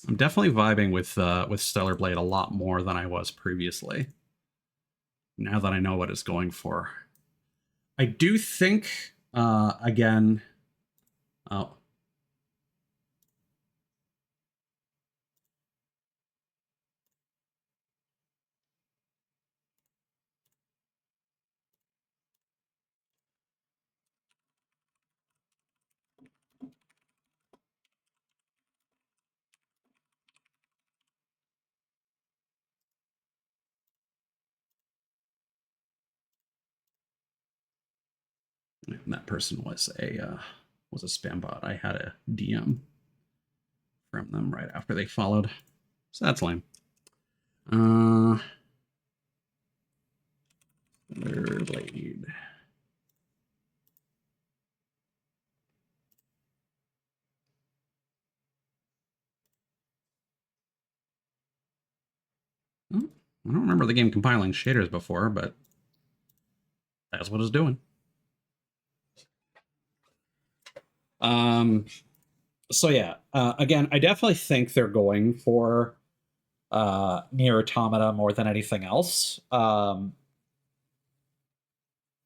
I'm definitely vibing with Stellar Blade a lot more than I was previously. Now that I know what it's going for, I do think again. Oh, that person was a spam bot. I had a DM from them right after they followed, so that's lame. Blade. I don't remember the game compiling shaders before, but that's what it's doing. So yeah, again, I definitely think they're going for Nier Automata more than anything else.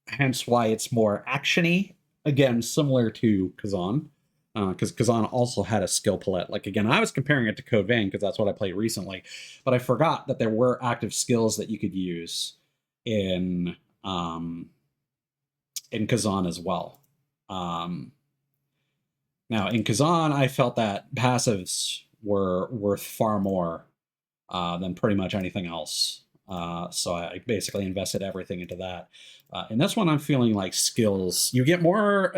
Hence why it's more actiony. Again, similar to Kazan, because Kazan also had a skill palette. Like again, I was comparing it to Code Vein because that's what I played recently, but I forgot that there were active skills that you could use in Kazan as well. Now in Kazan, I felt that passives were worth far more than pretty much anything else. So I basically invested everything into that. And this one, I'm feeling like skills. You get more.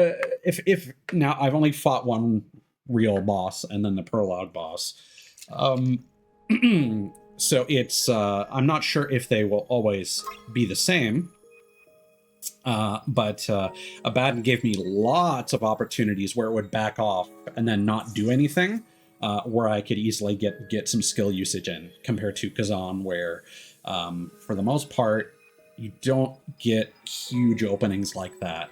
If now I've only fought one real boss and then the prologue boss. So it's I'm not sure if they will always be the same. But Abaddon gave me lots of opportunities where it would back off and then not do anything. Where I could easily get some skill usage in, compared to Kazan, where for the most part you don't get huge openings like that.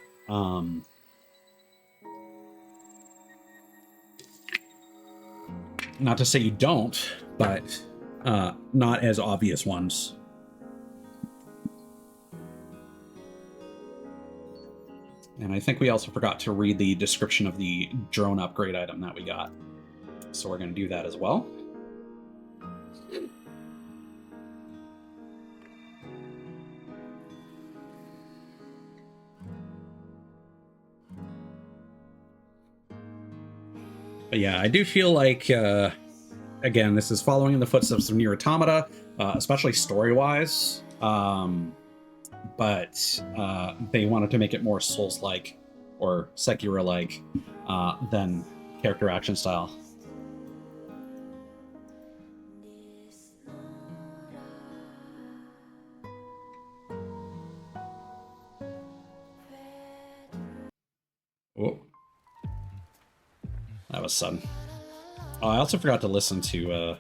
Not to say you don't, but not as obvious ones. And I think we also forgot to read the description of the drone upgrade item that we got. So we're going to do that as well. But yeah, I do feel like, again, this is following in the footsteps of Nier Automata, especially story-wise. But they wanted to make it more Souls-like or Sekiro-like than character action style. Oh, that was sudden. Oh, I also forgot to listen to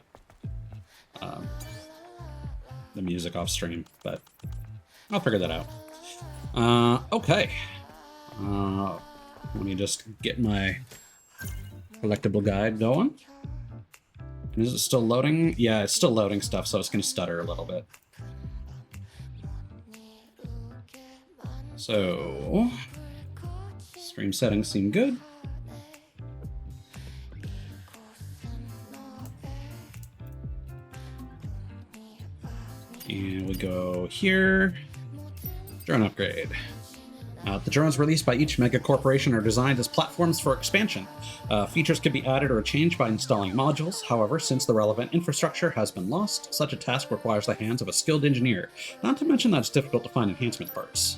the music off stream, but I'll figure that out. Okay. Let me just get my collectible guide going. Is it still loading? Yeah, it's still loading stuff, so it's going to stutter a little bit. So, stream settings seem good. And we go here. Drone upgrade. The drones released by each mega corporation are designed as platforms for expansion. Features can be added or changed by installing modules. However, since the relevant infrastructure has been lost, such a task requires the hands of a skilled engineer. Not to mention that it's difficult to find enhancement parts.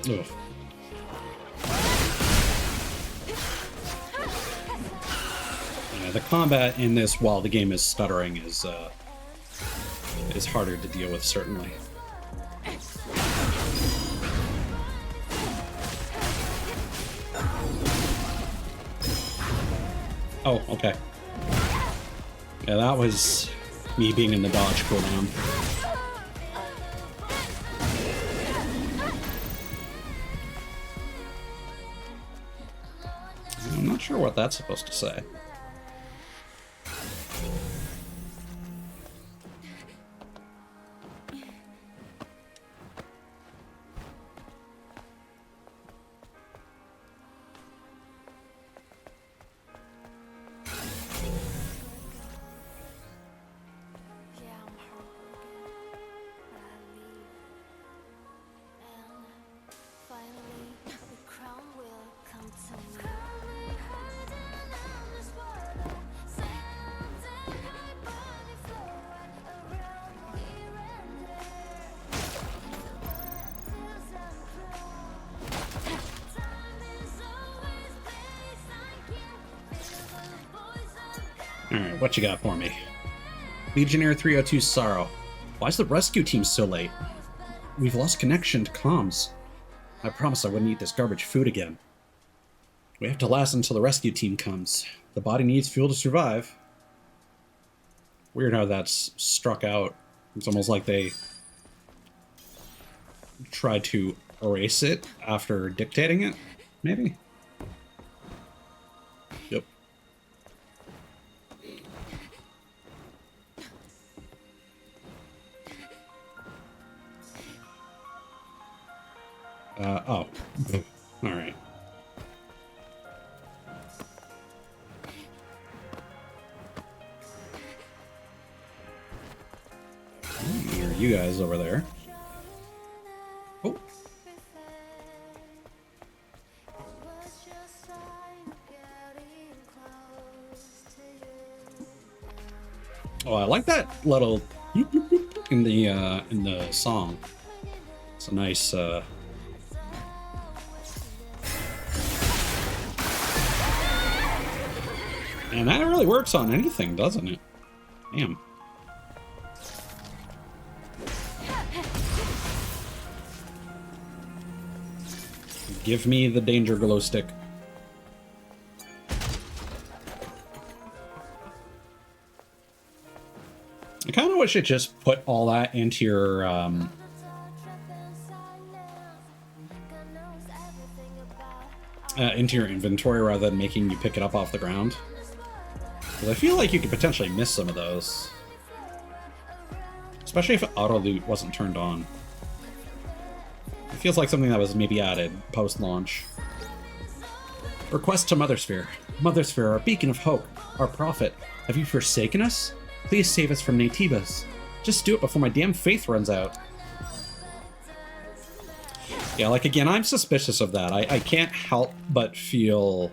Ugh. The combat in this, while the game is stuttering, is harder to deal with, certainly. Oh, okay. Yeah, that was Me being in the dodge cooldown. I'm not sure what that's supposed to say. Alright, what you got for me? Legionnaire 302 Sorrow. Why is the rescue team so late? We've lost connection to comms. I promised I wouldn't eat this garbage food again. We have to last until the rescue team comes. The body needs fuel to survive. Weird how that's struck out. It's almost like they tried to erase it after dictating it, maybe? Yep. Oh. Alright. Here are you guys over there. Oh. Oh, I like that little in the song. It's a nice and that really works on anything, doesn't it? Damn. Give me the danger glow stick. I kind of wish it just put all that into your inventory rather than making you pick it up off the ground. Because I feel like you could potentially miss some of those. Especially if auto loot wasn't turned on. It feels like something that was maybe added post-launch. Request to Mothersphere. Mothersphere, our beacon of hope, our prophet. Have you forsaken us? Please save us from Natibas. Just do it before my damn faith runs out. Yeah, like, again, I'm suspicious of that. I can't help but feel...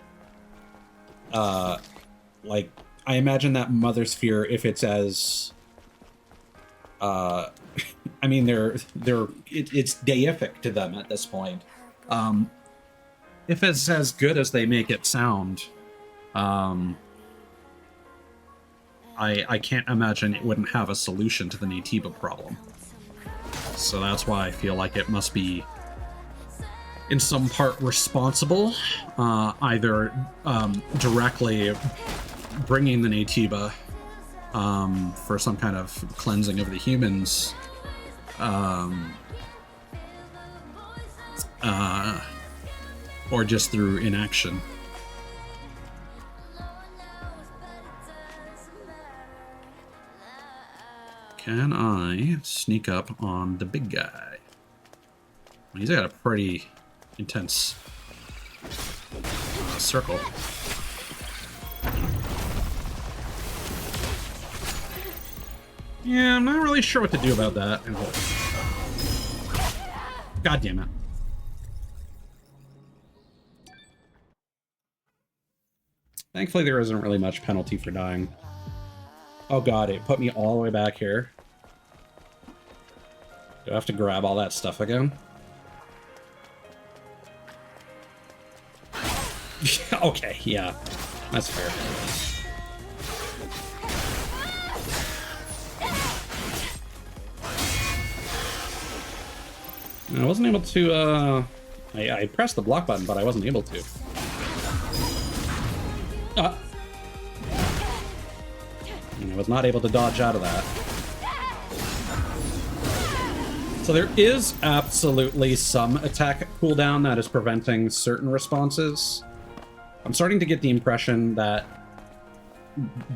like, I imagine that Mothersphere, if it's as... I mean, it's deific to them at this point. If it's as good as they make it sound, I can't imagine it wouldn't have a solution to the Natiba problem. So that's why I feel like it must be, in some part, responsible, either directly bringing the Natiba for some kind of cleansing of the humans, or just through inaction. Can I sneak up on the big guy? He's got a pretty intense circle. Yeah, I'm not really sure what to do about that. God damn it. Thankfully, there isn't really much penalty for dying. Oh god, it put me all the way back here. Do I have to grab all that stuff again? Okay, yeah. That's fair. I wasn't able to, I pressed the block button, but I wasn't able to. And I was not able to dodge out of that. So there is absolutely some attack cooldown that is preventing certain responses. I'm starting to get the impression that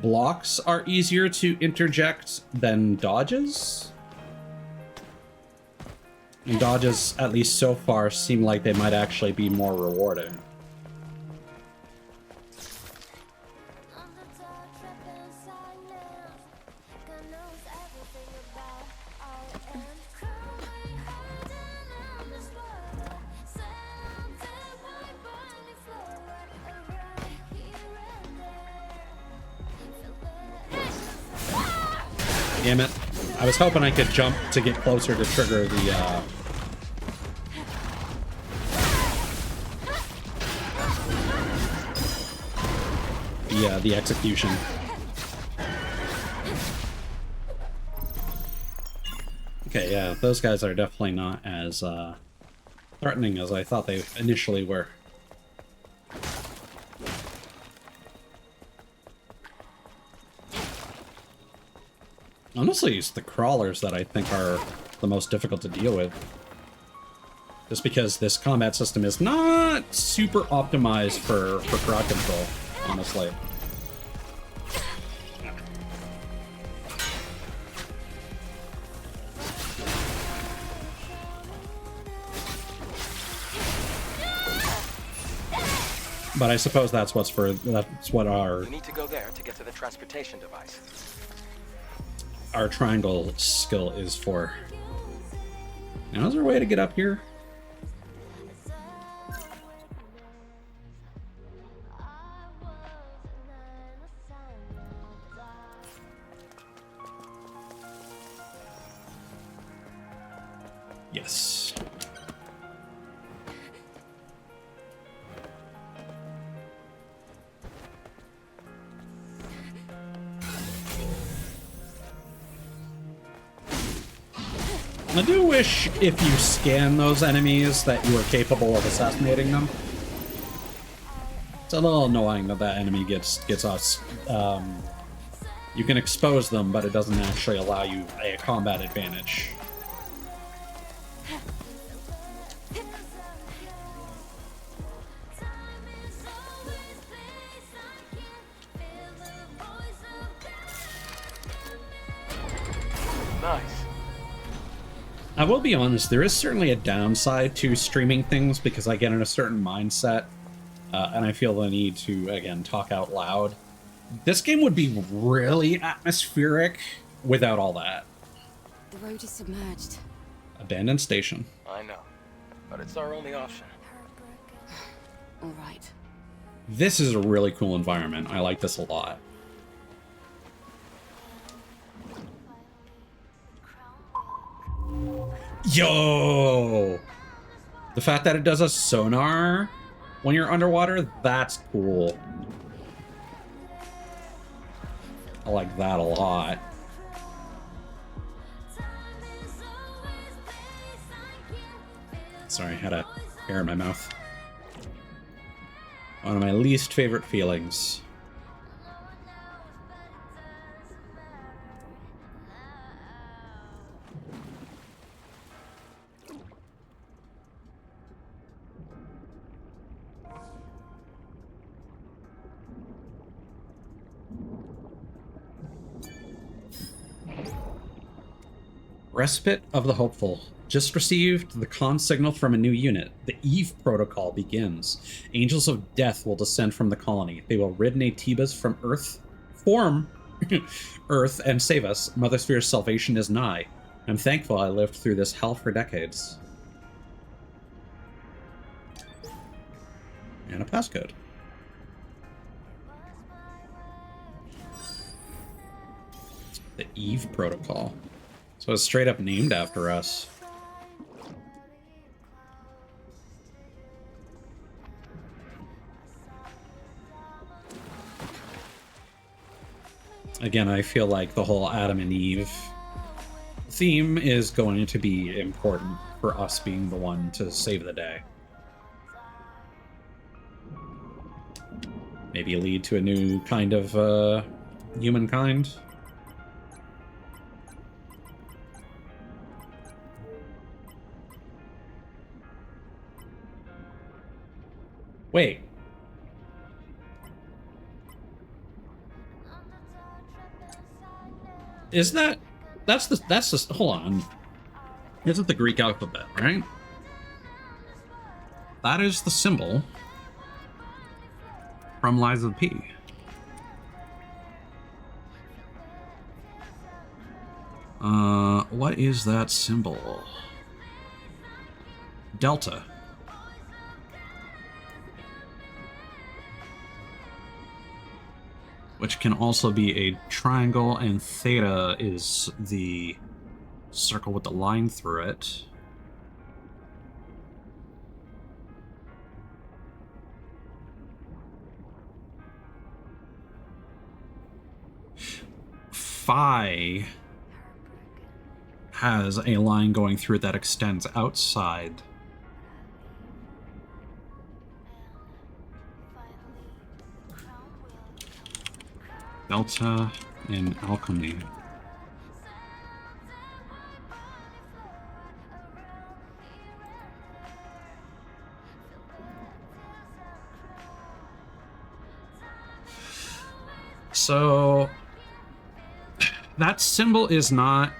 blocks are easier to interject than dodges. And dodges, at least so far, seem like they might actually be more rewarding. Damn it. I was hoping I could jump to get closer to trigger the execution. Okay, yeah, those guys are definitely not as threatening as I thought they initially were. Honestly, it's the crawlers that I think are the most difficult to deal with. Just because this combat system is not super optimized for crowd control, honestly. But I suppose that's what our... You need to go there to get to the transportation device. Our triangle skill is for. Now, is there a way to get up here? Yes. I do wish if you scan those enemies that you are capable of assassinating them. It's a little annoying that that enemy gets us. You can expose them, but it doesn't actually allow you a combat advantage. Nice. I will be honest, there is certainly a downside to streaming things because I get in a certain mindset and I feel the need to, again, talk out loud. This game would be really atmospheric without all that. The road is submerged. Abandoned station. I know, but it's our only option. All right. This is a really cool environment. I like this a lot. Yo! The fact that it does a sonar when you're underwater, that's cool. I like that a lot. Sorry, I had a hair in my mouth. One of my least favorite feelings. Respite of the hopeful. Just received the con signal from a new unit. The Eve protocol begins. Angels of death will descend from the colony. They will rid Natibas from Earth, Earth, and save us. Mother Sphere's salvation is nigh. I'm thankful I lived through this hell for decades. And a passcode. The Eve protocol. So it's straight up named after us. Again, I feel like the whole Adam and Eve theme is going to be important for us being the one to save the day. Maybe lead to a new kind of humankind. Wait. Is that... That's the... Hold on. Isn't the Greek alphabet, right? That is the symbol from Lies of P. What is that symbol? Delta. Which can also be a triangle, and theta is the circle with the line through it. Phi has a line going through it that extends outside. Delta in alchemy. So that symbol is not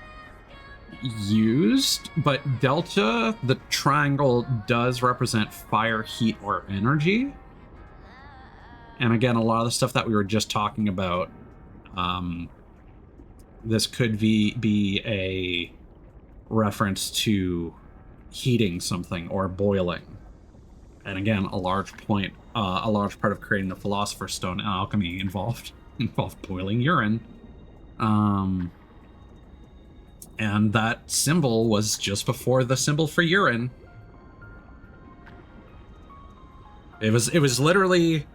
used, but delta, the triangle, does represent fire, heat, or energy. And again, a lot of the stuff that we were just talking about, this could be a reference to heating something or boiling. And again, a large part of creating the Philosopher's Stone alchemy involved boiling urine. And that symbol was just before the symbol for urine. It was literally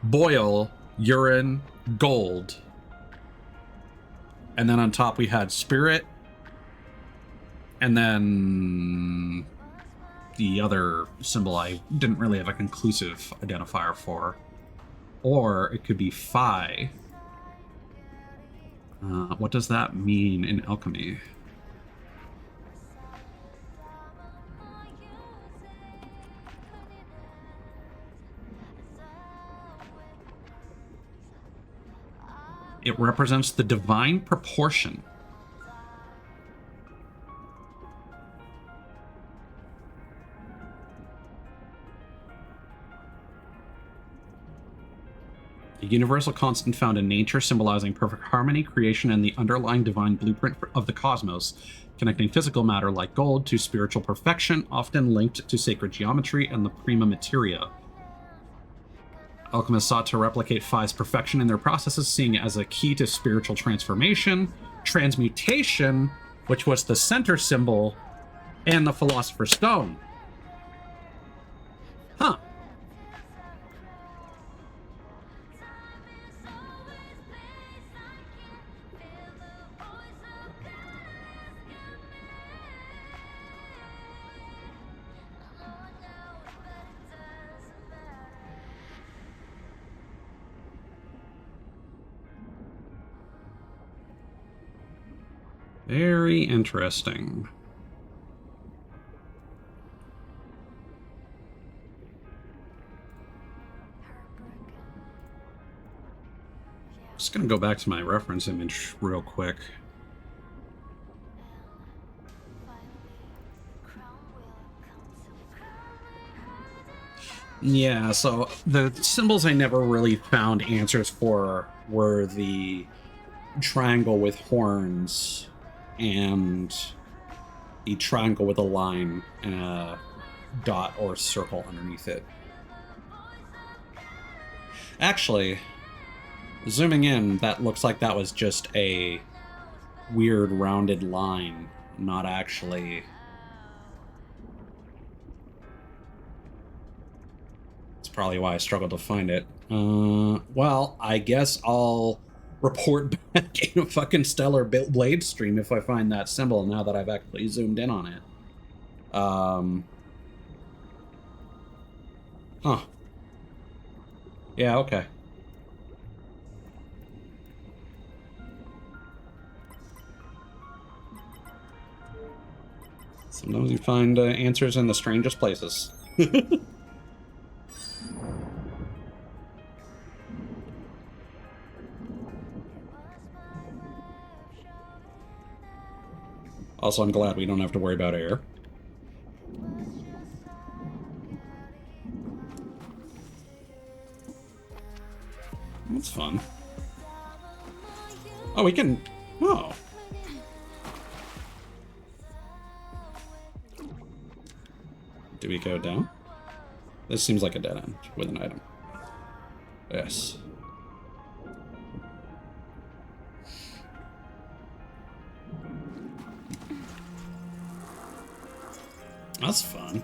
boil, urine, gold. And then on top we had spirit. And then the other symbol I didn't really have a conclusive identifier for. Or it could be phi. What does that mean in alchemy? It represents the divine proportion. A universal constant found in nature, symbolizing perfect harmony, creation, and the underlying divine blueprint of the cosmos, connecting physical matter like gold to spiritual perfection, often linked to sacred geometry and the prima materia. Alchemists sought to replicate Phi's perfection in their processes, seeing it as a key to spiritual transformation, transmutation, which was the center symbol, and the Philosopher's Stone. Huh. Very interesting. Just gonna go back to my reference image real quick. Yeah, so the symbols I never really found answers for were the triangle with horns and the triangle with a line and a dot or circle underneath it. Actually, zooming in, that looks like that was just a weird rounded line, not actually... That's probably why I struggled to find it. Well, I guess I'll report back in a fucking Stellar Blade stream if I find that symbol now that I've actually zoomed in on it. Huh. Yeah, okay. Sometimes you find answers in the strangest places. Also, I'm glad we don't have to worry about air. That's fun. Oh, we can... Oh. Do we go down? This seems like a dead end with an item. Yes. That's fun.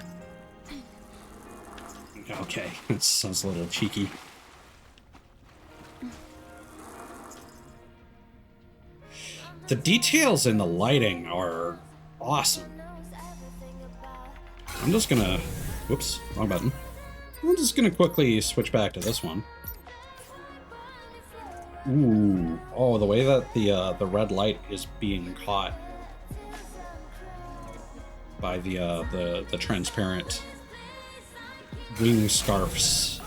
Okay, that sounds a little cheeky. The details in the lighting are awesome. I'm just gonna... Whoops, wrong button. I'm just gonna quickly switch back to this one. Ooh, oh, the way that the red light is being caught by the transparent wing scarfs.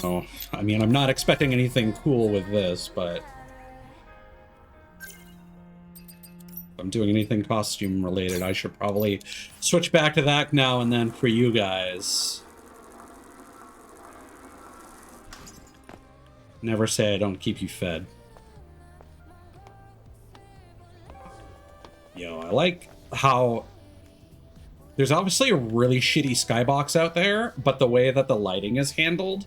Oh, I mean, I'm not expecting anything cool with this, but if I'm doing anything costume related, I should probably switch back to that now and then for you guys. Never say I don't keep you fed. Yo, I like how there's obviously a really shitty skybox out there, but the way that the lighting is handled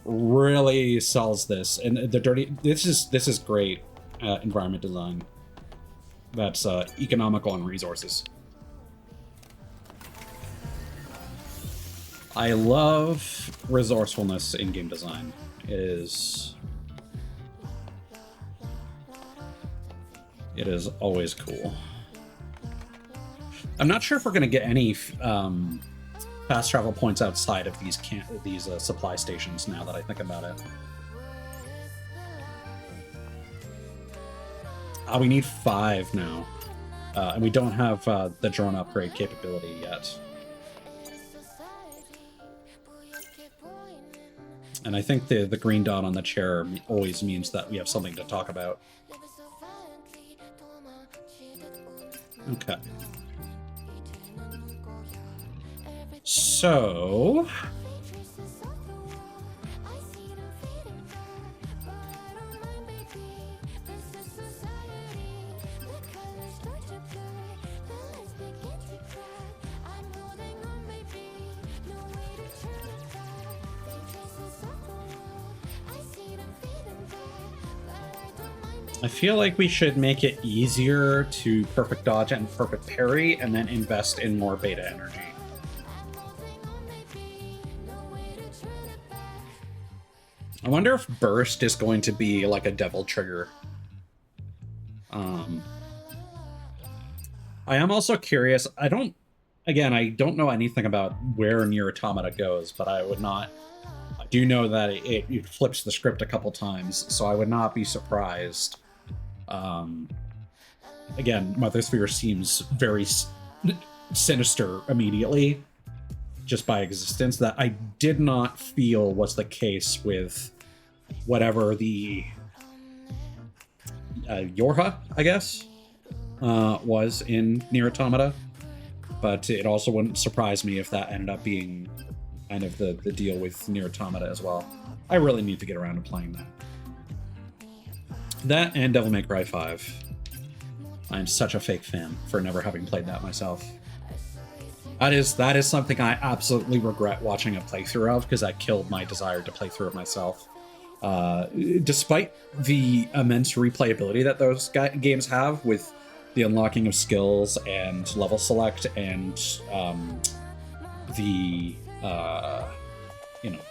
really sells this. And the dirty, this is great environment design. That's economical on resources. I love resourcefulness in game design. It is always cool. I'm not sure if we're going to get any fast travel points outside of these supply stations now that I think about it. We need 5 now. And we don't have the drone upgrade capability yet. And I think the green dot on the chair always means that we have something to talk about. Okay. So... I feel like we should make it easier to perfect dodge and perfect parry, and then invest in more beta energy. I wonder if burst is going to be like a devil trigger. I am also curious. I don't know anything about where Nier Automata goes, but I do know that it flips the script a couple times, so I would not be surprised. Again, Mother Sphere seems very sinister immediately, just by existence, that I did not feel was the case with whatever the Yorha, I guess, was in Nier Automata. But it also wouldn't surprise me if that ended up being kind of the deal with Nier Automata as well. I really need to get around to playing that. That and Devil May Cry 5. I'm such a fake fan for never having played that myself. That is something I absolutely regret watching a playthrough of, because that killed my desire to play through it myself. Despite the immense replayability that those games have, with the unlocking of skills and level select and the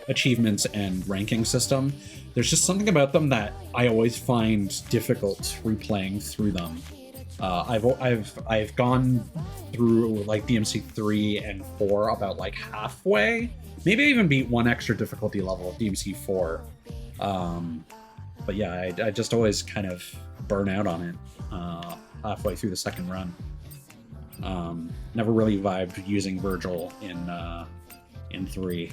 achievements and ranking system, there's just something about them that I always find difficult replaying through them. I've gone through like DMC 3 and 4 about like halfway. Maybe I even beat one extra difficulty level of DMC 4. But yeah, I just always kind of burn out on it halfway through the second run. Never really vibed using Virgil in 3.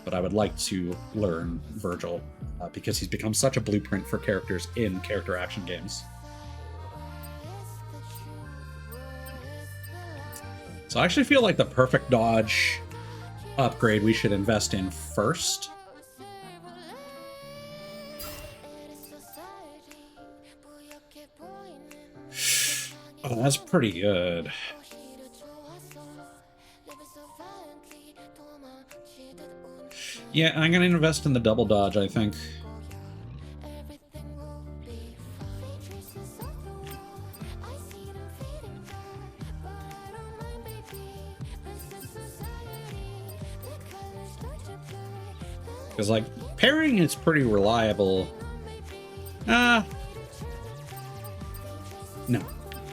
but I would like to learn Virgil because he's become such a blueprint for characters in character action games. So I actually feel like the perfect dodge upgrade we should invest in first. Oh, that's pretty good. Yeah, I'm gonna invest in the double dodge, I think. Because, like, parrying is pretty reliable. No.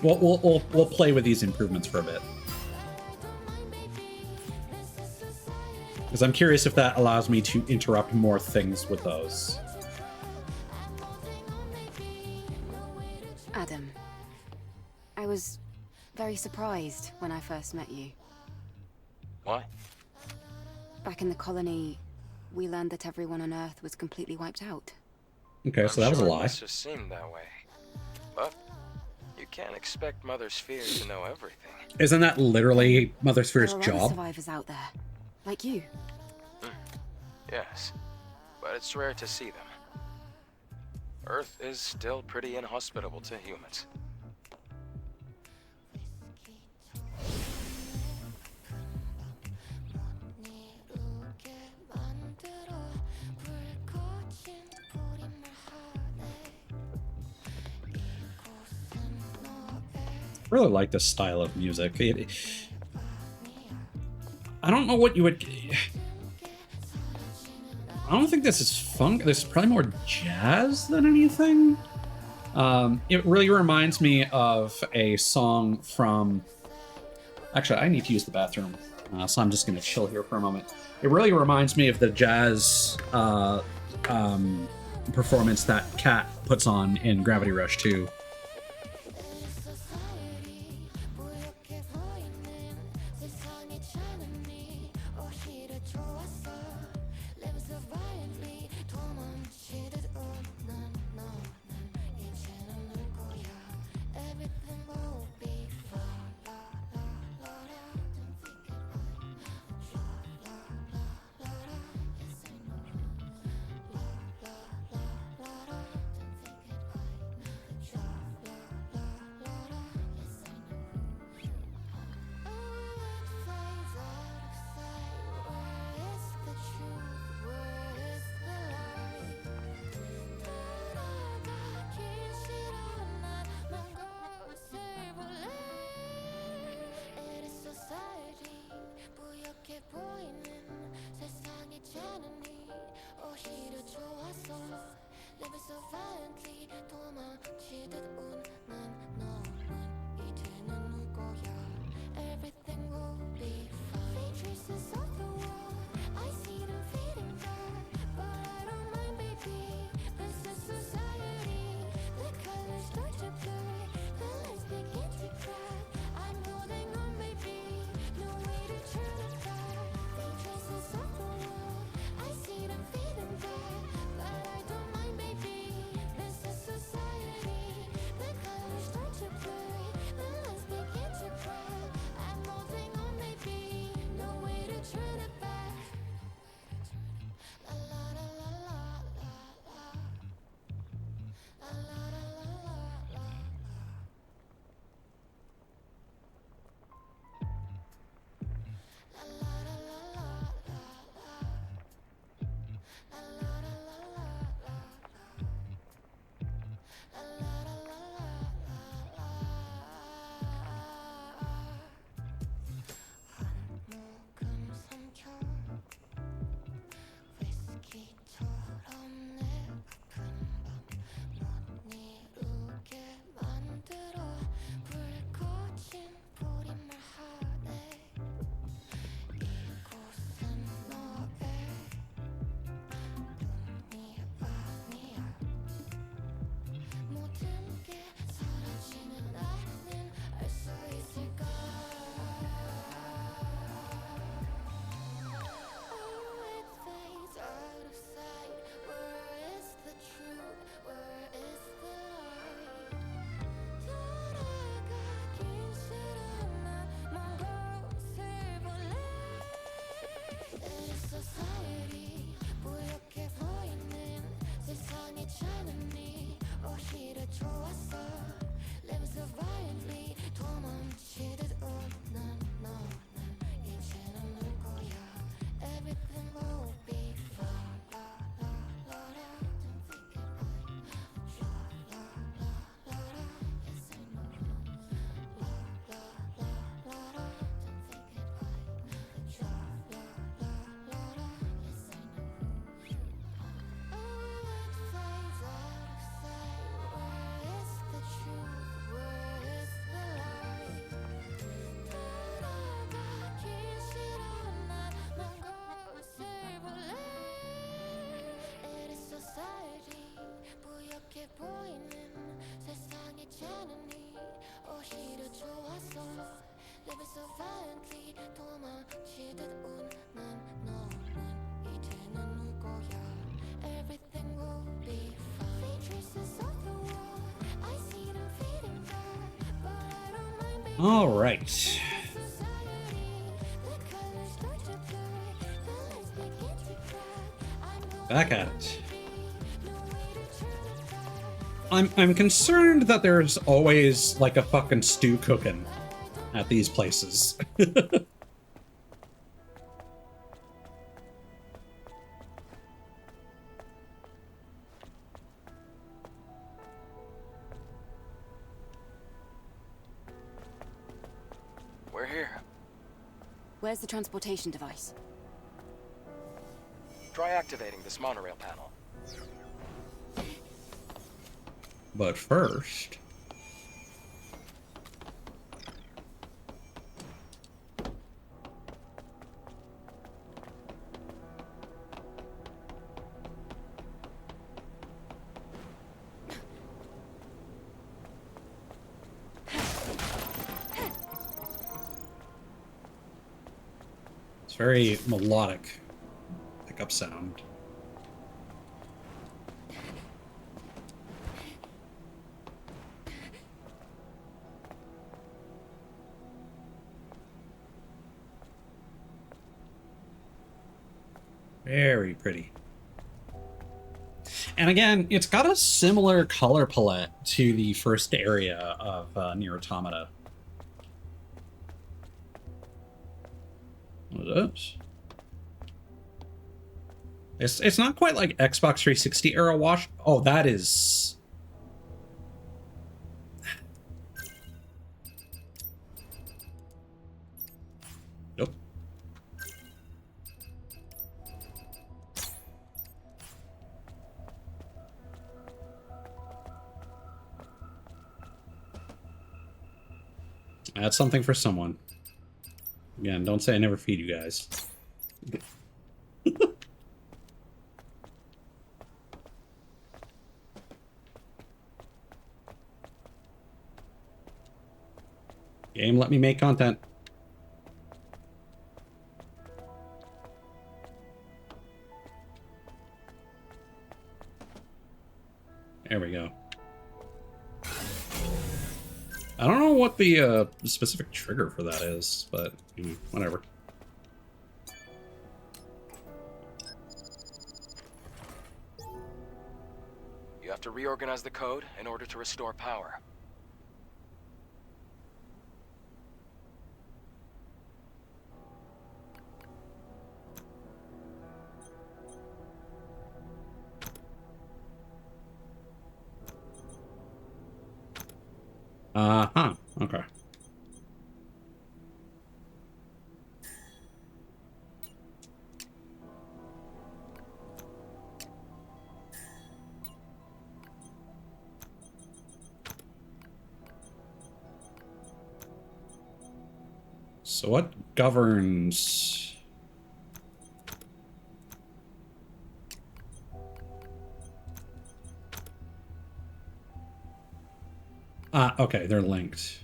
We'll play with these improvements for a bit. Because I'm curious if that allows me to interrupt more things with those. Adam, I was very surprised when I first met you. Why? Back in the colony, we learned that everyone on Earth was completely wiped out. Okay, so that was a It lie. must have seemed that way. But you can't expect Mother Sphere to know everything. Isn't that literally Mother Sphere's There are other job? survivors out there, like you. Yes, but it's rare to see them. Earth is still pretty inhospitable to humans. Really like this style of music. I don't know what you would. I don't think this is funk. This is probably more jazz than anything. It really reminds me of a song from. Actually, I need to use the bathroom, so I'm just going to chill here for a moment. It really reminds me of the jazz performance that Kat puts on in Gravity Rush 2. All right. Back at it. I'm concerned that there's always like a fucking stew cooking at these places. We're here. Where's the transportation device? Try activating this monorail panel. But first... It's very melodic pickup sound. Very pretty. And again, it's got a similar color palette to the first area of Nier Automata. What is this? It's not quite like Xbox 360 era wash. Oh, that is... Nope. That's something for someone. Again, don't say I never feed you guys. Game, let me make content. There we go. I don't know what the specific trigger for that is, but whatever. You have to reorganize the code in order to restore power. Uh-huh. Okay. So what governs... Ah, okay, they're linked.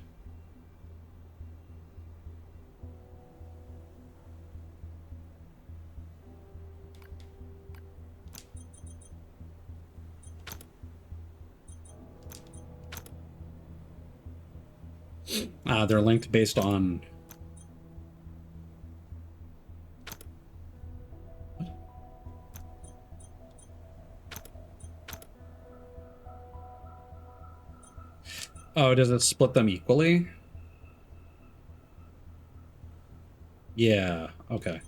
They're linked based on... Oh, does it split them equally? Yeah, okay.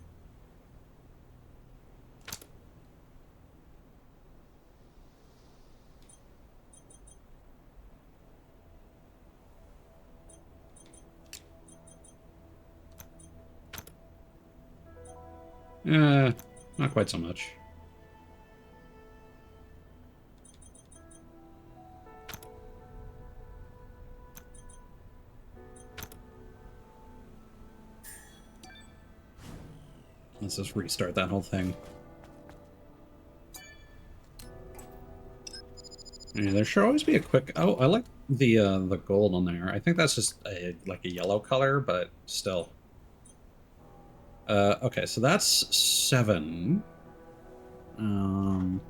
Not quite so much. Let's just restart that whole thing. Yeah, there should always be a quick... Oh, I like the gold on there. I think that's just like a yellow color, but still. Okay, so that's 7. Um,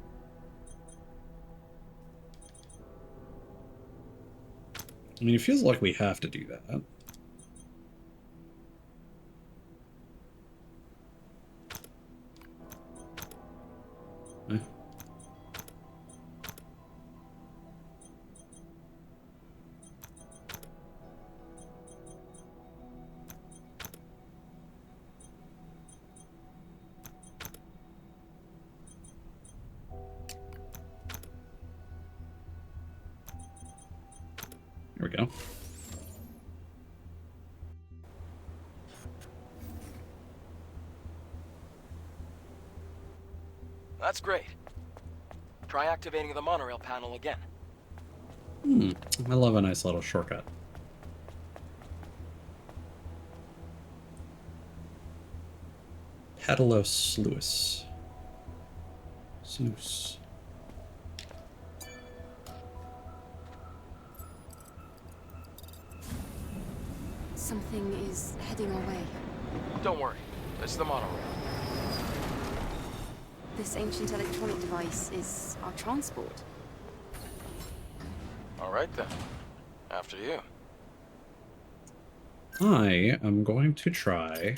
I mean, it feels like we have to do that. Eh. There we go. That's great. Try activating the monorail panel again. I love a nice little shortcut. Pedalos Lewis. Sluice. Something is heading our way. Don't worry, it's the monorail. This ancient electronic device is our transport. All right then. After you. I am going to try.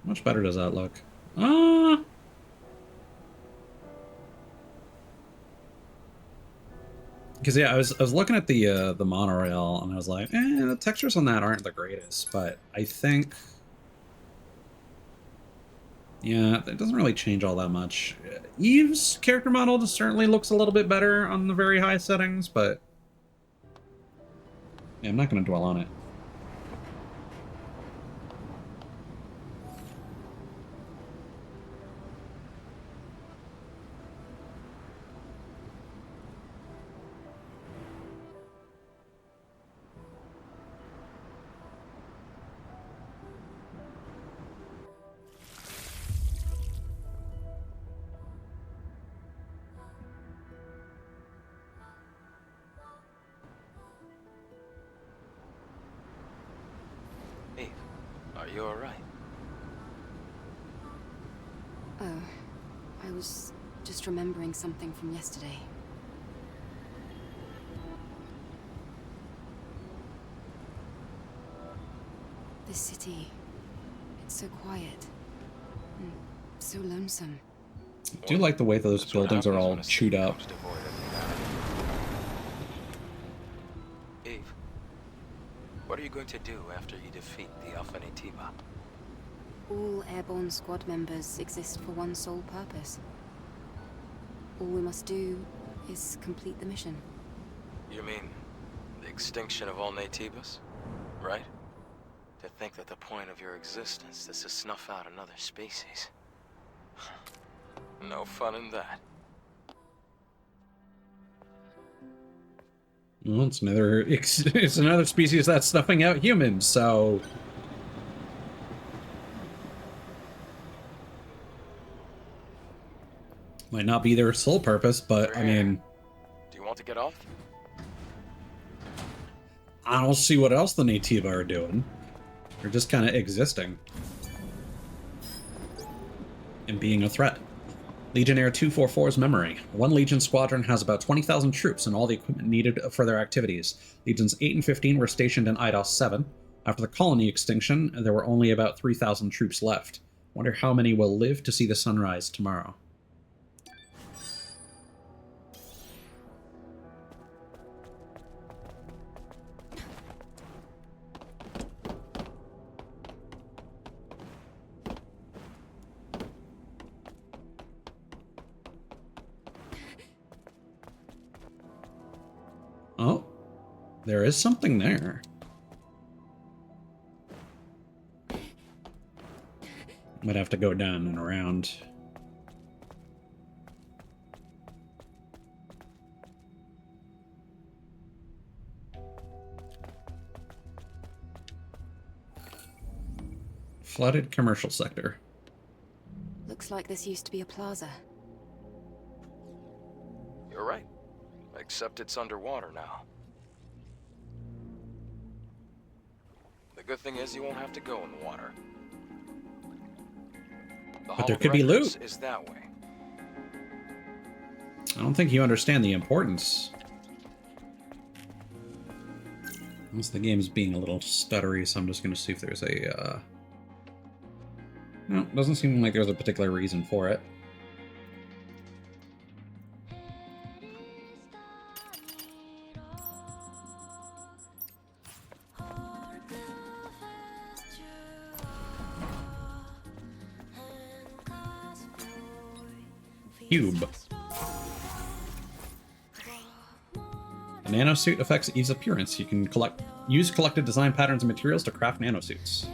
Much better does that look? Because yeah, I was looking at the monorail and I was like, the textures on that aren't the greatest, but I think, yeah, it doesn't really change all that much. Eve's character model just certainly looks a little bit better on the very high settings, but yeah, I'm not going to dwell on it. Eve, are you all right? Oh, I was just remembering something from yesterday. This city, it's so quiet and so lonesome. I do like the way those That's what buildings are happens all when a chewed city up. comes devoid of humanity. Eve, what are you going to do after you defeat the Alpha Natiba? All airborne squad members exist for one sole purpose. All we must do is complete the mission. You mean the extinction of all Natibas? Right? To think that the point of your existence is to snuff out another species. No fun in that. Well, it's another species that's snuffing out humans, so might not be their sole purpose, but You're I here. mean, Do you want to get off? I don't see what else the Nativa are doing. They're just kind of existing and being a threat. Legionnaire 244's memory. One Legion squadron has about 20,000 troops and all the equipment needed for their activities. Legions 8 and 15 were stationed in Eidos 7. After the colony extinction, there were only about 3,000 troops left. Wonder how many will live to see the sunrise tomorrow. Oh, there is something there. Might have to go down and around. Flooded commercial sector. Looks like this used to be a plaza. You're right. Except it's underwater now. The good thing is you won't have to go in the water. The But there Hall of could be Records loot. is that way. I don't think you understand the importance. Once the game's being a little stuttery, so I'm just going to see if there's a... No, doesn't seem like there's a particular reason for it. Cube. A nanosuit affects Eve's appearance. You can use collected design patterns and materials to craft nanosuits.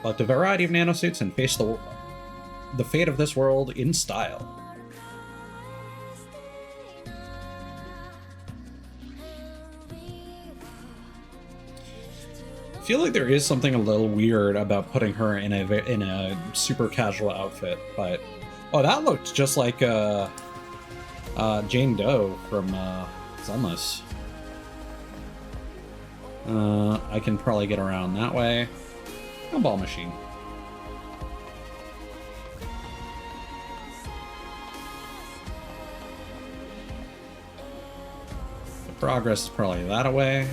Collect a variety of nanosuits and face the fate of this world in style. I feel like there is something a little weird about putting her in a super casual outfit, but oh, that looked just like Jane Doe from Sunless. I can probably get around that way. A ball machine. The progress is probably that away.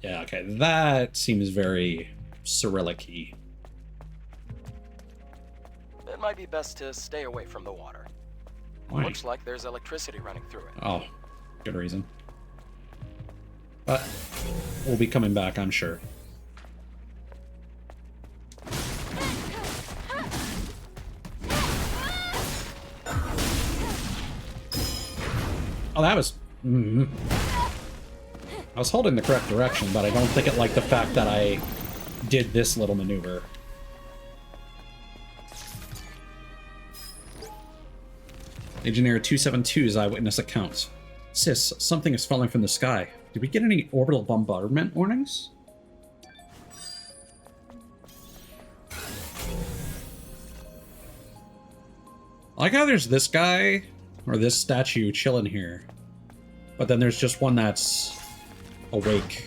Yeah, okay, that seems very Cyrillic-y. It might be best to stay away from the water. Why? Looks like there's electricity running through it. Oh, good reason. But we'll be coming back, I'm sure. Oh, that was... I was holding the correct direction, but I don't think it liked the fact that I did this little maneuver. Engineer 272's eyewitness account. Sis, something is falling from the sky. Did we get any orbital bombardment warnings? I like how there's this guy, or this statue, chilling here. But then there's just one that's awake.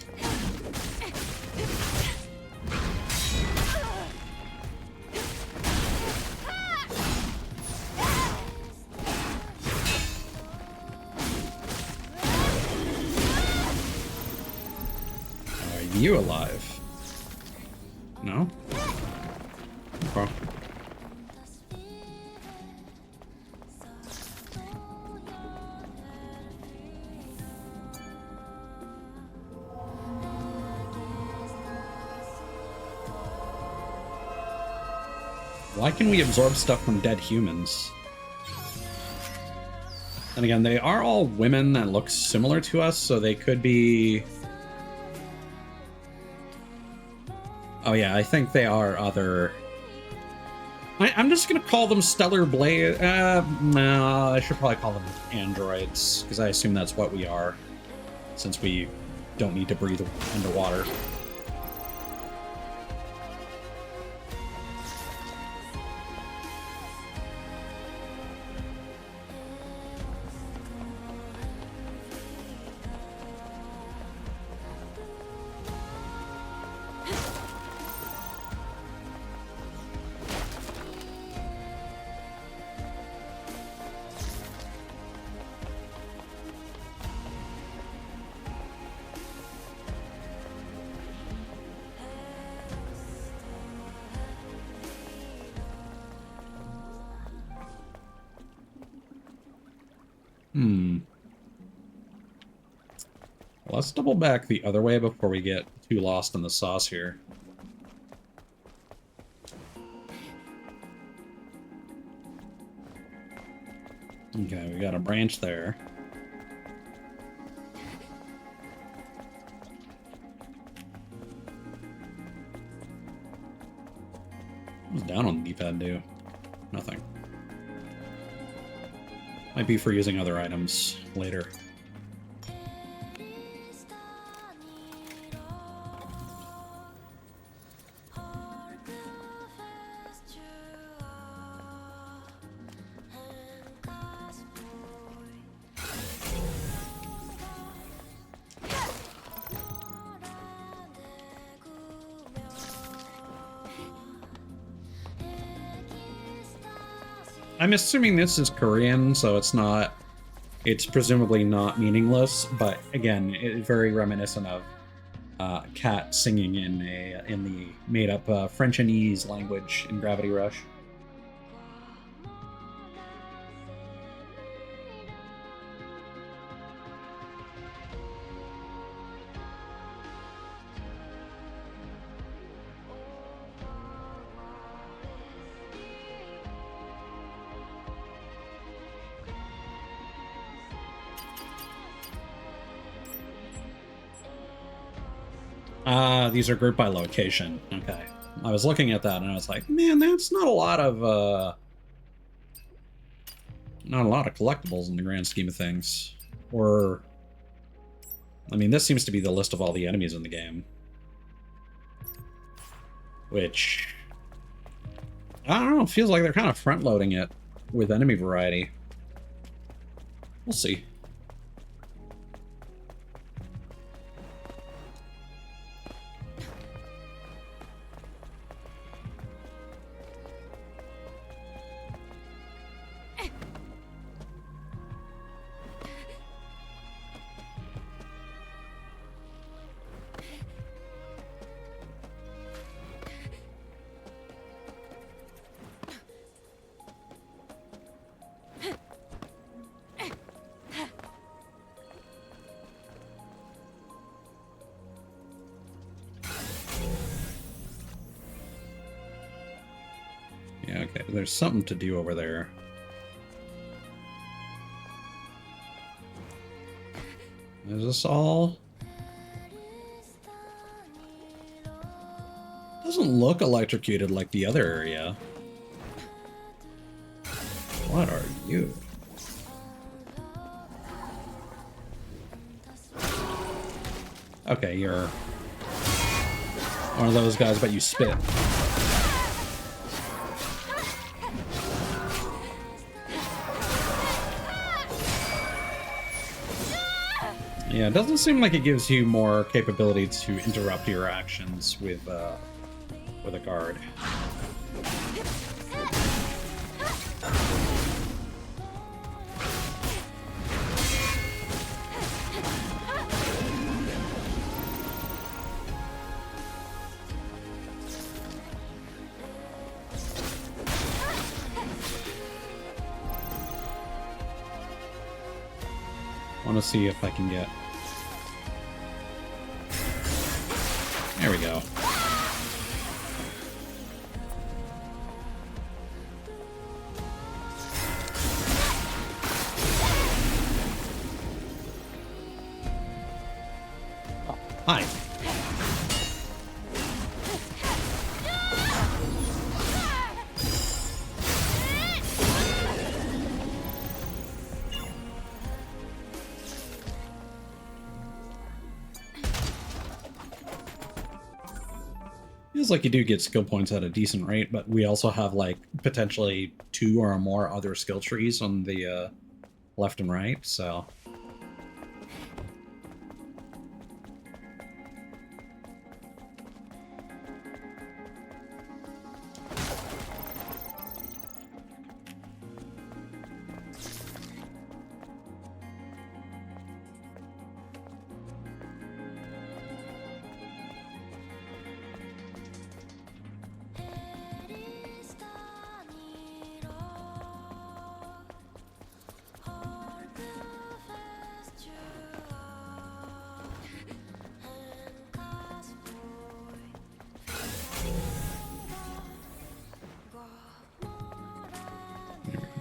Are you alive? No? Okay. Why can we absorb stuff from dead humans? And again, they are all women that look similar to us, so they could be... Oh yeah, I think they are other... I'm just gonna call them Stellar Blade... no, I should probably call them androids, because I assume that's what we are, since we don't need to breathe underwater. Let's double back the other way before we get too lost in the sauce here. Okay, we got a branch there. What's down on the D-pad do? Nothing. Might be for using other items later. I'm assuming this is Korean, so it's not. It's presumably not meaningless, but again, very reminiscent of Cat singing in the made-up Frenchese language in Gravity Rush. These are grouped by location. Okay. I was looking at that and I was like, man, that's not a lot of collectibles in the grand scheme of things. Or I mean, this seems to be the list of all the enemies in the game. Which I don't know, feels like they're kind of front loading it with enemy variety. We'll see. Yeah, okay, there's something to do over there. Is this all? Doesn't look electrocuted like the other area. What are you? Okay, you're one of those guys, but you spit. Yeah, it doesn't seem like it gives you more capability to interrupt your actions with a guard. I want to see if I can get... There we go. Oh, hi. Feels like you do get skill points at a decent rate, but we also have like potentially 2 or more other skill trees on the left and right, so...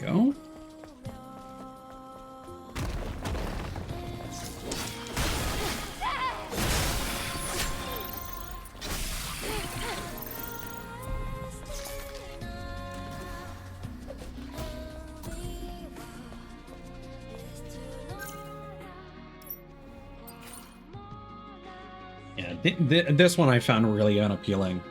Go. Yeah, this one I found really unappealing.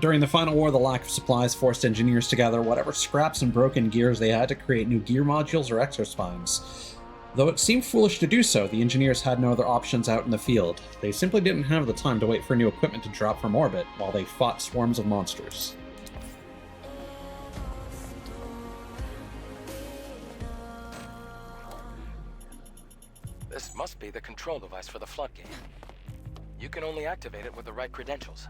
During the final war, the lack of supplies forced engineers to gather whatever scraps and broken gears they had to create new gear modules or exospines. Though it seemed foolish to do so, the engineers had no other options out in the field. They simply didn't have the time to wait for new equipment to drop from orbit while they fought swarms of monsters. must be the control device for the floodgate. You can only activate it with the right credentials.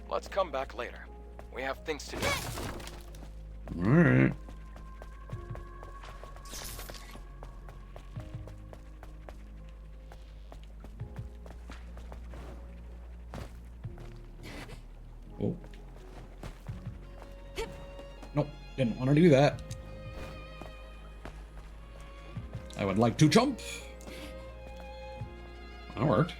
Let's come back later. We have things to do. Alright. Oh. Nope, didn't want to do that. I would like to jump. That worked.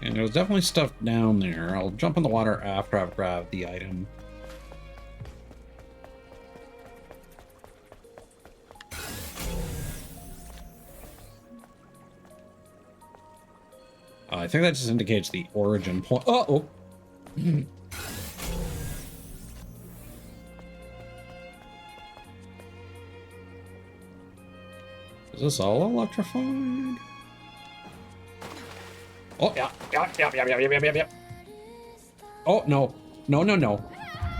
And there's definitely stuff down there. I'll jump in the water after I've grabbed the item. I think that just indicates the origin point. Uh-oh! Is this all electrified? Oh, yeah. Oh, no. No.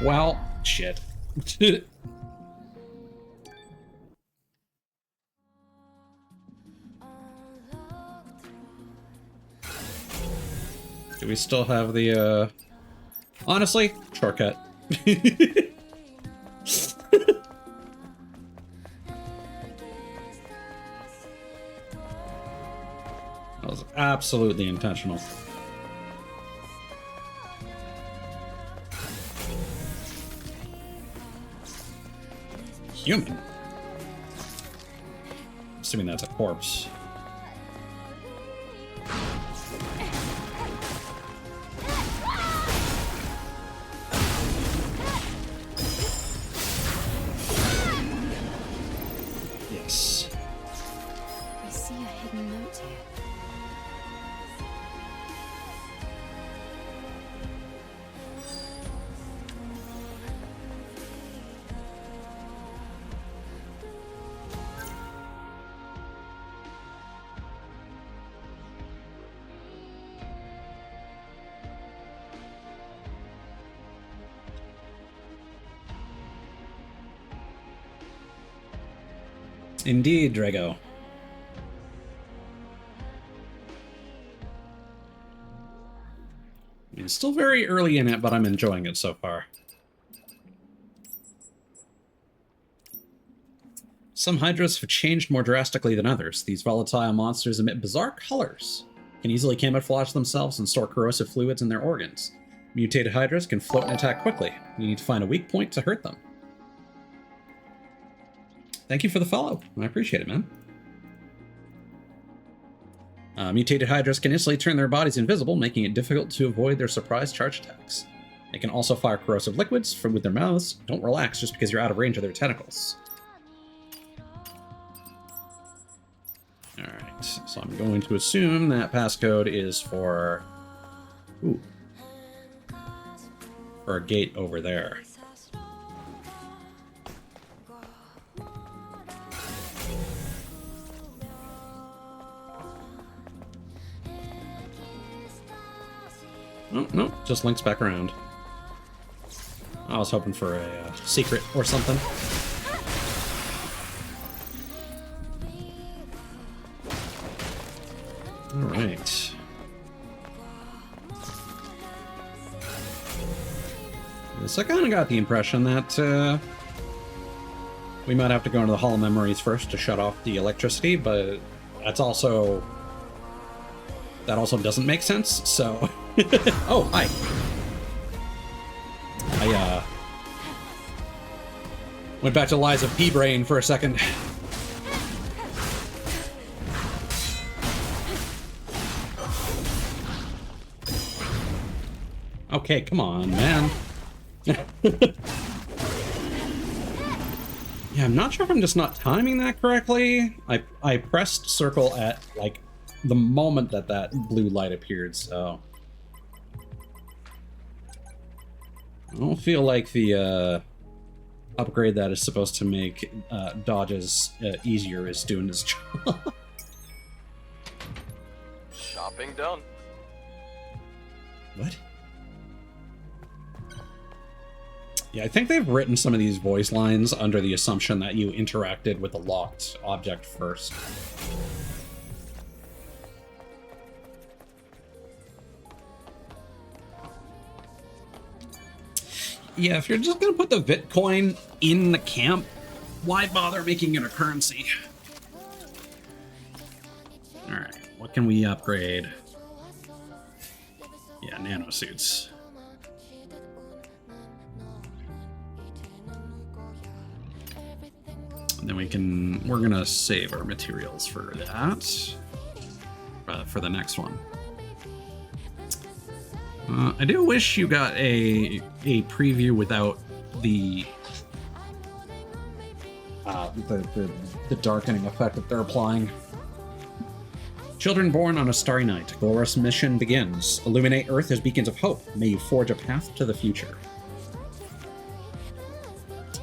Well, shit. Do we still have the, honestly, shortcut. That was absolutely intentional. Human? Assuming that's a corpse. Yes. I see a hidden note here. Indeed, Drago. I mean, it's still very early in it, but I'm enjoying it so far. Some hydras have changed more drastically than others. These volatile monsters emit bizarre colors, can easily camouflage themselves and store corrosive fluids in their organs. Mutated hydras can float and attack quickly. You need to find a weak point to hurt them. Thank you for the follow. I appreciate it, man. Mutated hydras can instantly turn their bodies invisible, making it difficult to avoid their surprise charge attacks. They can also fire corrosive liquids from with their mouths. Don't relax just because you're out of range of their tentacles. Alright, so I'm going to assume that passcode is for... Ooh. For a gate over there. Oh, no, just links back around. I was hoping for a secret or something. Alright. So I kind of got the impression that we might have to go into the Hall of Memories first to shut off the electricity, but that's also... that also doesn't make sense, so... Oh, hi. I, went back to Liza P-Brain for a second. Okay, come on, man. Yeah, I'm not sure if I'm just not timing that correctly. I pressed circle at, like, the moment that that blue light appeared, so... I don't feel like the upgrade that is supposed to make dodges easier is doing its job. Shopping done. What? Yeah, I think they've written some of these voice lines under the assumption that you interacted with the locked object first. Yeah, if you're just gonna put the Bitcoin in the camp, why bother making it a currency? Alright, what can we upgrade? Yeah, nanosuits. And then we're gonna save our materials for that. For the next one. I do wish you got a preview without the darkening effect that they're applying. Children born on a starry night, glorious mission begins. Illuminate Earth as beacons of hope. May you forge a path to the future.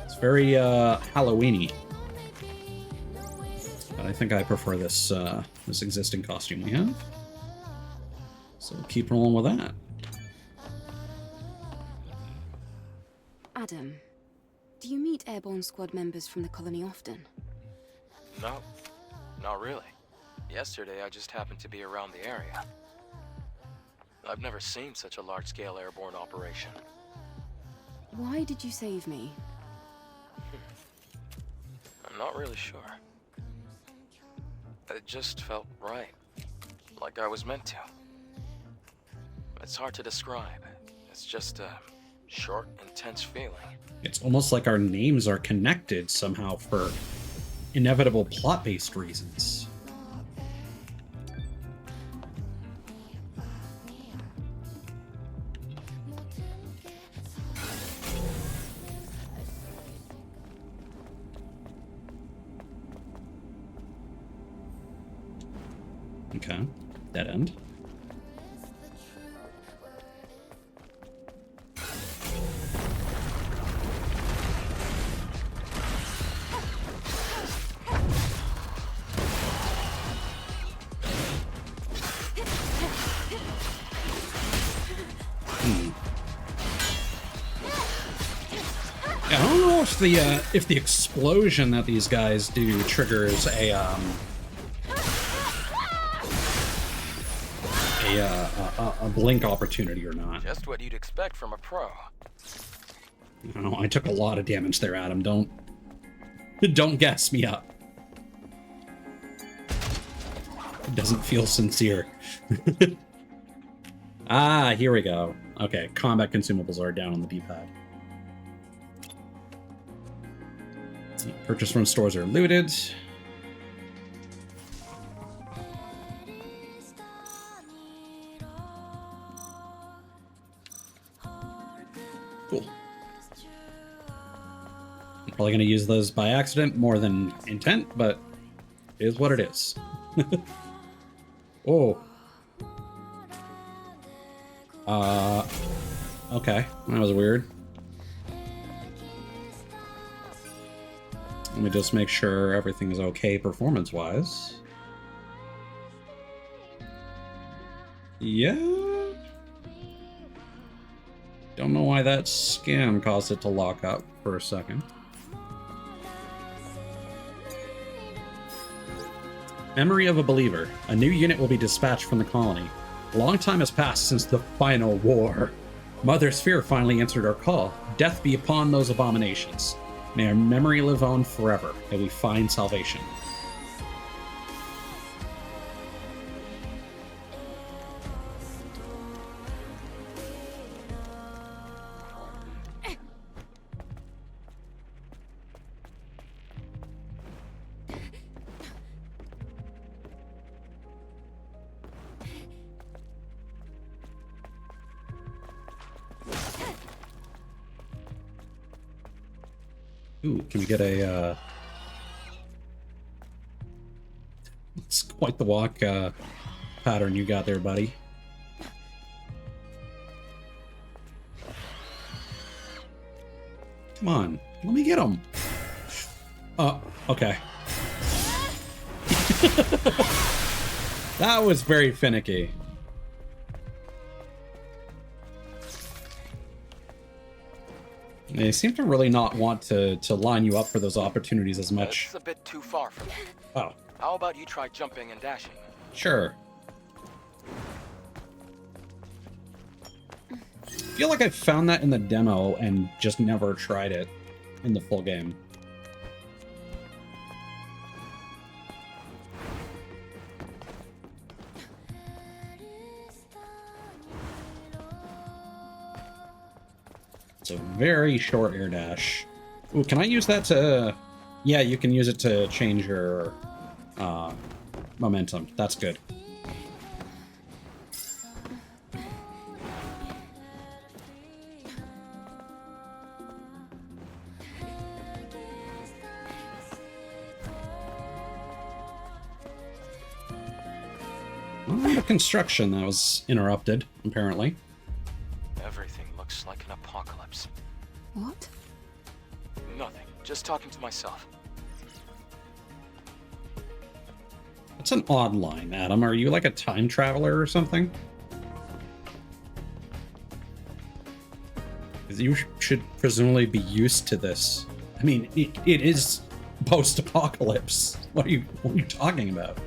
It's very Halloween-y. But I think I prefer this this existing costume we have. So keep rolling with that. Adam, do you meet airborne squad members from the colony often? No, not really. Yesterday, I just happened to be around the area. I've never seen such a large-scale airborne operation. Why did you save me? I'm not really sure. It just felt right. Like I was meant to. It's hard to describe. It's just a short, intense feeling. It's almost like our names are connected somehow for inevitable plot-based reasons. Okay, dead end. I don't know if the explosion that these guys do triggers a blink opportunity or not. Just what you'd expect from a pro. I don't know, I took a lot of damage there, Adam. Don't gas me up. It doesn't feel sincere. Ah, here we go. Okay, combat consumables are down on the D-pad. Purchase from stores are looted. Cool. I'm probably going to use those by accident more than intent, but it is what it is. Oh. Okay. That was weird. Let me just make sure everything is okay performance-wise. Yeah. Don't know why that scan caused it to lock up for a second. Memory of a Believer. A new unit will be dispatched from the colony. A long time has passed since the final war. Mother Sphere finally answered our call. Death be upon those abominations. May our memory live on forever. May we find salvation. Ooh, can we get a, It's quite the walk, pattern you got there, buddy. Come on, let me get him. Oh, okay. That was very finicky. They seem to really not want to line you up for those opportunities as This much. is a bit too far from me. Oh, How about you try jumping and dashing? sure. I feel like I found that in the demo and just never tried it in the full game. It's a very short air dash. Ooh, can I use that to... Yeah, you can use it to change your momentum. That's good. Well, the construction that was interrupted, apparently. Everything looks like an apocalypse. What? Nothing. Just talking to myself. That's an odd line, Adam. Are you like a time traveler or something? 'Cause you should presumably be used to this. I mean, it is post-apocalypse. What are you talking about?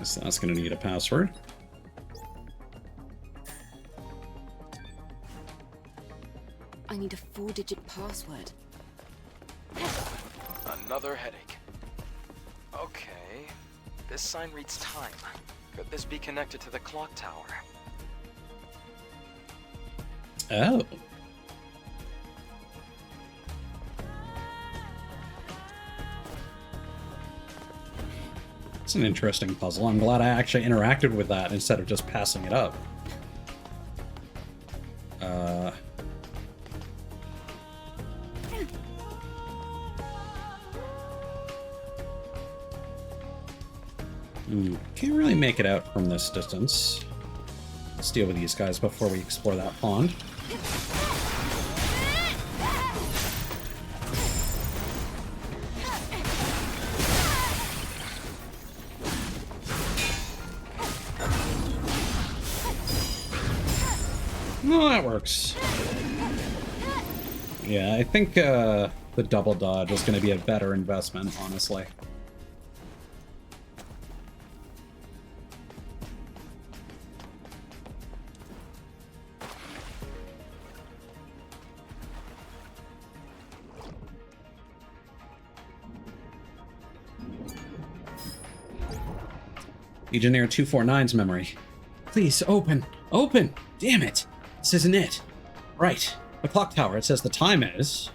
So that's going to need a password. I need a 4-digit password. Another headache. Okay. This sign reads time. Could this be connected to the clock tower? Oh. It's an interesting puzzle. I'm glad I actually interacted with that instead of just passing it up. Can't really make it out from this distance. Let's deal with these guys before we explore that pond. No, that works. Yeah, I think the double dodge is going to be a better investment, honestly. Legionnaire 249's memory. Please, open! Open! Damn it! This isn't it. Right. The clock tower, it says the time is.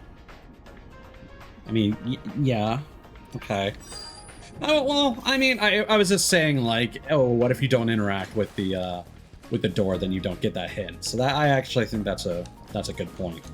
I mean, yeah. Okay. Oh, well, I mean, I was just saying, like, oh, what if you don't interact with the door, then you don't get that hint. So that, I actually think that's a good point.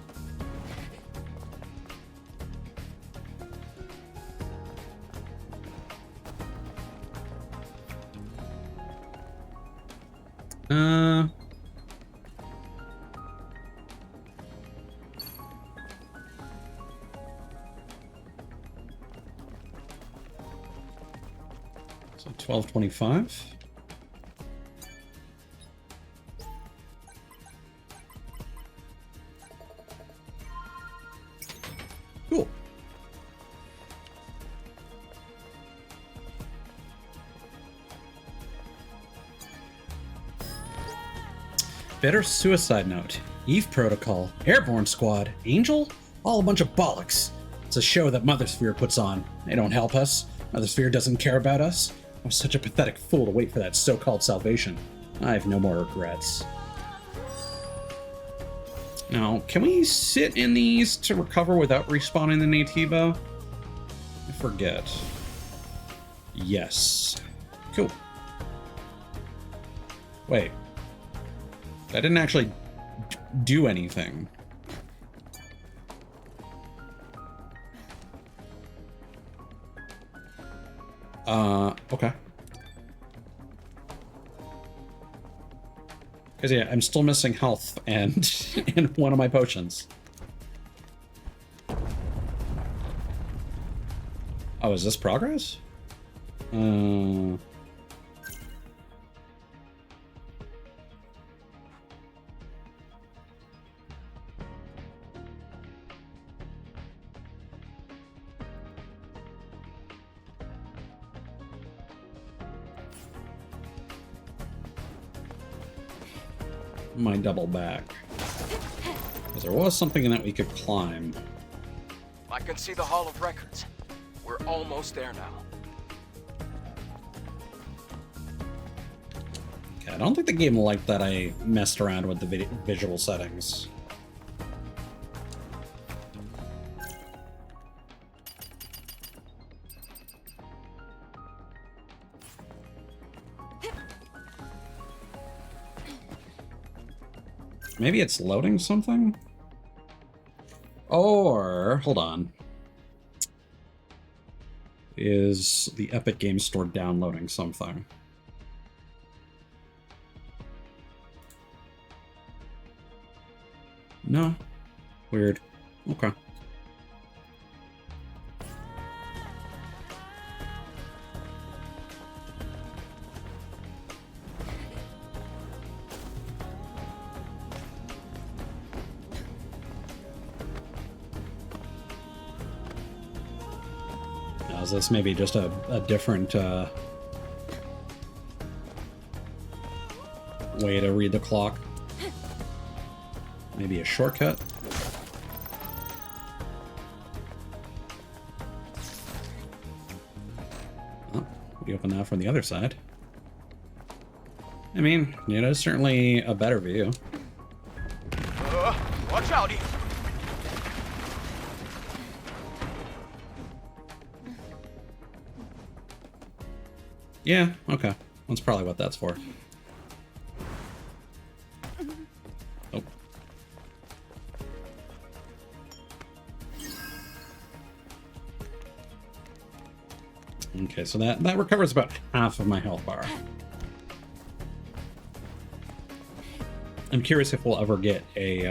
So 1225. Cool. Better suicide note. Eve Protocol, Airborne Squad, Angel? All a bunch of bollocks. It's a show that Mothersphere puts on. They don't help us. Mothersphere doesn't care about us. I was such a pathetic fool to wait for that so-called salvation. I have no more regrets. Now, can we sit in these to recover without respawning the Nativo? I forget. Yes. Cool. Wait. I didn't actually do anything. Okay. Because, yeah, I'm still missing health and in one of my potions. Oh, is this progress? Might double back. Because there was something that we could climb. I can see the Hall of Records. We're almost there now. Okay, I don't think the game liked that I messed around with the visual settings. Maybe it's loading something? Or, hold on. Is the Epic Games Store downloading something? No. Weird. Okay. Now, is this maybe just a different way to read the clock? Maybe a shortcut? Oh, we open that from the other side. I mean, it is certainly a better view. Watch out, Ethan. Yeah, okay. That's probably what that's for. Oh. Okay, so that recovers about half of my health bar. I'm curious if we'll ever get a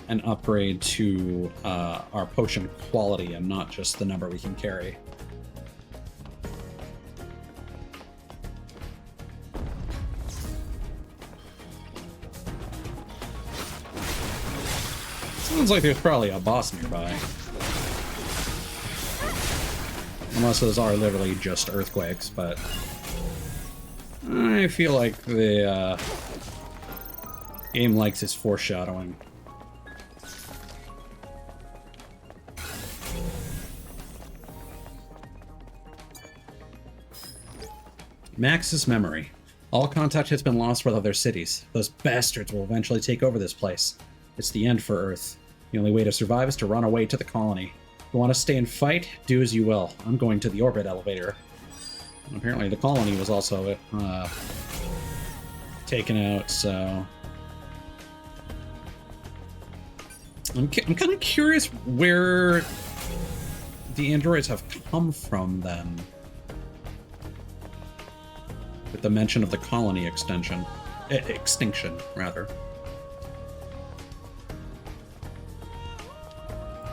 an upgrade to our potion quality and not just the number we can carry. Sounds like there's probably a boss nearby. Unless those are literally just earthquakes, but I feel like the game likes its foreshadowing. Max's memory. All contact has been lost with other cities. Those bastards will eventually take over this place. It's the end for Earth. The only way to survive is to run away to the colony. If you want to stay and fight, do as you will. I'm going to the orbit elevator. And apparently the colony was also taken out, so... I'm kind of curious where the androids have come from, then. With the mention of the colony extinction, rather.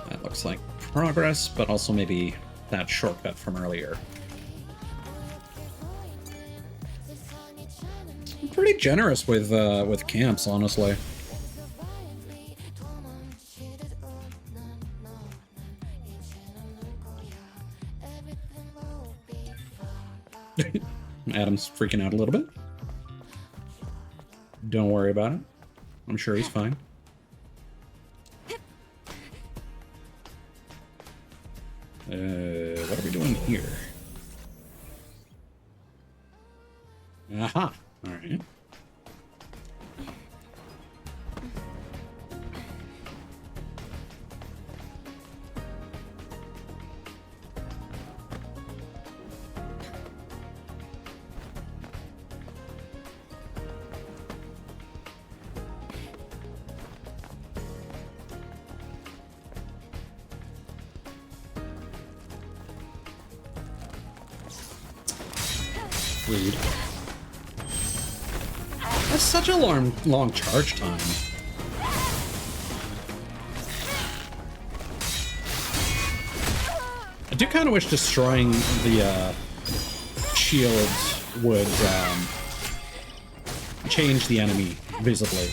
That looks like progress, but also maybe that shortcut from earlier. I'm pretty generous with camps, honestly. Adam's freaking out a little bit. Don't worry about it. I'm sure he's fine. What are we doing here? Aha! Alright. Rude. That's such a long charge time. I do kind of wish destroying the shields would change the enemy visibly.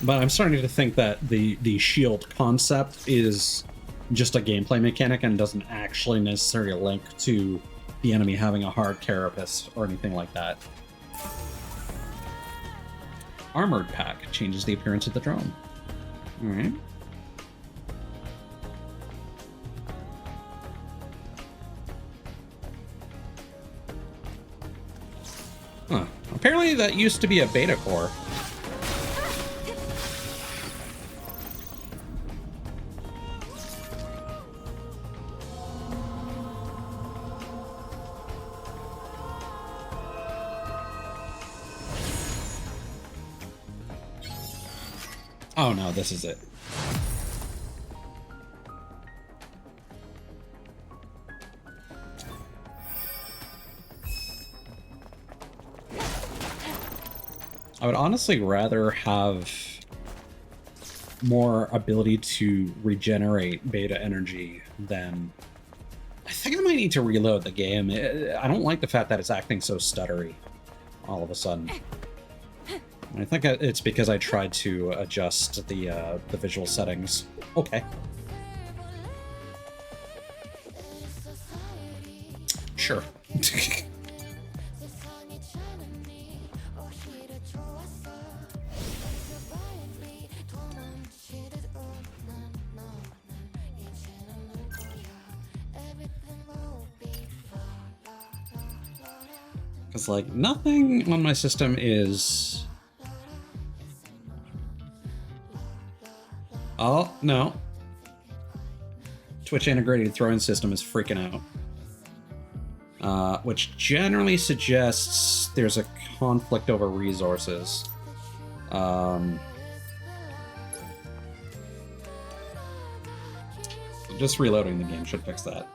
But I'm starting to think that the shield concept is just a gameplay mechanic and doesn't actually necessarily link to the enemy having a hard carapace or anything like that. Armored pack changes the appearance of the drone. Alright. Huh. Apparently that used to be a beta core. Oh no, this is it. I would honestly rather have more ability to regenerate beta energy than... I think I might need to reload the game. I don't like the fact that it's acting so stuttery all of a sudden. I think it's because I tried to adjust the visual settings. Okay. Sure. Because, like, nothing on my system is... Oh, no. Twitch integrated throwing system is freaking out. Which generally suggests there's a conflict over resources. Just reloading the game should fix that.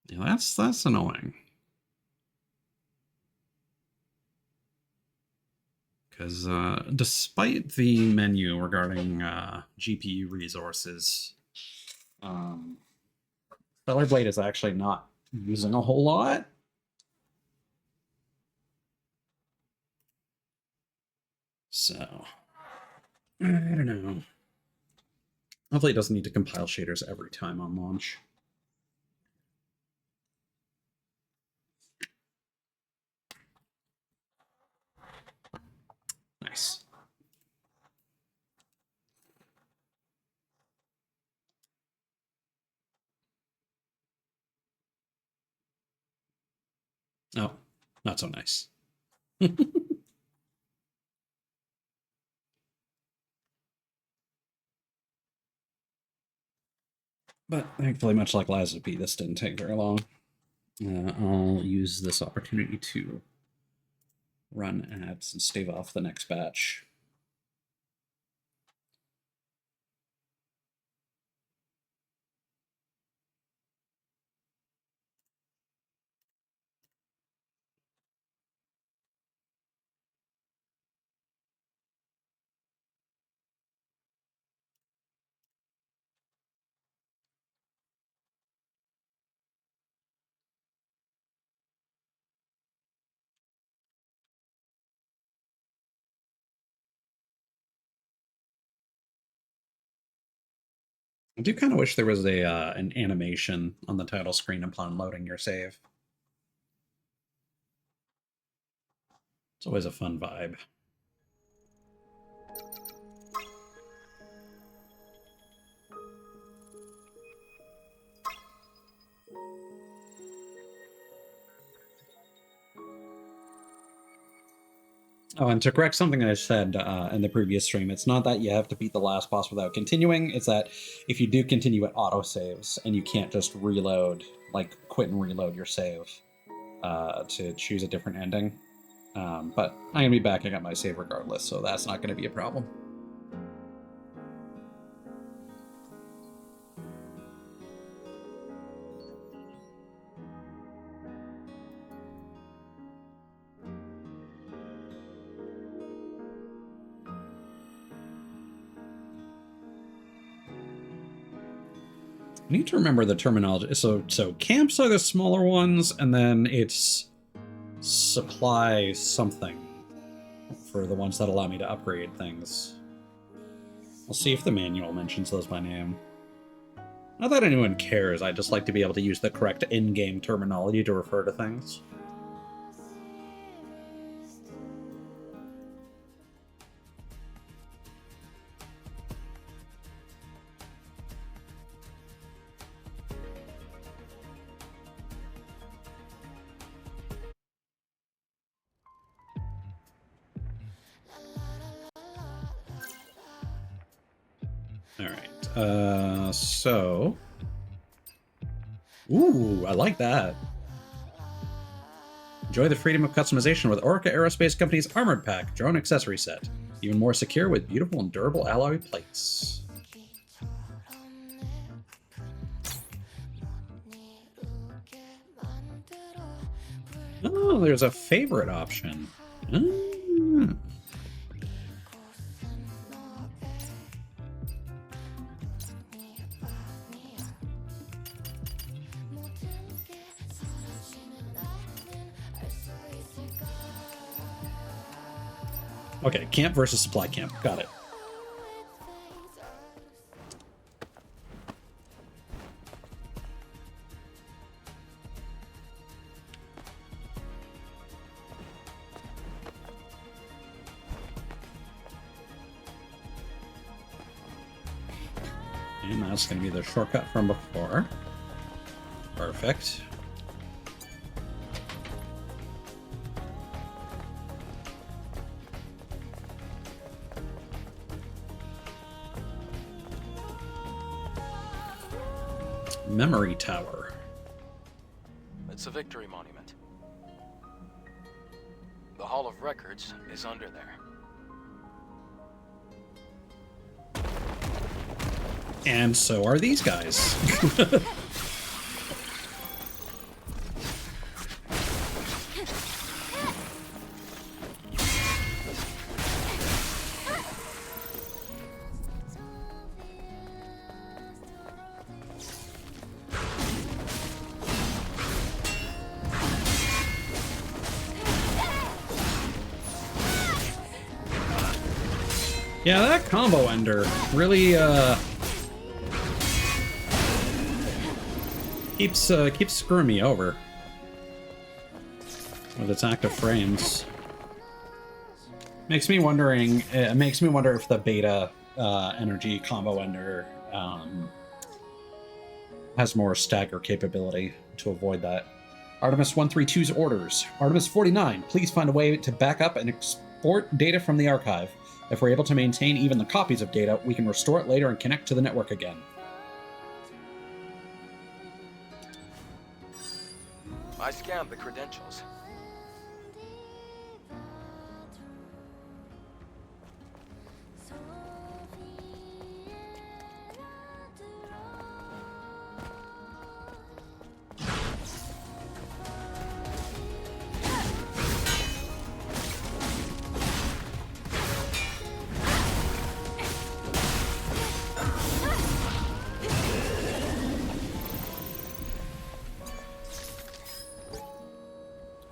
Yeah, that's annoying. Because despite the menu regarding GPU resources, Stellar Blade is actually not using a whole lot. So, I don't know. Hopefully it doesn't need to compile shaders every time on launch. Nice. Oh, not so nice. But thankfully, much like Liza P, this didn't take very long. I'll use this opportunity to run ads and stave off the next batch. I do kind of wish there was a an animation on the title screen upon loading your save. It's always a fun vibe. Oh, and to correct something I said in the previous stream, it's not that you have to beat the last boss without continuing. It's that if you do continue, it auto-saves, and you can't just reload, like quit and reload your save. to choose a different ending. But I'm going to be backing up my save regardless, so that's not going to be a problem. I need to remember the terminology. So camps are the smaller ones, and then it's supply something for the ones that allow me to upgrade things. I'll see if the manual mentions those by name. Not that anyone cares, I just like to be able to use the correct in-game terminology to refer to things. Alright, so... Ooh, I like that. Enjoy the freedom of customization with Orca Aerospace Company's Armored Pack drone accessory set. Even more secure with beautiful and durable alloy plates. Oh, there's a favorite option. Ah. Okay, camp versus supply camp. Got it. And that's going to be the shortcut from before. Perfect. Memory Tower. It's a victory monument. The Hall of Records is under there. And so are these guys. Yeah, that combo ender really keeps screwing me over with its active frames. Makes me wonder if the beta energy combo ender has more stagger capability to avoid that. Artemis 132's orders. Artemis 49, please find a way to back up and export data from the archive. If we're able to maintain even the copies of data, we can restore it later and connect to the network again. I scanned the credentials.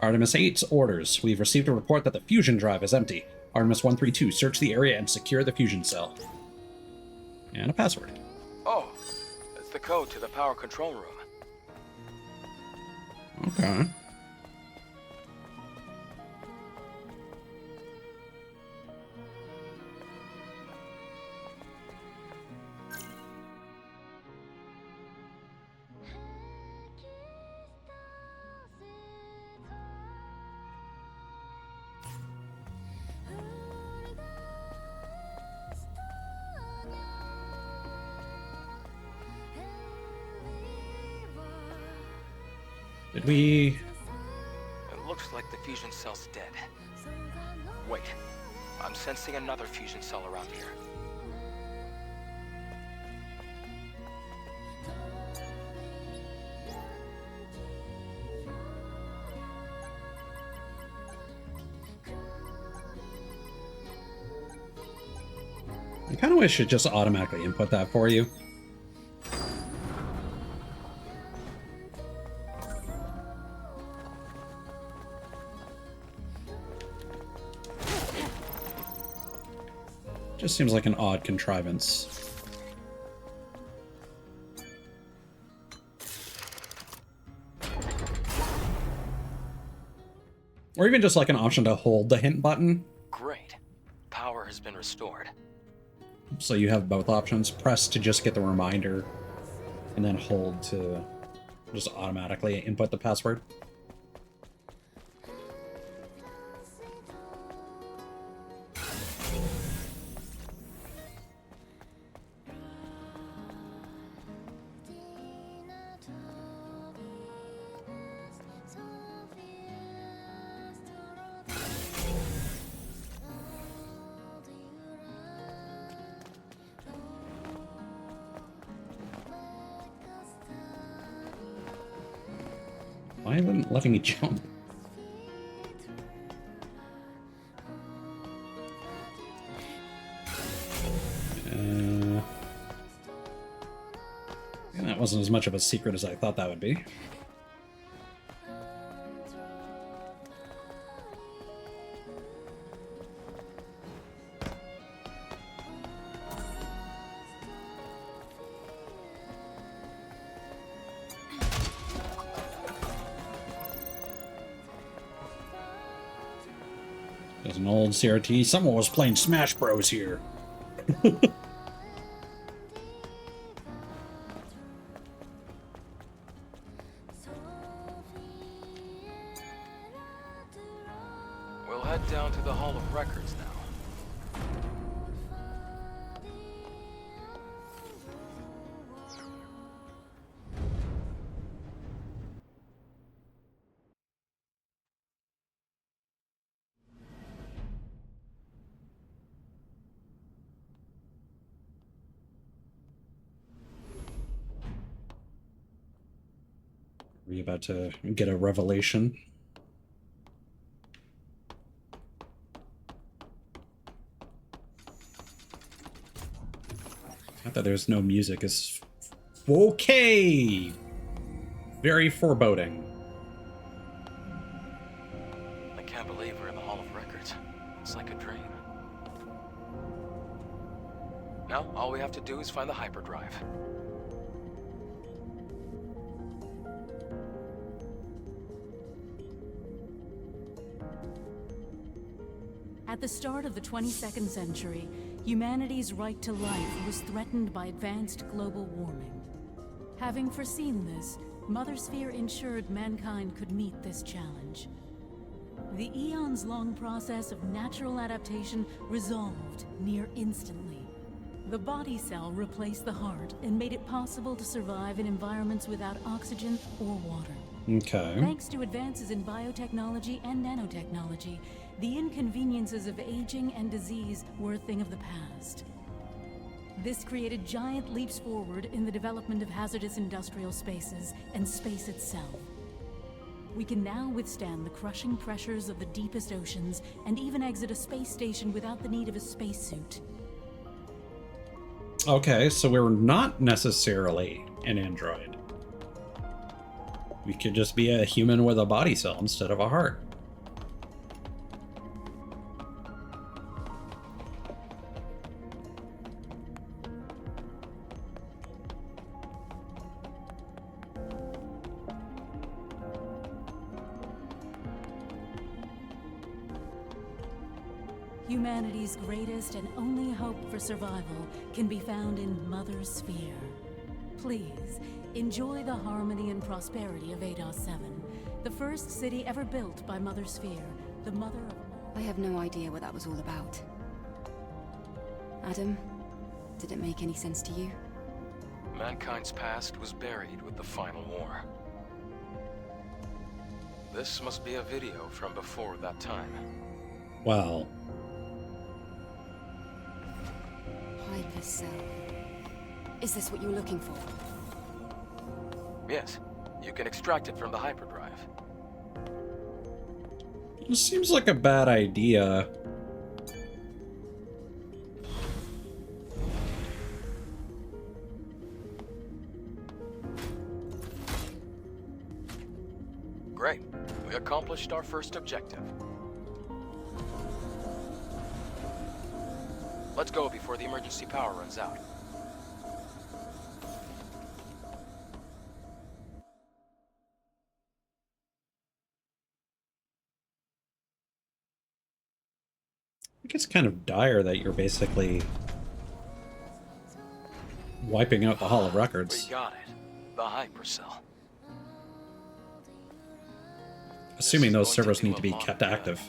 Artemis 8's orders. We've received a report that the fusion drive is empty. Artemis 132, search the area and secure the fusion cell. And a password. Oh, that's the code to the power control room. Okay. Did we... like the fusion cell's dead. Wait, I'm sensing another fusion cell around here. I kind of wish it just automatically input that for you. Just seems like an odd contrivance. Or even just like an option to hold the hint button. Great. Power has been restored. So you have both options. Press to just get the reminder, and then hold to just automatically input the password. Why isn't it letting me jump? And that wasn't as much of a secret as I thought that would be. There's an old CRT. Someone was playing Smash Bros here. We'll head down to the Hall of Records now. Are you about to get a revelation? Not that there's no music is okay. Very foreboding. I can't believe we're in the Hall of Records. It's like a dream. Now, all we have to do is find the hyperdrive. At the start of the 22nd century, humanity's right to life was threatened by advanced global warming. Having foreseen this, Mother Sphere ensured mankind could meet this challenge. The eons-long process of natural adaptation resolved near instantly. The body cell replaced the heart and made it possible to survive in environments without oxygen or water. Okay. Thanks to advances in biotechnology and nanotechnology, the inconveniences of aging and disease were a thing of the past. This created giant leaps forward in the development of hazardous industrial spaces and space itself. We can now withstand the crushing pressures of the deepest oceans and even exit a space station without the need of a spacesuit. Okay, so we're not necessarily an android. We could just be a human with a body cell instead of a heart. Humanity's greatest and only hope for survival can be found in Mother Sphere. Please, enjoy the harmony and prosperity of Eidos 7, the first city ever built by Mother Sphere, the mother of all. I have no idea what that was all about. Adam, did it make any sense to you? Mankind's past was buried with the final war. This must be a video from before that time. Well, Hypercell. Is this what you were looking for? Yes, you can extract it from the hyperdrive. it seems like a bad idea. Great. We accomplished our first objective. Let's go before the emergency power runs out. I think it's kind of dire that you're basically wiping out the Hall of Records. We got it. The hypercell. Assuming those This is going servers to be need to be a long kept day. active.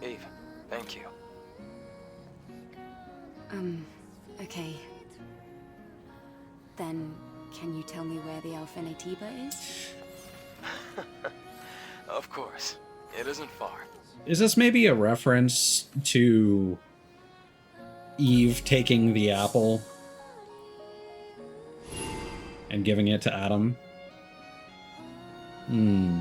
Eve, thank you. Okay. Then, can you tell me where the Alpha Natiba is? Of course. It isn't far. Is this maybe a reference to Eve taking the apple and giving it to Adam? Hmm.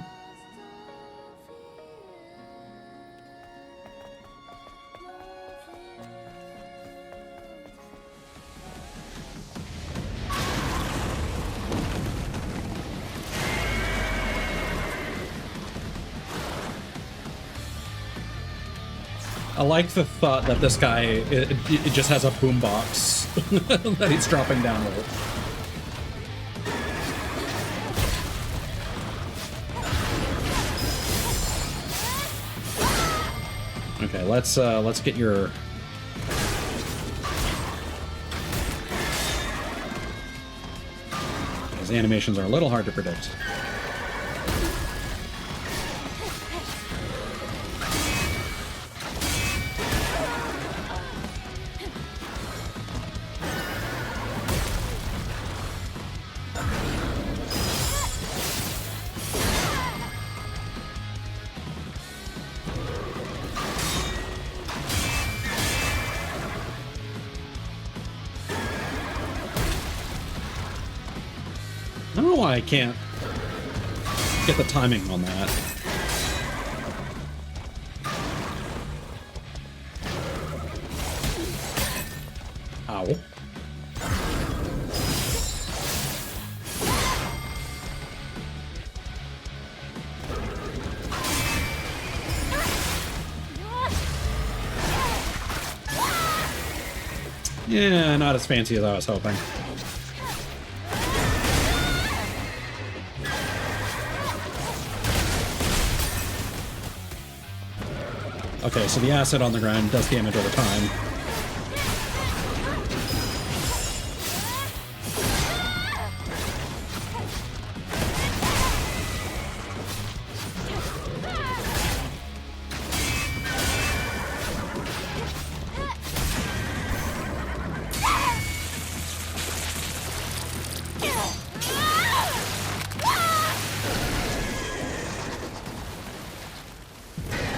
I like the thought that this guy it just has a boombox that he's dropping down with. Okay, let's get your these animations are a little hard to predict. I don't know why I can't get the timing on that. Ow. Yeah, not as fancy as I was hoping. Okay, so the acid on the ground does damage over time.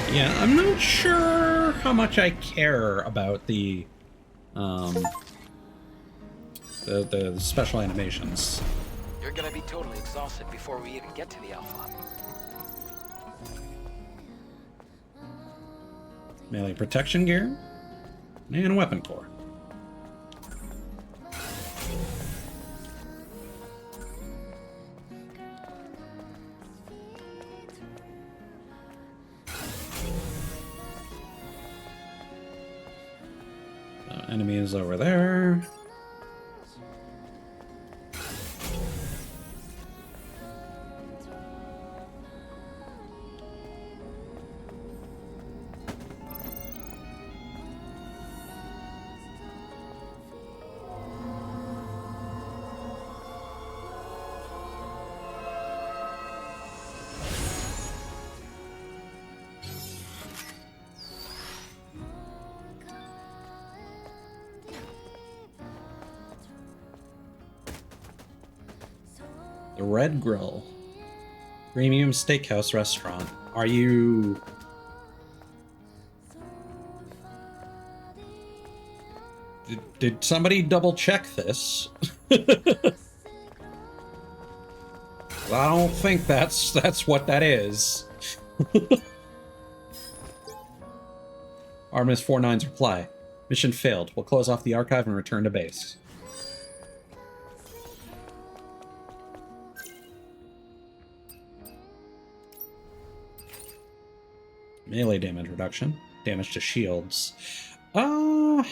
Yeah, I'm not sure how much I care about the special animations. You're gonna be totally exhausted before we even get to the Alpha. Melee protection gear and a weapon core. Enemy is over there. The Red Grill. Premium steakhouse restaurant. Are you... Did somebody double check this? I don't think that's what that is. Artemis 49's reply. Mission failed. We'll close off the archive and return to base. Melee damage reduction. Damage to shields. Worried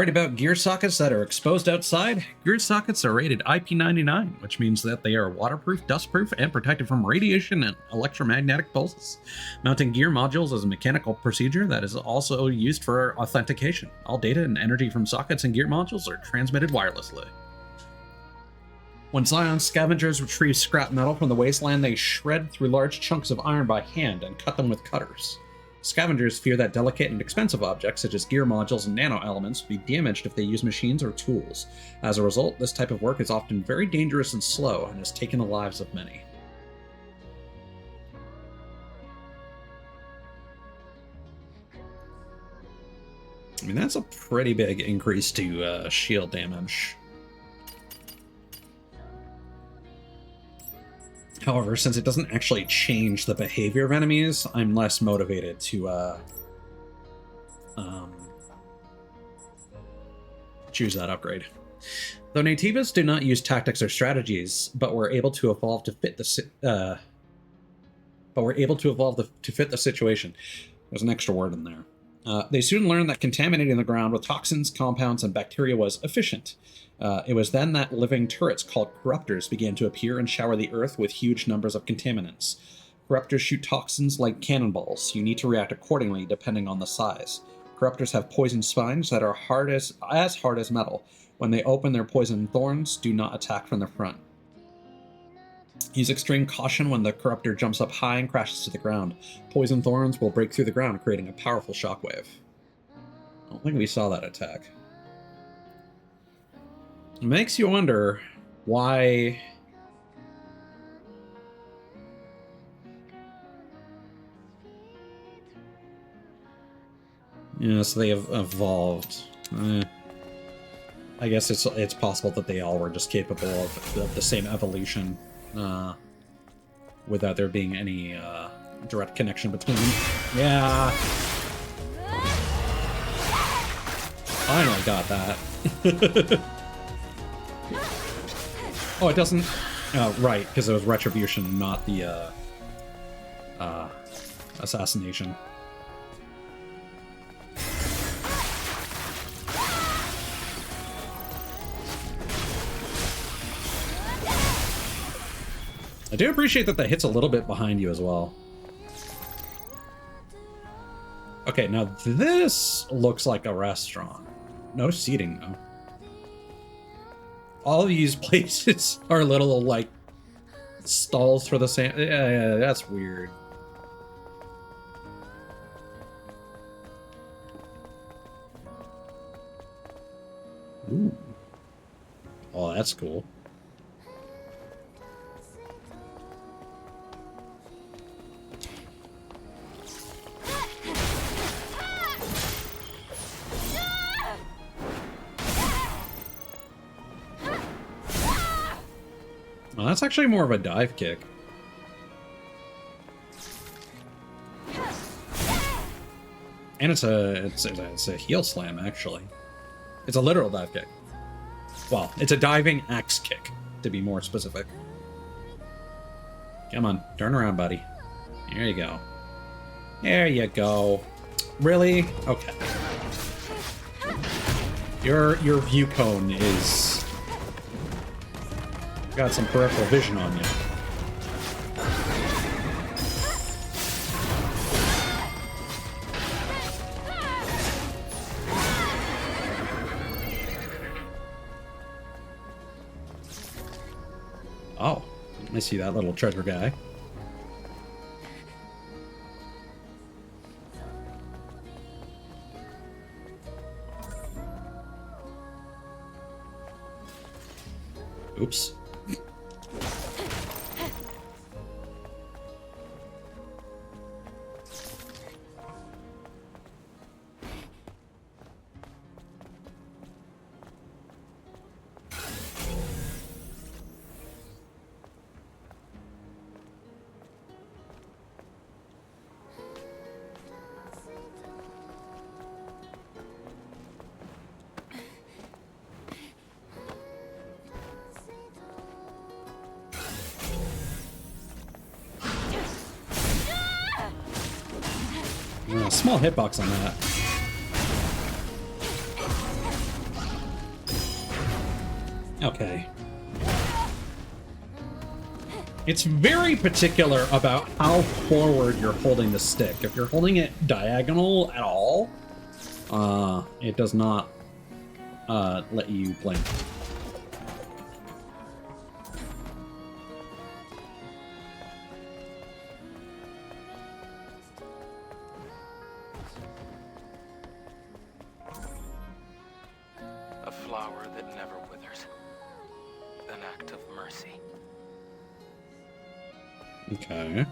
about gear sockets that are exposed outside? Gear sockets are rated IP99, which means that they are waterproof, dustproof, and protected from radiation and electromagnetic pulses. Mounting gear modules is a mechanical procedure that is also used for authentication. All data and energy from sockets and gear modules are transmitted wirelessly. When Zion scavengers retrieve scrap metal from the wasteland, they shred through large chunks of iron by hand and cut them with cutters. Scavengers fear that delicate and expensive objects, such as gear modules and nano-elements, will be damaged if they use machines or tools. As a result, this type of work is often very dangerous and slow, and has taken the lives of many. I mean, that's a pretty big increase to shield damage. However, since it doesn't actually change the behavior of enemies, I'm less motivated to choose that upgrade. Though Nativas do not use tactics or strategies, but were able to evolve to fit the fit the situation. There's an extra word in there. They soon learned that contaminating the ground with toxins, compounds, and bacteria was efficient. It was then that living turrets called corruptors began to appear and shower the earth with huge numbers of contaminants. Corruptors shoot toxins like cannonballs. You need to react accordingly depending on the size. Corruptors have poison spines that are as hard as metal. When they open their poison thorns, do not attack from the front. Use extreme caution when the corruptor jumps up high and crashes to the ground. Poison thorns will break through the ground, creating a powerful shockwave. I don't think we saw that attack. It makes you wonder why... Yeah, so they have evolved. I guess it's possible that they all were just capable of the same evolution, without there being any direct connection between them. Yeah! Finally got that. Oh, it doesn't... Oh, right, because it was retribution, not the assassination. I do appreciate that hits a little bit behind you as well. Okay, now this looks like a restaurant. No seating, though. All these places are little, like, stalls for the same... Yeah, that's weird. Ooh. Oh, that's cool. Well, that's actually more of a dive kick. And it's a heel slam, actually. It's a literal dive kick. Well, it's a diving axe kick, to be more specific. Come on, turn around, buddy. There you go. There you go. Really? Okay. Your view cone is... got some peripheral vision on you. Oh, I see that little treasure guy. Oops. Small hitbox on that. Okay. It's very particular about how forward you're holding the stick. If you're holding it diagonal at all, it does not let you blink. A flower that never withers. An act of mercy. Okay.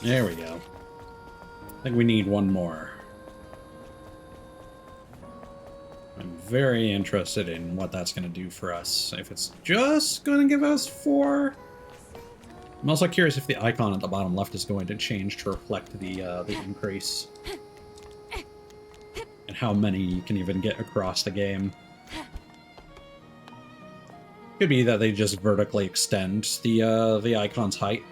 There we go. I think we need one more. I'm very interested in what that's going to do for us. If it's just going to give us 4. I'm also curious if the icon at the bottom left is going to change to reflect the increase. And how many you can even get across the game. Could be that they just vertically extend the icon's height.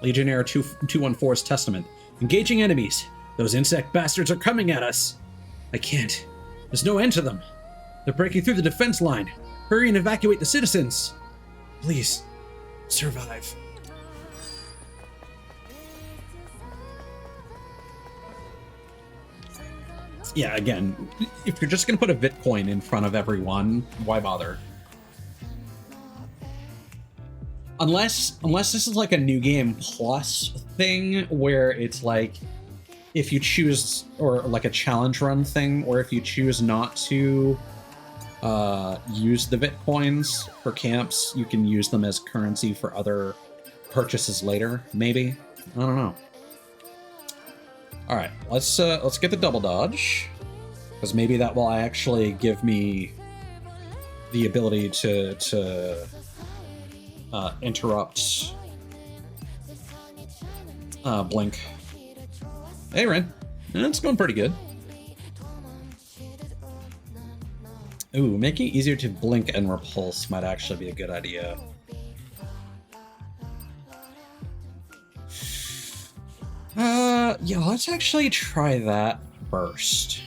Legionnaire 214's Testament. Engaging enemies. Those insect bastards are coming at us. I can't. There's no end to them. They're breaking through the defense line. Hurry and evacuate the citizens. Please, survive. Yeah, again, if you're just going to put a Bitcoin in front of everyone, why bother? Unless this is like a new game plus thing where it's like if you choose, or like a challenge run thing, or if you choose not to use the Bitcoins for camps, you can use them as currency for other purchases later, maybe? I don't know. All right, let's get the double dodge, because maybe that will actually give me the ability to interrupt blink. Hey, Ren. It's going pretty good. Ooh, making it easier to blink and repulse might actually be a good idea. Yeah, let's actually try that first.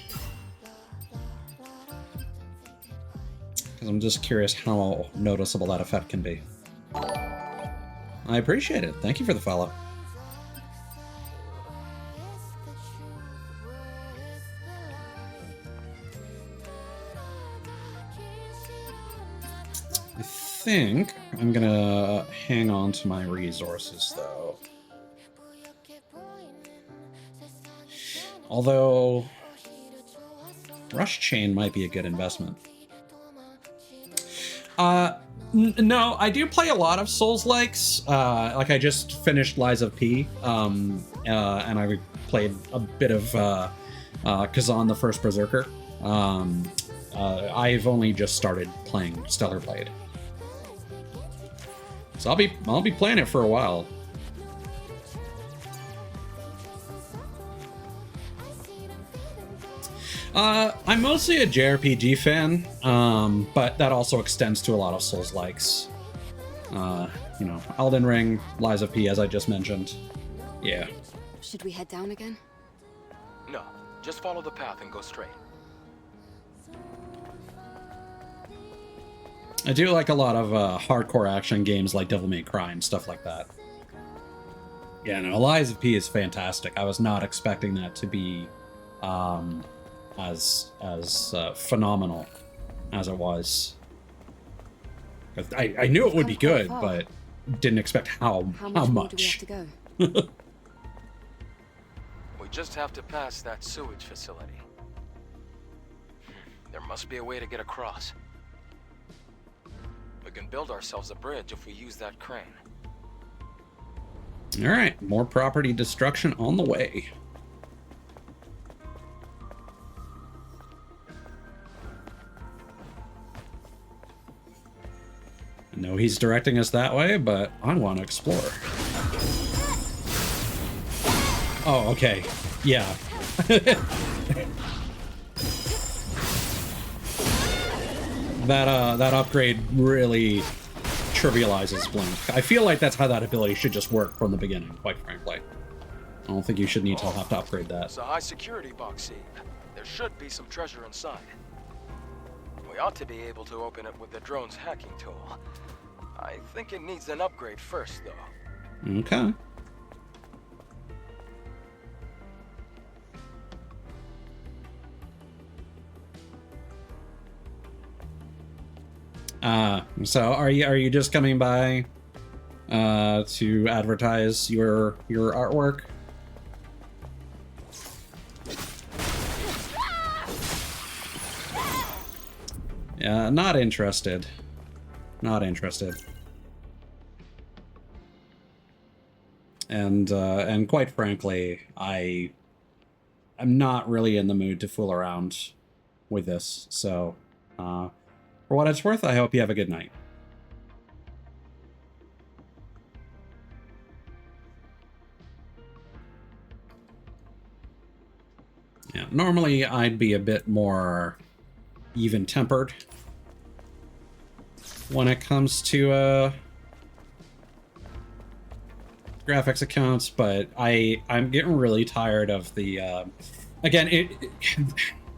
Because I'm just curious how noticeable that effect can be. I appreciate it. Thank you for the follow. I think I'm gonna hang on to my resources, though. Although, Rush Chain might be a good investment. No, I do play a lot of Souls-likes. Like, I just finished Lies of P, and I played a bit of Kazan the First Berserker. I've only just started playing Stellar Blade. So I'll be playing it for a while. I'm mostly a JRPG fan, but that also extends to a lot of Souls-likes. you know, Elden Ring, Lies of P, as I just mentioned. Yeah. Should we head down again? No, just follow the path and go straight. I do like a lot of hardcore action games like Devil May Cry and stuff like that. Yeah, no, Lies of P is fantastic. I was not expecting that to be as phenomenal as it was. I knew it would be good, but didn't expect how much. much. Do we have to go? We just have to pass that sewage facility. There must be a way to get across. We can build ourselves a bridge if we use that crane. All right, more property destruction on the way. I know he's directing us that way, but I want to explore. Oh, okay. Yeah. That upgrade really trivializes Blink. I feel like that's how that ability should just work from the beginning, quite frankly. I don't think you should need to have to upgrade that. It's a high security box, Eve. There should be some treasure inside. We ought to be able to open it with the drone's hacking tool. I think it needs an upgrade first, though. Okay. So are you just coming by to advertise your artwork? Yeah, not interested. Not interested. And quite frankly, I'm not really in the mood to fool around with this. So, for what it's worth, I hope you have a good night. Yeah, normally I'd be a bit more even-tempered when it comes to graphics accounts, but I'm getting really tired of the again,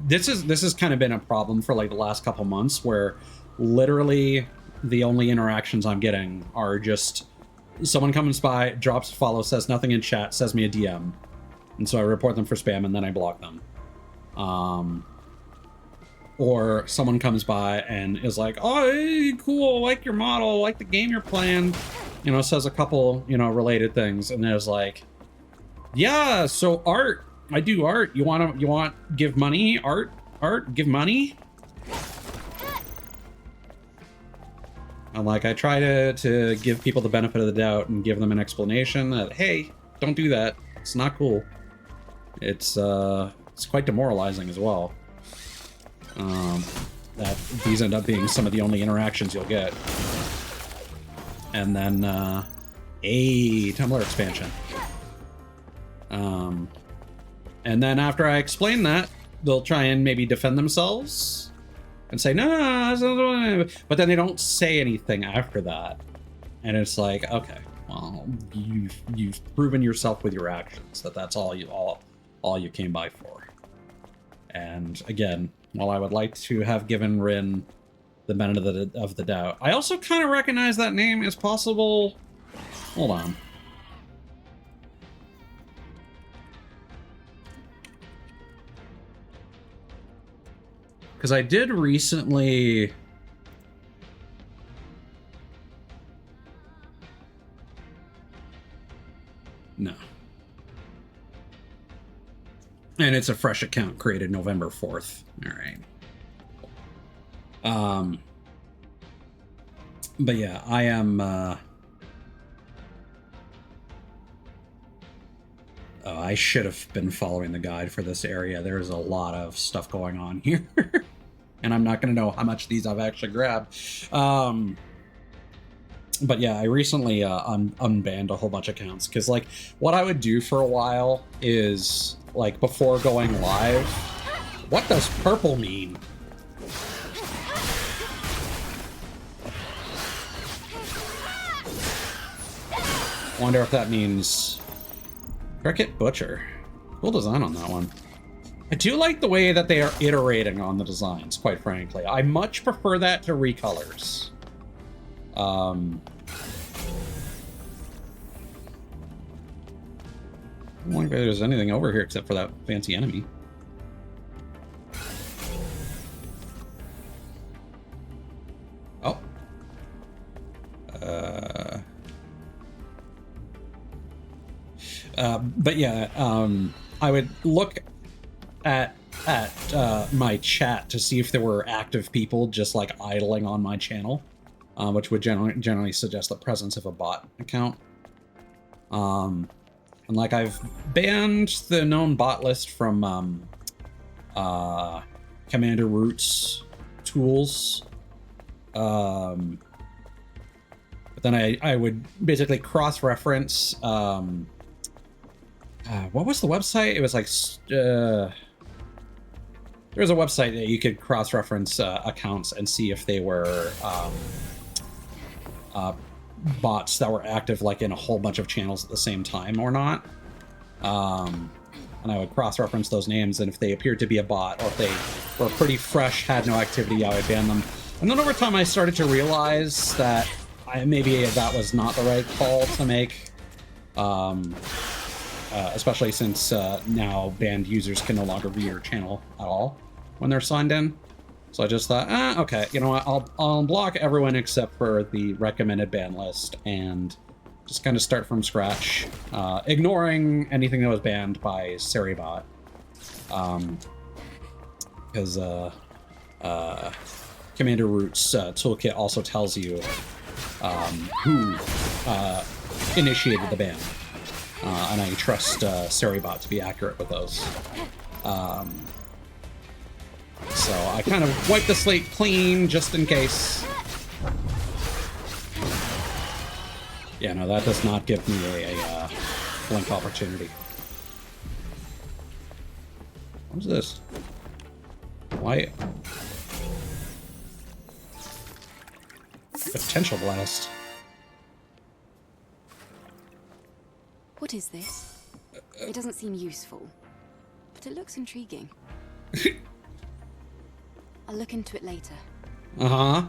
this has kind of been a problem for like the last couple months, where literally the only interactions I'm getting are just someone comes by, drops a follow, says nothing in chat, says me a DM, and so I report them for spam and then I block them. Or someone comes by and is like, oh, hey, cool, like your model, like the game you're playing, you know, says a couple, you know, related things, and there's like, yeah, so art, I do art, you want give money, art, give money? I'm like, I try to give people the benefit of the doubt and give them an explanation that, hey, don't do that, it's not cool. It's quite demoralizing as well. That these end up being some of the only interactions you'll get. And then, a Tumblr expansion. And then after I explain that, they'll try and maybe defend themselves and say, no, but then they don't say anything after that. And it's like, okay, well, you've proven yourself with your actions that that's all you came by for. And again, while I would like to have given Rin the benefit of the doubt, I also kind of recognize that name as possible. Hold on. Because I did recently... No. And it's a fresh account created November 4th. All right. But yeah, I am, oh, I should have been following the guide for this area. There's a lot of stuff going on here. And I'm not going to know how much of these I've actually grabbed. But yeah, I recently unbanned a whole bunch of accounts. Because, like, what I would do for a while is, like, before going live, what does purple mean? Wonder if that means Cricket Butcher. Cool design on that one. I do like the way that they are iterating on the designs, quite frankly. I much prefer that to recolors. I don't think there's anything over here except for that fancy enemy. Oh. But yeah, I would look at my chat to see if there were active people just like idling on my channel, which would generally suggest the presence of a bot account. And like I've banned the known bot list from Commander Root's tools. But then I would basically cross-reference. What was the website? It was like there was a website that you could cross-reference accounts and see if they were bots that were active like in a whole bunch of channels at the same time or not. And I would cross-reference those names, and if they appeared to be a bot or if they were pretty fresh, had no activity, I would ban them. And then over time I started to realize that maybe that was not the right call to make. Especially since now banned users can no longer view your channel at all when they're signed in. So I just thought, okay, you know what, I'll block everyone except for the recommended ban list and just kind of start from scratch, ignoring anything that was banned by Seribot. Because Commander Root's toolkit also tells you who initiated the ban. And I trust Seribot to be accurate with those. So I kind of wiped the slate clean just in case. Yeah, no, that does not give me a blink opportunity. What's this? Why? Potential blast. What is this? It doesn't seem useful, but it looks intriguing. I'll look into it later. Uh-huh.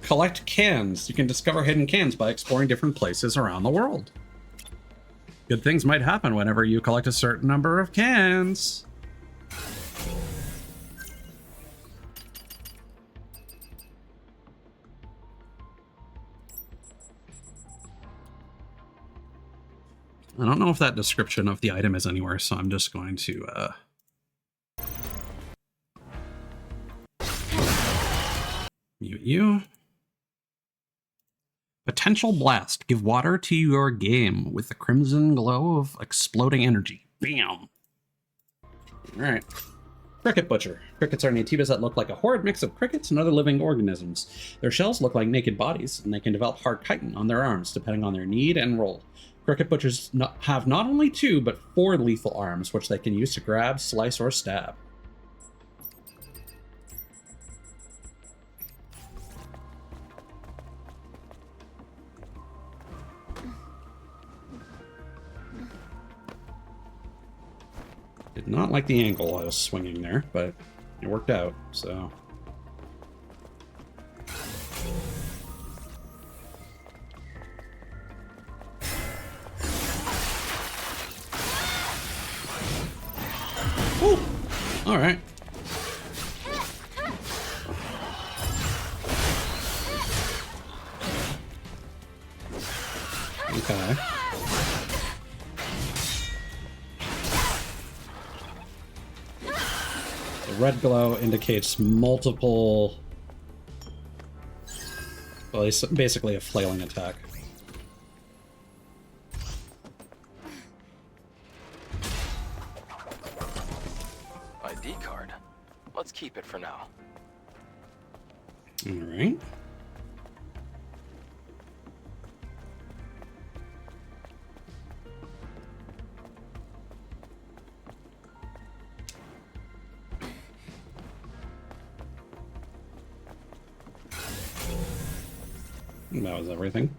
Collect cans. You can discover hidden cans by exploring different places around the world. Good things might happen whenever you collect a certain number of cans. I don't know if that description of the item is anywhere, so I'm just going to mute you. Potential blast. Give water to your game with the crimson glow of exploding energy. Bam! Alright. Cricket Butcher. Crickets are natives that look like a horrid mix of crickets and other living organisms. Their shells look like naked bodies, and they can develop hard chitin on their arms, depending on their need and role. Cricket Butchers have not only 2, but 4 lethal arms, which they can use to grab, slice, or stab. Did not like the angle I was swinging there, but it worked out, so... Ooh! Alright. Okay. The red glow indicates multiple... Well, it's basically a flailing attack. ID card. Let's keep it for now. All right. That was everything.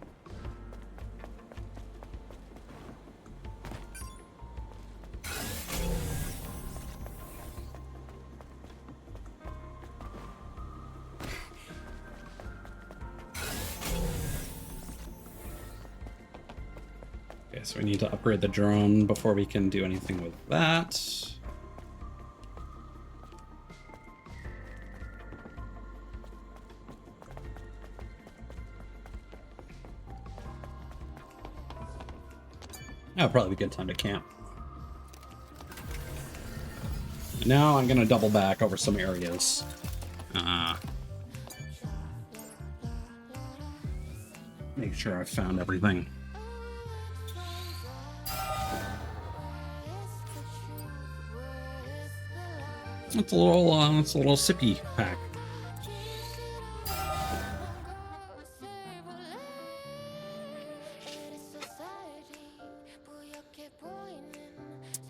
Okay, so we need to upgrade the drone before we can do anything with that. That'll probably be a good time to camp. And now I'm gonna double back over some areas. Make sure I've found everything. It's a little sippy pack.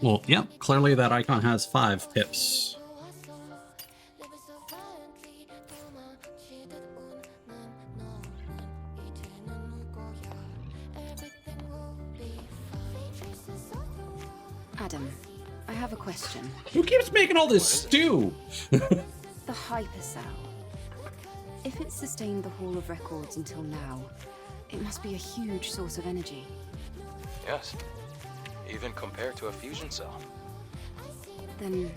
Well, yep, clearly that icon has 5 pips. Adam, I have a question. Who keeps making all this stew? The hypercell. If it sustained the Hall of Records until now, it must be a huge source of energy. Yes. Even compared to a fusion cell. Then,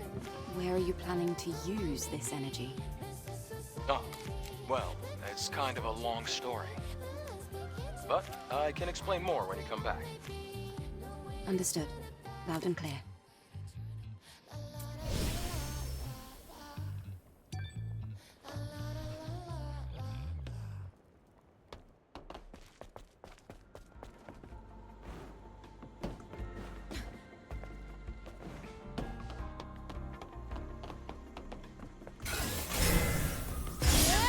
where are you planning to use this energy? Oh, well, it's kind of a long story. But I can explain more when you come back. Understood. Loud and clear.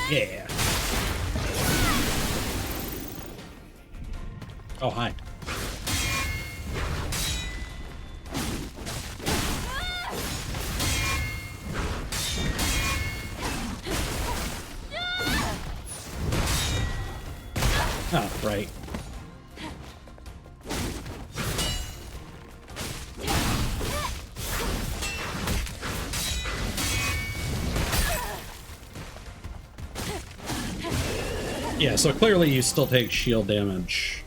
Yeah. Oh, hi. Oh, right. Yeah, so clearly you still take shield damage.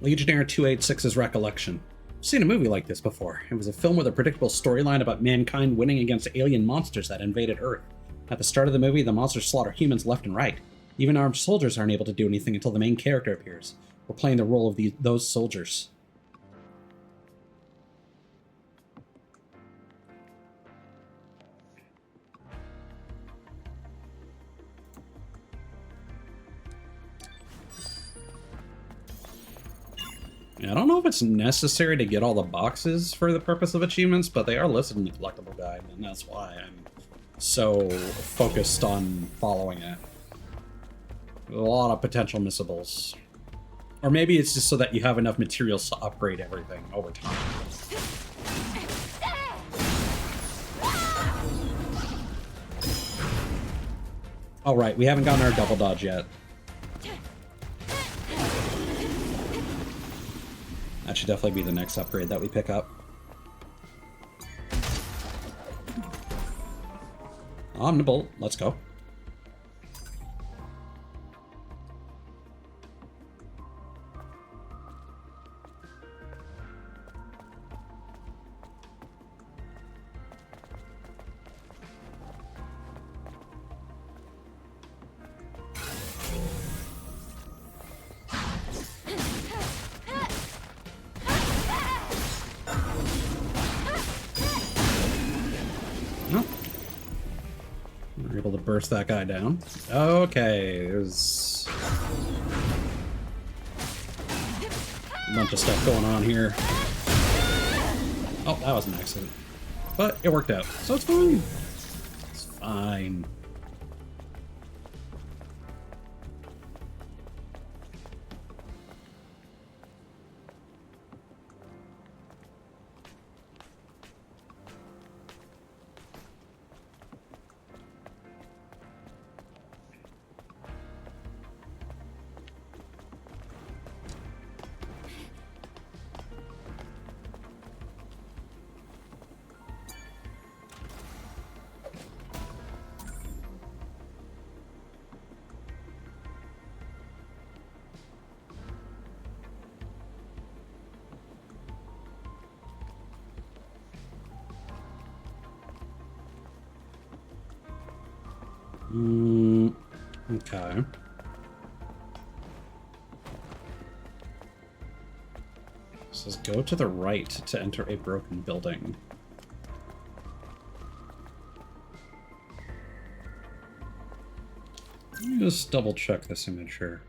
Legionnaire 286's Recollection. I've seen a movie like this before. It was a film with a predictable storyline about mankind winning against alien monsters that invaded Earth. At the start of the movie, the monsters slaughter humans left and right. Even armed soldiers aren't able to do anything until the main character appears. We're playing the role of those soldiers. I don't know if it's necessary to get all the boxes for the purpose of achievements, but they are listed in the collectible guide, and that's why I'm so focused on following it. There's a lot of potential missables. Or maybe it's just so that you have enough materials to upgrade everything over time. All right, we haven't gotten our double dodge yet. That should definitely be the next upgrade that we pick up. Omnibolt, let's go. We're able to burst that guy down. Okay, there's a bunch of stuff going on here. Oh, that was an accident. But it worked out, so it's fine. It's fine. Okay. It says go to the right to enter a broken building. Let me just double check this image here.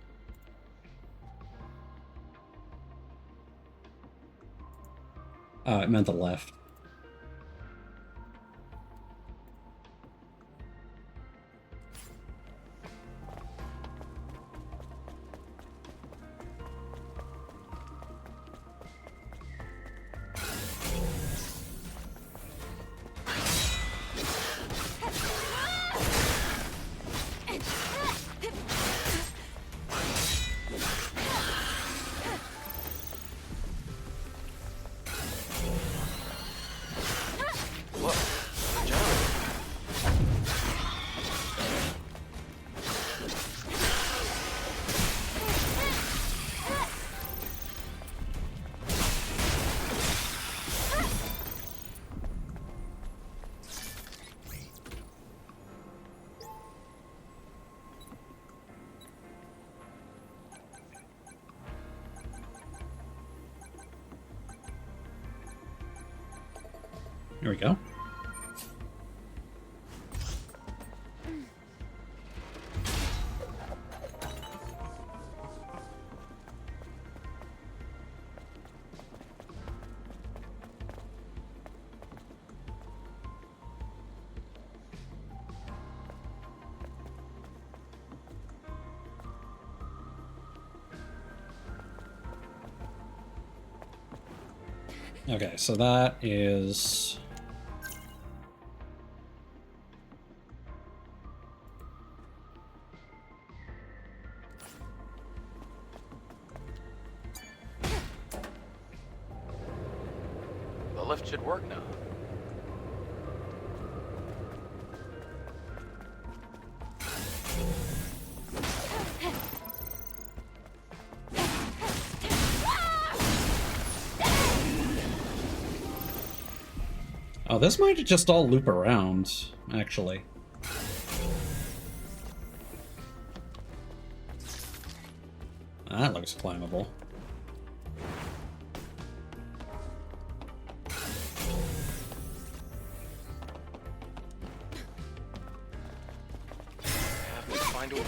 It meant the left. Here we go. Okay, so that is... The lift should work now. Oh, this might just all loop around, actually. That looks climbable. Have to find a way.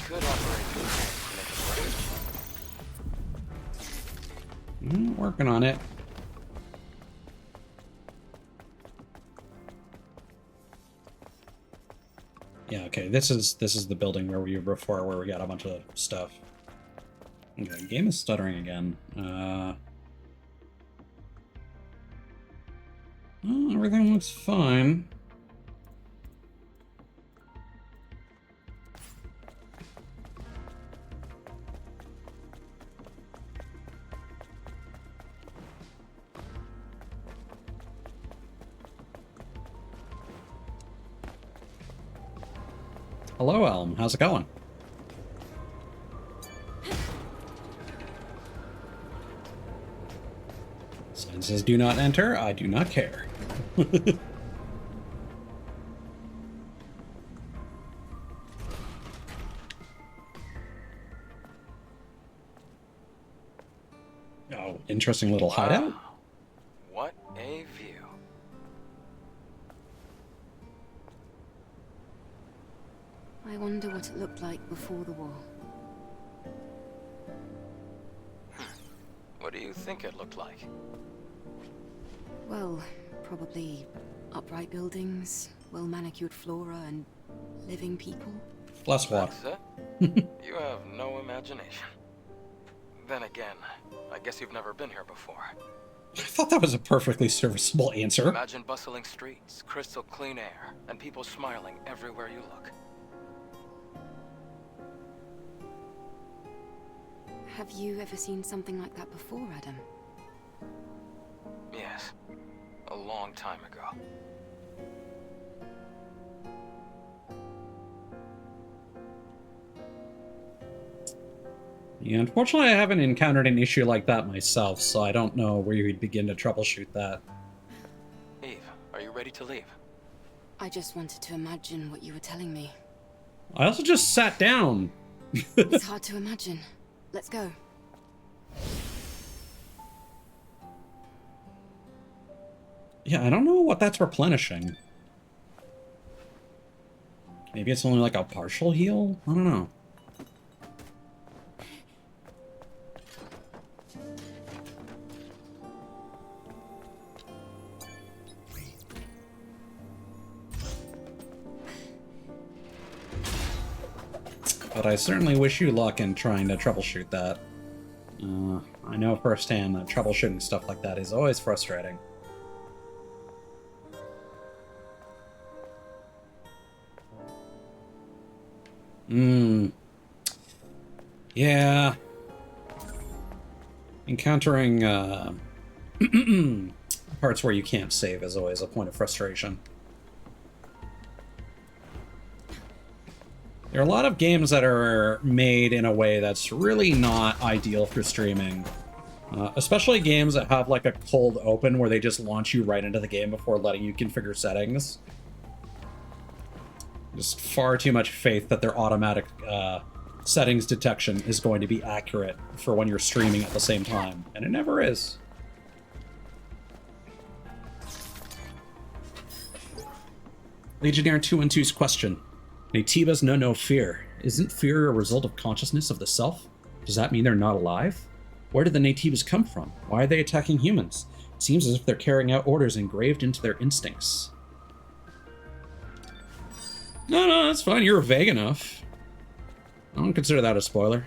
Could operate to make it right. Working on it. Yeah, okay, this is the building where we were before, where we got a bunch of stuff. Okay, game is stuttering again. Oh, everything looks fine. Hello, Elm. How's it going? Sign says do not enter. I do not care. Oh, interesting little hideout. Wow. What a view. I wonder what it looked like before the war. What do you think it looked like? Well, probably upright buildings, well-manicured flora, and living people. Less water. That's it? You have no imagination. Then again, I guess you've never been here before. I thought that was a perfectly serviceable answer. Imagine bustling streets, crystal clean air, and people smiling everywhere you look. Have you ever seen something like that before, Adam? Yes, a long time ago. Yeah, unfortunately, I haven't encountered an issue like that myself, so I don't know where you'd begin to troubleshoot that. Eve, are you ready to leave? I just wanted to imagine what you were telling me. I also just sat down. It's hard to imagine. Let's go. Yeah, I don't know what that's replenishing. Maybe it's only like a partial heal? I don't know. But I certainly wish you luck in trying to troubleshoot that. I know firsthand that troubleshooting stuff like that is always frustrating. Yeah. Encountering parts where you can't save is always a point of frustration. There are a lot of games that are made in a way that's really not ideal for streaming. Especially games that have like a cold open where they just launch you right into the game before letting you configure settings. Just far too much faith that their automatic settings detection is going to be accurate for when you're streaming at the same time, and it never is. Legionnaire 212's question. Naytibas know no fear. Isn't fear a result of consciousness of the self? Does that mean they're not alive? Where did the Naytibas come from? Why are they attacking humans? It seems as if they're carrying out orders engraved into their instincts. No, that's fine. You're vague enough. I don't consider that a spoiler.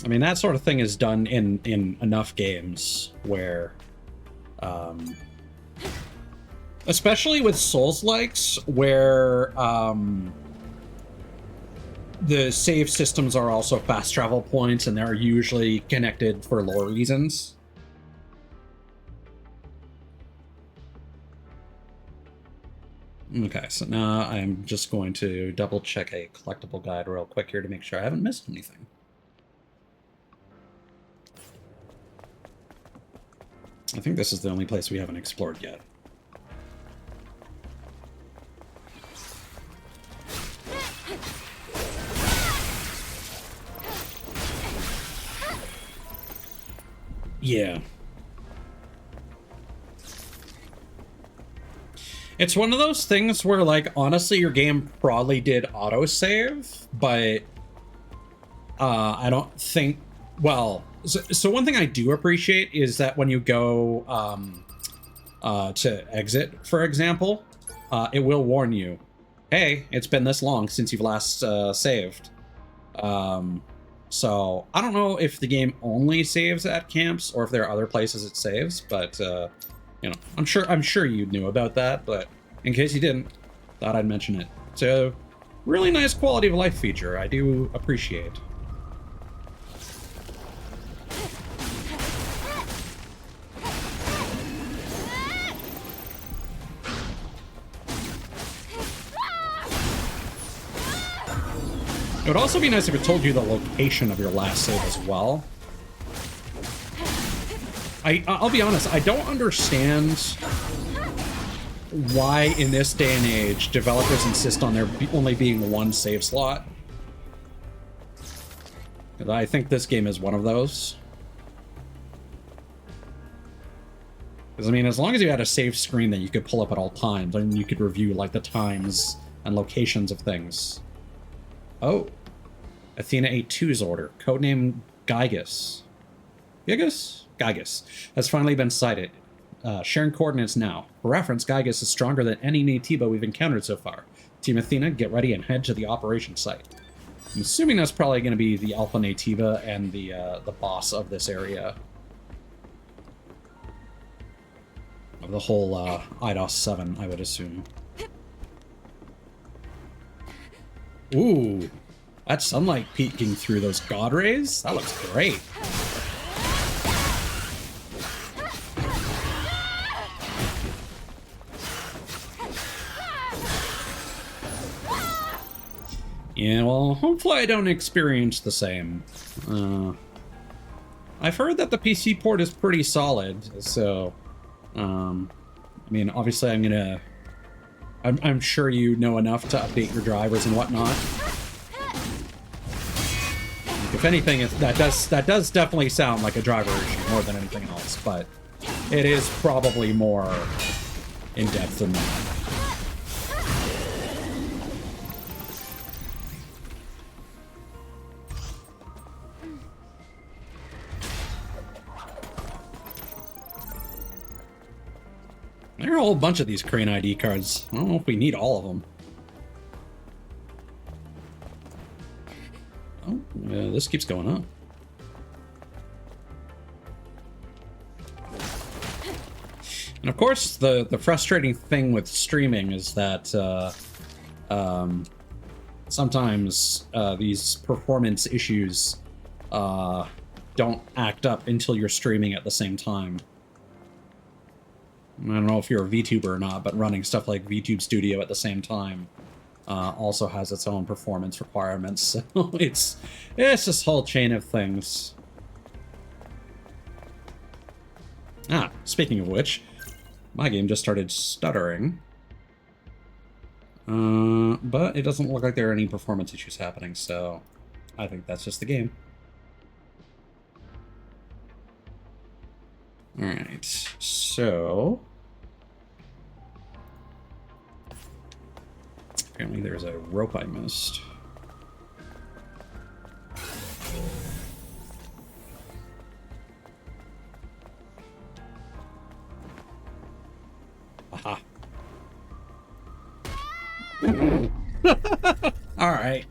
I mean, that sort of thing is done in enough games where, especially with Souls-likes, where the save systems are also fast travel points, and they're usually connected for lore reasons. Okay, so now I'm just going to double check a collectible guide real quick here to make sure I haven't missed anything. I think this is the only place we haven't explored yet. Yeah. It's one of those things where, like, honestly, your game probably did autosave, but I don't think... Well, so one thing I do appreciate is that when you go to exit, for example, it will warn you, hey, it's been this long since you've last saved. So I don't know if the game only saves at camps or if there are other places it saves, but you know, I'm sure you knew about that, but in case you didn't, thought I'd mention it. It's a really nice quality of life feature I do appreciate. It would also be nice if it told you the location of your last save as well. I'll be honest, I don't understand why in this day and age developers insist on there only being one save slot. Because I think this game is one of those. Because, I mean, as long as you had a save screen that you could pull up at all times, and you could review, like, the times and locations of things. Oh. Athena 82's order. Codename Gygus. Gygus? Gygus. Has finally been sighted. Sharing coordinates now. For reference, Gygus is stronger than any Naytiba we've encountered so far. Team Athena, get ready and head to the operation site. I'm assuming that's probably going to be the Alpha Naytiba and the boss of this area. Of the whole IDOS 7, I would assume. Ooh, that sunlight peeking through those god rays? That looks great. Yeah, well, hopefully I don't experience the same. I've heard that the PC port is pretty solid, so... I mean, obviously I'm sure you know enough to update your drivers and whatnot. If anything, that does definitely sound like a driver issue more than anything else, but it is probably more in-depth than that. There are a whole bunch of these Crane ID cards. I don't know if we need all of them. Oh, this keeps going up. And of course, the frustrating thing with streaming is that sometimes these performance issues don't act up until you're streaming at the same time. I don't know if you're a VTuber or not, but running stuff like VTube Studio at the same time also has its own performance requirements. So it's this whole chain of things. Ah, speaking of which, my game just started stuttering. But it doesn't look like there are any performance issues happening, so I think that's just the game. Alright, so... apparently there's a rope I missed. Aha. Alright.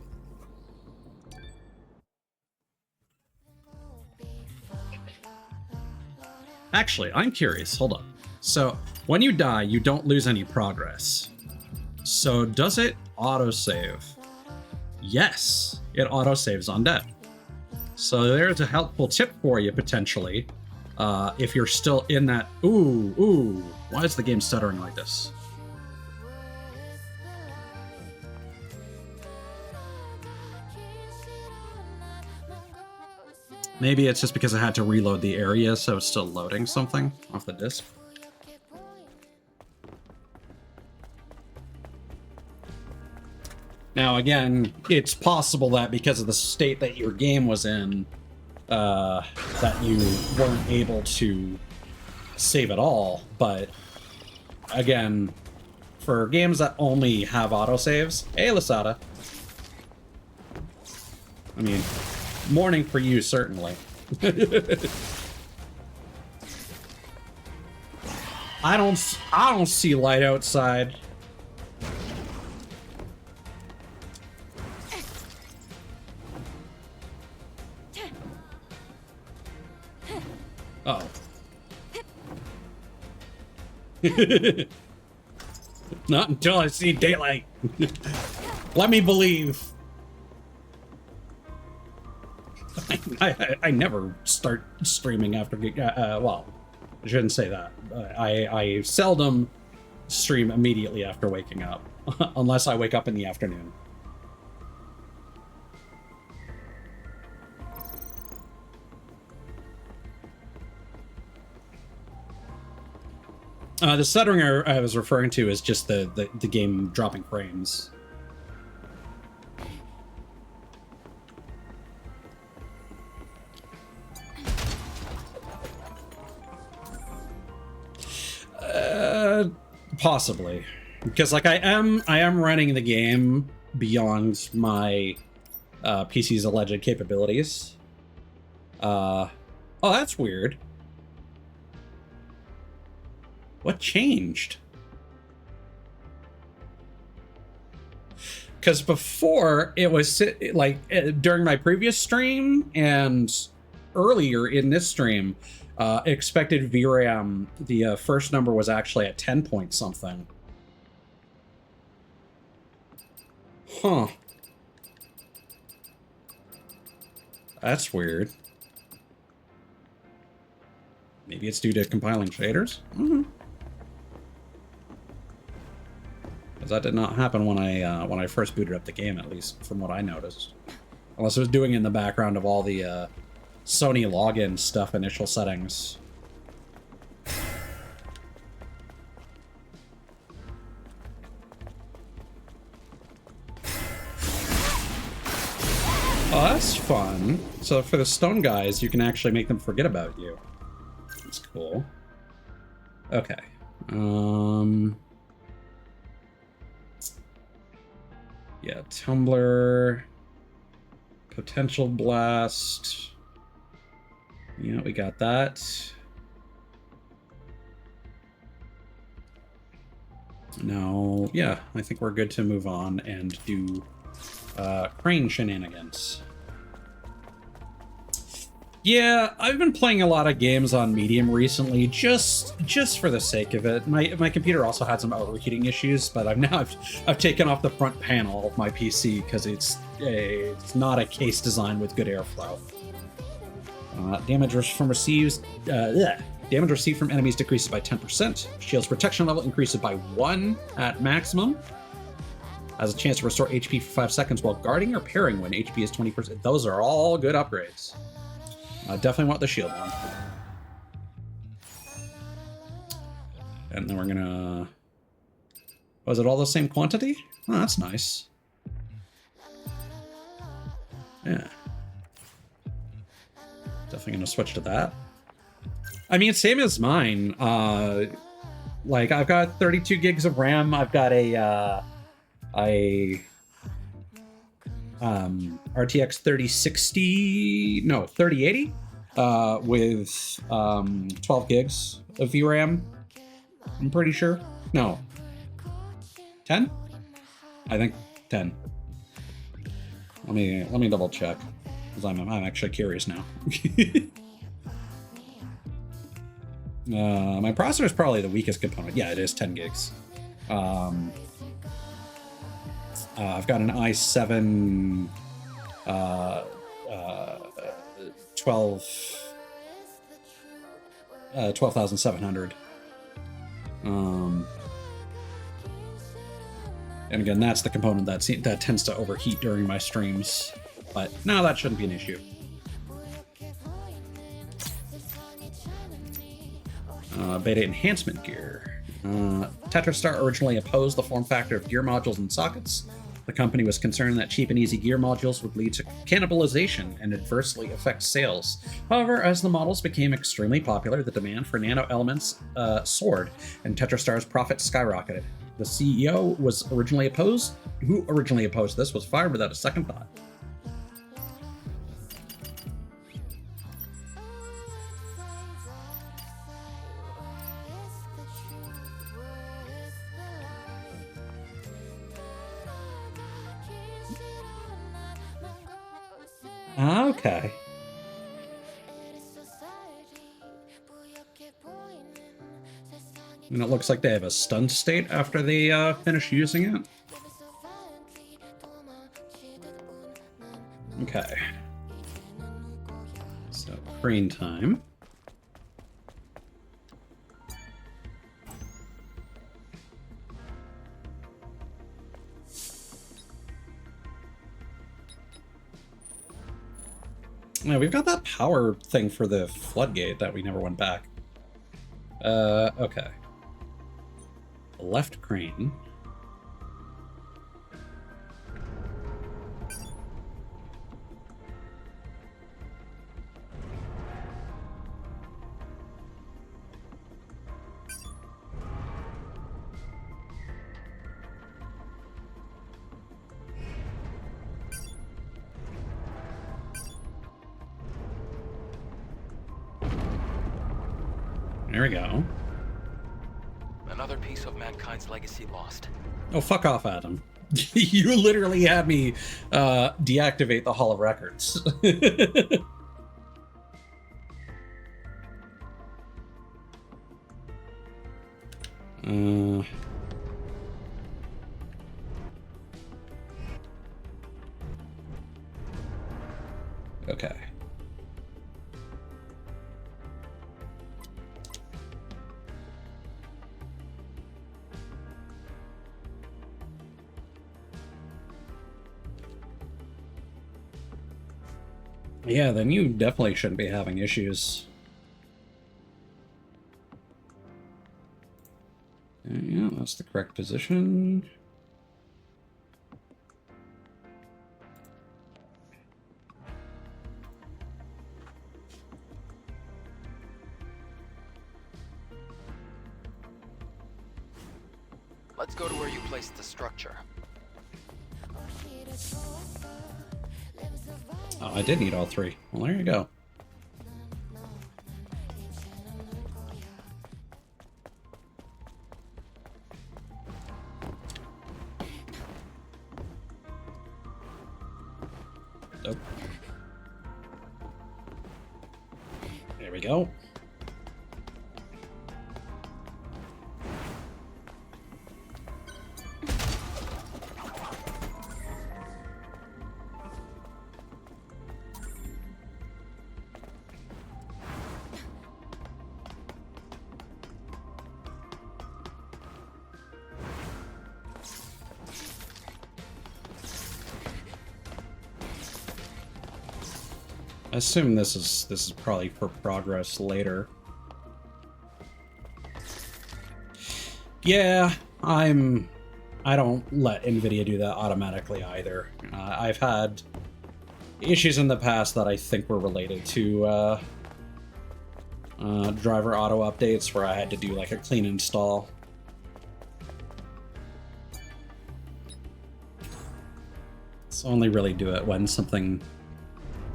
Actually, I'm curious. Hold on. So, when you die, you don't lose any progress. So, does it autosave? Yes, it autosaves on death. So, there's a helpful tip for you, potentially. If you're still in that... Ooh. Why is the game stuttering like this? Maybe it's just because I had to reload the area, so it's still loading something off the disk. Now, again, it's possible that because of the state that your game was in, that you weren't able to save at all, but again, for games that only have autosaves, hey, Lasada. I mean, morning for you, certainly. I don't see light outside. Uh-oh. Not until I see daylight. Let me believe. I never start streaming after... well, I shouldn't say that. I seldom stream immediately after waking up. Unless I wake up in the afternoon. The stuttering I was referring to is just the game dropping frames. Possibly, because like I am running the game beyond my PC's alleged capabilities. Oh, that's weird. What changed? Because before it was like during my previous stream and earlier in this stream, expected VRAM, the first number was actually at 10 point something. Huh. That's weird. Maybe it's due to compiling shaders? Mm-hmm. That did not happen when I first booted up the game, at least from what I noticed. Unless it was doing it in the background of all the Sony login stuff, initial settings. Oh, that's fun. So for the stone guys, you can actually make them forget about you. That's cool. Okay. Yeah, Tumbler. Potential Blast. Yeah, we got that. Now, yeah, I think we're good to move on and do crane shenanigans. Yeah, I've been playing a lot of games on medium recently, just for the sake of it. My computer also had some overheating issues, but I've taken off the front panel of my PC because it's not a case design with good airflow. Damage received from enemies decreases by 10%. Shield's protection level increases by 1 at maximum. Has a chance to restore HP for 5 seconds while guarding or parrying when HP is 20%. Those are all good upgrades. I definitely want the shield one. And then we're gonna... Was it all the same quantity? Oh, that's nice. Yeah. Definitely gonna switch to that. I mean, same as mine. Like, I've got 32 gigs of RAM. I've got a RTX 3080 with 12 gigs of VRAM. I'm pretty sure. No. 10? I think 10. Let me double check, because I'm actually curious now. My processor is probably the weakest component. Yeah, it is 10 gigs. I've got an i7 12,700. And again, that's the component that tends to overheat during my streams. But no, that shouldn't be an issue. Beta enhancement gear. TetraStar originally opposed the form factor of gear modules and sockets. The company was concerned that cheap and easy gear modules would lead to cannibalization and adversely affect sales. However, as the models became extremely popular, the demand for nano elements soared, and TetraStar's profits skyrocketed. The CEO who originally opposed this was fired without a second thought. Okay. And it looks like they have a stun state after they finish using it. Okay. So, crane time. Yeah, we've got that power thing for the floodgate that we never went back. Okay. Left crane. There we go. Another piece of mankind's legacy lost. Oh, fuck off, Adam. You literally had me deactivate the Hall of Records. Okay. Yeah, then you definitely shouldn't be having issues. Yeah, that's the correct position. Let's go to where you placed the structure. Oh, I did need all three. Well, there you go. Oh. There we go. I assume this is probably for progress later. Yeah, I don't let NVIDIA do that automatically either. I've had issues in the past that I think were related to driver auto updates where I had to do like a clean install. So only really do it when something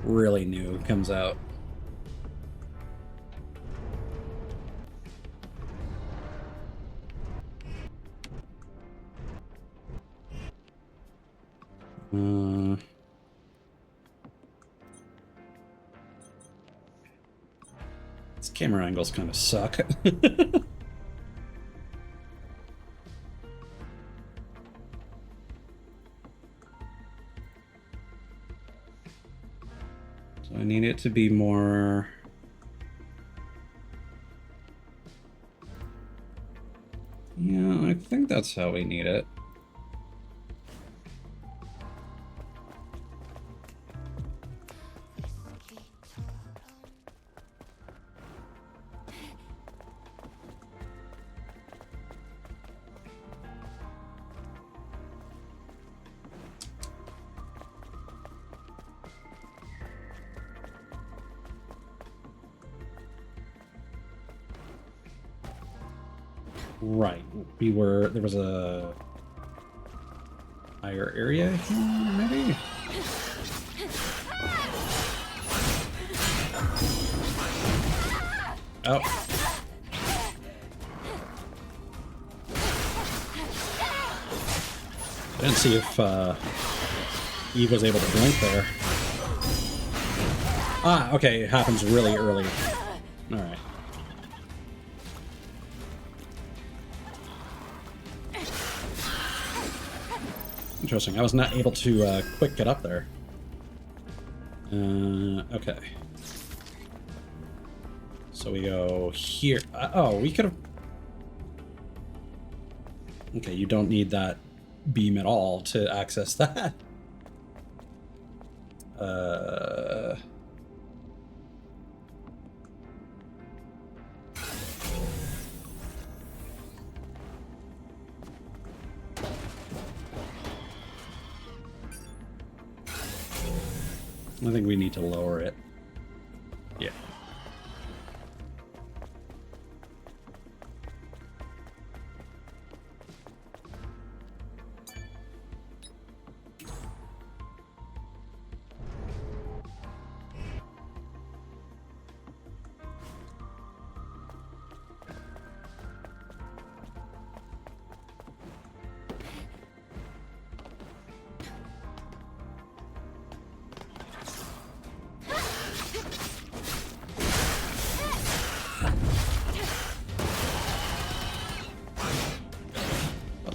really new comes out. These camera angles kind of suck. So I need it to be more... Yeah, I think that's how we need it. Right. There was a higher area here, maybe? Oh. I didn't see if Eve was able to blink there. Ah, okay, it happens really early. Alright. Interesting. I was not able to quick get up there. Okay. So we go here. Oh, we could have... Okay, you don't need that beam at all to access that. I think we need to lower it. Yeah.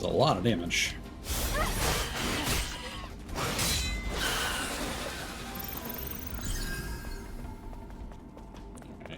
A lot of damage. Right.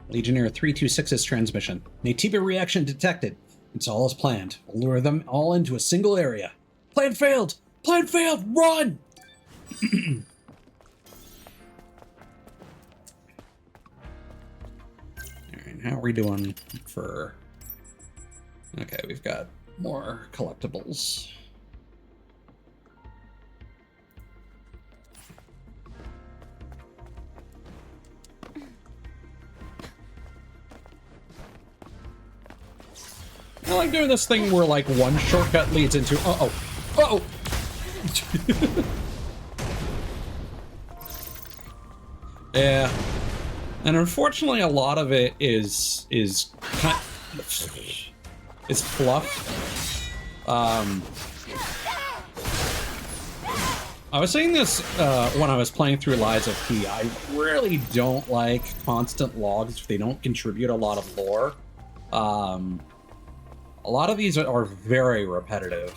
Legionnaire 326's transmission. Natiba reaction detected. It's all as planned. We'll lure them all into a single area. Plan failed! Plan failed! Run! Alright, how are we doing for... Okay, we've got more collectibles. I like doing this thing where, like, one shortcut leads into... Uh-oh. Uh-oh! Yeah. And unfortunately, a lot of it is kind of... It's fluff. I was saying this when I was playing through Lies of P. I really don't like constant logs if they don't contribute a lot of lore. A lot of these are very repetitive.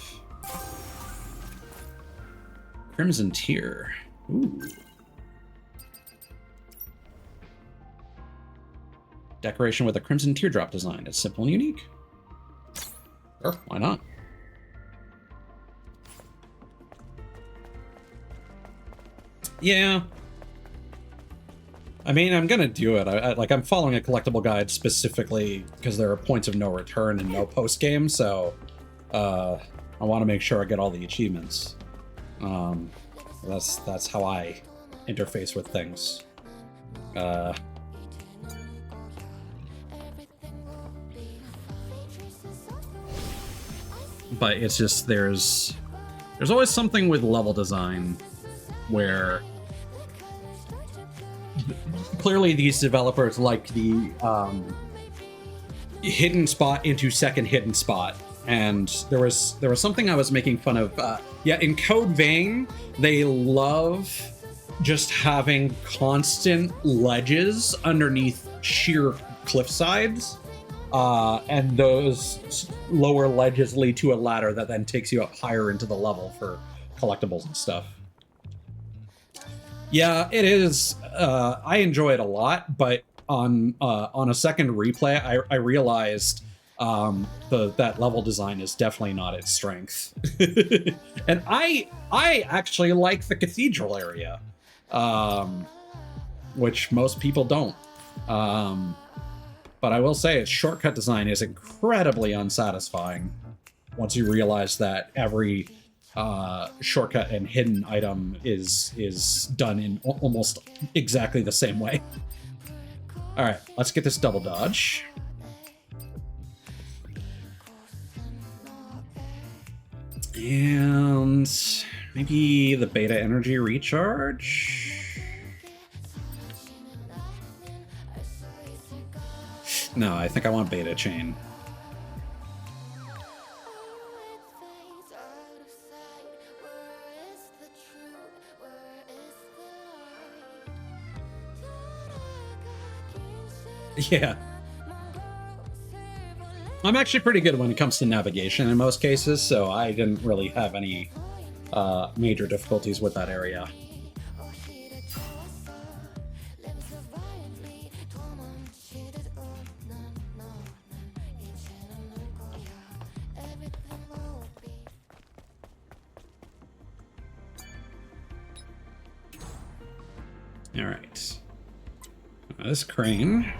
Crimson Tear. Ooh. Decoration with a crimson teardrop design. It's simple and unique. Sure, why not? Yeah. I mean, I'm gonna do it. I'm following a collectible guide specifically because there are points of no return and no post game, so I want to make sure I get all the achievements. That's how I interface with things. But it's just there's always something with level design where clearly these developers like the hidden spot into second hidden spot, and there was something I was making fun of. Yeah, in Code Vein, they love just having constant ledges underneath sheer cliff sides. And those lower ledges lead to a ladder that then takes you up higher into the level for collectibles and stuff. Yeah, it is. I enjoy it a lot, but on a second replay, I realized that level design is definitely not its strength. And I actually like the cathedral area, which most people don't. But I will say its shortcut design is incredibly unsatisfying once you realize that every shortcut and hidden item is done in almost exactly the same way. All right, let's get this double dodge. And maybe the beta energy recharge. No, I think I want beta chain. Yeah. I'm actually pretty good when it comes to navigation in most cases, so I didn't really have any major difficulties with that area. All right. This crane.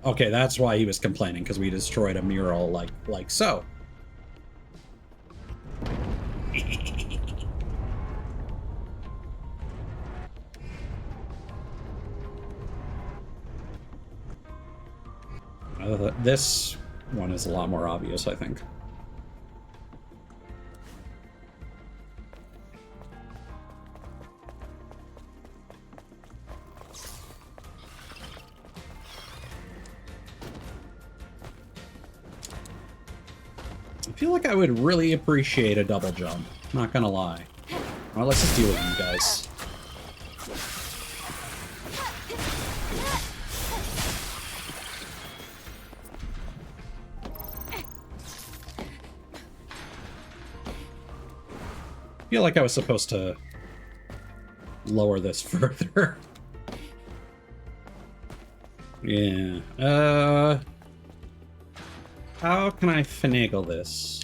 Okay, that's why he was complaining, because we destroyed a mural like so. This one is a lot more obvious, I think. I feel like I would really appreciate a double jump. Not gonna lie. Well, let's just deal with you guys. I feel like I was supposed to lower this further. Yeah. How can I finagle this?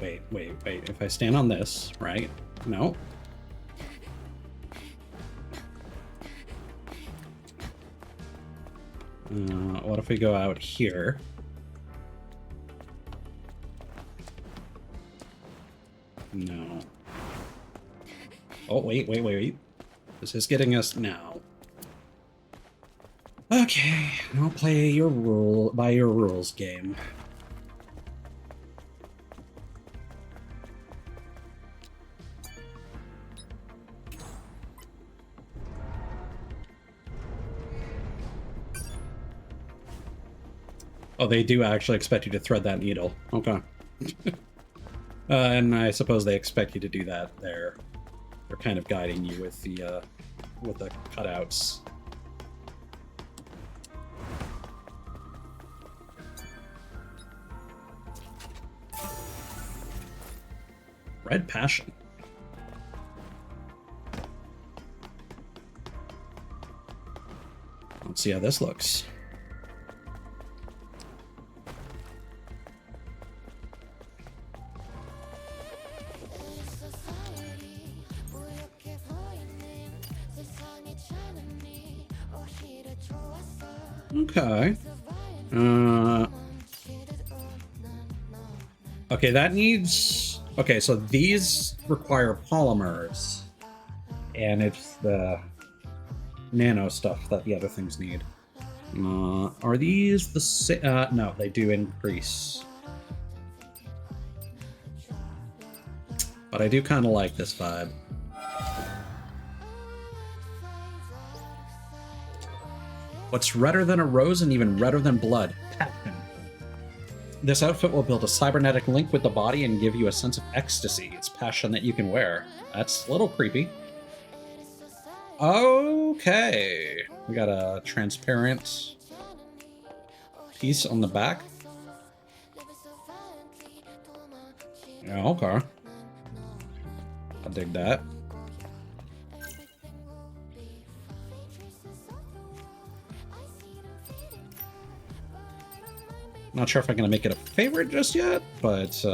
Wait. If I stand on this, right? No. What if we go out here? No. Oh, wait. This is getting us now. Okay, I'll play by your rules game. Oh, they do actually expect you to thread that needle. Okay. And I suppose they expect you to do that there. They're kind of guiding you with the cutouts. Red Passion. Let's see how this looks. Okay. Okay, that needs... Okay, so these require polymers. And it's the nano stuff that the other things need. Are these the same? No, they do increase. But I do kind of like this vibe. What's redder than a rose and even redder than blood? Passion. This outfit will build a cybernetic link with the body and give you a sense of ecstasy. It's passion that you can wear. That's a little creepy. Okay. We got a transparent piece on the back. Yeah, okay. I dig that. Not sure if I'm gonna make it a favorite just yet, but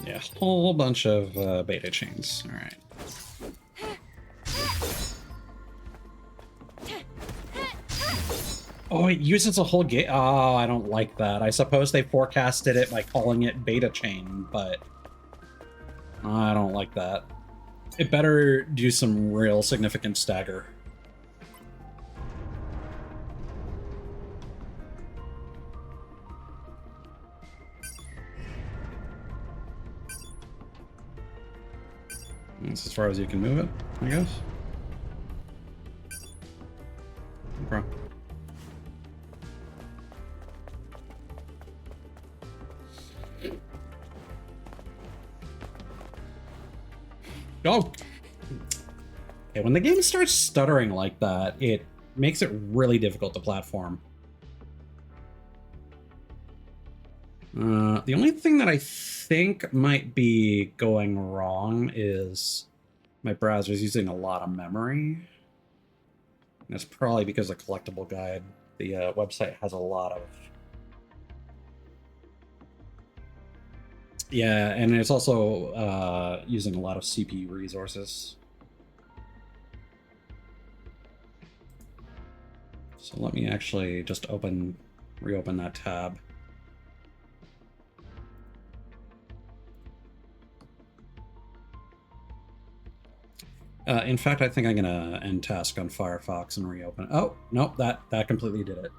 yeah, whole bunch of beta chains. All right. Oh, it uses a whole game. Oh, I don't like that. I suppose they forecasted it by calling it beta chain, but I don't like that. It better do some real significant stagger. That's as far as you can move it, I guess. Okay. Oh! Okay, when the game starts stuttering like that, it makes it really difficult to platform. The only thing that I think might be going wrong is my browser's using a lot of memory. And it's probably because the collectible guide, the website has a lot of... Yeah, and it's also using a lot of CPU resources. So let me actually just reopen that tab. In fact, I think I'm gonna end task on Firefox and reopen. Oh, nope, that completely did it.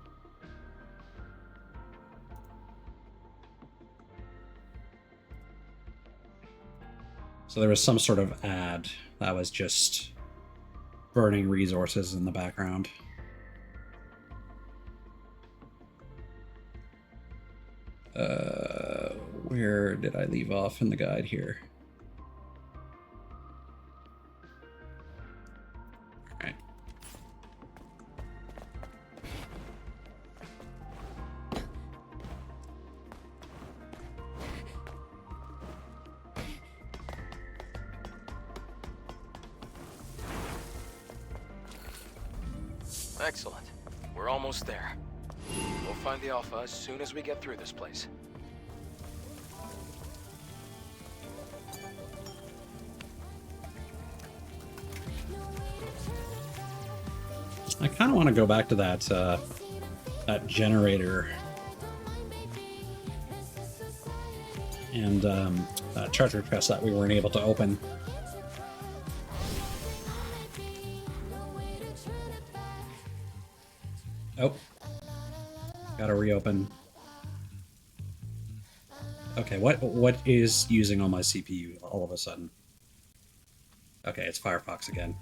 So there was some sort of ad that was just burning resources in the background. Where did I leave off in the guide here? Alright. Excellent. We're almost there. We'll find the Alpha as soon as we get through this place. I kind of want to go back to that that generator and that treasure chest that we weren't able to open. Oh, gotta reopen. Okay, what is using all my CPU all of a sudden? Okay, it's Firefox again.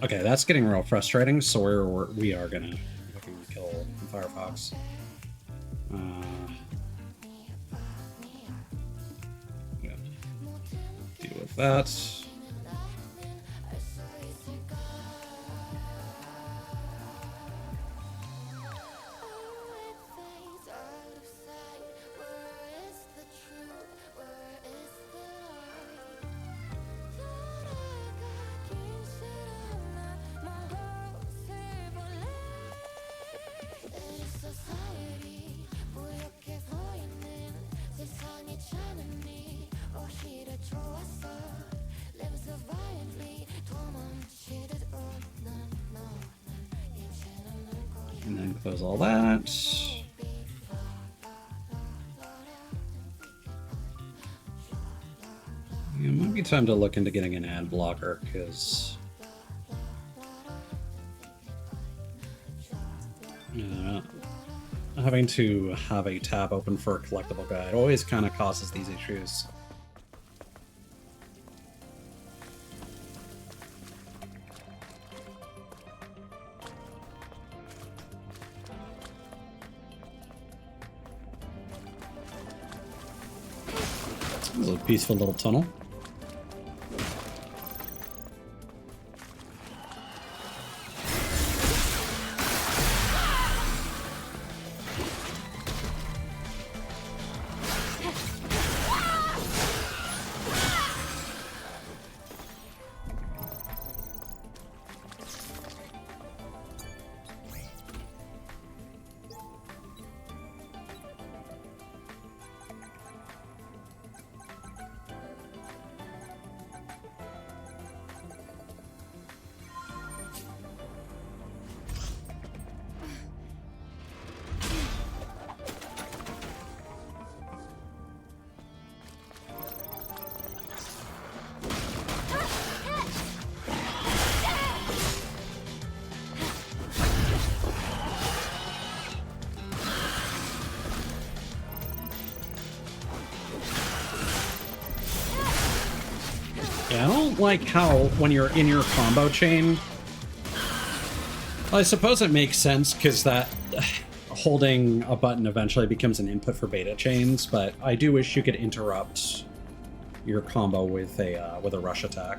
Okay, that's getting real frustrating, so we are gonna fucking kill Firefox. Yeah. Deal with that. And then close all that. It might be time to look into getting an ad blocker, because having to have a tab open for a collectible guide always kind of causes these issues. This is a peaceful little tunnel. Yeah, I don't like how when you're in your combo chain, well, I suppose it makes sense because that holding a button eventually becomes an input for beta chains, but I do wish you could interrupt your combo with a rush attack.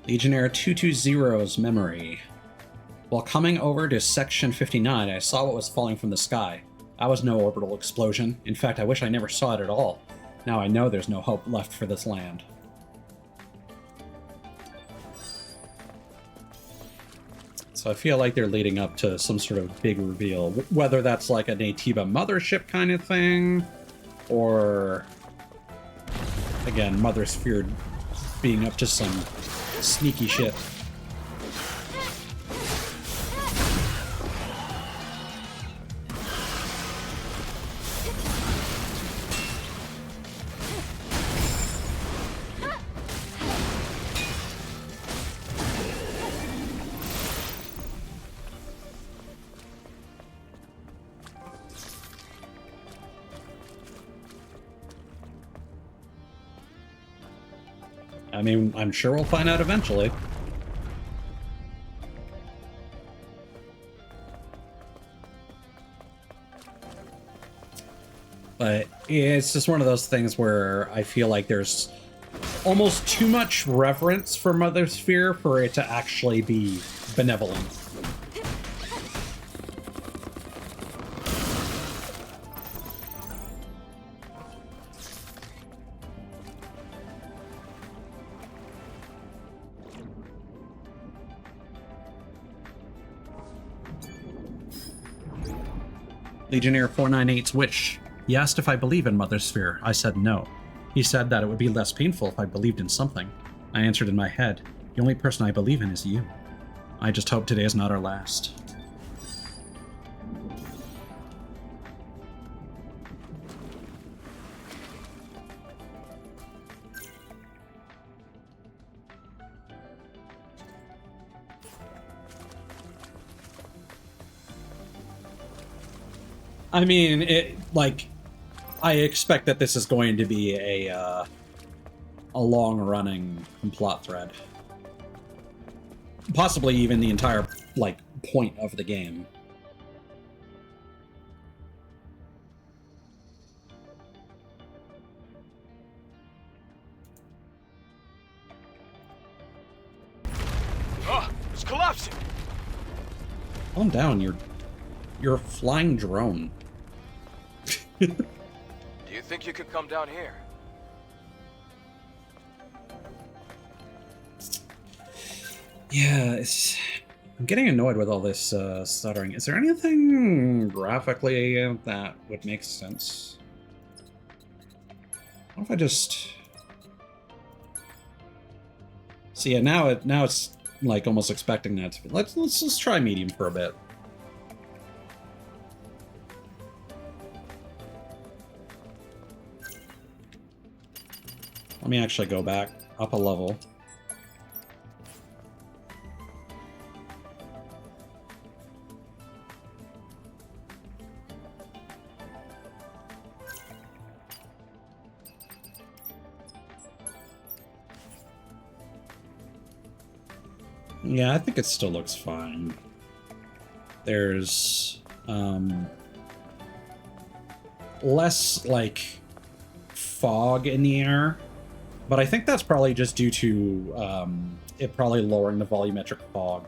Legionnaire 220's memory. While coming over to Section 59, I saw what was falling from the sky. That was no orbital explosion. In fact, I wish I never saw it at all. Now I know there's no hope left for this land. So I feel like they're leading up to some sort of big reveal, whether that's like a Naytiba mothership kind of thing, or again, Mother Sphere being up to some sneaky shit. I mean, I'm sure we'll find out eventually. But it's just one of those things where I feel like there's almost too much reverence for Mother Sphere for it to actually be benevolent. Legionnaire 498's wish. He asked if I believe in Mother Sphere. I said no. He said that it would be less painful if I believed in something. I answered in my head, the only person I believe in is you. I just hope today is not our last. I mean, I expect that this is going to be a long-running plot thread. Possibly even the entire, point of the game. Ah, it's collapsing! Calm down, you're a flying drone. Do you think you could come down here? Yeah, I'm getting annoyed with all this stuttering. Is there anything graphically that would make sense? What if I just... See, yeah, now it's like almost expecting that to be... Let's just try medium for a bit. Let me actually go back up a level. Yeah, I think it still looks fine. There's less fog in the air, but I think that's probably just due to it probably lowering the volumetric fog.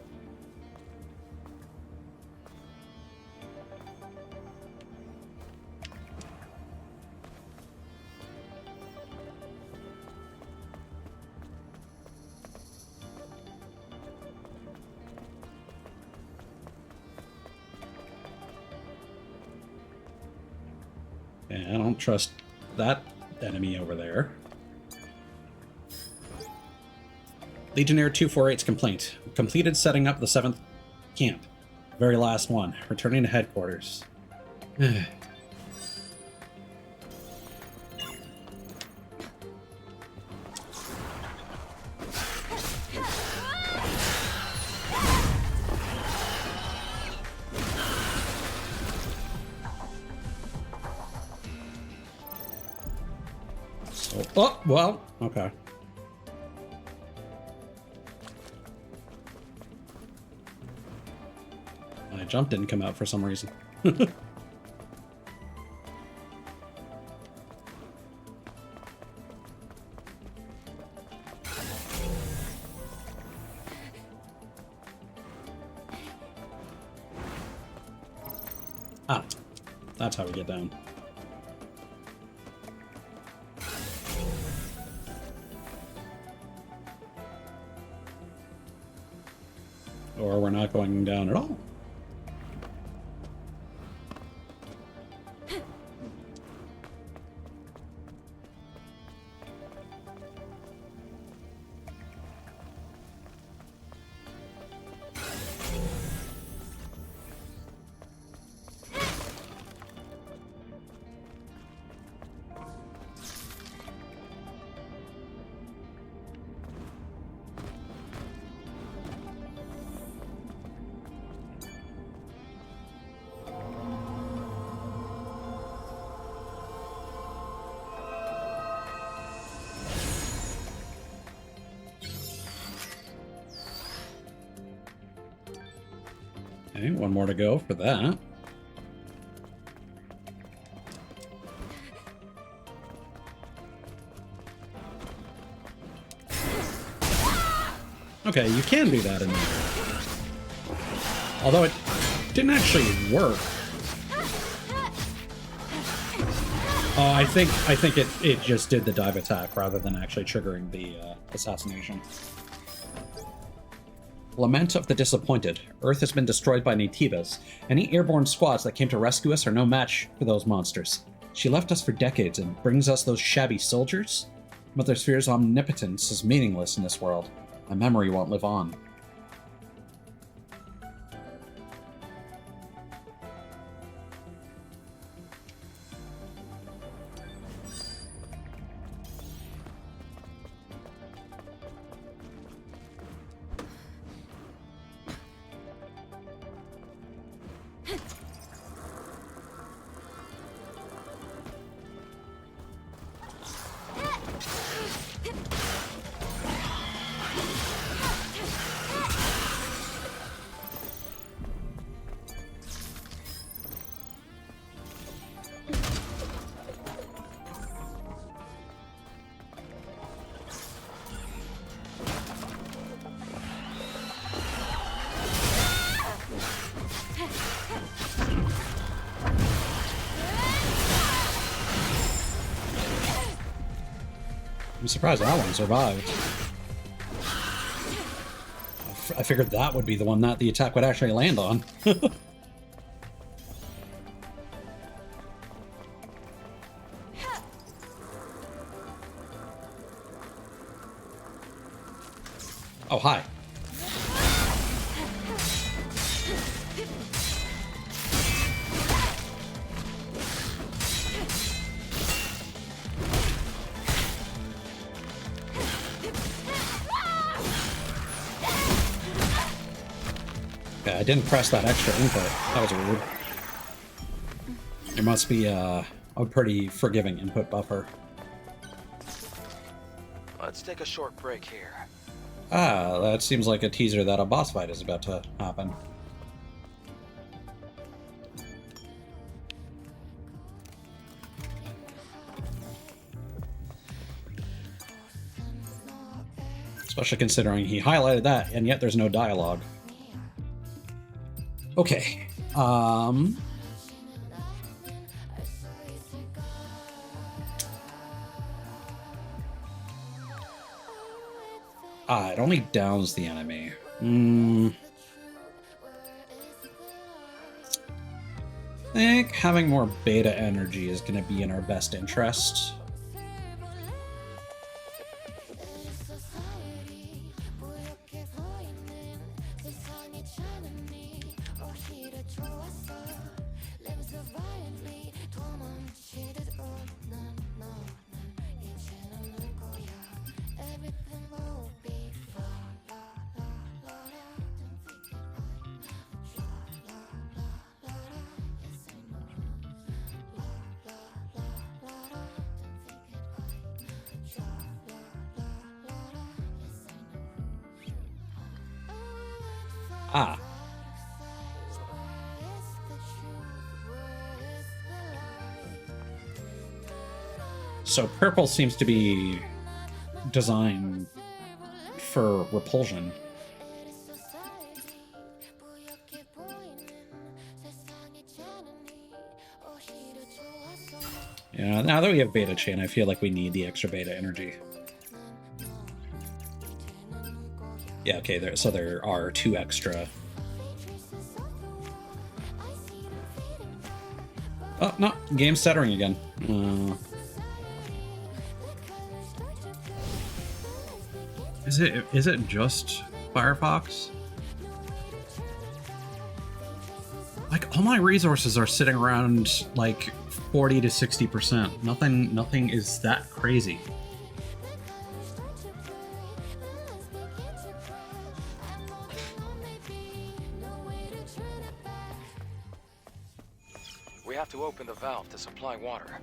Yeah, I don't trust that enemy over there. Legionnaire 248's complaint. Completed setting up the 7th camp. Very last one. Returning to headquarters. Oh, well, okay. My jump didn't come out for some reason. Ah, that's how we get down. Or we're not going down at all. Okay, one more to go for that. Okay, you can do that in there. Although it didn't actually work. Oh, I think it just did the dive attack rather than actually triggering the assassination. Lament of the disappointed. Earth has been destroyed by nativas. Any airborne squads that came to rescue us are no match for those monsters. She left us for decades and brings us those shabby soldiers? Mother Sphere's omnipotence is meaningless in this world. My memory won't live on. I'm surprised that one survived. I figured that would be the one that the attack would actually land on. Oh, hi. Okay, I didn't press that extra input. That was weird. There must be a pretty forgiving input buffer. Let's take a short break here. Ah, that seems like a teaser that a boss fight is about to happen. Especially considering he highlighted that, and yet there's no dialogue. Okay. It only downs the enemy. I think having more beta energy is going to be in our best interest. Ah. So purple seems to be designed for repulsion. Yeah, now that we have beta chain, I feel like we need the extra beta energy. Yeah, okay, so there are 2 extra Oh, no. Game stuttering again. Is it just Firefox? Like, all my resources are sitting around, like, 40 to 60%. Nothing is that crazy. We have to open the valve to supply water.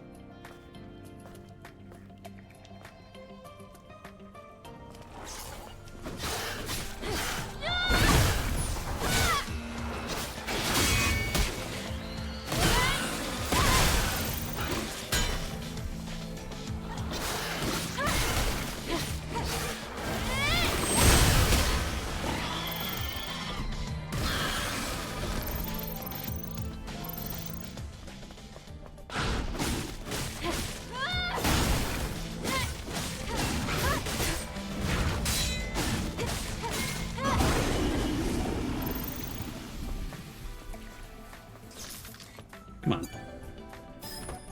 Come on.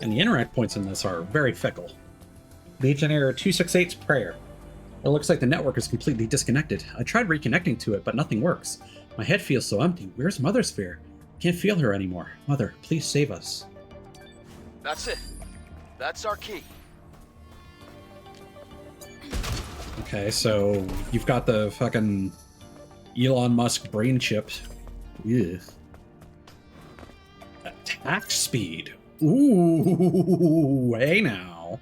And the interact points in this are very fickle. Legionnaire 268's prayer. It looks like the network is completely disconnected. I tried reconnecting to it, but nothing works. My head feels so empty. Where's Mother Sphere? Can't feel her anymore. Mother, please save us. That's it. That's our key. Okay, so you've got the fucking Elon Musk brain chip. Ugh. Attack speed. Ooh, hey now.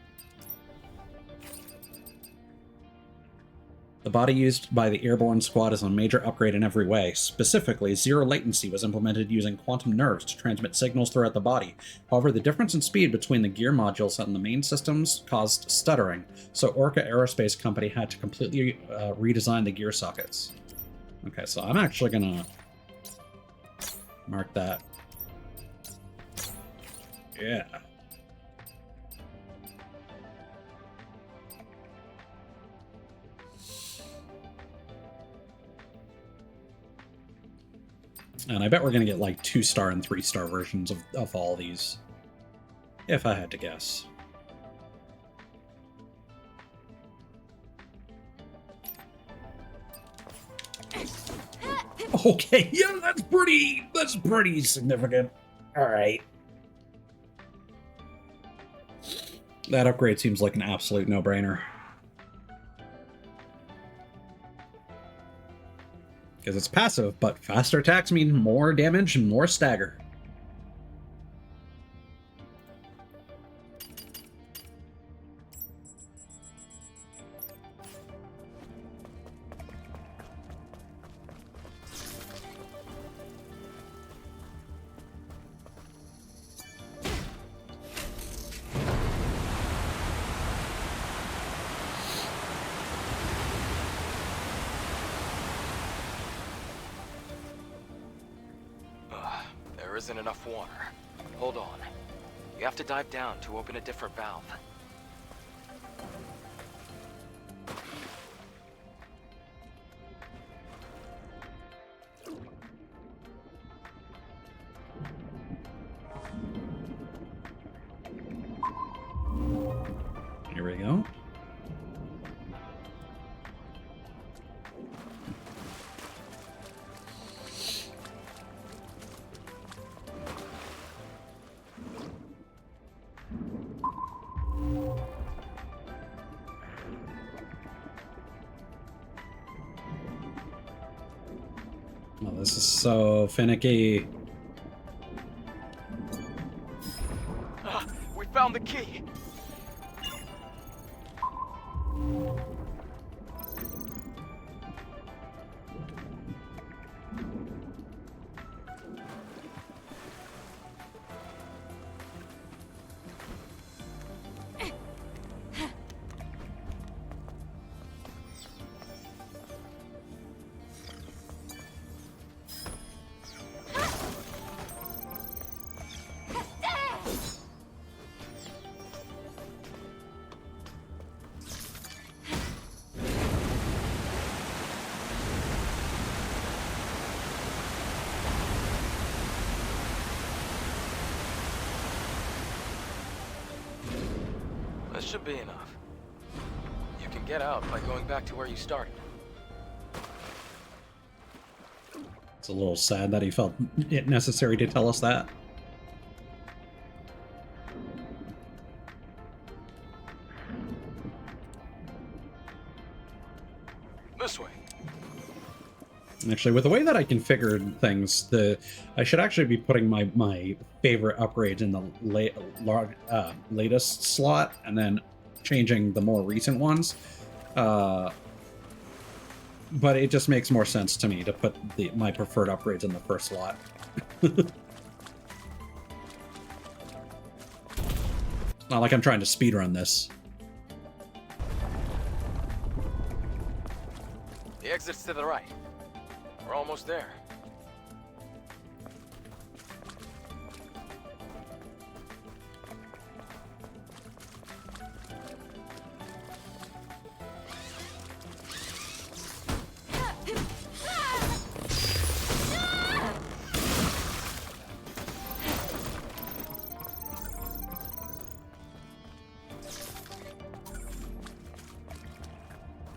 The body used by the airborne squad is a major upgrade in every way. Specifically, zero latency was implemented using quantum nerves to transmit signals throughout the body. However, the difference in speed between the gear modules and the main systems caused stuttering, so Orca Aerospace Company had to completely redesign the gear sockets. Okay, so I'm actually gonna mark that. Yeah. And I bet we're going to get like 2-star and 3-star versions of all these, if I had to guess. Okay, yeah, that's pretty significant. All right. That upgrade seems like an absolute no-brainer. Because it's passive, but faster attacks mean more damage and more stagger. There isn't enough water. Hold on. You have to dive down to open a different valve. Here we go. Oh, this is so finicky. We found the key! This should be enough. You can get out by going back to where you started. It's a little sad that he felt it necessary to tell us that. This way. Actually, with the way that I configured things, I should actually be putting my favorite upgrades in the latest slot, and then changing the more recent ones. But it just makes more sense to me to put my preferred upgrades in the first slot. Not like I'm trying to speedrun this. The exit's to the right. We're almost there.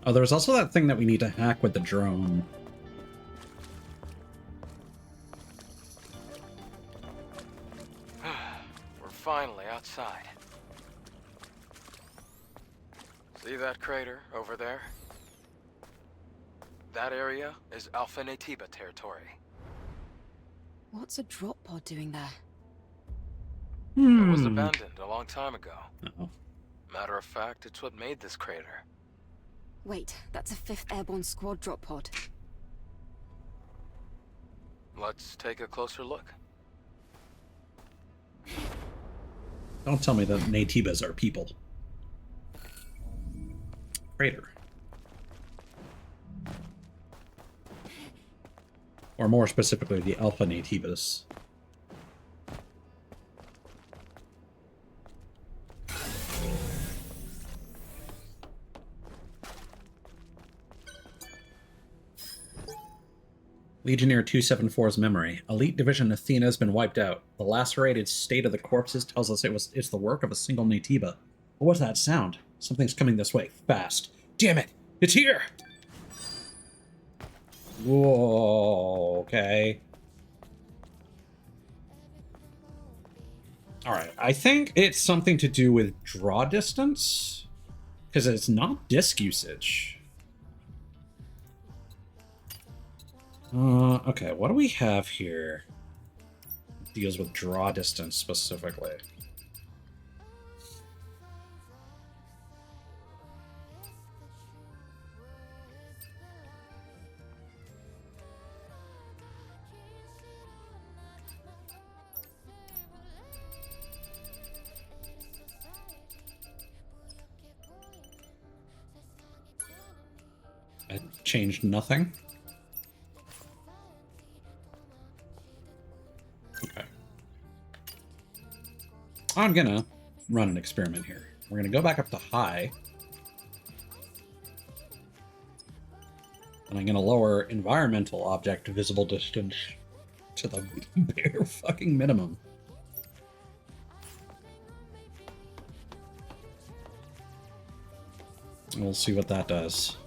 Oh, there's also that thing that we need to hack with the drone. We're finally outside. See that crater over there? That area is Alpha Natiba territory. What's a drop pod doing there? It was abandoned a long time ago. Uh-oh. Matter of fact, it's what made this crater. Wait, that's a 5th Airborne Squad drop pod. Let's take a closer look. Don't tell me that Natibas are people. Crater. Or more specifically, the Alpha Natibas. Legionnaire 274's memory. Elite Division Athena has been wiped out. The lacerated state of the corpses tells us it's the work of a single Natiba. What was that sound? Something's coming this way. Fast. Damn it! It's here! Whoa, okay. Alright, I think it's something to do with draw distance. Because it's not disc usage. Okay, what do we have here? Deals with draw distance specifically. It changed nothing. Okay. I'm gonna run an experiment here. We're gonna go back up to high. And I'm gonna lower environmental object visible distance to the bare fucking minimum. We'll see what that does.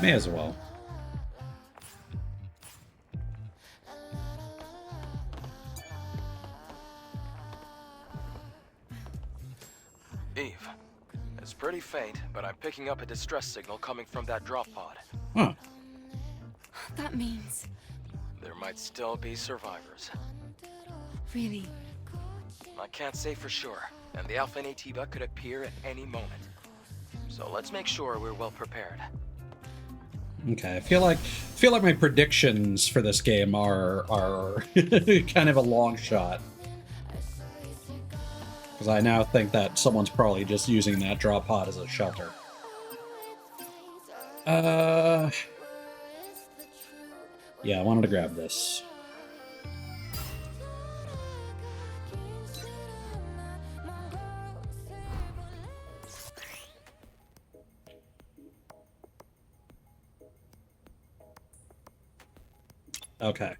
May as well. Eve, it's pretty faint, but I'm picking up a distress signal coming from that drop pod. Huh. That means... There might still be survivors. Really? I can't say for sure, and the Alpha Natiba could appear at any moment. So let's make sure we're well prepared. Okay, I feel like my predictions for this game are kind of a long shot. Because I now think that someone's probably just using that drop pod as a shelter. Yeah, I wanted to grab this. Okay.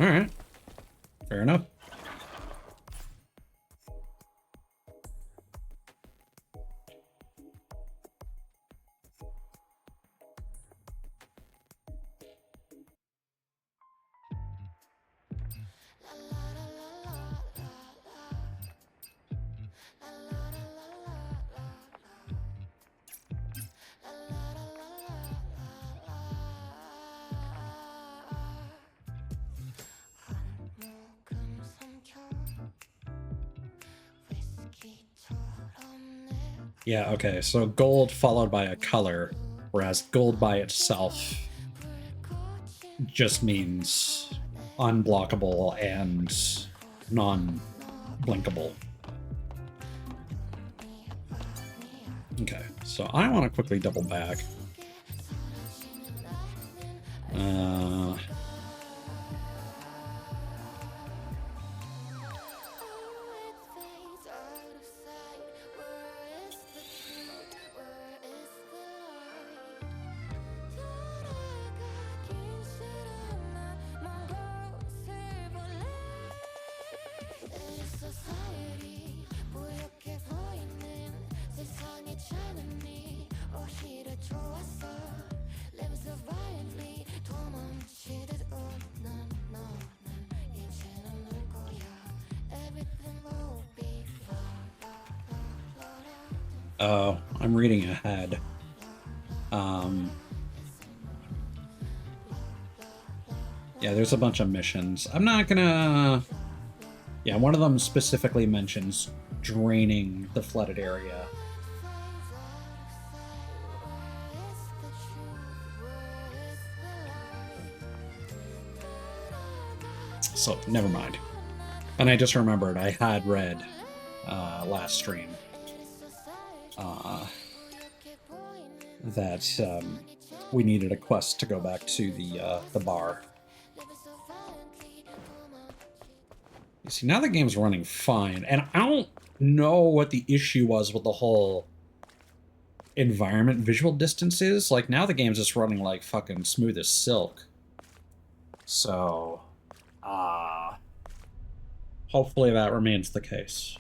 All right. Fair enough. Yeah, okay, so gold followed by a color, whereas gold by itself just means unblockable and non-blinkable. Okay, so I want to quickly double back. Oh, I'm reading ahead. Yeah, there's a bunch of missions. I'm not gonna... Yeah, one of them specifically mentions draining the flooded area. So, never mind. And I just remembered I had read last stream that we needed a quest to go back to the bar. You see, now the game's running fine, and I don't know what the issue was with the whole environment visual distances. Like, now the game's just running like fucking smooth as silk. So, hopefully that remains the case.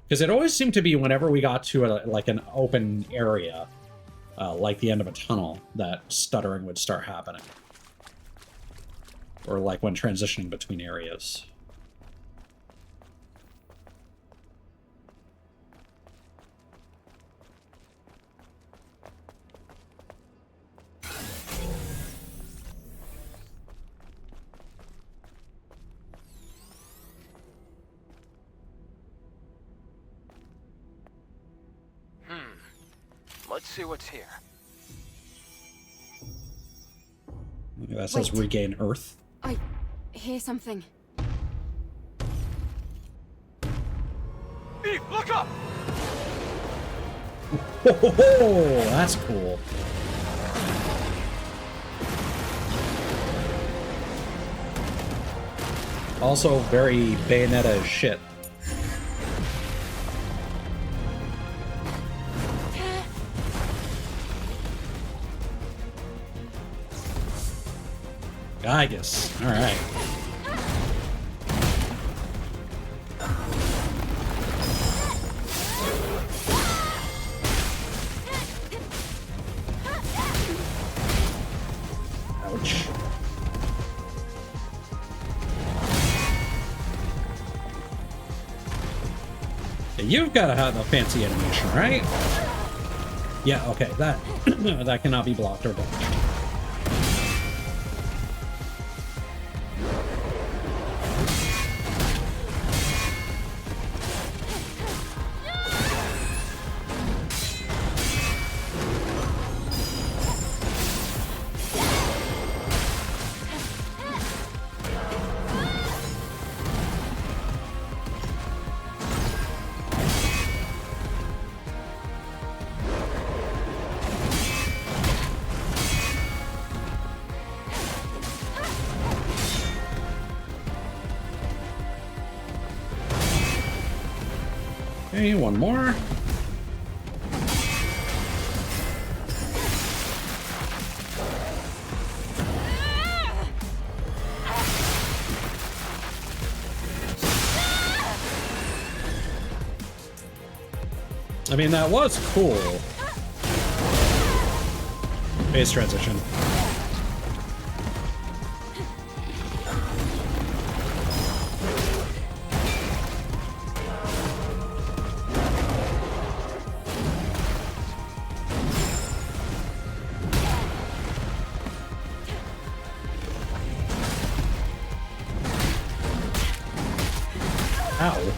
Because it always seemed to be whenever we got to like an open area, like the end of a tunnel, that stuttering would start happening. Or like when transitioning between areas. Let's see what's here. That says Wait. regain Earth. I hear something. Eve, look up! Oh, that's cool. Also very Bayonetta as shit. Giygas. All right. Ouch. Yeah, you've got to have a fancy animation, right? Yeah, okay, that that cannot be blocked or dodged. Okay, one more. I mean, that was cool. Phase transition. Ow.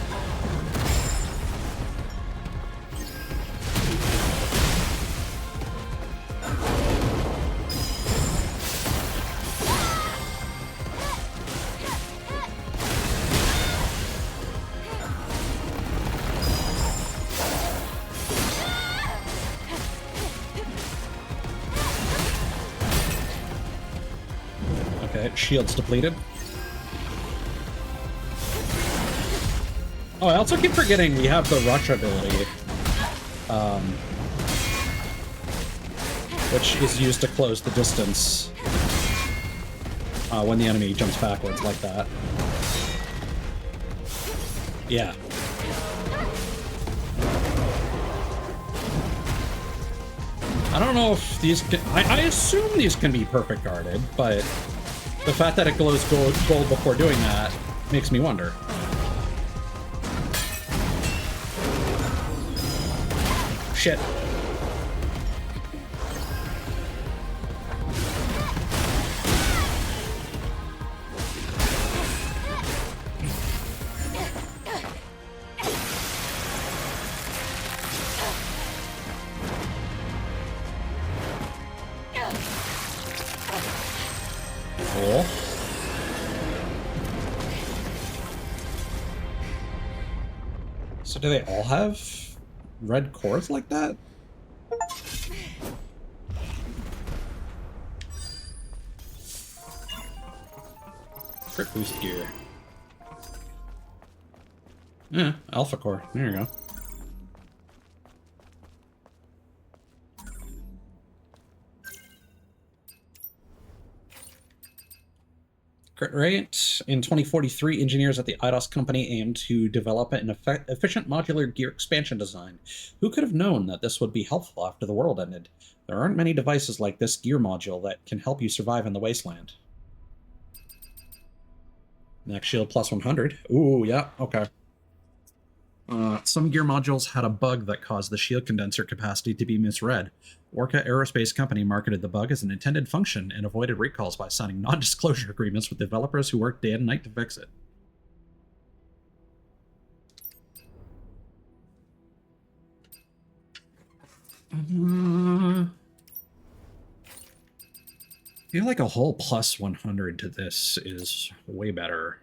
Okay, shield's depleted. Oh, I also keep forgetting we have the rush ability, which is used to close the distance when the enemy jumps backwards like that. Yeah. I don't know if these can... I assume these can be perfect guarded, but the fact that it glows gold before doing that makes me wonder. Shit. Cool. So do they all have red cores like that? Crit boost gear. Yeah, alpha core. There you go. Crit rate. In 2043, engineers at the IDOS company aimed to develop an efficient modular gear expansion design. Who could have known that this would be helpful after the world ended? There aren't many devices like this gear module that can help you survive in the wasteland. Next shield plus 100. Ooh, yeah, okay. Some gear modules had a bug that caused the shield condenser capacity to be misread. Orca Aerospace Company marketed the bug as an intended function and avoided recalls by signing non-disclosure agreements with developers who worked day and night to fix it. I feel like a whole plus 100 to this is way better.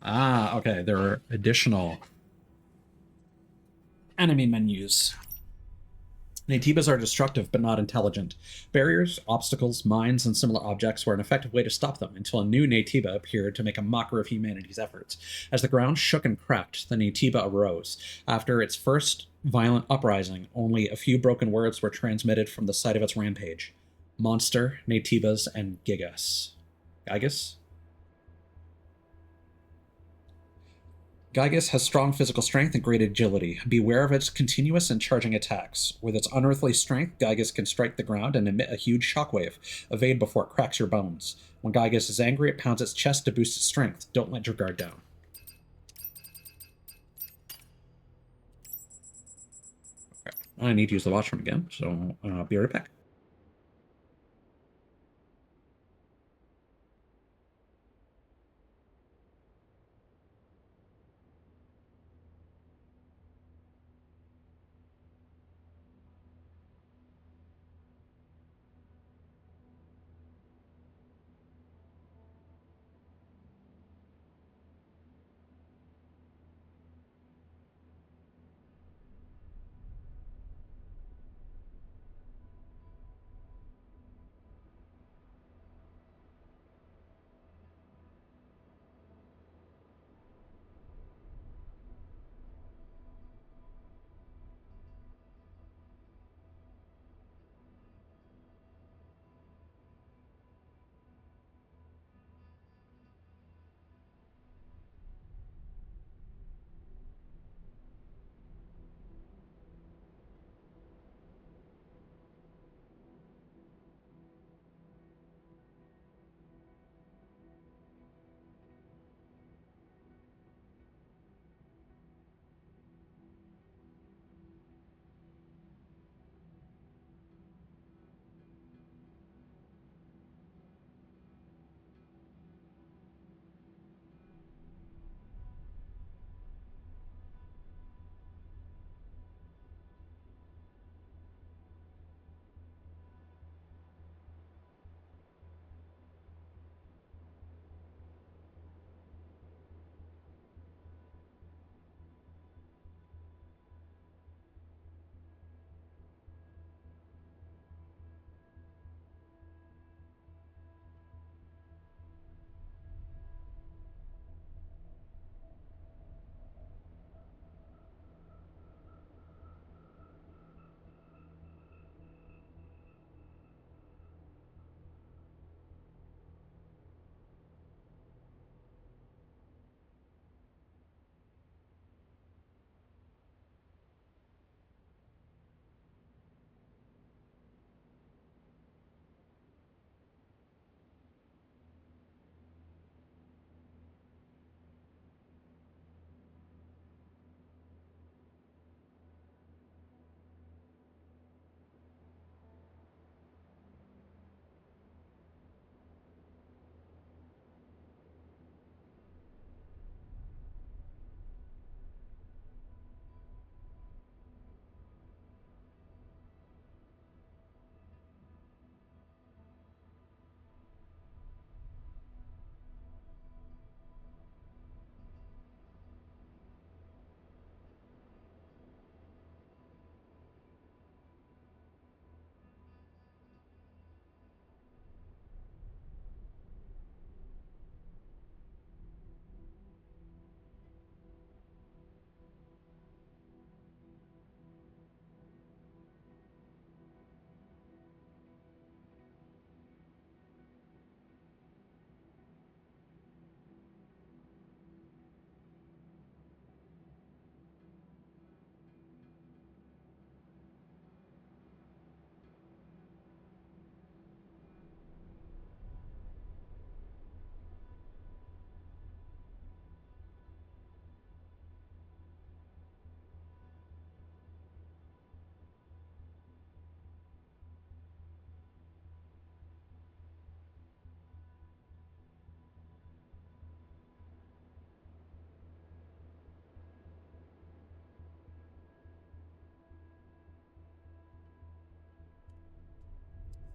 Ah, okay, there are additional enemy menus. Naytibas are destructive but not intelligent. Barriers, obstacles, mines, and similar objects were an effective way to stop them until a new Naytiba appeared to make a mockery of humanity's efforts. As the ground shook and cracked, the Naytiba arose. After its first violent uprising, only a few broken words were transmitted from the site of its rampage. Monster, Naytibas, and Gigas. Gigas? Gygas has strong physical strength and great agility. Beware of its continuous and charging attacks. With its unearthly strength, Gygas can strike the ground and emit a huge shockwave. Evade before it cracks your bones. When Gygas is angry, it pounds its chest to boost its strength. Don't let your guard down. Okay. I need to use the washroom again, so be right back.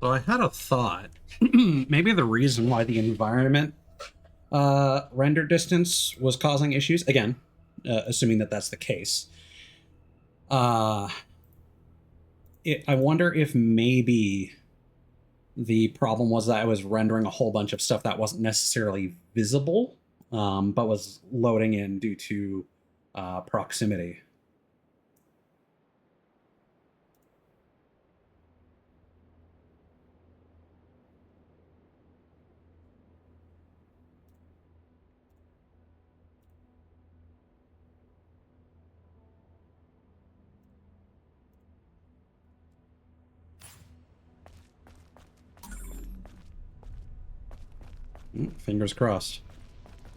So I had a thought. Maybe the reason why the environment render distance was causing issues, again, assuming that that's the case. I wonder if maybe the problem was that I was rendering a whole bunch of stuff that wasn't necessarily visible, but was loading in due to proximity. Fingers crossed.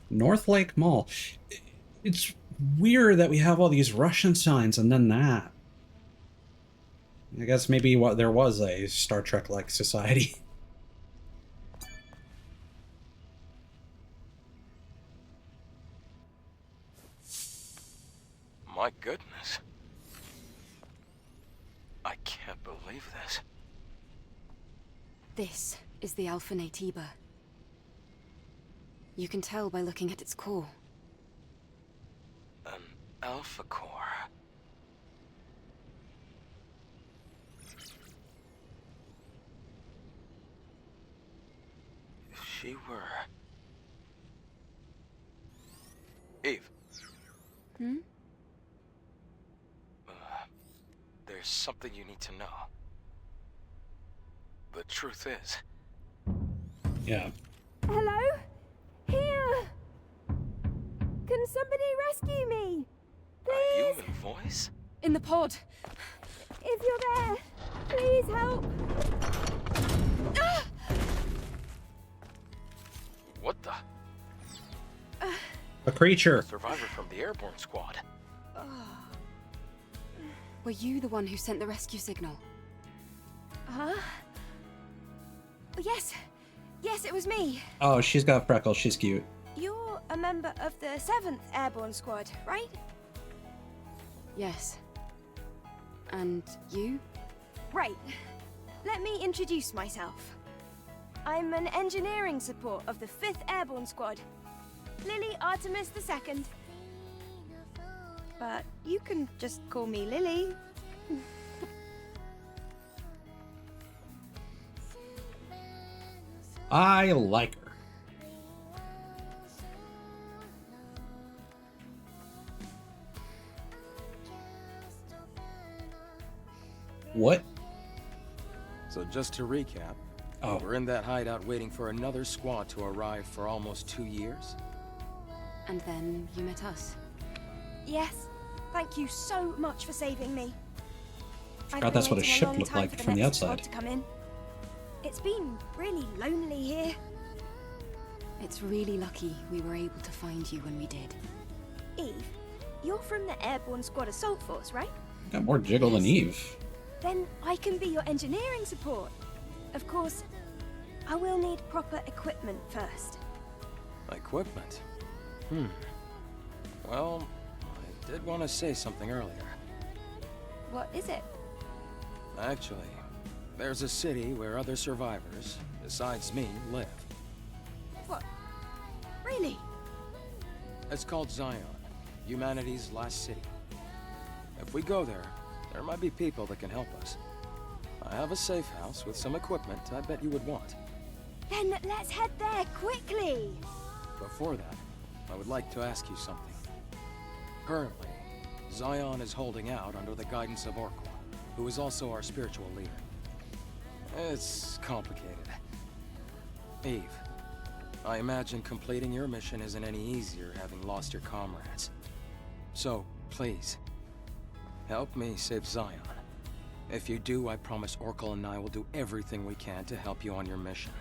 North Lake Mall. It's weird that we have all these Russian signs and then that. I guess maybe there was a Star Trek-like society. My goodness. I can't believe this. This is the Alpha Natiba. You can tell by looking at its core. An Alpha Core. If she were... Eve. Hmm? There's something you need to know. The truth is... Yeah. Hello? Here! Can somebody rescue me? A Please? human voice? In the pod! If you're there, please help! What the? A creature. Survivor from the airborne squad. Were you the one who sent the rescue signal? Huh? Yes. Yes, it was me. Oh, she's got freckles. She's cute. You're a member of the 7th Airborne Squad, right? Yes. And you? Right. Let me introduce myself. I'm an engineering support of the 5th Airborne Squad. Lily Artemis II. But you can just call me Lily. I like her. What? So just to recap, Oh. we're in that hideout waiting for another squad to arrive for almost 2 years. And then you met us. Yes. Thank you so much for saving me. Forgot that's what a ship looked like from the outside. To come in. It's been really lonely here. It's really lucky we were able to find you when we did. Eve, you're from the Airborne Squad Assault Force, right? Got more jiggle than Eve. Then I can be your engineering support. Of course, I will need proper equipment first. Equipment? Well, I did want to say something earlier. What is it? Actually, there's a city where other survivors, besides me, live. What? Really? It's called Zion, humanity's last city. If we go there, there might be people that can help us. I have a safe house with some equipment I bet you would want. Then let's head there quickly. Before that, I would like to ask you something. Currently, Zion is holding out under the guidance of Orkla, who is also our spiritual leader. It's complicated. Eve, I imagine completing your mission isn't any easier having lost your comrades. So, please, help me save Zion. If you do, I promise Orkla and I will do everything we can to help you on your mission.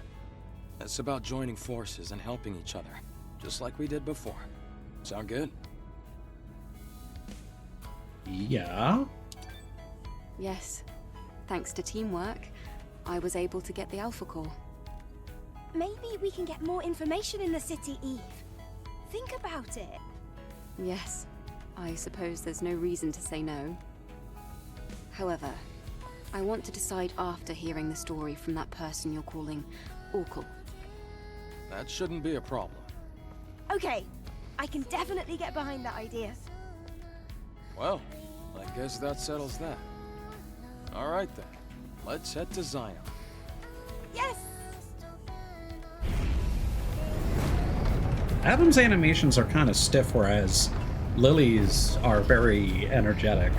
It's about joining forces and helping each other, just like we did before. Sound good? Yeah. Yes. Thanks to teamwork, I was able to get the Alpha Core. Maybe we can get more information in the city, Eve. Think about it. Yes. I suppose there's no reason to say no. However, I want to decide after hearing the story from that person you're calling Orkle. That shouldn't be a problem. Okay, I can definitely get behind that idea. Well, I guess that settles that. All right then, let's head to Zion. Yes! Adam's animations are kind of stiff, whereas Lily's are very energetic.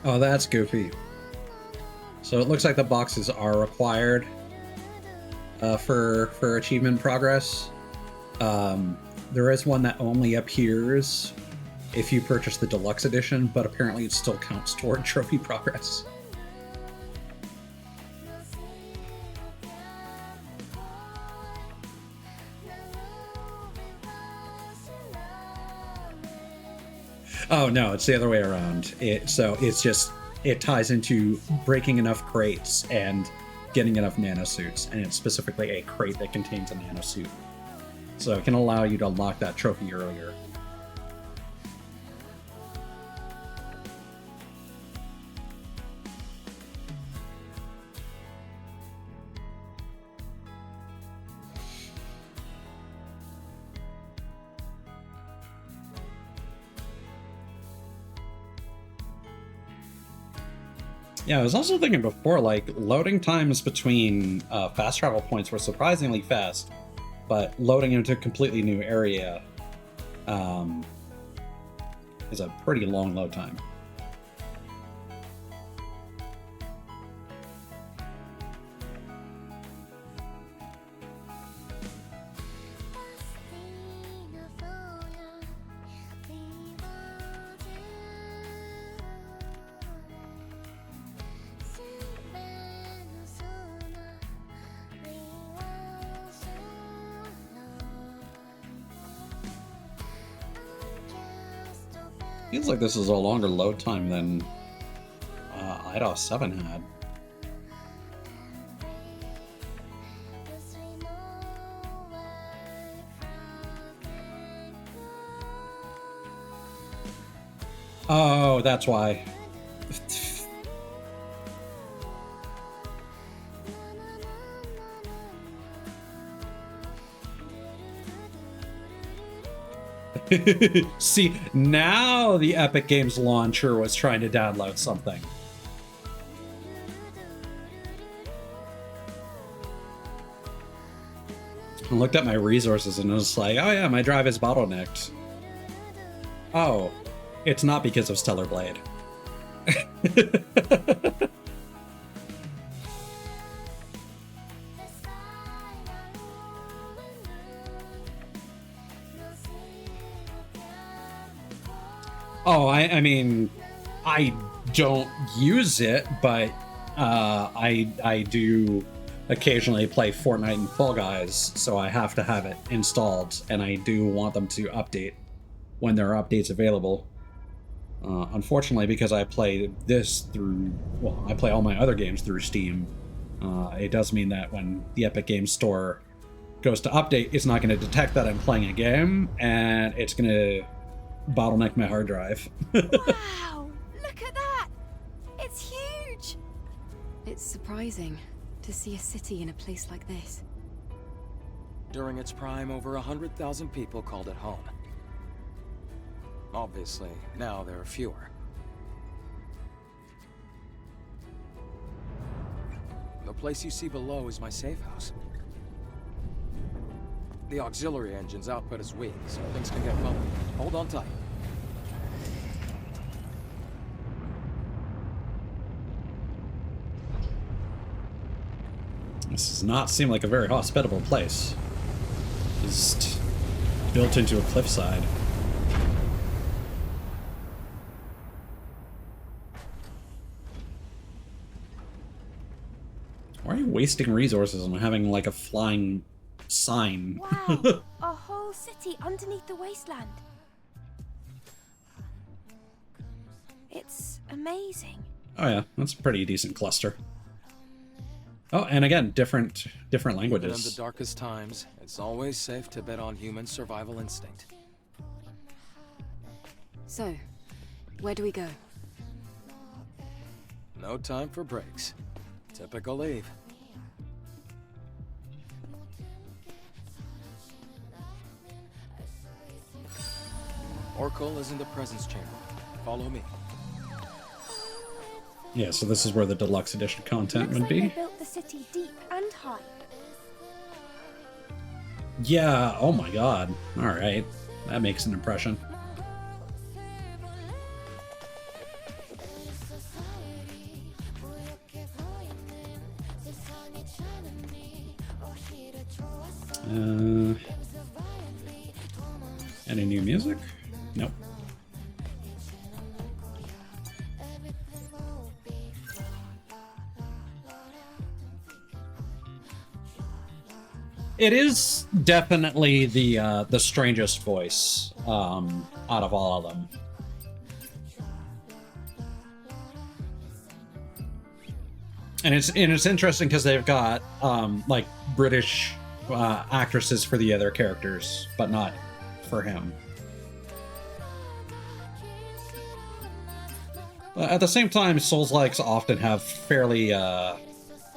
Oh, that's goofy. So it looks like the boxes are required for achievement progress. There is one that only appears if you purchase the deluxe edition, but apparently it still counts toward trophy progress. Oh no, it's the other way around. It ties into breaking enough crates and getting enough nanosuits, and it's specifically a crate that contains a nanosuit. So it can allow you to unlock that trophy earlier. Yeah, I was also thinking before, like, loading times between fast travel points were surprisingly fast, but loading into a completely new area is a pretty long load time. Feels like this is a longer load time than IDOS 7 had. Oh, that's why. See, now the Epic Games launcher was trying to download something. I looked at my resources and it was like, oh yeah, my drive is bottlenecked. Oh, it's not because of Stellar Blade. Oh, I mean, I don't use it, but I do occasionally play Fortnite and Fall Guys, so I have to have it installed, and I do want them to update when there are updates available. Unfortunately, because I play this through, well, I play all my other games through Steam, it does mean that when the Epic Games Store goes to update, it's not going to detect that I'm playing a game, and it's going to bottleneck my hard drive. Wow! Look at that! It's huge! It's surprising to see a city in a place like this. During its prime, over 100,000 people called it home. Obviously, now there are fewer. The place you see below is my safe house. The auxiliary engine's output is weak, so things can get bumpy. Hold on tight. This does not seem like a very hospitable place. Just built into a cliffside. Why are you wasting resources on having like a flying sign? Wow, a whole city underneath the wasteland. It's amazing. Oh yeah, that's a pretty decent cluster. Oh, and again, different Even in the languages. darkest times, it's always safe to bet on human survival instinct. So, where do we go? No time for breaks. Typical Eve. Oracle is in the presence chamber. Follow me. Yeah, so this is where the deluxe edition content Looks would like be. they built the city deep and high. Yeah, oh my god. Alright, that makes an impression. Any new music? Nope. It is definitely the strangest voice out of all of them. And it's interesting because they've got like British actresses for the other characters, but not for him. But at the same time, Souls-likes often have fairly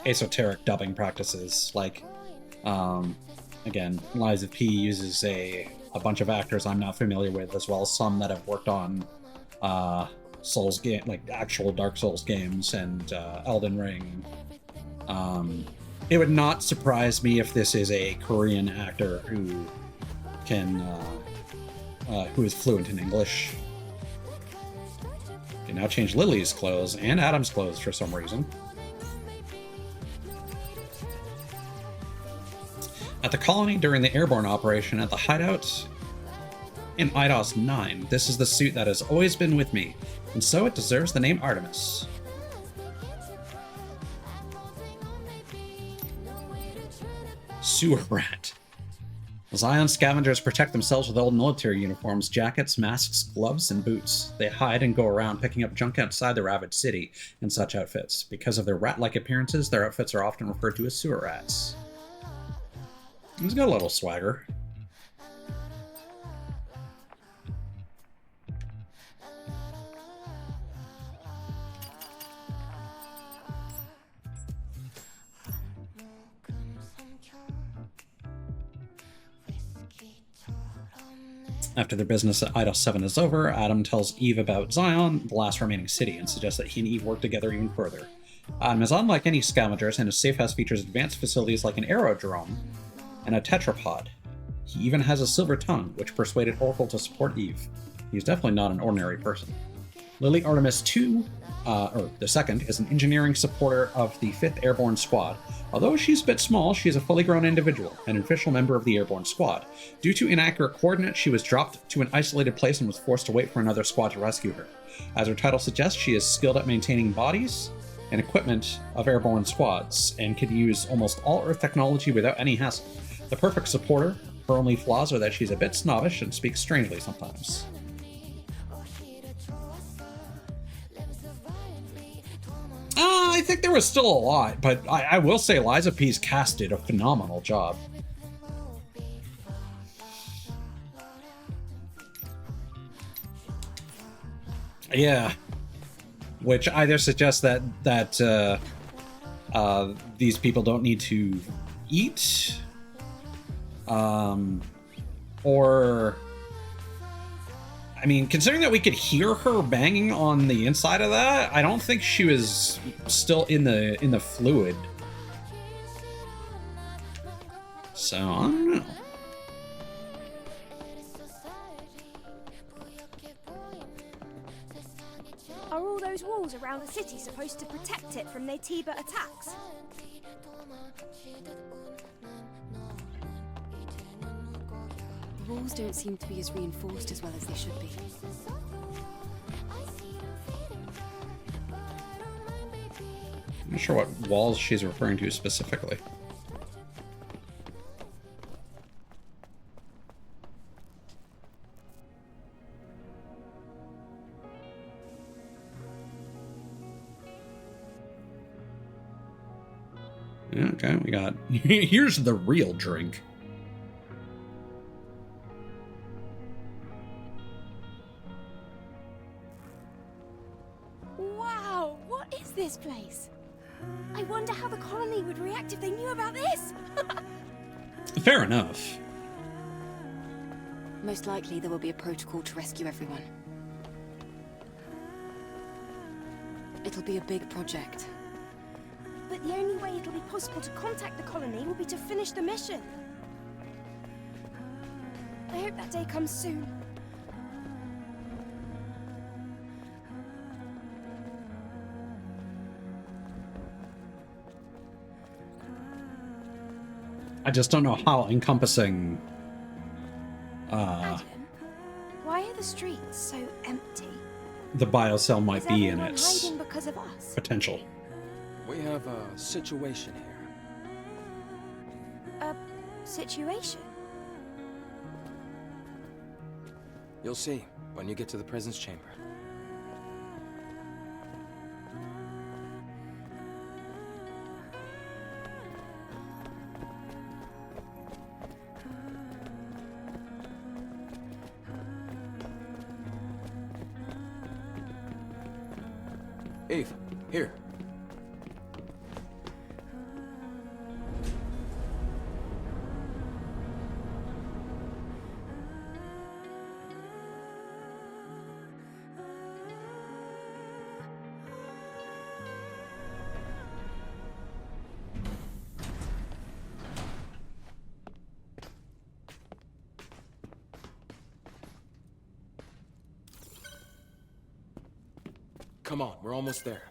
esoteric dubbing practices. Like, again, Lies of P uses a bunch of actors I'm not familiar with, as well as some that have worked on Souls game, like actual Dark Souls games and Elden Ring. It would not surprise me if this is a Korean actor who can who is fluent in English. Can now change Lily's clothes and Adam's clothes for some reason. At the colony during the airborne operation at the hideout in IDOS 9, this is the suit that has always been with me, and so it deserves the name Artemis. Sewer rat. Zion scavengers protect themselves with old military uniforms, jackets, masks, gloves, and boots. They hide and go around picking up junk outside the ravaged city in such outfits. Because of their rat-like appearances, their outfits are often referred to as sewer rats. He's got a little swagger. After their business at IDOS 7 is over, Adam tells Eve about Zion, the last remaining city, and suggests that he and Eve work together even further. Adam is unlike any scavengers, and his safe house features advanced facilities like an aerodrome and a tetrapod. He even has a silver tongue, which persuaded Oracle to support Eve. He's definitely not an ordinary person. Lily Artemis II, or the second, is an engineering supporter of the 5th Airborne Squad. Although she's a bit small, she is a fully grown individual, an official member of the Airborne Squad. Due to inaccurate coordinates, she was dropped to an isolated place and was forced to wait for another squad to rescue her. As her title suggests, she is skilled at maintaining bodies and equipment of airborne squads, and can use almost all Earth technology without any hassle. The perfect supporter. Her only flaws are that she's a bit snobbish and speaks strangely sometimes. I think there was still a lot, but I will say Liza P's cast did a phenomenal job. Yeah. Which either suggests that these people don't need to eat, or... I mean, considering that we could hear her banging on the inside of that, I don't think she was still in the fluid. So, I don't know. Are all those walls around the city supposed to protect it from Natiba attacks? The walls don't seem to be as reinforced as well as they should be. I'm not sure what walls she's referring to specifically. Okay, we got... Here's the real drink. Wow, what is this place? I wonder how the colony would react if they knew about this. Fair enough. Most likely there will be a protocol to rescue everyone. It'll be a big project. But the only way it'll be possible to contact the colony will be to finish the mission. I hope that day comes soon. I just don't know how encompassing... Adam, why are the streets so empty? the biocell might Is be in everyone its hiding because of us? potential. We have a situation here. A situation? You'll see when you get to the presence chamber. Eve, here. Come on, we're almost there.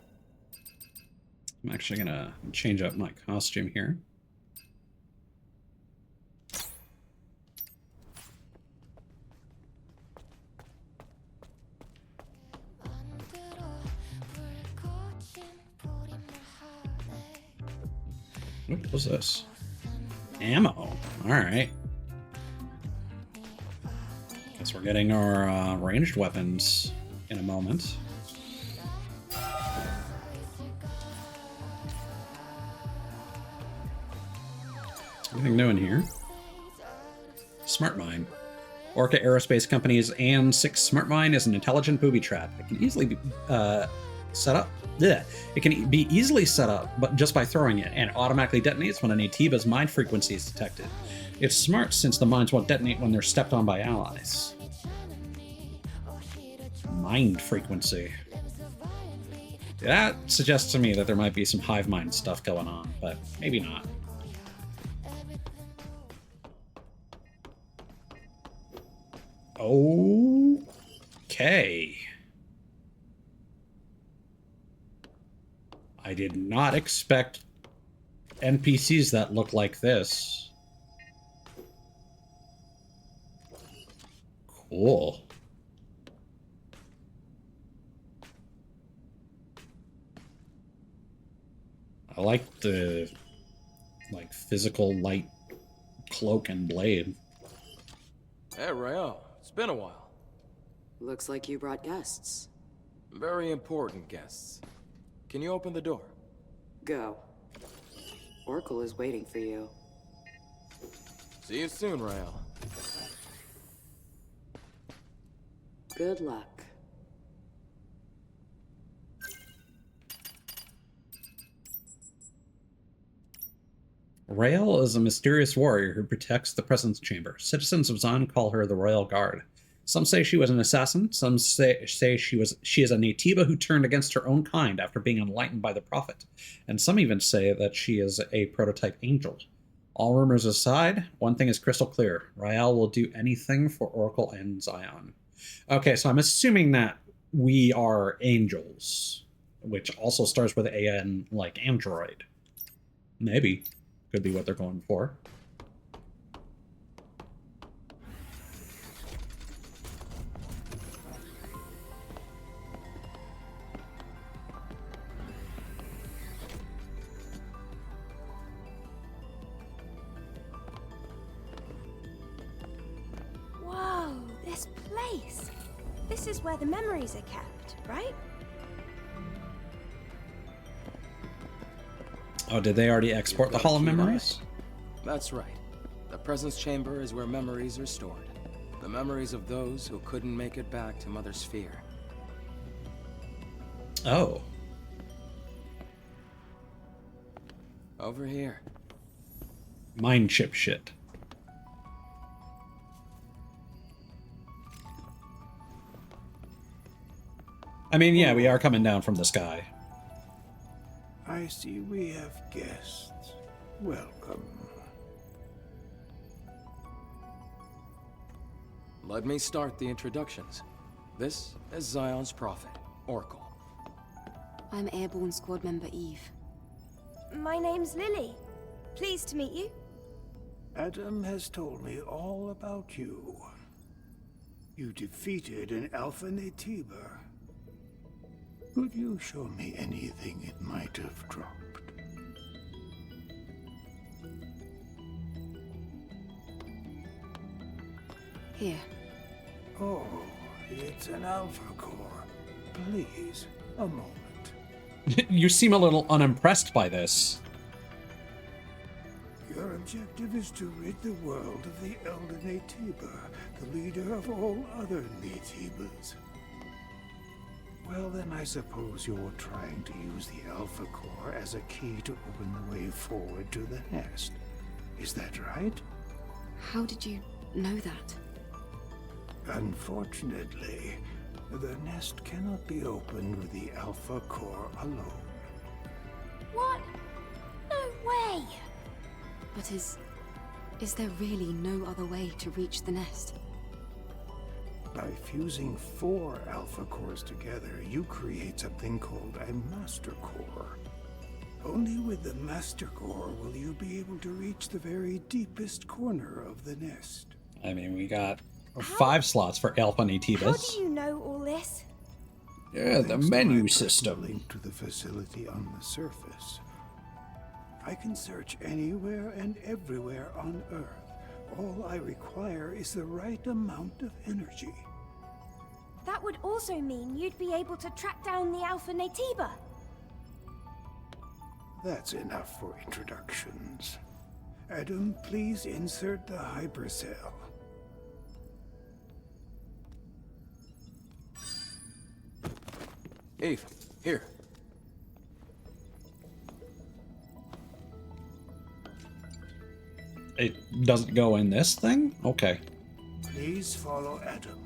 I'm actually gonna change up my costume here. What was this? Ammo. Alright. Guess we're getting our ranged weapons in a moment. Anything new in here? Smart Mine. Orca Aerospace Company's AN 6 Smart Mine is an intelligent booby trap. It can easily be set up. Blech. It can be easily set up, but just by throwing it, and it automatically detonates when an Atiba's mind frequency is detected. It's smart since the mines won't detonate when they're stepped on by allies. Mind frequency. That suggests to me that there might be some hive mind stuff going on, but maybe not. Okay. I did not expect NPCs that look like this. Cool. I like the physical light cloak and blade. Hey, Rael. It's been a while. Looks like you brought guests. Very important guests. Can you open the door? Go. Oracle is waiting for you. See you soon, Rael. Good luck. Rael is a mysterious warrior who protects the presence chamber. Citizens of Zon call her the Royal Guard. Some say she was an assassin, some say she is a Natiba who turned against her own kind after being enlightened by the Prophet, and some even say that she is a prototype angel. All rumors aside, one thing is crystal clear. Rael will do anything for Oracle and Zion. Okay, so I'm assuming that we are angels, which also starts with AN, like android. Maybe. Could be what they're going for. this is where the memories are kept, right? Oh, did they already export the You've got Hall of a keen eye. Memories? That's right. The presence chamber is where memories are stored. The memories of those who couldn't make it back to Mother Sphere. Oh. Over here. Mind chip shit. I mean, yeah, we are coming down from the sky. I see we have guests. Welcome. Let me start the introductions. This is Zion's prophet, Oracle. I'm Airborne Squad member Eve. My name's Lily. Pleased to meet you. Adam has told me all about you. You defeated an Alpha VTuber. Could you show me anything it might have dropped? Here. Oh, it's an Alpha Core. Please, a moment. You seem a little unimpressed by this. Your objective is to rid the world of the Elder VTuber, the leader of all other VTubers. Well, then I suppose you're trying to use the Alpha Core as a key to open the way forward to the nest. Is that right? How did you know that? Unfortunately, the nest cannot be opened with the Alpha Core alone. What? No way! But is there really no other way to reach the nest? By fusing 4 Alpha Cores together, you create something called a Master Core. Only with the Master Core will you be able to reach the very deepest corner of the nest. I mean, we got 5 slots for Alpha How Nativas. do you know all this? Yeah, the Thanks to menu my personal system. link to the facility on the surface. I can search anywhere and everywhere on Earth. All I require is the right amount of energy. That would also mean you'd be able to track down the Alpha VTuber. That's enough for introductions. Adam, please insert the hypercell. Eve, here. It doesn't go in this thing? Okay. Please follow Adam.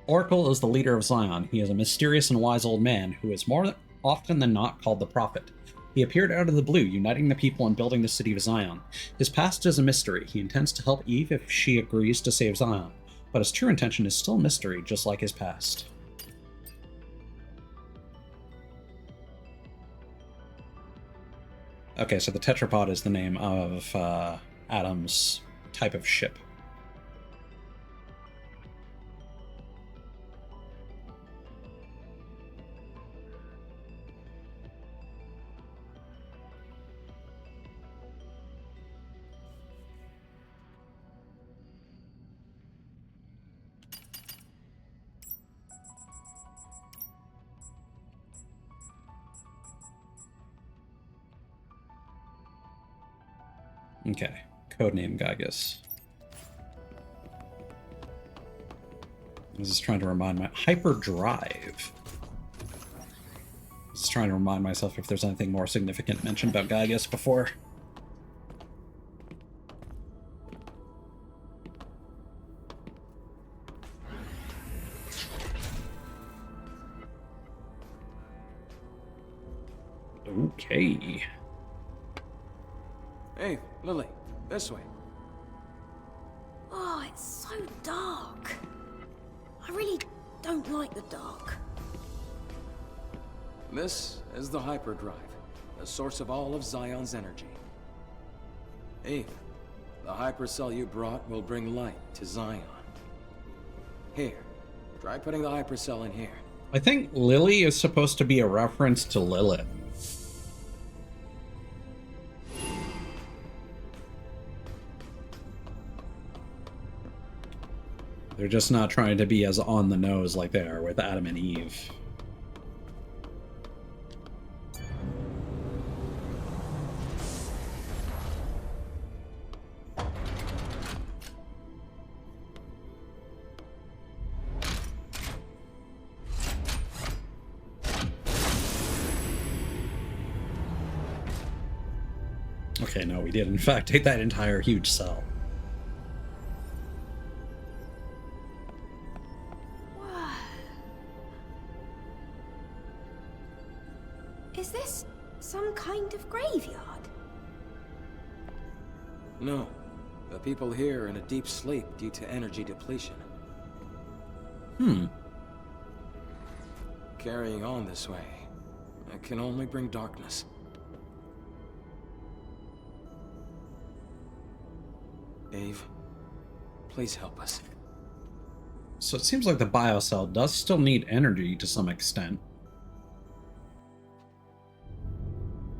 Oracle is the leader of Zion. He is a mysterious and wise old man who is more often than not called the Prophet. He appeared out of the blue, uniting the people and building the city of Zion. His past is a mystery. He intends to help Eve if she agrees to save Zion, but his true intention is still a mystery, just like his past. Okay, so the tetrapod is the name of Adam's type of ship. Okay, codename Gygus. I was just trying to remind my hyperdrive. Just trying to remind myself if there's anything more significant mentioned about Gygus before. Okay. Hey, Lily, this way. Oh, it's so dark. I really don't like the dark. This is the hyperdrive, the source of all of Zion's energy. Eve, the hypercell you brought will bring light to Zion. Here, try putting the hypercell in here. I think Lily is supposed to be a reference to Lilith. They're just not trying to be as on the nose like they are with Adam and Eve. Okay, no, we did in fact take that entire huge cell. Is this some kind of graveyard? No. The people here are in a deep sleep due to energy depletion. Carrying on this way, it can only bring darkness. Eve, please help us. So it seems like the biocell does still need energy to some extent.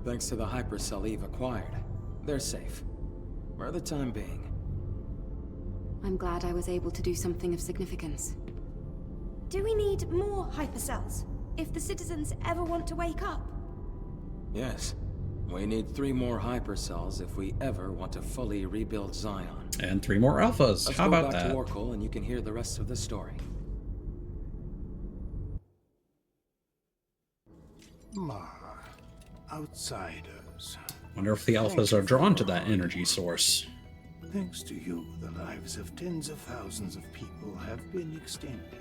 Thanks to the hypercell Eve acquired, they're safe. For the time being. I'm glad I was able to do something of significance. Do we need more hypercells if the citizens ever want to wake up? Yes. We need 3 more hypercells if we ever want to fully rebuild Zion. And 3 more alphas. Let's How go about back that? to Oracle and you can hear the rest of the story. Outsiders. Wonder if the alphas are drawn to that energy source. Thanks to you, the lives of tens of thousands of people have been extended.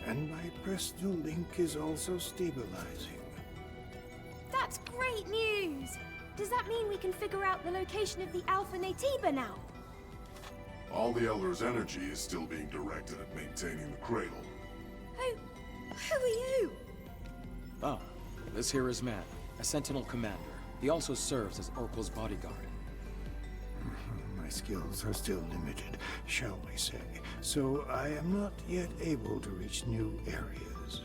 And my personal link is also stabilizing. That's great news! Does that mean we can figure out the location of the Alpha Natiba now? All the Elder's energy is still being directed at maintaining the cradle. Who are you? Oh, this here is Man, a Sentinel commander. He also serves as Oracle's bodyguard. My skills are still limited, shall we say, so I am not yet able to reach new areas.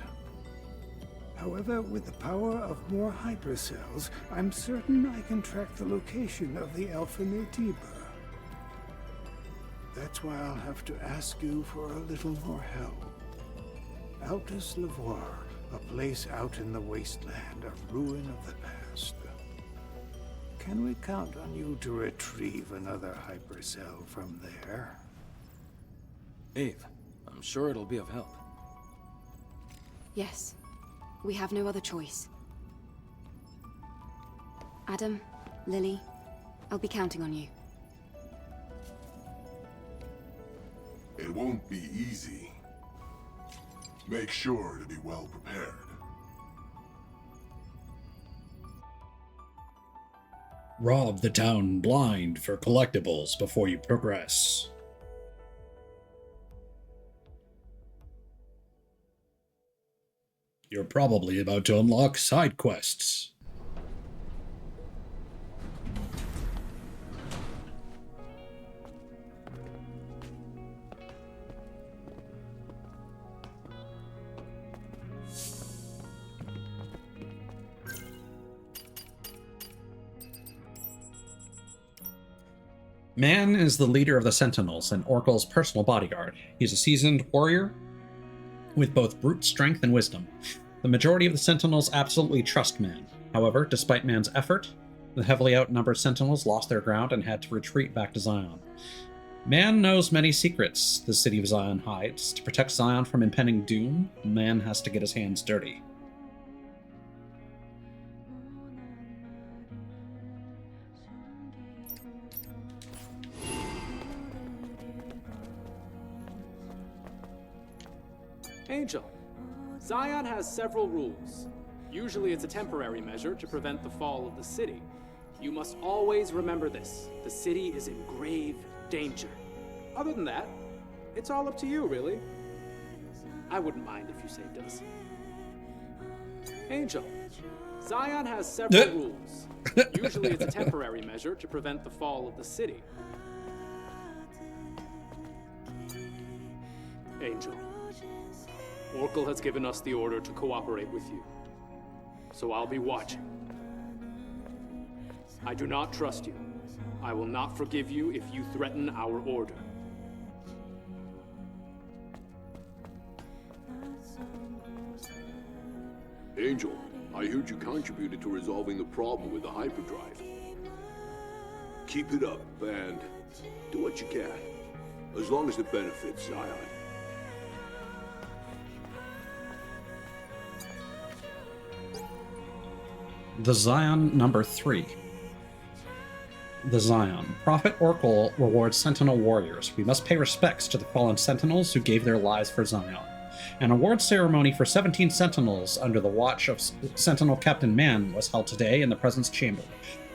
However, with the power of more hypercells, I'm certain I can track the location of the Alpha Natiba. That's why I'll have to ask you for a little more help. Altus Lavoir, a place out in the wasteland, a ruin of the past. Can we count on you to retrieve another hypercell from there? Eve, I'm sure it'll be of help. Yes. We have no other choice. Adam, Lily, I'll be counting on you. It won't be easy. Make sure to be well prepared. Rob the town blind for collectibles before you progress. You're probably about to unlock side quests. Man is the leader of the Sentinels and Oracle's personal bodyguard. He's a seasoned warrior with both brute strength and wisdom. The majority of the Sentinels absolutely trust Man. However, despite Man's effort, the heavily outnumbered Sentinels lost their ground and had to retreat back to Zion. Man knows many secrets the city of Zion hides. To protect Zion from impending doom, Man has to get his hands dirty. Angel, Zion has several rules. Usually it's a temporary measure to prevent the fall of the city. You must always remember this. The city is in grave danger. Other than that, it's all up to you, really. I wouldn't mind if you saved us. Angel, Zion has several rules. Usually it's a temporary measure to prevent the fall of the city. Angel. Oracle has given us the order to cooperate with you. So I'll be watching. I do not trust you. I will not forgive you if you threaten our order. Angel, I heard you contributed to resolving the problem with the hyperdrive. Keep it up, and do what you can. As long as it benefits Zion. The Zion number 3. The Zion. Prophet Oracle rewards Sentinel warriors. We must pay respects to the fallen Sentinels who gave their lives for Zion. An award ceremony for 17 Sentinels under the watch of Sentinel Captain Man was held today in the Presence Chamber.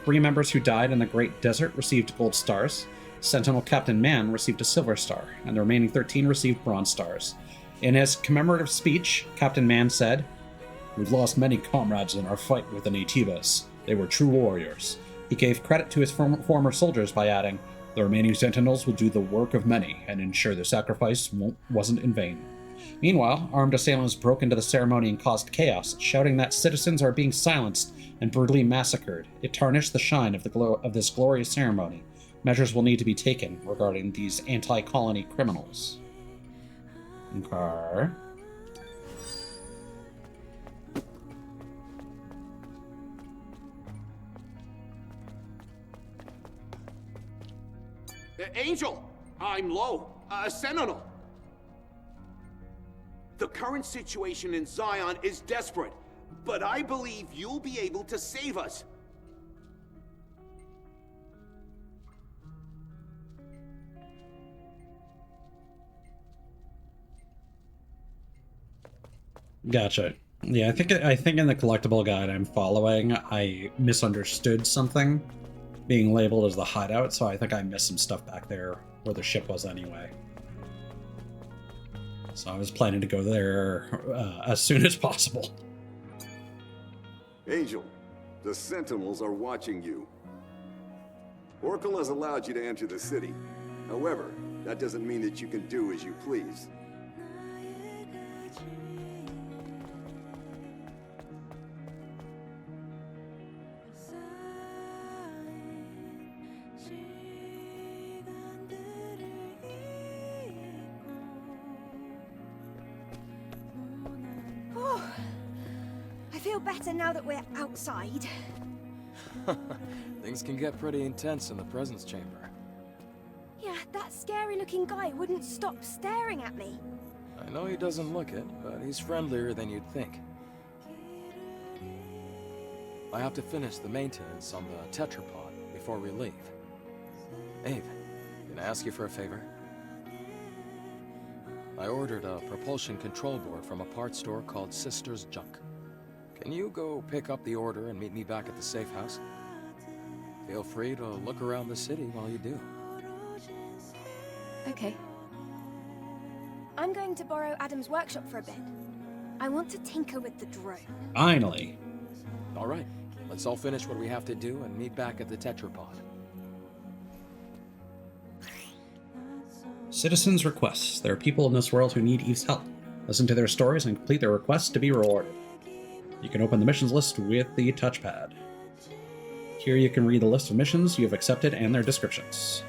3 members who died in the Great Desert received gold stars. Sentinel Captain Man received a silver star, and the remaining 13 received bronze stars. In his commemorative speech, Captain Man said, "We've lost many comrades in our fight with the Naytibas. They were true warriors." He gave credit to his former soldiers by adding, "The remaining Sentinels will do the work of many and ensure the sacrifice wasn't in vain." Meanwhile, armed assailants broke into the ceremony and caused chaos, shouting that citizens are being silenced and brutally massacred. It tarnished the shine of this glorious ceremony. Measures will need to be taken regarding these anti-colony criminals. Okay. Angel! I'm low. Sentinel! The current situation in Zion is desperate, but I believe you'll be able to save us. Gotcha. Yeah, I think in the collectible guide I'm following, I misunderstood something being labeled as the hideout, so I think I missed some stuff back there where the ship was anyway. So I was planning to go there as soon as possible. Angel, the Sentinels are watching you. Oracle has allowed you to enter the city. However, that doesn't mean that you can do as you please. Better now that we're outside. Things can get pretty intense in the Presence Chamber. Yeah, that scary-looking guy wouldn't stop staring at me. I know he doesn't look it, but he's friendlier than you'd think. I have to finish the maintenance on the tetrapod before we leave. Abe, can I ask you for a favor? I ordered a propulsion control board from a parts store called Sister's Junk. Can you go pick up the order and meet me back at the safe house? Feel free to look around the city while you do. Okay. I'm going to borrow Adam's workshop for a bit. I want to tinker with the drone. Finally. All right, let's all finish what we have to do and meet back at the tetrapod. Citizens' requests. There are people in this world who need Eve's help. Listen to their stories and complete their requests to be rewarded. You can open the missions list with the touchpad. Here you can read the list of missions you have accepted and their descriptions.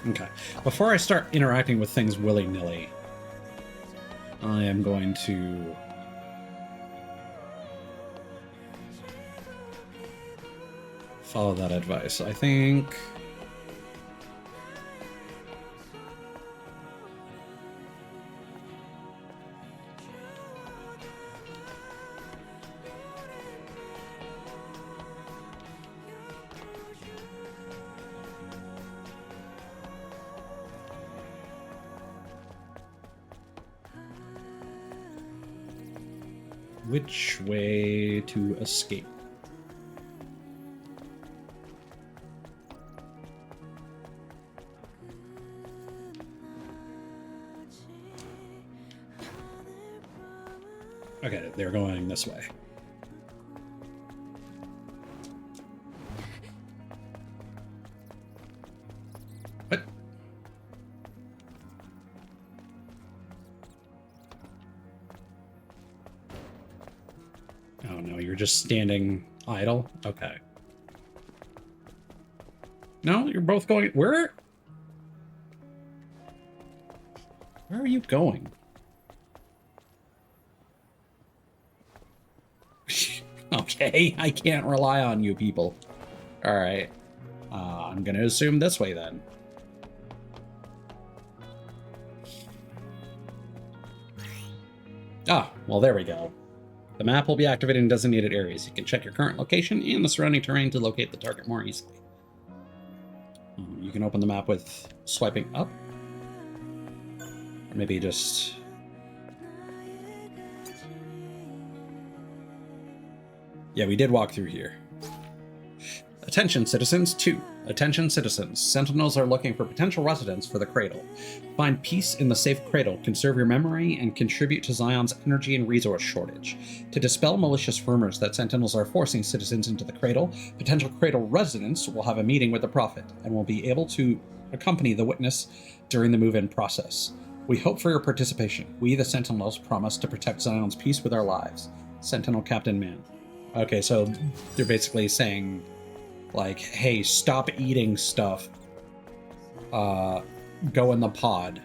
Okay, before I start interacting with things willy-nilly, I am going to follow that advice. I think which way to escape? Okay, they're going this way. no, you're just standing idle? Okay. No, you're both going... Where are you going? Okay, I can't rely on you people. Alright. I'm gonna assume this way then. Ah, well there we go. The map will be activated in designated areas. You can check your current location and the surrounding terrain to locate the target more easily. You can open the map with swiping up. Or maybe just... Yeah, we did walk through here. Attention, citizens. 2. Attention, citizens. Sentinels are looking for potential residents for the Cradle. Find peace in the safe Cradle, conserve your memory, and contribute to Zion's energy and resource shortage. To dispel malicious rumors that Sentinels are forcing citizens into the Cradle, potential Cradle residents will have a meeting with the Prophet and will be able to accompany the witness during the move-in process. We hope for your participation. We, the Sentinels, promise to protect Zion's peace with our lives. Sentinel Captain Man. Okay, so they're basically saying, like, hey, stop eating stuff. Go in the pod.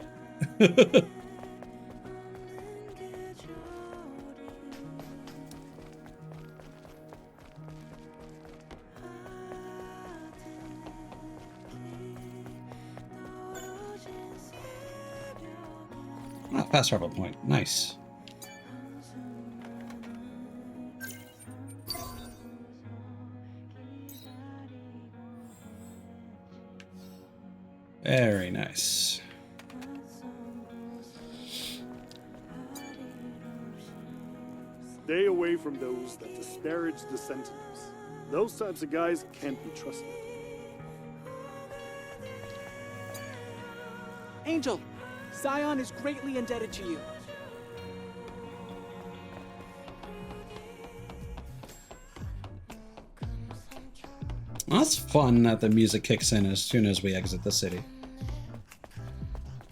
Fast travel point. Nice. Very nice. Stay away from those that disparage the Sentinels. Those types of guys can't be trusted. Angel, Zion is greatly indebted to you. Well, that's fun that the music kicks in as soon as we exit the city.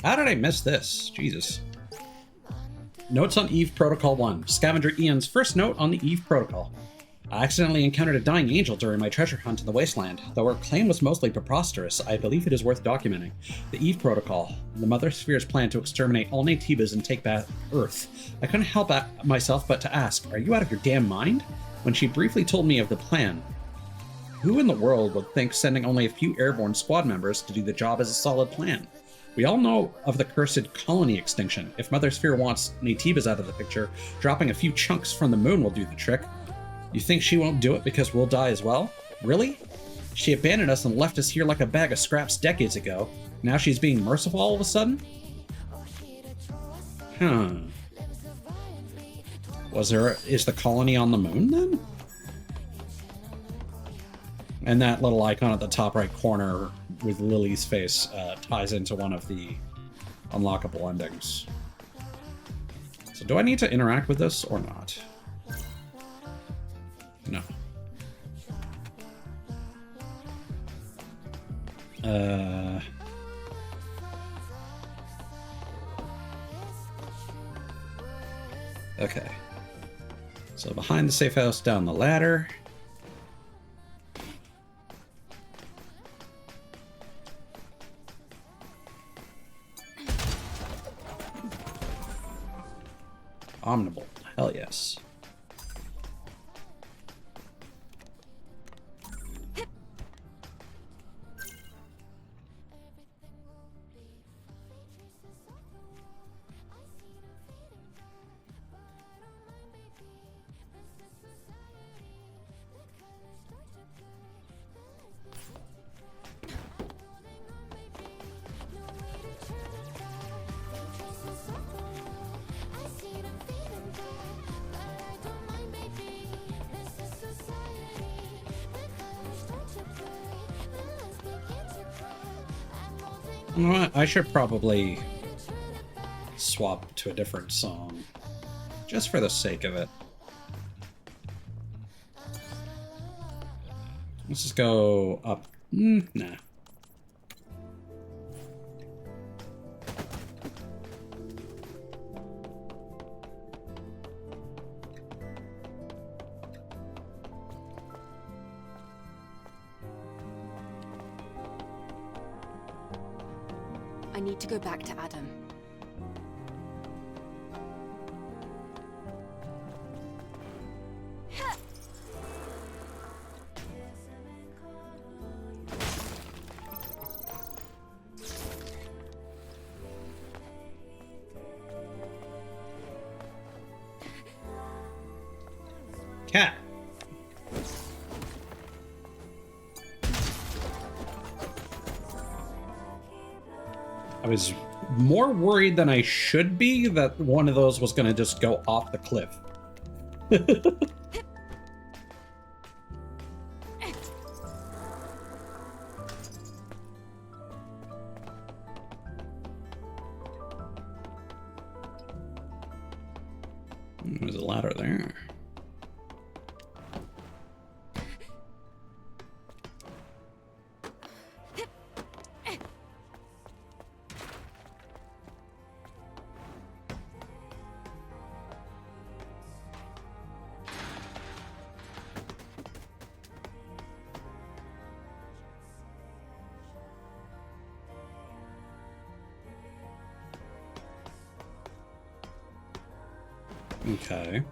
How did I miss this? Jesus. Notes on Eve Protocol 1. Scavenger Ian's first note on the Eve Protocol. I accidentally encountered a dying angel during my treasure hunt in the wasteland. Though her claim was mostly preposterous, I believe it is worth documenting. The Eve Protocol, the Mother Sphere's plan to exterminate all Naytibas and take back Earth. I couldn't help myself but to ask, are you out of your damn mind? When she briefly told me of the plan, who in the world would think sending only a few airborne squad members to do the job is a solid plan? We all know of the cursed colony extinction. If Mother Sphere wants Naytibas out of the picture, dropping a few chunks from the moon will do the trick. You think she won't do it because we'll die as well? Really? She abandoned us and left us here like a bag of scraps decades ago. Now she's being merciful all of a sudden? Huh. Is the colony on the moon then? And that little icon at the top right corner with Lily's face ties into one of the unlockable endings. So do I need to interact with this or not? No. Okay. So behind the safe house, down the ladder. Omnibolt. Hell yes. You know what? I should probably swap to a different song, just for the sake of it. Let's just go up. Nah. I need to go back to Adam. Cat. I was more worried than I should be that one of those was going to just go off the cliff. There's a ladder there. Okay.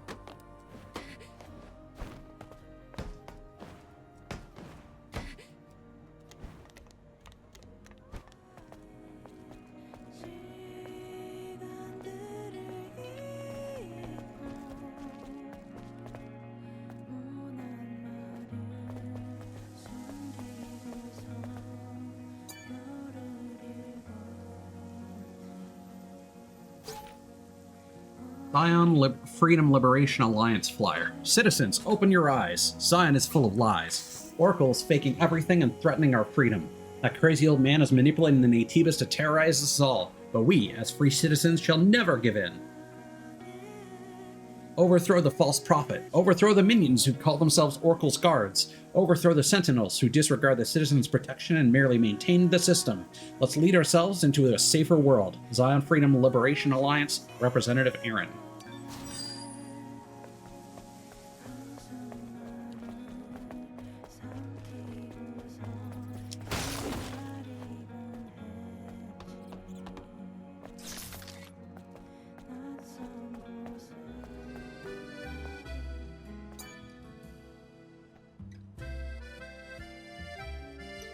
Zion Freedom Liberation Alliance flyer. Citizens, open your eyes. Zion is full of lies. Oracle is faking everything and threatening our freedom. That crazy old man is manipulating the Naytibas to terrorize us all, but we, as free citizens, shall never give in. Overthrow the false prophet. Overthrow the minions who call themselves Oracle's guards. Overthrow the sentinels who disregard the citizens' protection and merely maintain the system. Let's lead ourselves into a safer world. Zion Freedom Liberation Alliance, Representative Aaron.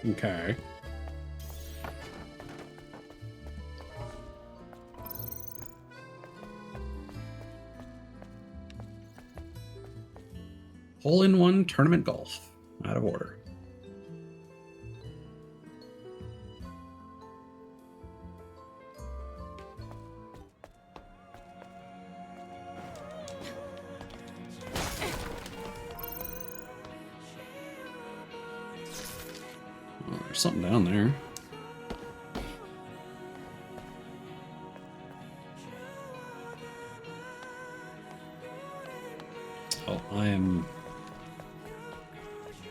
Okay. Hole-in-one tournament golf. Out of order. Oh, there's something down there. Oh, I am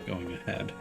going ahead.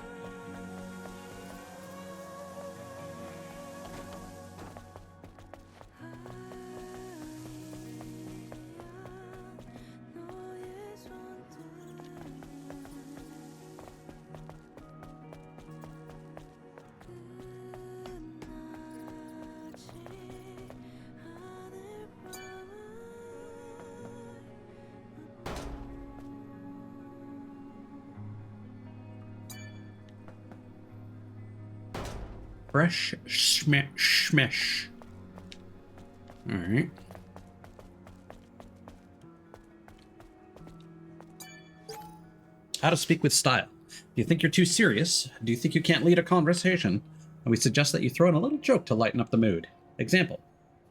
Fresh Schmesh. Alright. How to speak with style. Do you think you're too serious? Do you think you can't lead a conversation? And we suggest that you throw in a little joke to lighten up the mood. Example.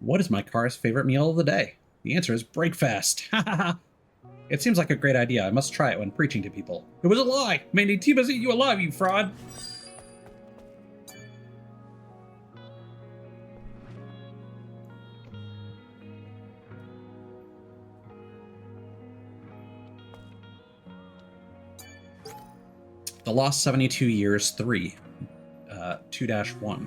What is my car's favorite meal of the day? The answer is breakfast. Ha ha ha. It seems like a great idea. I must try it when preaching to people. It was a lie! May Naytibas eat you alive, you fraud! The Lost 72 Years 3, 2-1.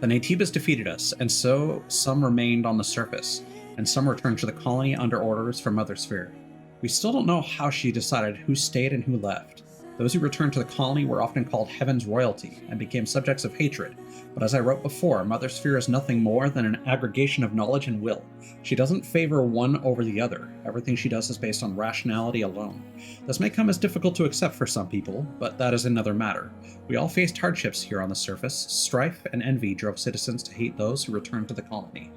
The Naytibas defeated us, and so some remained on the surface, and some returned to the colony under orders from Mother Sphere. We still don't know how she decided who stayed and who left. Those who returned to the colony were often called Heaven's royalty and became subjects of hatred. But as I wrote before, Mother Sphere is nothing more than an aggregation of knowledge and will. She doesn't favor one over the other. Everything she does is based on rationality alone. This may come as difficult to accept for some people, but that is another matter. We all faced hardships here on the surface. Strife and envy drove citizens to hate those who returned to the colony.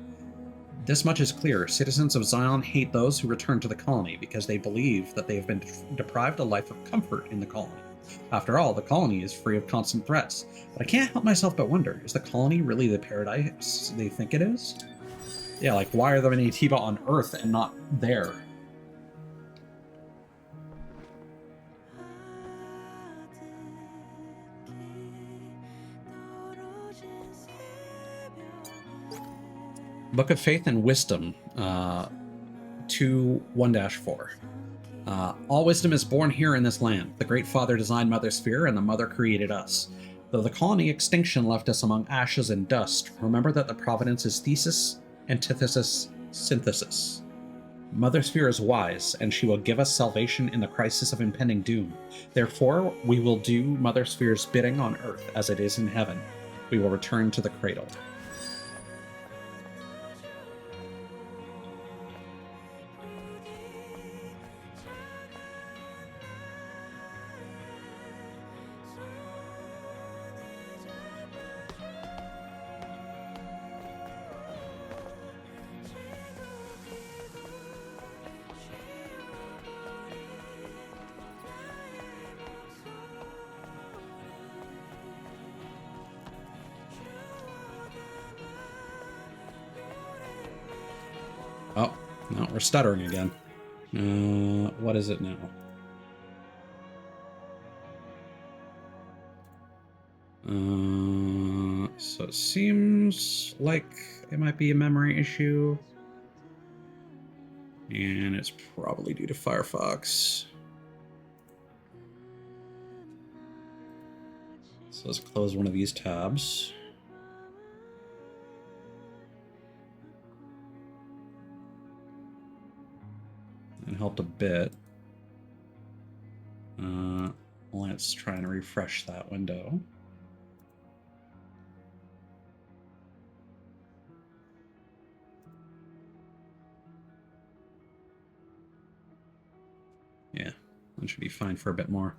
This much is clear. Citizens of Zion hate those who return to the colony because they believe that they have been deprived a life of comfort in the colony. After all, the colony is free of constant threats. But I can't help myself but wonder, is the colony really the paradise they think it is? Yeah, like, why are there many Tiba on Earth and not there? Book of Faith and Wisdom, 2:1-4. All wisdom is born here in this land. The Great Father designed Mother Sphere, and the Mother created us. Though the colony extinction left us among ashes and dust, remember that the providence is thesis, antithesis, synthesis. Mother Sphere is wise, and she will give us salvation in the crisis of impending doom. Therefore, we will do Mother Sphere's bidding on Earth as it is in heaven. We will return to the cradle. Oh, no, we're stuttering again. What is it now? So it seems like it might be a memory issue. And it's probably due to Firefox. So let's close one of these tabs. It helped a bit. Let's try and refresh that window. Yeah, that should be fine for a bit more.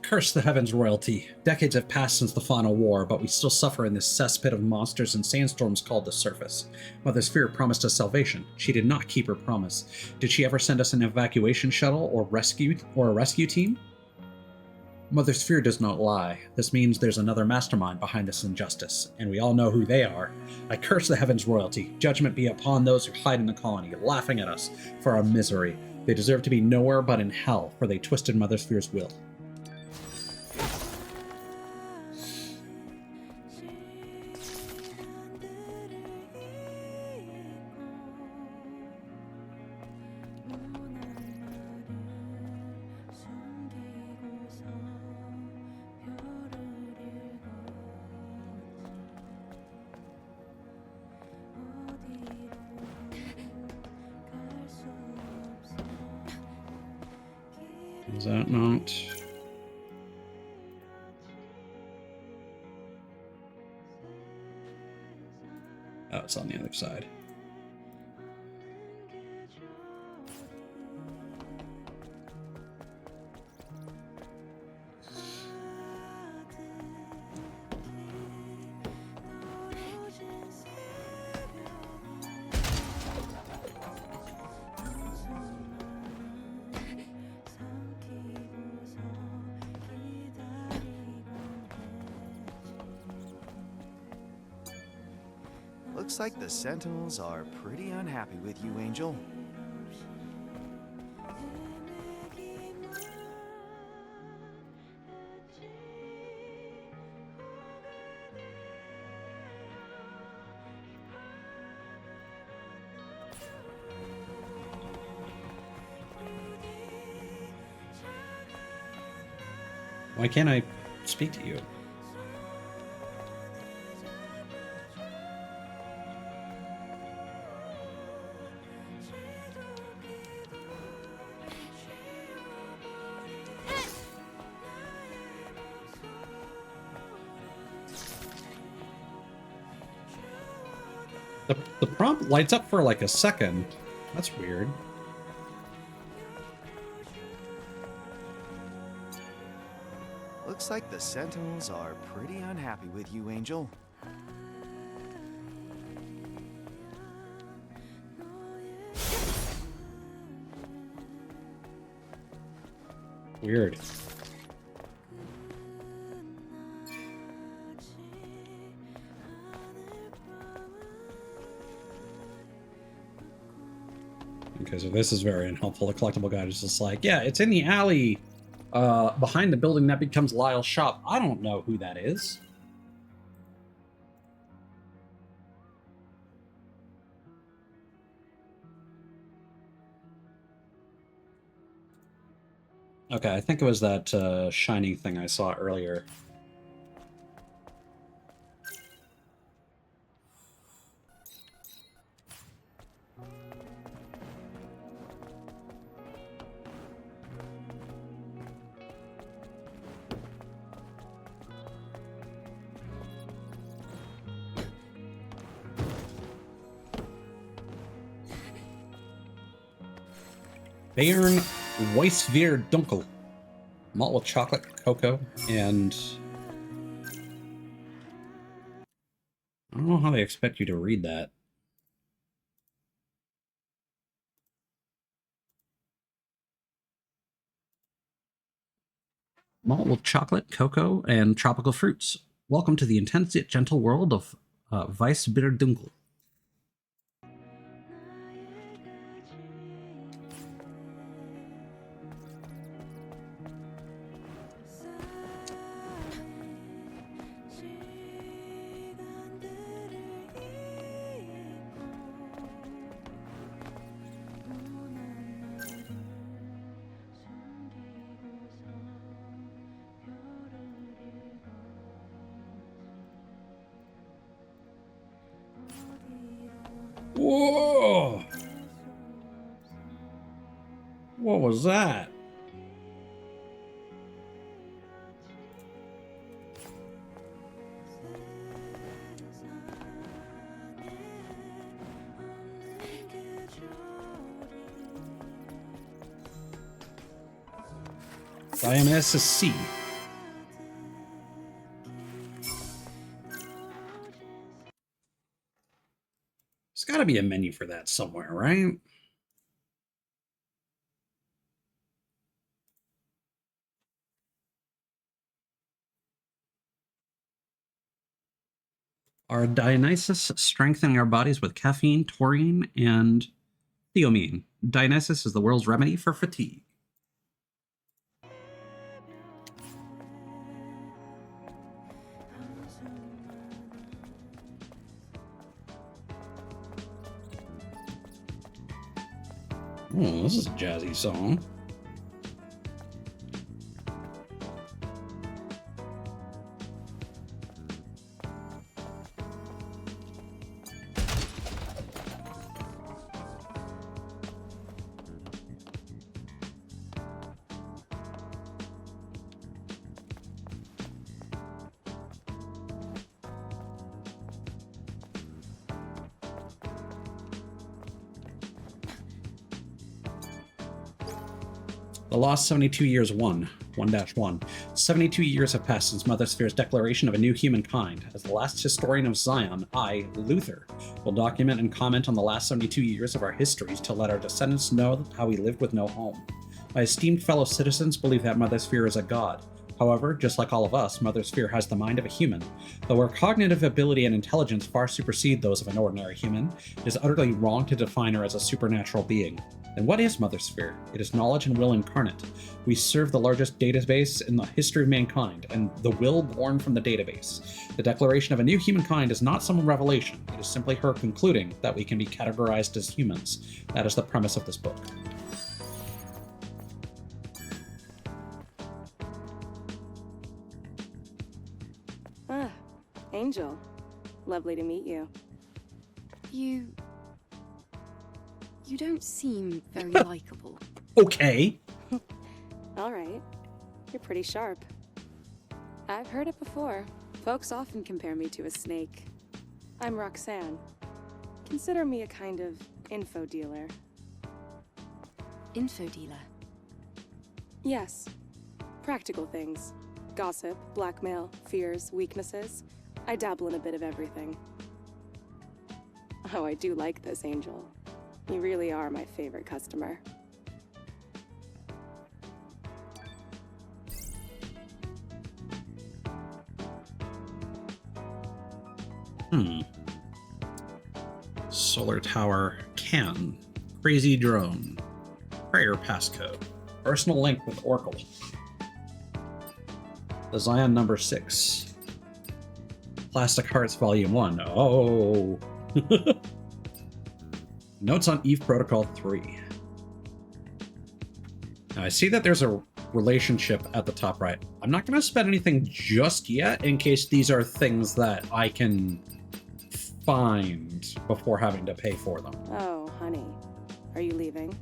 Curse the Heavens royalty. Decades have passed since the final war, but we still suffer in this cesspit of monsters and sandstorms called the surface. Mother Sphere promised us salvation. She did not keep her promise. Did she ever send us an evacuation shuttle or a rescue team? Mother Sphere does not lie. This means there's another mastermind behind this injustice, and we all know who they are. I curse the Heavens royalty. Judgment be upon those who hide in the colony, laughing at us for our misery. They deserve to be nowhere but in hell, for they twisted Mother Sphere's will. Is that not? Oh, it's on the other side. Looks like the Sentinels are pretty unhappy with you, Angel. Why can't I speak to you? The prompt lights up for like a second. That's weird. Looks like the Sentinels are pretty unhappy with you, Angel. Weird. Okay, so this is very unhelpful. The collectible guide is just like, yeah, it's in the alley behind the building that becomes Lyle's shop. I don't know who that is. Okay, I think it was that shining thing I saw earlier. Bayern Weissbier Dunkel. Malt with chocolate, cocoa, and... I don't know how they expect you to read that. Malt with chocolate, cocoa, and tropical fruits. Welcome to the intense yet gentle world of Weissbier Dunkel. Whoa! What was that? Dionysus C. There's got to be a menu for that somewhere, right? Are Dionysus strengthening our bodies with caffeine, taurine, and theomine? Dionysus is the world's remedy for fatigue. Oh, this is a jazzy song. The lost 72 years 1-1. 72 years have passed since Mother Sphere's declaration of a new humankind. As the last historian of Zion, I, Luther, will document and comment on the last 72 years of our histories to let our descendants know how we lived with no home. My esteemed fellow citizens believe that Mother Sphere is a god. However, just like all of us, Mother Sphere has the mind of a human. Though her cognitive ability and intelligence far supersede those of an ordinary human, it is utterly wrong to define her as a supernatural being. And what is Mother Sphere? It is knowledge and will incarnate. We serve the largest database in the history of mankind, and the will born from the database. The declaration of a new humankind is not some revelation. It is simply her concluding that we can be categorized as humans. That is the premise of this book. Ah, Angel. Lovely to meet you. You don't seem very likable. Okay. All right. You're pretty sharp. I've heard it before. Folks often compare me to a snake. I'm Roxanne. Consider me a kind of info dealer. Info dealer? Yes. Practical things. Gossip, blackmail, fears, weaknesses. I dabble in a bit of everything. Oh, I do like this, Angel. You really are my favorite customer. Solar tower can. Crazy drone. Prayer passcode. Personal link with Oracle. The Zion number 6. Plastic Hearts Volume 1. Oh. Notes on Eve Protocol 3. Now I see that there's a relationship at the top right. I'm not going to spend anything just yet in case these are things that I can find before having to pay for them. Oh, honey. Are you leaving?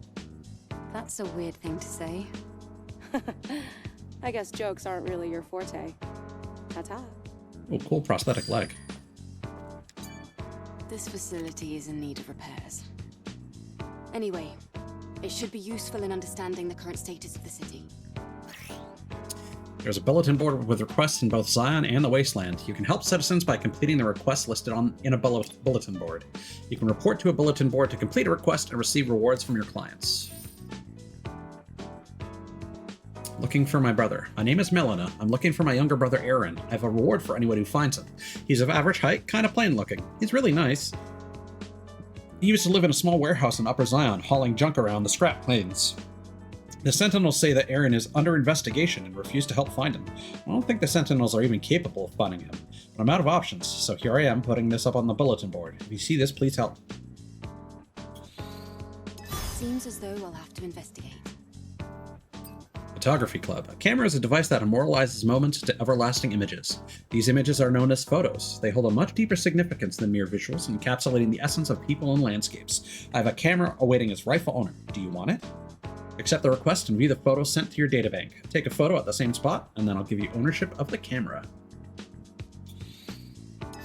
That's a weird thing to say. I guess jokes aren't really your forte. Ta-ta. Oh, cool prosthetic leg. This facility is in need of repairs. Anyway, it should be useful in understanding the current status of the city. There's a bulletin board with requests in both Zion and the Wasteland. You can help citizens by completing the requests listed in a bulletin board. You can report to a bulletin board to complete a request and receive rewards from your clients. Looking for my brother. My name is Melina. I'm looking for my younger brother Aaron. I have a reward for anyone who finds him. He's of average height, kind of plain looking. He's really nice. He used to live in a small warehouse in Upper Zion, hauling junk around the scrap plains. The Sentinels say that Aaron is under investigation and refuse to help find him. I don't think the Sentinels are even capable of finding him, but I'm out of options, so here I am putting this up on the bulletin board. If you see this, please help. Seems as though I'll have to investigate. Photography Club. A camera is a device that immortalizes moments into everlasting images. These images are known as photos. They hold a much deeper significance than mere visuals, encapsulating the essence of people and landscapes. I have a camera awaiting its rightful owner. Do you want it? Accept the request and view the photo sent to your databank. Take a photo at the same spot, and then I'll give you ownership of the camera.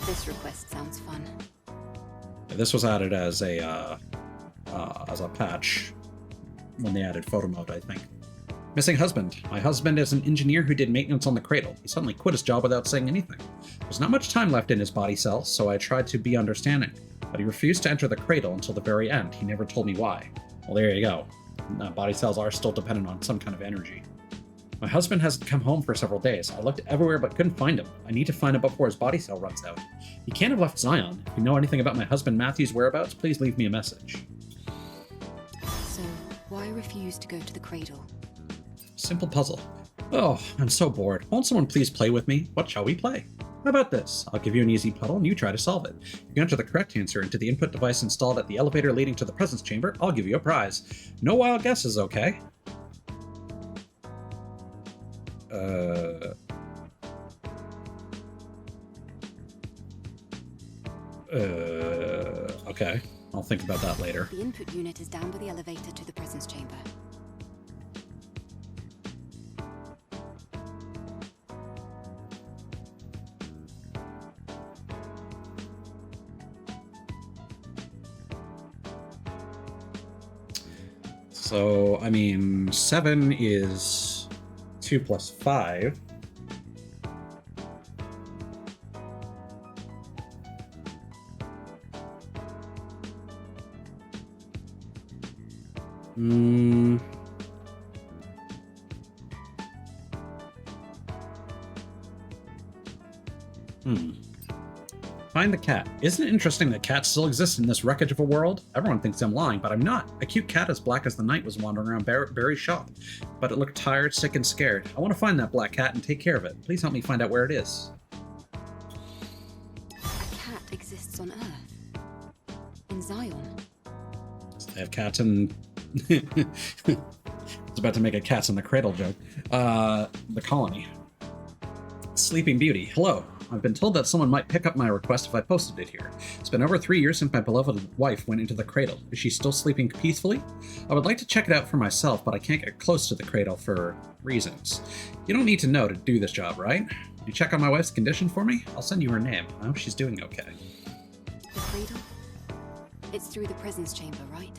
This request sounds fun. This was added as a patch when they added photo mode, I think. Missing husband. My husband is an engineer who did maintenance on the cradle. He suddenly quit his job without saying anything. There's not much time left in his body cell, so I tried to be understanding, but he refused to enter the cradle until the very end. He never told me why. Well, there you go. Body cells are still dependent on some kind of energy. My husband hasn't come home for several days. I looked everywhere but couldn't find him. I need to find him before his body cell runs out. He can't have left Zion. If you know anything about my husband Matthew's whereabouts, please leave me a message. So, why refuse to go to the cradle? Simple puzzle. Oh, I'm so bored. Won't someone please play with me? What shall we play? How about this? I'll give you an easy puzzle and you try to solve it. If you enter the correct answer into the input device installed at the elevator leading to the presence chamber, I'll give you a prize. No wild guesses, okay? Okay. I'll think about that later. The input unit is down by the elevator to the presence chamber. So, I mean, 7 is 2 plus 5. Find the cat. Isn't it interesting that cats still exist in this wreckage of a world? Everyone thinks I'm lying, but I'm not. A cute cat as black as the night was wandering around Barry's shop, but it looked tired, sick, and scared. I want to find that black cat and take care of it. Please help me find out where it is. A cat exists on Earth. In Zion. They have cats in... I was about to make a cats in the cradle joke. The colony. Sleeping Beauty. Hello. I've been told that someone might pick up my request if I posted it here. It's been over 3 years since my beloved wife went into the cradle. Is she still sleeping peacefully? I would like to check it out for myself, but I can't get close to the cradle for reasons. You don't need to know to do this job, right? Can you check on my wife's condition for me? I'll send you her name. I hope she's doing okay. The cradle? It's through the presence chamber, right?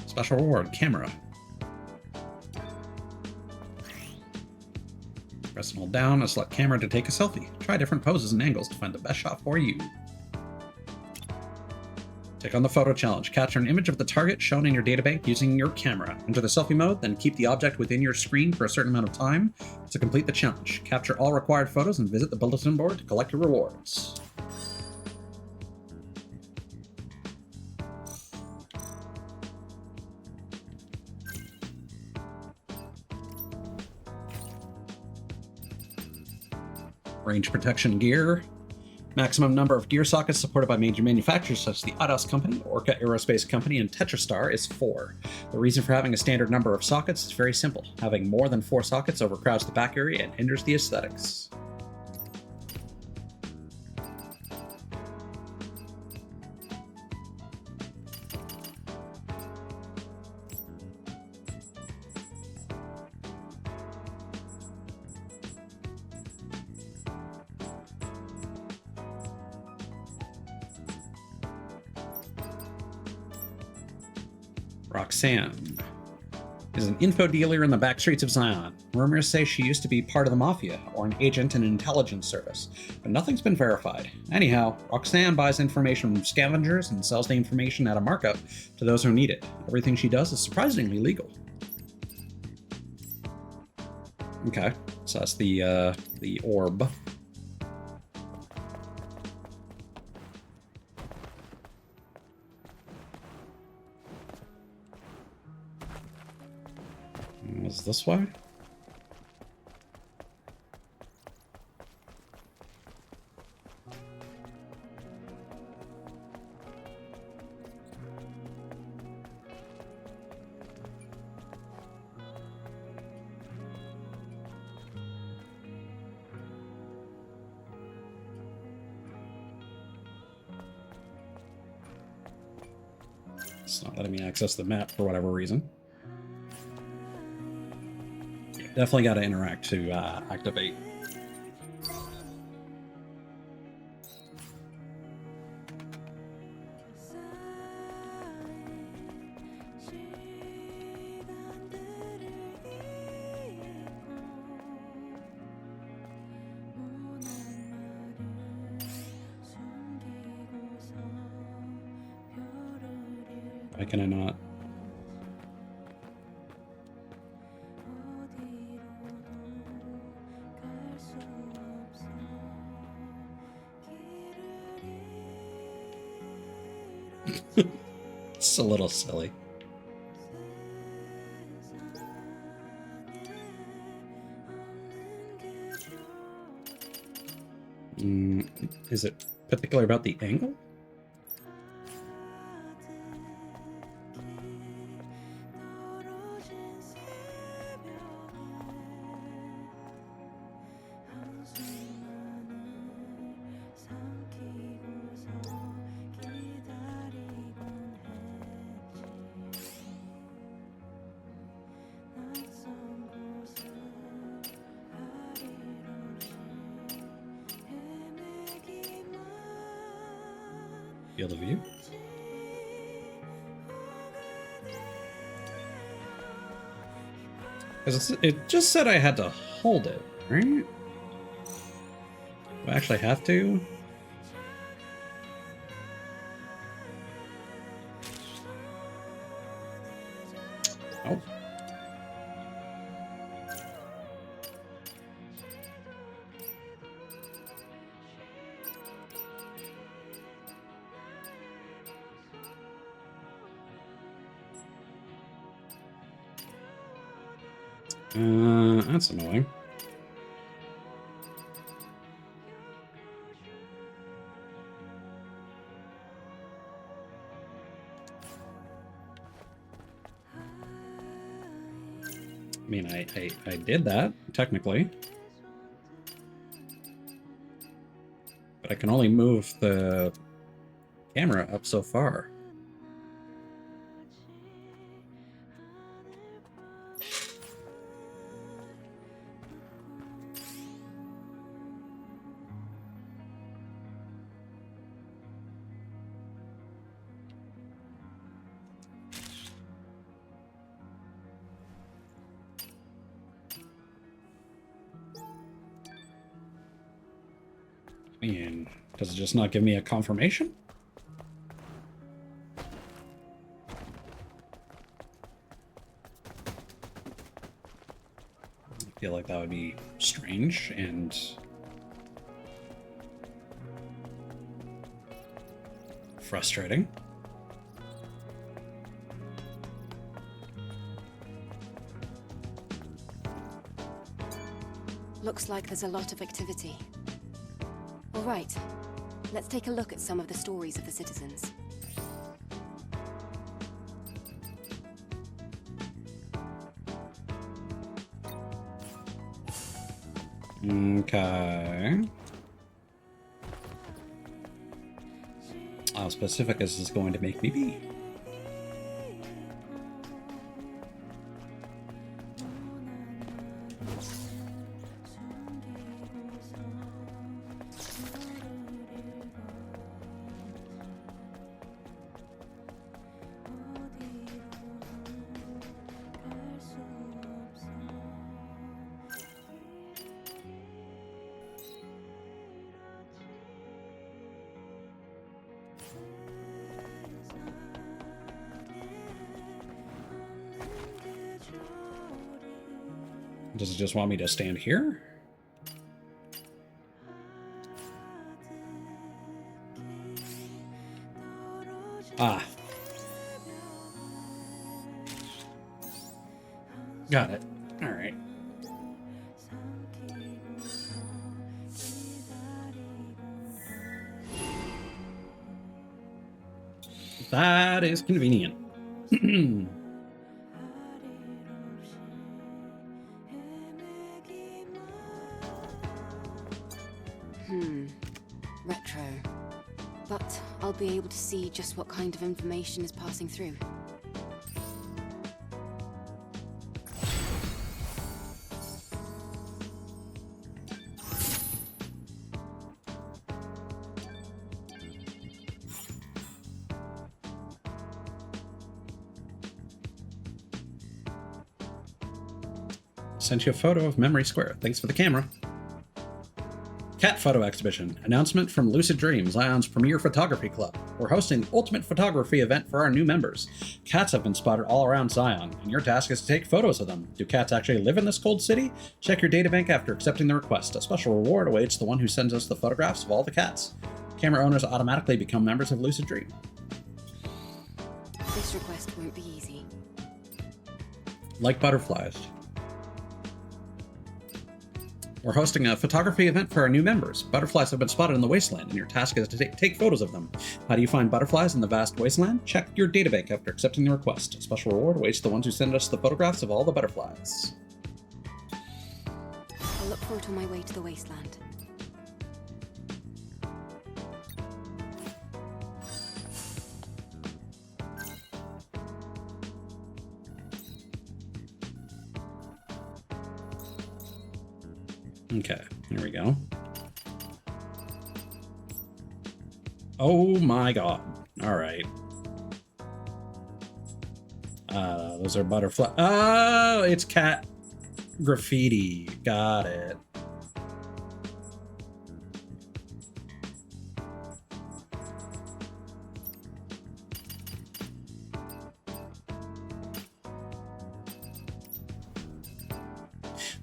Special reward, camera. Press and hold down and select camera to take a selfie. Try different poses and angles to find the best shot for you. Take on the photo challenge. Capture an image of the target shown in your databank using your camera. Enter the selfie mode, then keep the object within your screen for a certain amount of time to complete the challenge. Capture all required photos and visit the bulletin board to collect your rewards. Range protection gear. Maximum number of gear sockets supported by major manufacturers such as the Ados Company, Orca Aerospace Company, and Tetrastar is 4. The reason for having a standard number of sockets is very simple. Having more than 4 sockets overcrowds the back area and hinders the aesthetics. Roxanne is an info dealer in the back streets of Zion. Rumors say she used to be part of the Mafia, or an agent in an intelligence service, but nothing's been verified. Anyhow, Roxanne buys information from scavengers and sells the information at a markup to those who need it. Everything she does is surprisingly legal. Okay, so that's the orb. Is this way? It's not letting me access the map for whatever reason. Definitely got to interact to activate. Why can I not? It's a little silly. Is it particular about the angle? Field of view. Because it just said I had to hold it, right? Do I actually have to? Oh. That's annoying. I mean, I did that, technically. But I can only move the camera up so far. And does it just not give me a confirmation? I feel like that would be strange and frustrating. Looks like there's a lot of activity. All right, let's take a look at some of the stories of the citizens. Okay. How specific is this going to make me be? Does it just want me to stand here? Ah. Got it. All right. That is convenient. Retro. But I'll be able to see just what kind of information is passing through. Sent you a photo of Memory Square. Thanks for the camera. Cat Photo Exhibition. Announcement from Lucid Dreams, Zion's premier photography club. We're hosting the ultimate photography event for our new members. Cats have been spotted all around Zion, and your task is to take photos of them. Do cats actually live in this cold city? Check your databank after accepting the request. A special reward awaits the one who sends us the photographs of all the cats. Camera owners automatically become members of Lucid Dream. This request won't be easy. Like butterflies. We're hosting a photography event for our new members. Butterflies have been spotted in the wasteland, and your task is to take photos of them. How do you find butterflies in the vast wasteland? Check your databank after accepting the request. A special reward awaits the ones who send us the photographs of all the butterflies. I'll look for it on my way to the wasteland. Okay, here we go. Oh my god. Alright. Those are butterfly. Oh, it's cat graffiti. Got it.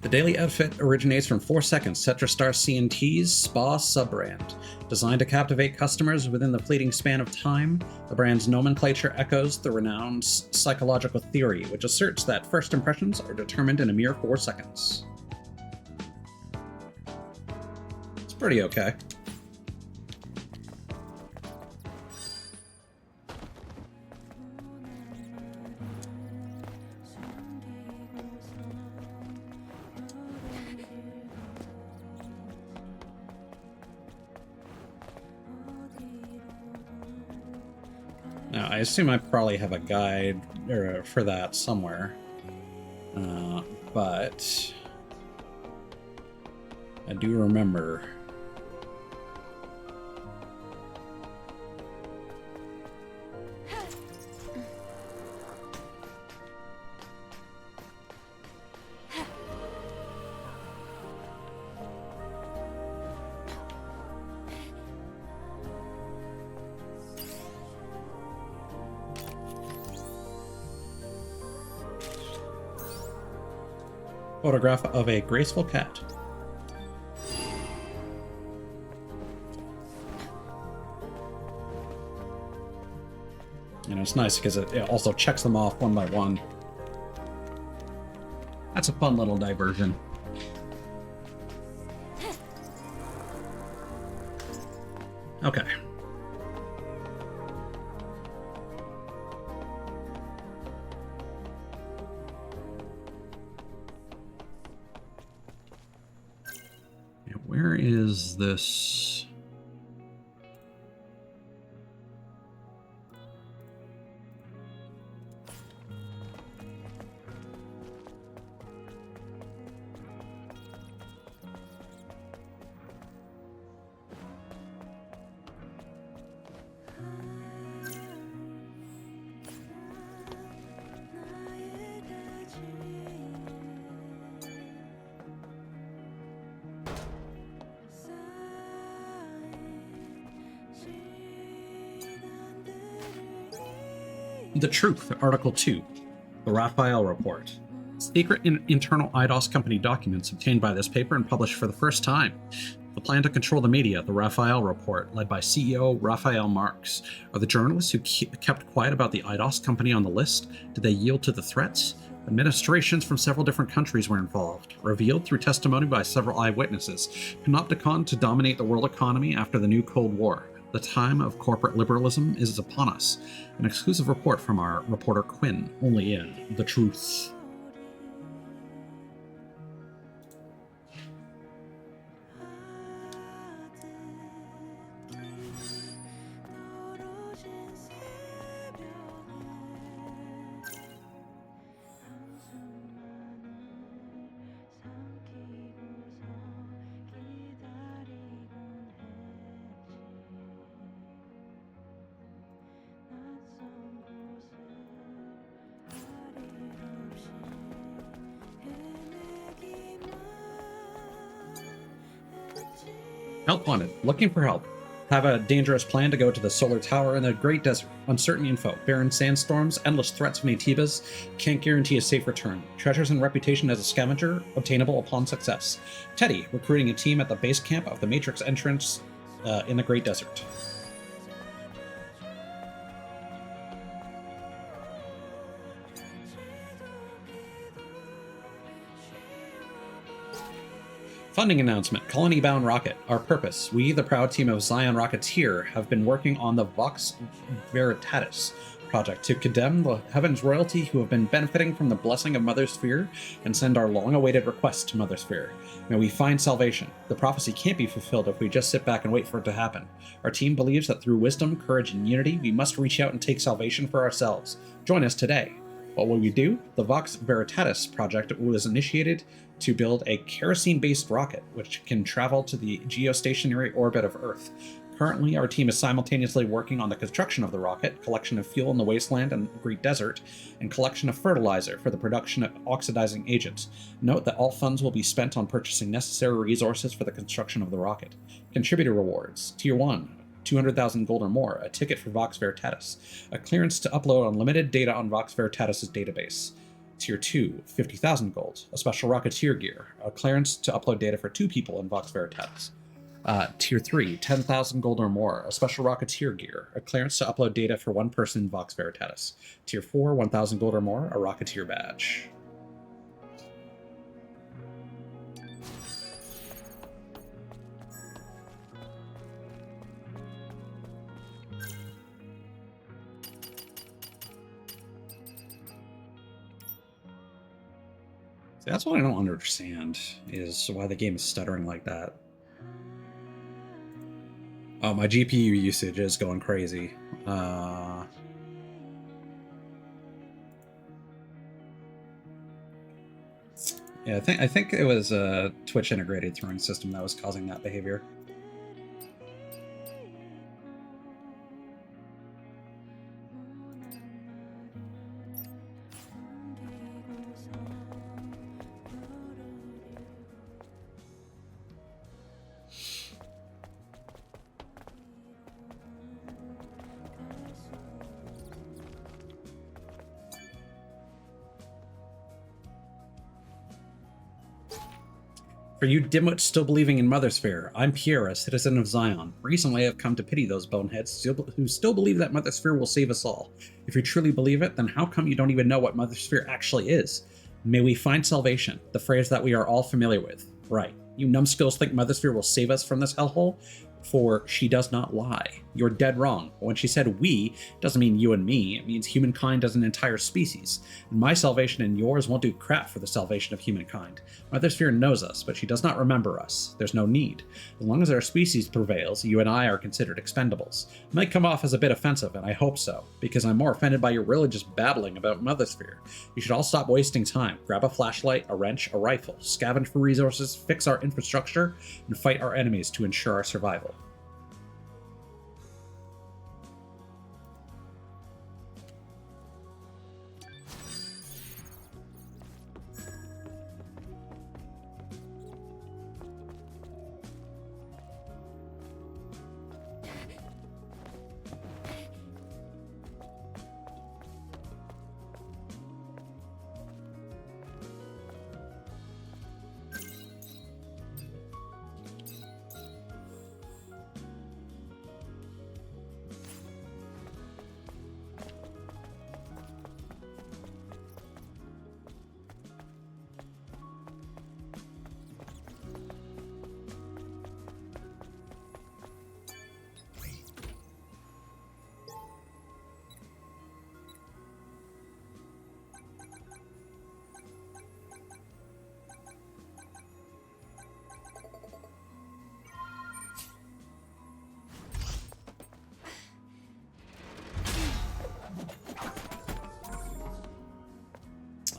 The daily outfit originates from 4 Seconds, Tetrastar C&T's spa sub-brand. Designed to captivate customers within the fleeting span of time, the brand's nomenclature echoes the renowned psychological theory, which asserts that first impressions are determined in a mere 4 seconds. It's pretty okay. Now, I assume I probably have a guide for that somewhere, but I do remember. Photograph of a graceful cat. You know, it's nice because it also checks them off one by one. That's a fun little diversion. Okay. Yeah, where is this? The Truth, Article 2, the Raphael Report. Secret internal IDOS company documents obtained by this paper and published for the first time. The plan to control the media, the Raphael Report, led by CEO Raphael Marx. Are the journalists who kept quiet about the IDOS company on the list? Did they yield to the threats? Administrations from several different countries were involved, revealed through testimony by several eyewitnesses. Panopticon to dominate the world economy after the new Cold War. The time of corporate liberalism is upon us. An exclusive report from our reporter Quinn, only in The Truth. Help wanted. Looking for help. Have a dangerous plan to go to the solar tower in the Great Desert. Uncertain info. Barren sandstorms, endless threats from Naytibas. Can't guarantee a safe return. Treasures and reputation as a scavenger, obtainable upon success. Teddy, recruiting a team at the base camp of the Matrix entrance in the Great Desert. Funding announcement. Colony-bound rocket. Our purpose. We, the proud team of Zion Rocketeer, have been working on the Vox Veritatis project to condemn the Heaven's royalty who have been benefiting from the blessing of Mother Sphere and send our long-awaited request to Mother Sphere. May we find salvation. The prophecy can't be fulfilled if we just sit back and wait for it to happen. Our team believes that through wisdom, courage, and unity, we must reach out and take salvation for ourselves. Join us today. What will we do? The Vox Veritatis project was initiated to build a kerosene-based rocket which can travel to the geostationary orbit of Earth. Currently, our team is simultaneously working on the construction of the rocket, collection of fuel in the wasteland and Great Desert, and collection of fertilizer for the production of oxidizing agents. Note that all funds will be spent on purchasing necessary resources for the construction of the rocket. Contributor rewards. Tier 1. 200,000 gold or more, a ticket for Vox Veritatis, a clearance to upload unlimited data on Vox Veritatis' database. Tier 2, 50,000 gold, a special Rocketeer gear, a clearance to upload data for 2 people in Vox Veritatis. Tier 3, 10,000 gold or more, a special Rocketeer gear, a clearance to upload data for 1 person in Vox Veritatis. Tier 4, 1,000 gold or more, a Rocketeer badge. See, that's what I don't understand, is why the game is stuttering like that. Oh, my GPU usage is going crazy. Yeah, I think it was a Twitch integrated throwing system that was causing that behavior. For you dimwits still believing in Mother Sphere, I'm Pierre, a citizen of Zion. Recently I have come to pity those boneheads who still believe that Mother Sphere will save us all. If you truly believe it, then how come you don't even know what Mother Sphere actually is? May we find salvation, the phrase that we are all familiar with. Right. You numbskulls think Mother Sphere will save us from this hellhole? For she does not lie. You're dead wrong. When she said we, it doesn't mean you and me, it means humankind as an entire species. And my salvation and yours won't do crap for the salvation of humankind. Mother Sphere knows us, but she does not remember us. There's no need. As long as our species prevails, you and I are considered expendables. It might come off as a bit offensive, and I hope so, because I'm more offended by your religious babbling about Mother Sphere. You should all stop wasting time. Grab a flashlight, a wrench, a rifle, scavenge for resources, fix our infrastructure, and fight our enemies to ensure our survival.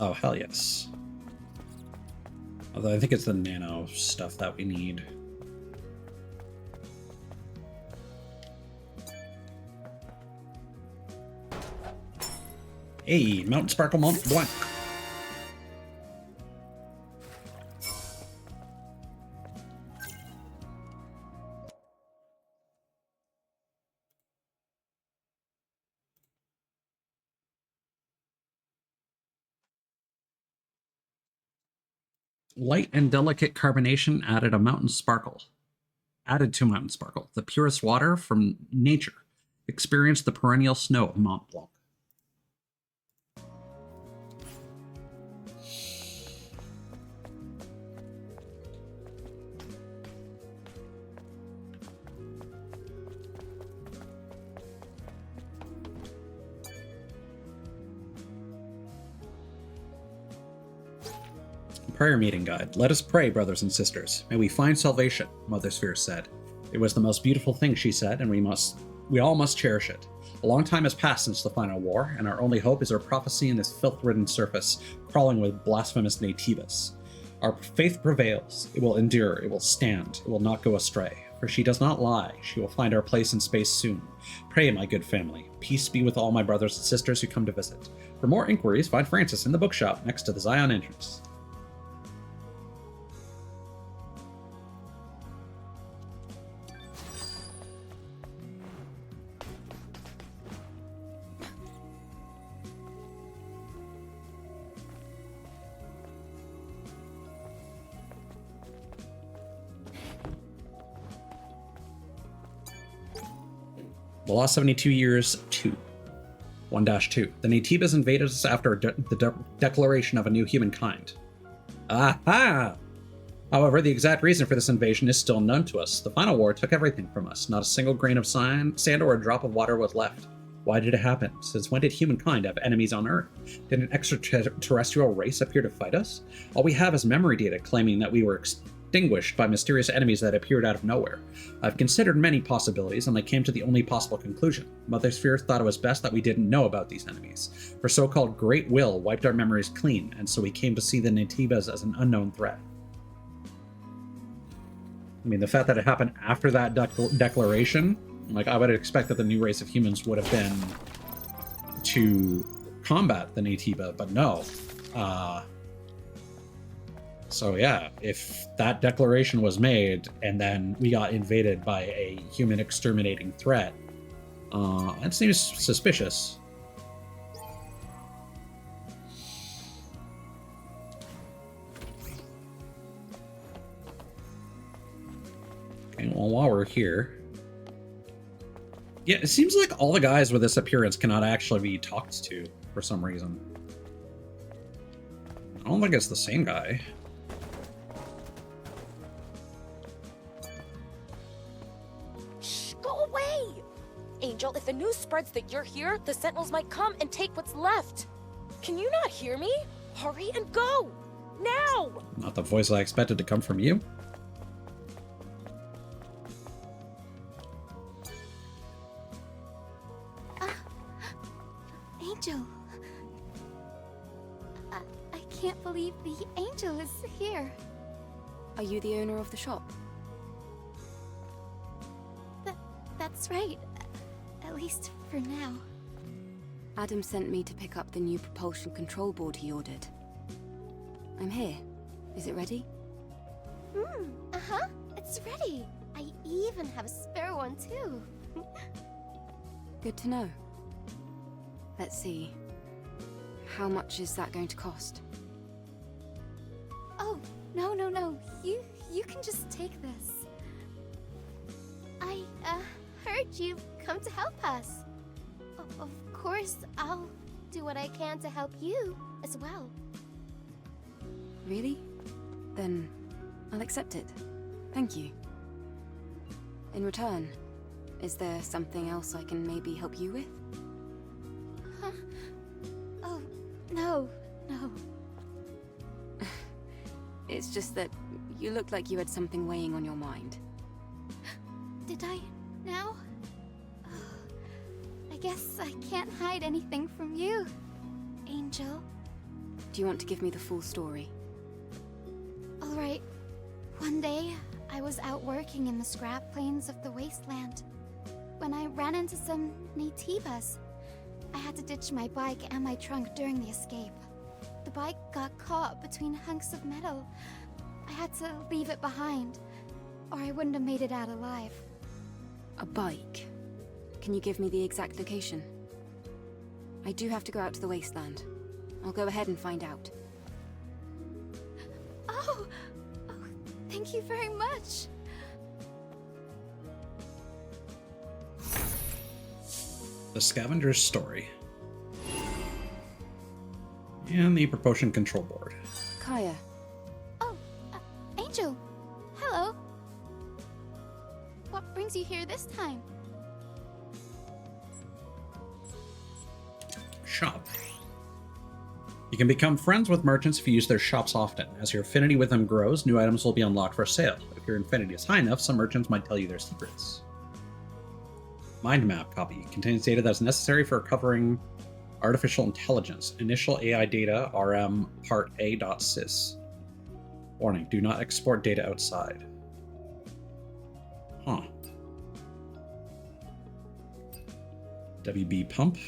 Oh, hell yes. Although I think it's the nano stuff that we need. Hey, Mountain Sparkle Mont Blanc. Light and delicate carbonation added to Mountain Sparkle, the purest water from nature. Experience the perennial snow of Mont Blanc. Prayer meeting guide. Let us pray, brothers and sisters. May we find salvation, Mother Sphere said. It was the most beautiful thing, she said, and we all must cherish it. A long time has passed since the final war, and our only hope is her prophecy in this filth-ridden surface, crawling with blasphemous Nativas. Our faith prevails. It will endure. It will stand. It will not go astray. For she does not lie. She will find our place in space soon. Pray, my good family. Peace be with all my brothers and sisters who come to visit. For more inquiries, find Francis in the bookshop next to the Zion entrance. The Lost 72 Years 2. 1-2. The Nativas invaded us after the declaration of a new humankind. Aha! However, the exact reason for this invasion is still unknown to us. The final war took everything from us. Not a single grain of sand or a drop of water was left. Why did it happen? Since when did humankind have enemies on Earth? Did an extraterrestrial race appear to fight us? All we have is memory data claiming that we were extinguished by mysterious enemies that appeared out of nowhere. I've considered many possibilities, and I came to the only possible conclusion. Mother Sphere thought it was best that we didn't know about these enemies. Her so-called Great Will wiped our memories clean, and so we came to see the Nativas as an unknown threat. I mean, the fact that it happened after that declaration, like, I would expect that the new race of humans would have been to combat the Nativa, but no. So yeah, if that declaration was made and then we got invaded by a human exterminating threat, that seems suspicious. Well, while we're here... Yeah, it seems like all the guys with this appearance cannot actually be talked to for some reason. I don't think it's the same guy. Shh, go away! Angel, if the news spreads that you're here, the Sentinels might come and take what's left. Can you not hear me? Hurry and go! Now! Not the voice I expected to come from you. Angel. I can't believe the Angel is here. Are you the owner of the shop? That's right. At least for now. Adam sent me to pick up the new propulsion control board he ordered. I'm here. Is it ready? Uh-huh. It's ready. I even have a spare one, too. Good to know. Let's see. How much is that going to cost? Oh, no. You can just take this. I, heard you've come to help us. Of course, I'll do what I can to help you as well. Really? Then I'll accept it. Thank you. In return, is there something else I can maybe help you with? Huh? Oh, no. It's just that you looked like you had something weighing on your mind. Did I now? I guess I can't hide anything from you, Angel. Do you want to give me the full story? All right. One day, I was out working in the scrap plains of the wasteland when I ran into some Naytibas. I had to ditch my bike and my trunk during the escape. The bike got caught between hunks of metal. I had to leave it behind, or I wouldn't have made it out alive. A bike? Can you give me the exact location? I do have to go out to the wasteland. I'll go ahead and find out. Oh, thank you very much. The Scavenger's Story. And the propulsion control board. Kaya. Oh, Angel. Hello. What brings you here this time? Shop. You can become friends with merchants if you use their shops often. As your affinity with them grows, new items will be unlocked for sale. If your affinity is high enough, some merchants might tell you their secrets. Mind map copy contains data that's necessary for recovering artificial intelligence. Initial AI data RM part A.sys. Warning, do not export data outside. Huh. WB pump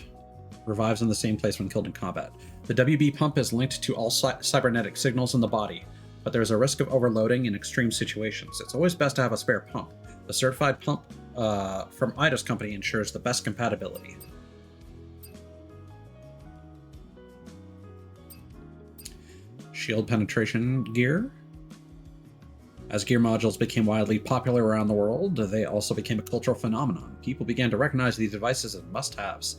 revives in the same place when killed in combat. The WB pump is linked to all cybernetic signals in the body, but there is a risk of overloading in extreme situations. It's always best to have a spare pump. The certified pump from Eidos Company ensures the best compatibility. Shield penetration gear. As gear modules became widely popular around the world, they also became a cultural phenomenon. People began to recognize these devices as must-haves,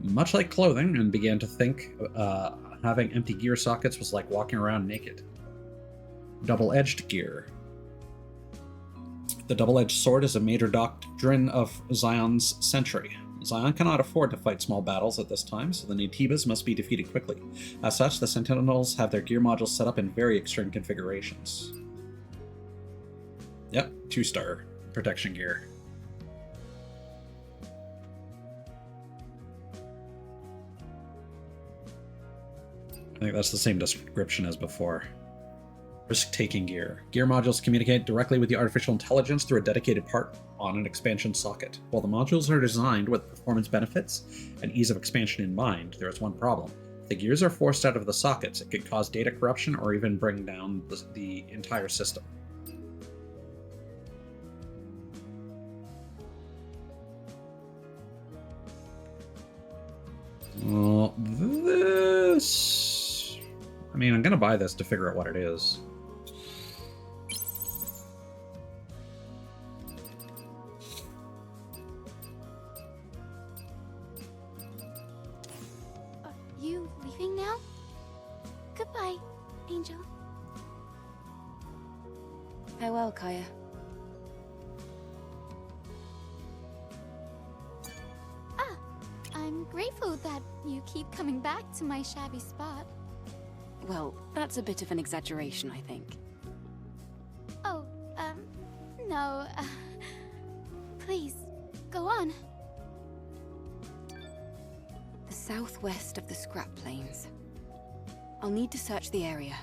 much like clothing, and began to think having empty gear sockets was like walking around naked. Double-edged gear. The double-edged sword is a major doctrine of Zion's century. Zion cannot afford to fight small battles at this time, so the Naytibas must be defeated quickly. As such, the Sentinels have their gear modules set up in very extreme configurations. Yep, 2-star protection gear. I think that's the same description as before. Risk-taking gear. Gear modules communicate directly with the artificial intelligence through a dedicated part on an expansion socket. While the modules are designed with performance benefits and ease of expansion in mind, there is one problem. If the gears are forced out of the sockets, it could cause data corruption or even bring down the entire system. Well, this... I mean, I'm gonna buy this to figure out what it is. Angel. Farewell, Kaya. I'm grateful that you keep coming back to my shabby spot. Well, that's a bit of an exaggeration, I think. Oh, no. Please, go on. The southwest of the scrap plains. I'll need to search the area.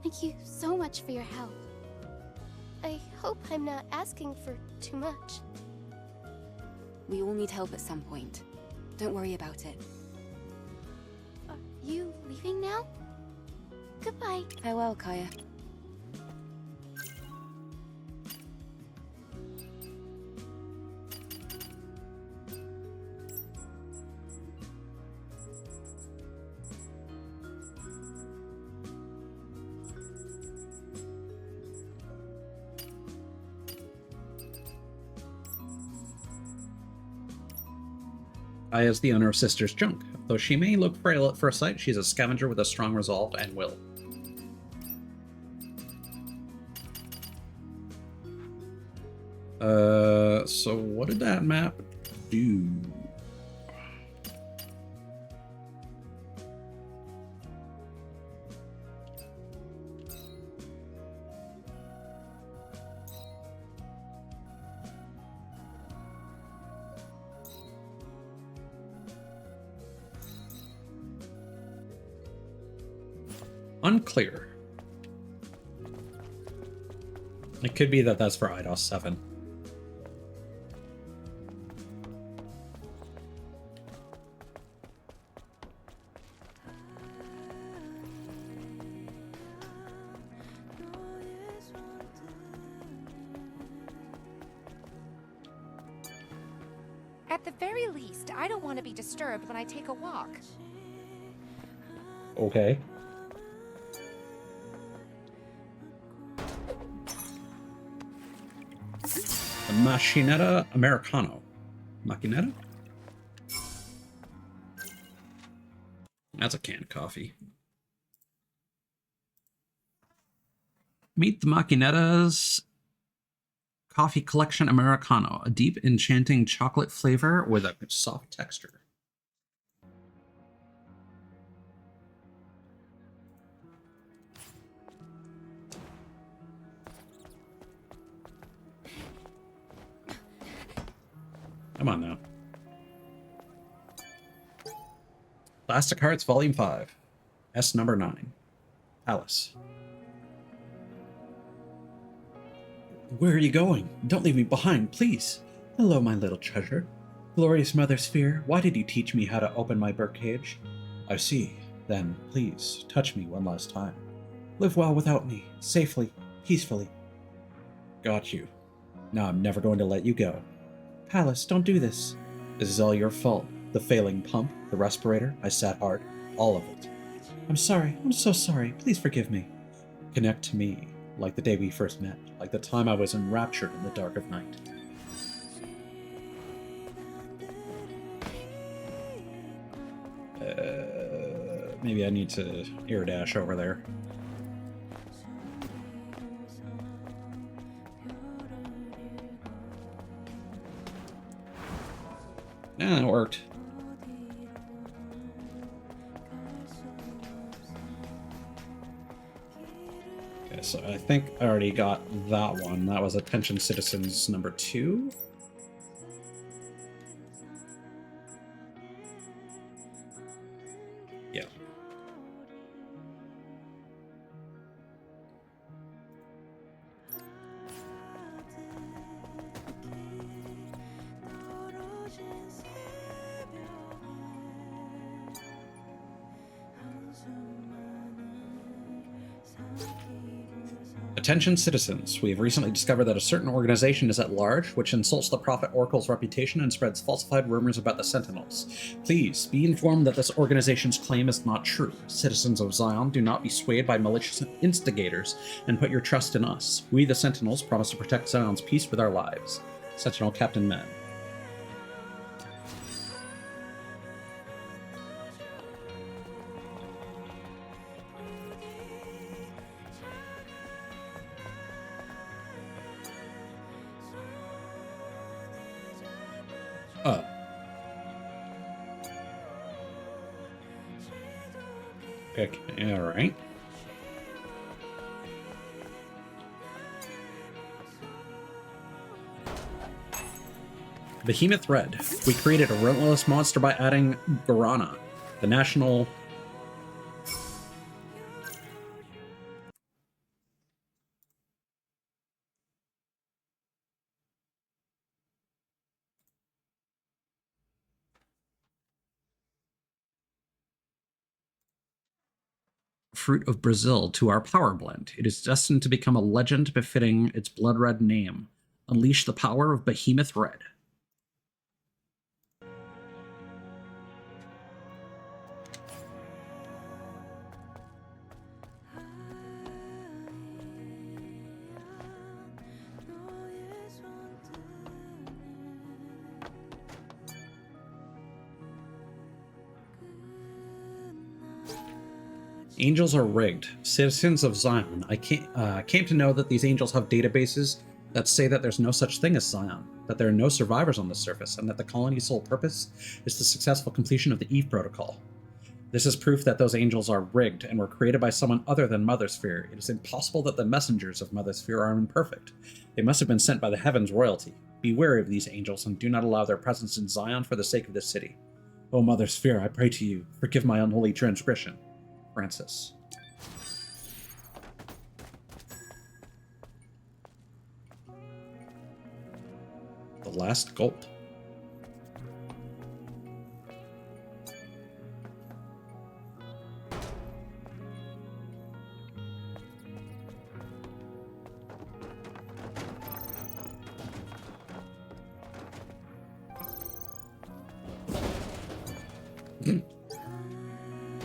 Thank you so much for your help. I hope I'm not asking for too much. We all need help at some point. Don't worry about it. Are you leaving now? Goodbye. Farewell, Kaya. Aya is the owner of Sister's Junk. Though she may look frail at first sight, she's a scavenger with a strong resolve and will. So what did that map do? Unclear. It could be that that's for IDOS 7. At the very least, I don't want to be disturbed when I take a walk. Okay. The Machinetta Americano. Machinetta? That's a canned coffee. Meet the Machinetta's Coffee Collection Americano, a deep, enchanting chocolate flavor with a soft texture. Come on now. Plastic Hearts Volume 5. S number 9. Alice. Where are you going? Don't leave me behind, please. Hello, my little treasure. Glorious Mother Sphere, why did you teach me how to open my birdcage? I see. Then, please, touch me one last time. Live well without me, safely, peacefully. Got you. Now I'm never going to let you go. Alice, don't do this. This is all your fault. The failing pump, the respirator, my sad heart, all of it. I'm sorry. I'm so sorry. Please forgive me. Connect to me, like the day we first met, like the time I was enraptured in the dark of night. Maybe I need to air dash over there. Yeah, that worked. Okay, so I think I already got that one. That was Attention Citizens number 2. Yeah. Attention citizens, we have recently discovered that a certain organization is at large, which insults the Prophet Oracle's reputation and spreads falsified rumors about the Sentinels. Please, be informed that this organization's claim is not true. Citizens of Zion, do not be swayed by malicious instigators, and put your trust in us. We, the Sentinels, promise to protect Zion's peace with our lives. Sentinel Captain Men. Okay, alright. Behemoth Red. We created a relentless monster by adding Guarana, the national... fruit of Brazil to our power blend. It is destined to become a legend befitting its blood red name. Unleash the power of Behemoth Red. Angels are rigged. Citizens of Zion, I came to know that these angels have databases that say that there's no such thing as Zion, that there are no survivors on the surface, and that the colony's sole purpose is the successful completion of the Eve Protocol. This is proof that those angels are rigged and were created by someone other than Mother Sphere. It is impossible that the messengers of Mother Sphere are imperfect. They must have been sent by the heavens royalty. Be wary of these angels and do not allow their presence in Zion for the sake of this city. O Mother Sphere, I pray to you, forgive my unholy transgression. Francis. The last gulp.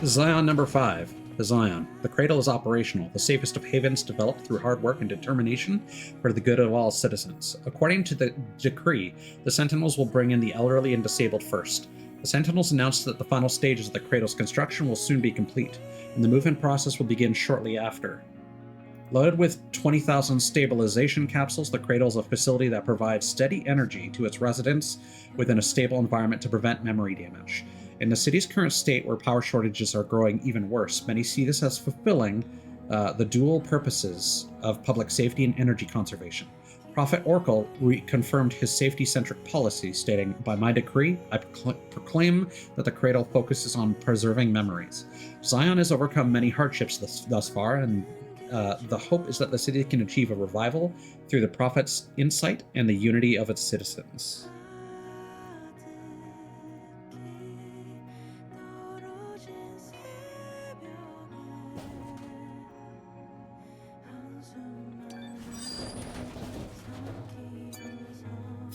Zion number 5. The Zion. The cradle is operational, the safest of havens developed through hard work and determination for the good of all citizens. According to the decree, the Sentinels will bring in the elderly and disabled first. The Sentinels announced that the final stages of the cradle's construction will soon be complete, and the move-in process will begin shortly after. Loaded with 20,000 stabilization capsules, the cradle is a facility that provides steady energy to its residents within a stable environment to prevent memory damage. In the city's current state, where power shortages are growing even worse, many see this as fulfilling the dual purposes of public safety and energy conservation. Prophet Oracle reconfirmed his safety-centric policy, stating, "By my decree, I proclaim that the cradle focuses on preserving memories. Zion has overcome many hardships thus far, and the hope is that the city can achieve a revival through the Prophet's insight and the unity of its citizens."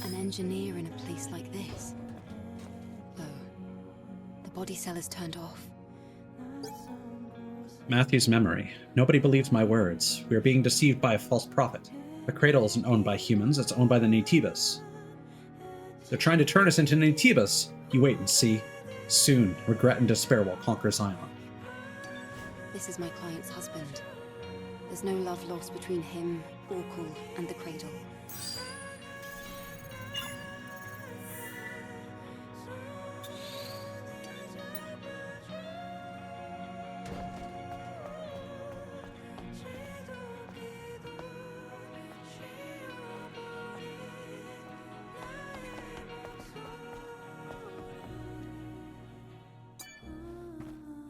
An engineer in a place like this. Oh, the body cell is turned off. Matthew's memory. Nobody believes my words. We are being deceived by a false prophet. The cradle isn't owned by humans, it's owned by the Naytibas. They're trying to turn us into Naytibas. You wait and see. Soon, regret and despair will conquer Zion. This is my client's husband. There's no love lost between him, Oracle, and the cradle.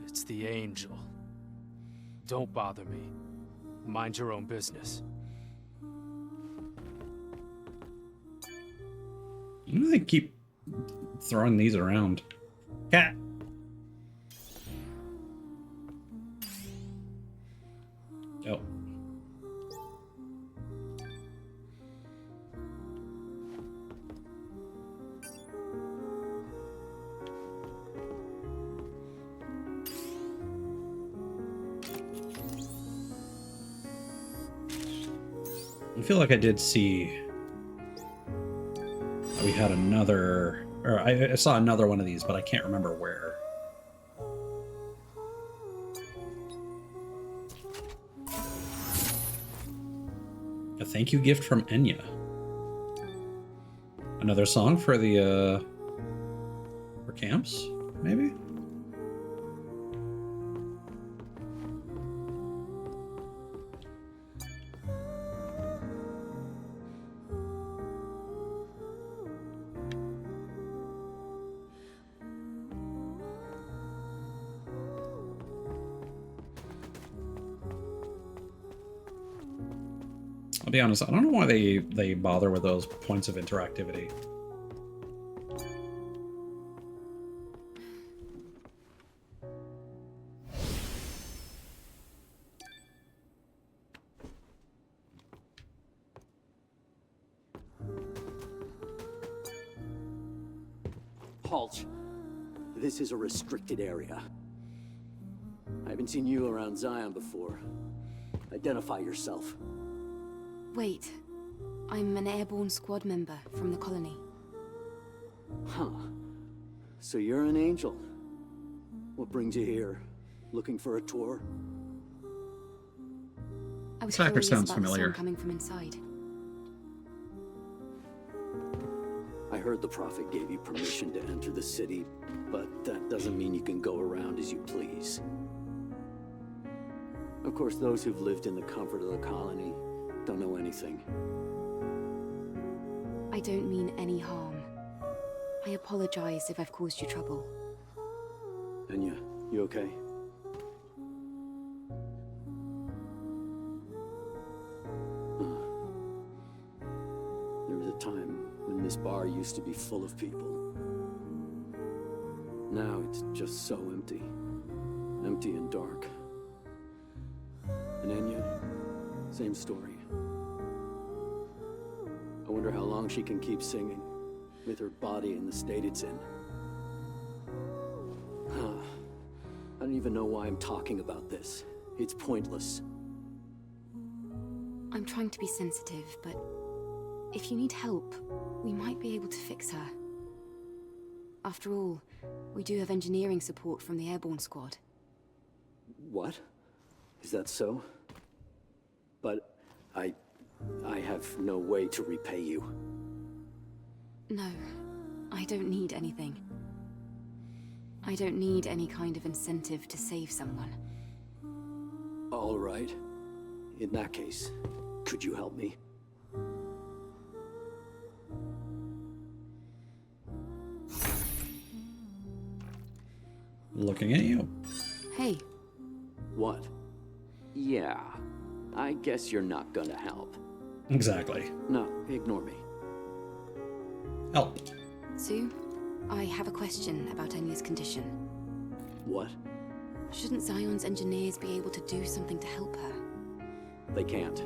It's the angel. Don't bother me. Mind your own business. You know they keep throwing these around. Cat. Oh. I feel like I did see we had another, or I saw another one of these, but I can't remember where. A thank you gift from Enya. Another song for the for camps, maybe? be honest, I don't know why they bother with those points of interactivity. Halt. This is a restricted area. I haven't seen you around Zion before. Identify yourself. Wait. I'm an airborne squad member from the colony. Huh. So you're an angel. What brings you here? Looking for a tour? I was Tracker curious sounds about the familiar. sound coming from inside. I heard the Prophet gave you permission to enter the city, but that doesn't mean you can go around as you please. Of course, those who've lived in the comfort of the colony don't know anything. I don't mean any harm. I apologize if I've caused you trouble. Enya, you okay? There was a time when this bar used to be full of people. Now it's just so empty. Empty and dark. And Enya, same story. I wonder how long she can keep singing, with her body in the state it's in. I don't even know why I'm talking about this. It's pointless. I'm trying to be sensitive, but if you need help, we might be able to fix her. After all, we do have engineering support from the airborne squad. What? Is that so? But I have no way to repay you. No, I don't need anything. I don't need any kind of incentive to save someone. All right. In that case, could you help me? Looking at you. Hey. What? Yeah. I guess you're not gonna help. Exactly. No, ignore me. Help. Sue, I have a question about Enya's condition. What? Shouldn't Zion's engineers be able to do something to help her? They can't.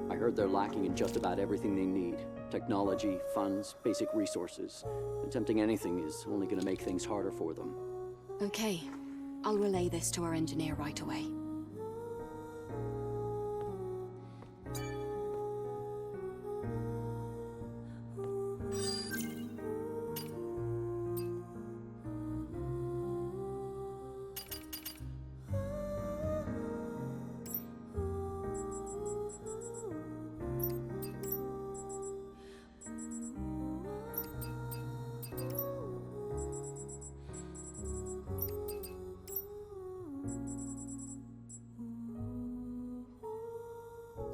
I heard they're lacking in just about everything they need. Technology, funds, basic resources. Attempting anything is only gonna make things harder for them. Okay. I'll relay this to our engineer right away.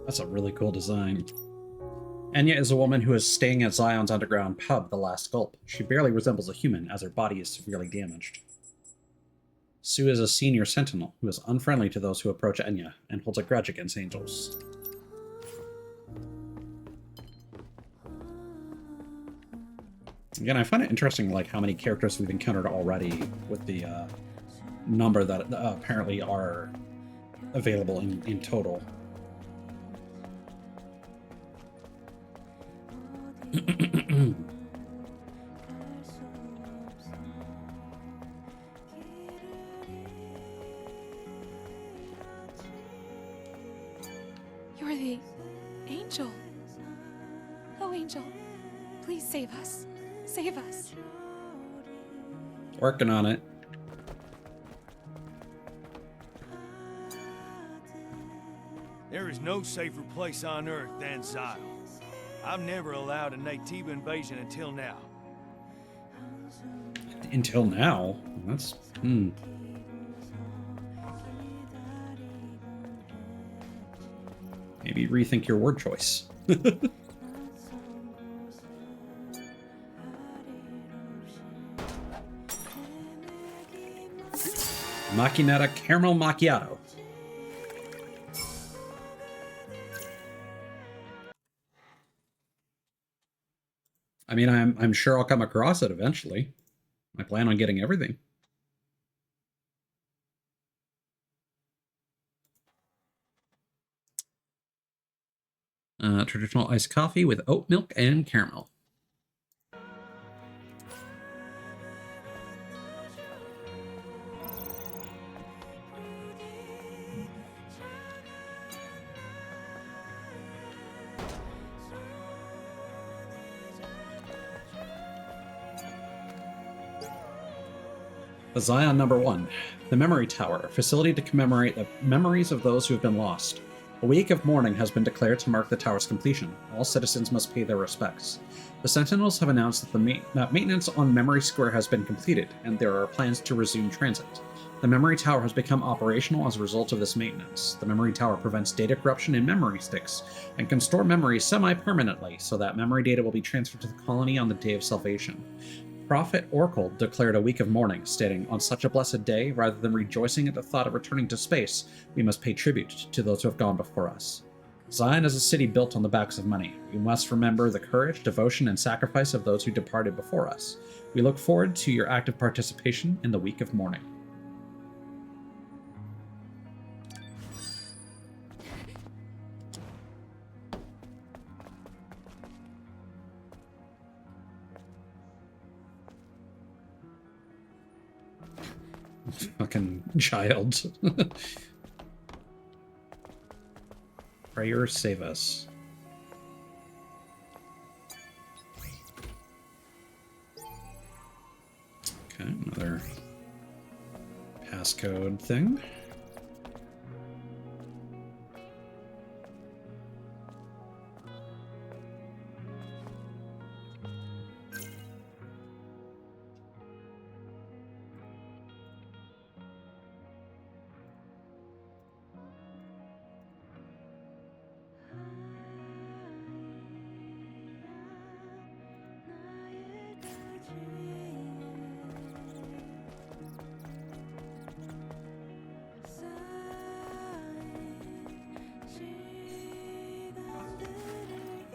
That's a really cool design. Enya is a woman who is staying at Zion's underground pub, The Last Gulp. She barely resembles a human, as her body is severely damaged. Sue is a senior sentinel who is unfriendly to those who approach Enya and holds a grudge against angels. Again, I find it interesting, like, how many characters we've encountered already with the number that apparently are available in total. You're the angel. Oh, angel, please save us. Save us. Working on it. There is no safer place on Earth than Zion. I've never allowed a Natiba invasion until now. Until now? That's... Maybe rethink your word choice. Machinetta Caramel Macchiato. I mean, I'm sure I'll come across it eventually. I plan on getting everything. Traditional iced coffee with oat milk and caramel. Zion number 1. The Memory Tower, facility to commemorate the memories of those who have been lost. A week of mourning has been declared to mark the tower's completion. All citizens must pay their respects. The Sentinels have announced that maintenance on Memory Square has been completed, and there are plans to resume transit. The Memory Tower has become operational as a result of this maintenance. The Memory Tower prevents data corruption in memory sticks, and can store memories semi-permanently, so that memory data will be transferred to the colony on the Day of Salvation. Prophet Oracle declared a week of mourning, stating, "On such a blessed day, rather than rejoicing at the thought of returning to space, we must pay tribute to those who have gone before us." Zion is a city built on the backs of money. We must remember the courage, devotion, and sacrifice of those who departed before us. We look forward to your active participation in the week of mourning. Fucking child. Prayer save us. Okay, another passcode thing.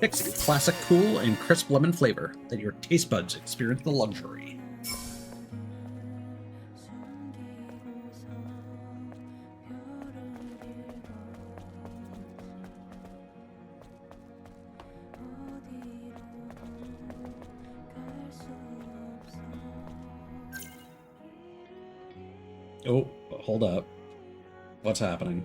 Pixie, classic, cool, and crisp lemon flavor. Let your taste buds experience the luxury. Oh, hold up. What's happening?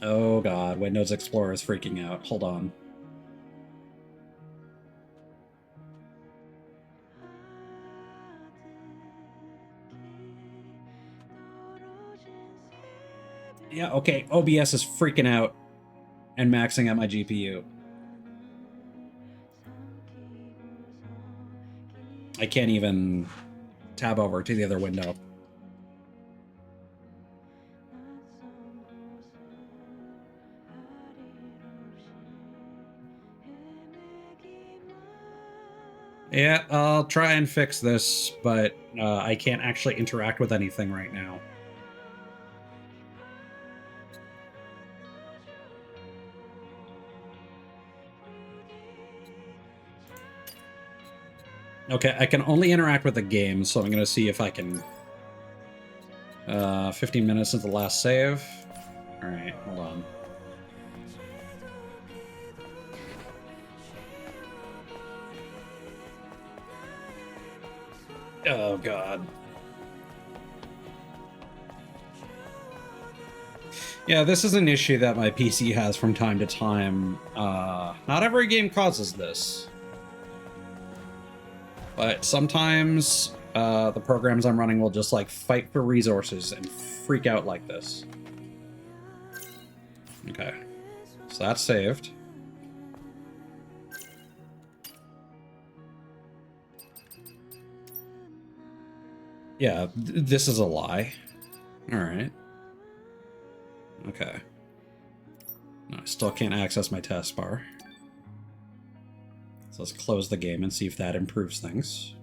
Oh god, Windows Explorer is freaking out. Hold on. Yeah, okay, OBS is freaking out and maxing out my GPU. I can't even tab over to the other window. Yeah, I'll try and fix this, but I can't actually interact with anything right now. Okay, I can only interact with the game, so I'm going to see if I can... 15 minutes since the last save. Alright, hold on. Oh, God. Yeah, this is an issue that my PC has from time to time. Not every game causes this. But sometimes the programs I'm running will just like fight for resources and freak out like this. Okay, so that's saved. Yeah, this is a lie. All right. Okay. No, I still can't access my taskbar. So let's close the game and see if that improves things.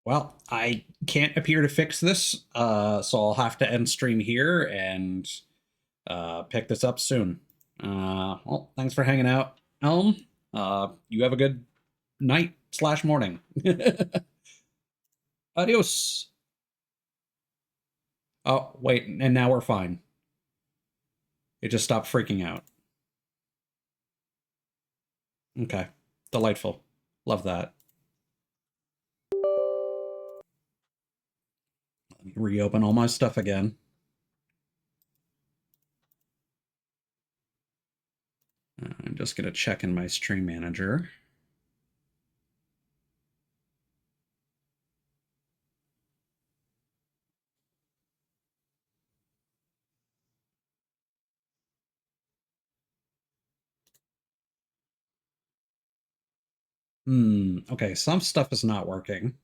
Well, I can't appear to fix this, so I'll have to end stream here and pick this up soon. Well, thanks for hanging out, Elm. You have a good night / morning. Adios. Oh, wait, and now we're fine. It just stopped freaking out. Okay. Delightful. Love that. Let me reopen all my stuff again. I'm just going to check in my stream manager. Okay, some stuff is not working.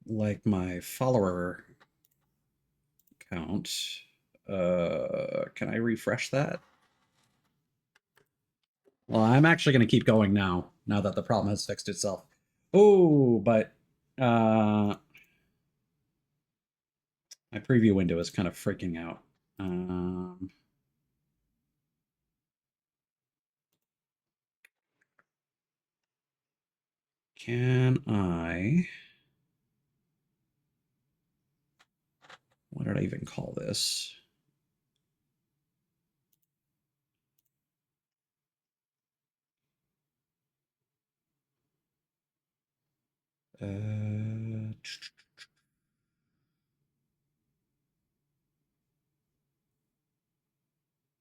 Like my follower count. Can I refresh that? Well, I'm actually going to keep going now that the problem has fixed itself. Oh, but my preview window is kind of freaking out. Can I... What did I even call this?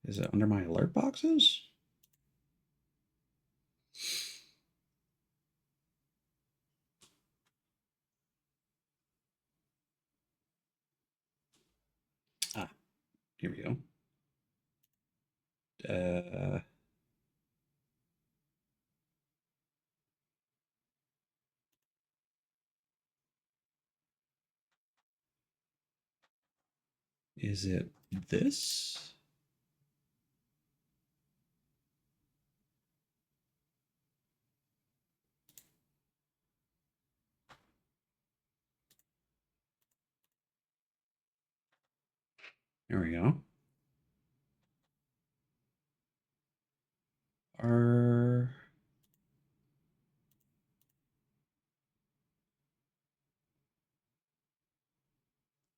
Is it under my alert boxes? Ah, here we go. Is it this? There we go. Are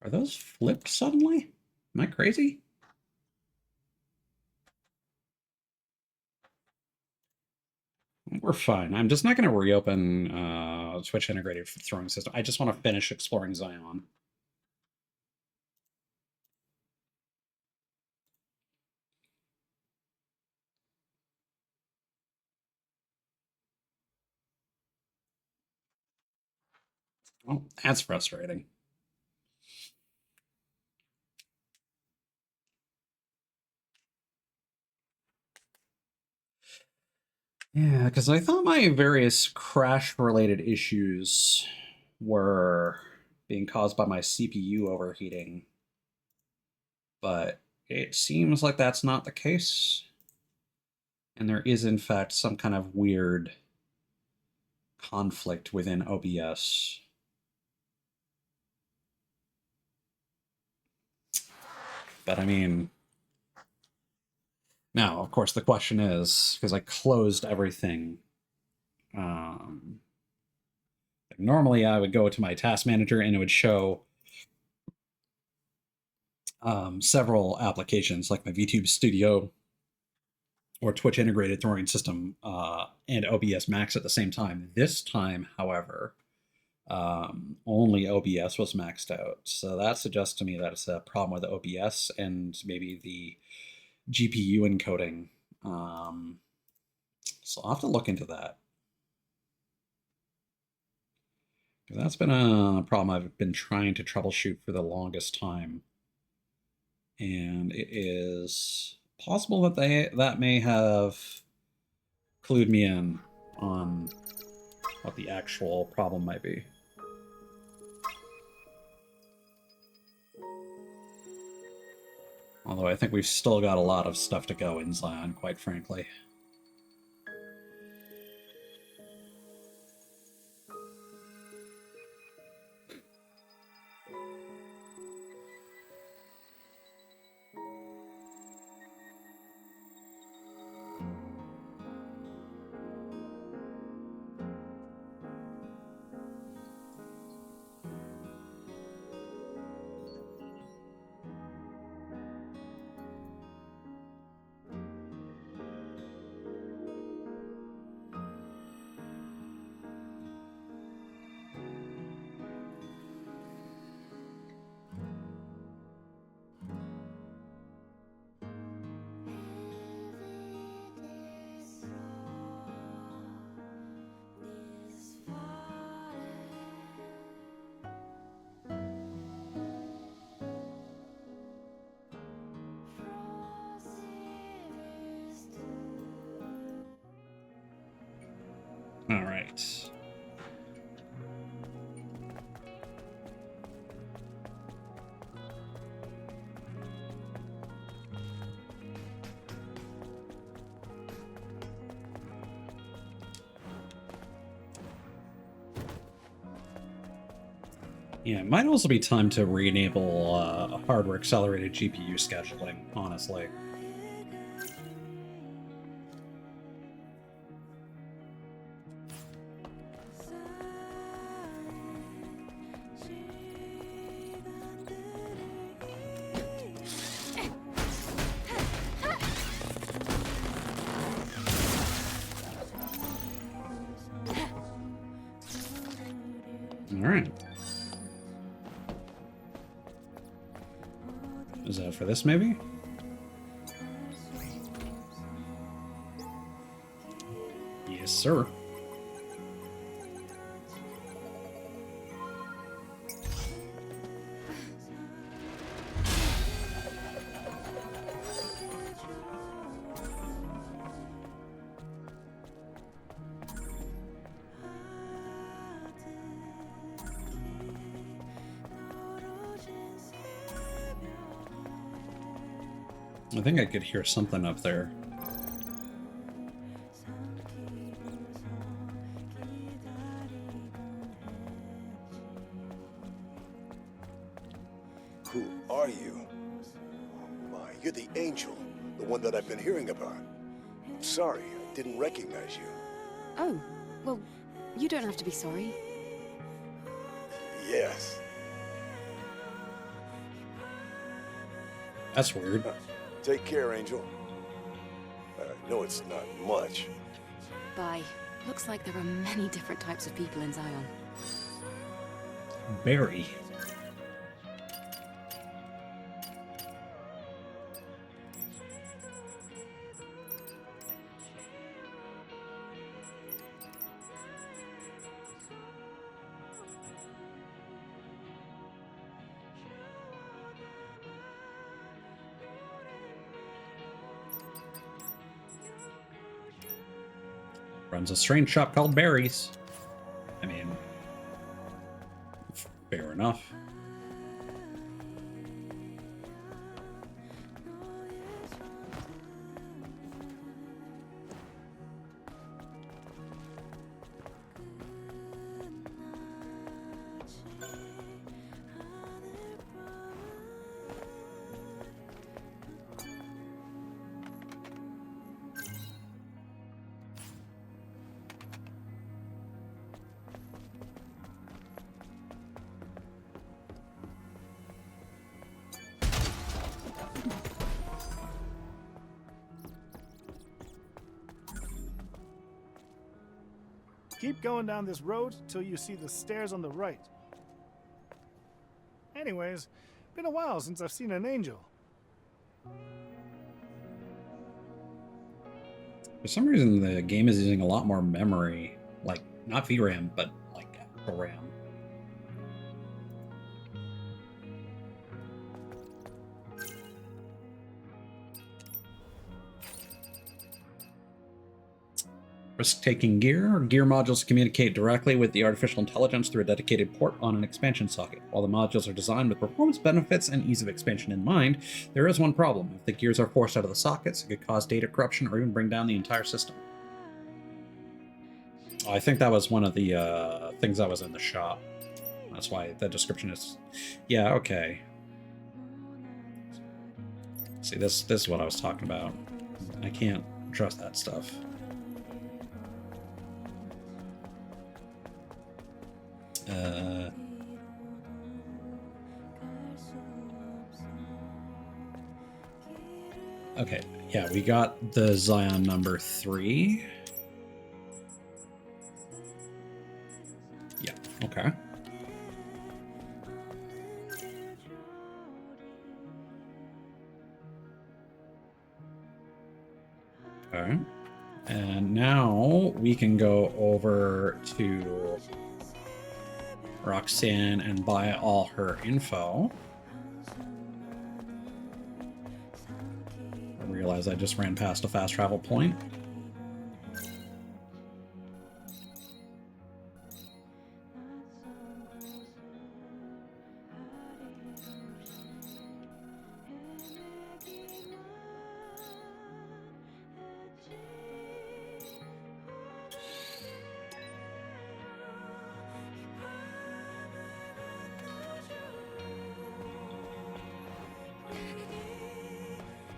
those flipped suddenly? Am I crazy? We're fine. I'm just not going to reopen Twitch integrated throwing system. I just want to finish exploring Zion. Oh, that's frustrating. Yeah, because I thought my various crash-related issues were being caused by my CPU overheating, but it seems like that's not the case. And there is, in fact, some kind of weird conflict within OBS. But I mean, now, of course, the question is, because I closed everything, like normally I would go to my task manager and it would show several applications like my VTube Studio or Twitch integrated throwing system and OBS Max at the same time. This time, however, only OBS was maxed out. So that suggests to me that it's a problem with OBS and maybe the GPU encoding. So I'll have to look into that. That's been a problem I've been trying to troubleshoot for the longest time. And it is possible that that may have clued me in on what the actual problem might be. Although I think we've still got a lot of stuff to go in Zion, quite frankly. All right. Yeah, it might also be time to re-enable hardware-accelerated GPU scheduling, honestly. Alright. Is that for this, maybe? Yes, sir. I think I could hear something up there. Who are you? My, you're the Angel, the one that I've been hearing about. I'm sorry, I didn't recognize you. Oh, well, you don't have to be sorry. Yes. That's weird. Take care, Angel. I know it's not much. Bye. Looks like there are many different types of people in Zion. Barry. Runs a strange shop called Barry's. I mean, fair enough. Keep going down this road till you see the stairs on the right. Anyways, been a while since I've seen an angel. For some reason, the game is using a lot more memory. Like, not VRAM, but like RAM. Risk-taking gear. Gear modules communicate directly with the artificial intelligence through a dedicated port on an expansion socket. While the modules are designed with performance benefits and ease of expansion in mind, there is one problem. If the gears are forced out of the sockets, it could cause data corruption or even bring down the entire system. I think that was one of the things that was in the shop. That's why the description is... Yeah, okay. See, this is what I was talking about. I can't trust that stuff. Okay, yeah, we got the Zion number 3. Yeah, okay. Okay. And now we can go over to Roxanne and buy all her info. I realize I just ran past a fast travel point.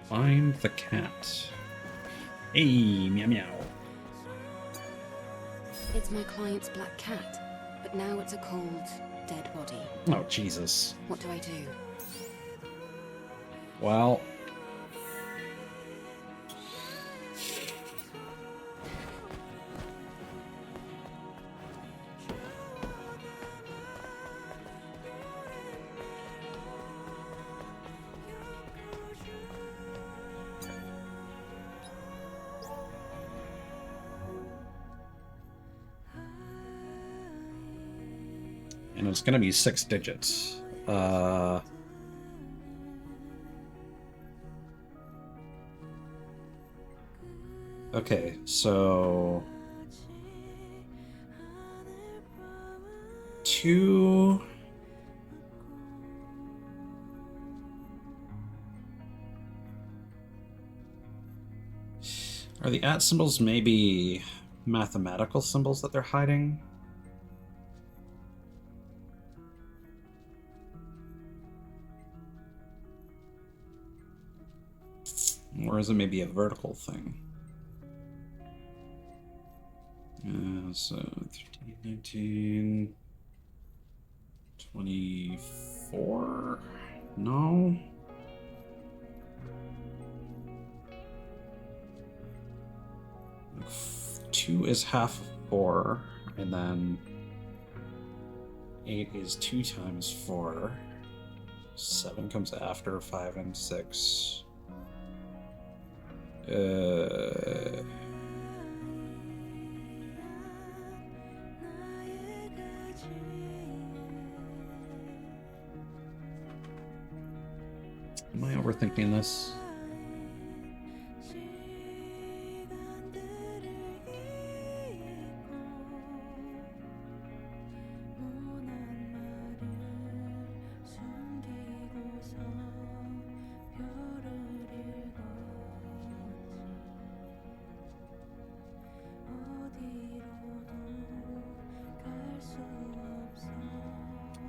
Find the cat. Hey, meow meow. It's my client's black cat, but now it's a cold, dead body. Oh, Jesus. What do I do? Well... And it's gonna be 6 digits. Okay, so... 2... Are the @ symbols maybe mathematical symbols that they're hiding? Or is it maybe a vertical thing? So 13, 19, 24? No. Two is half of 4, and then 8 is 2 times 4. 7 comes after 5 and 6. Am I overthinking this?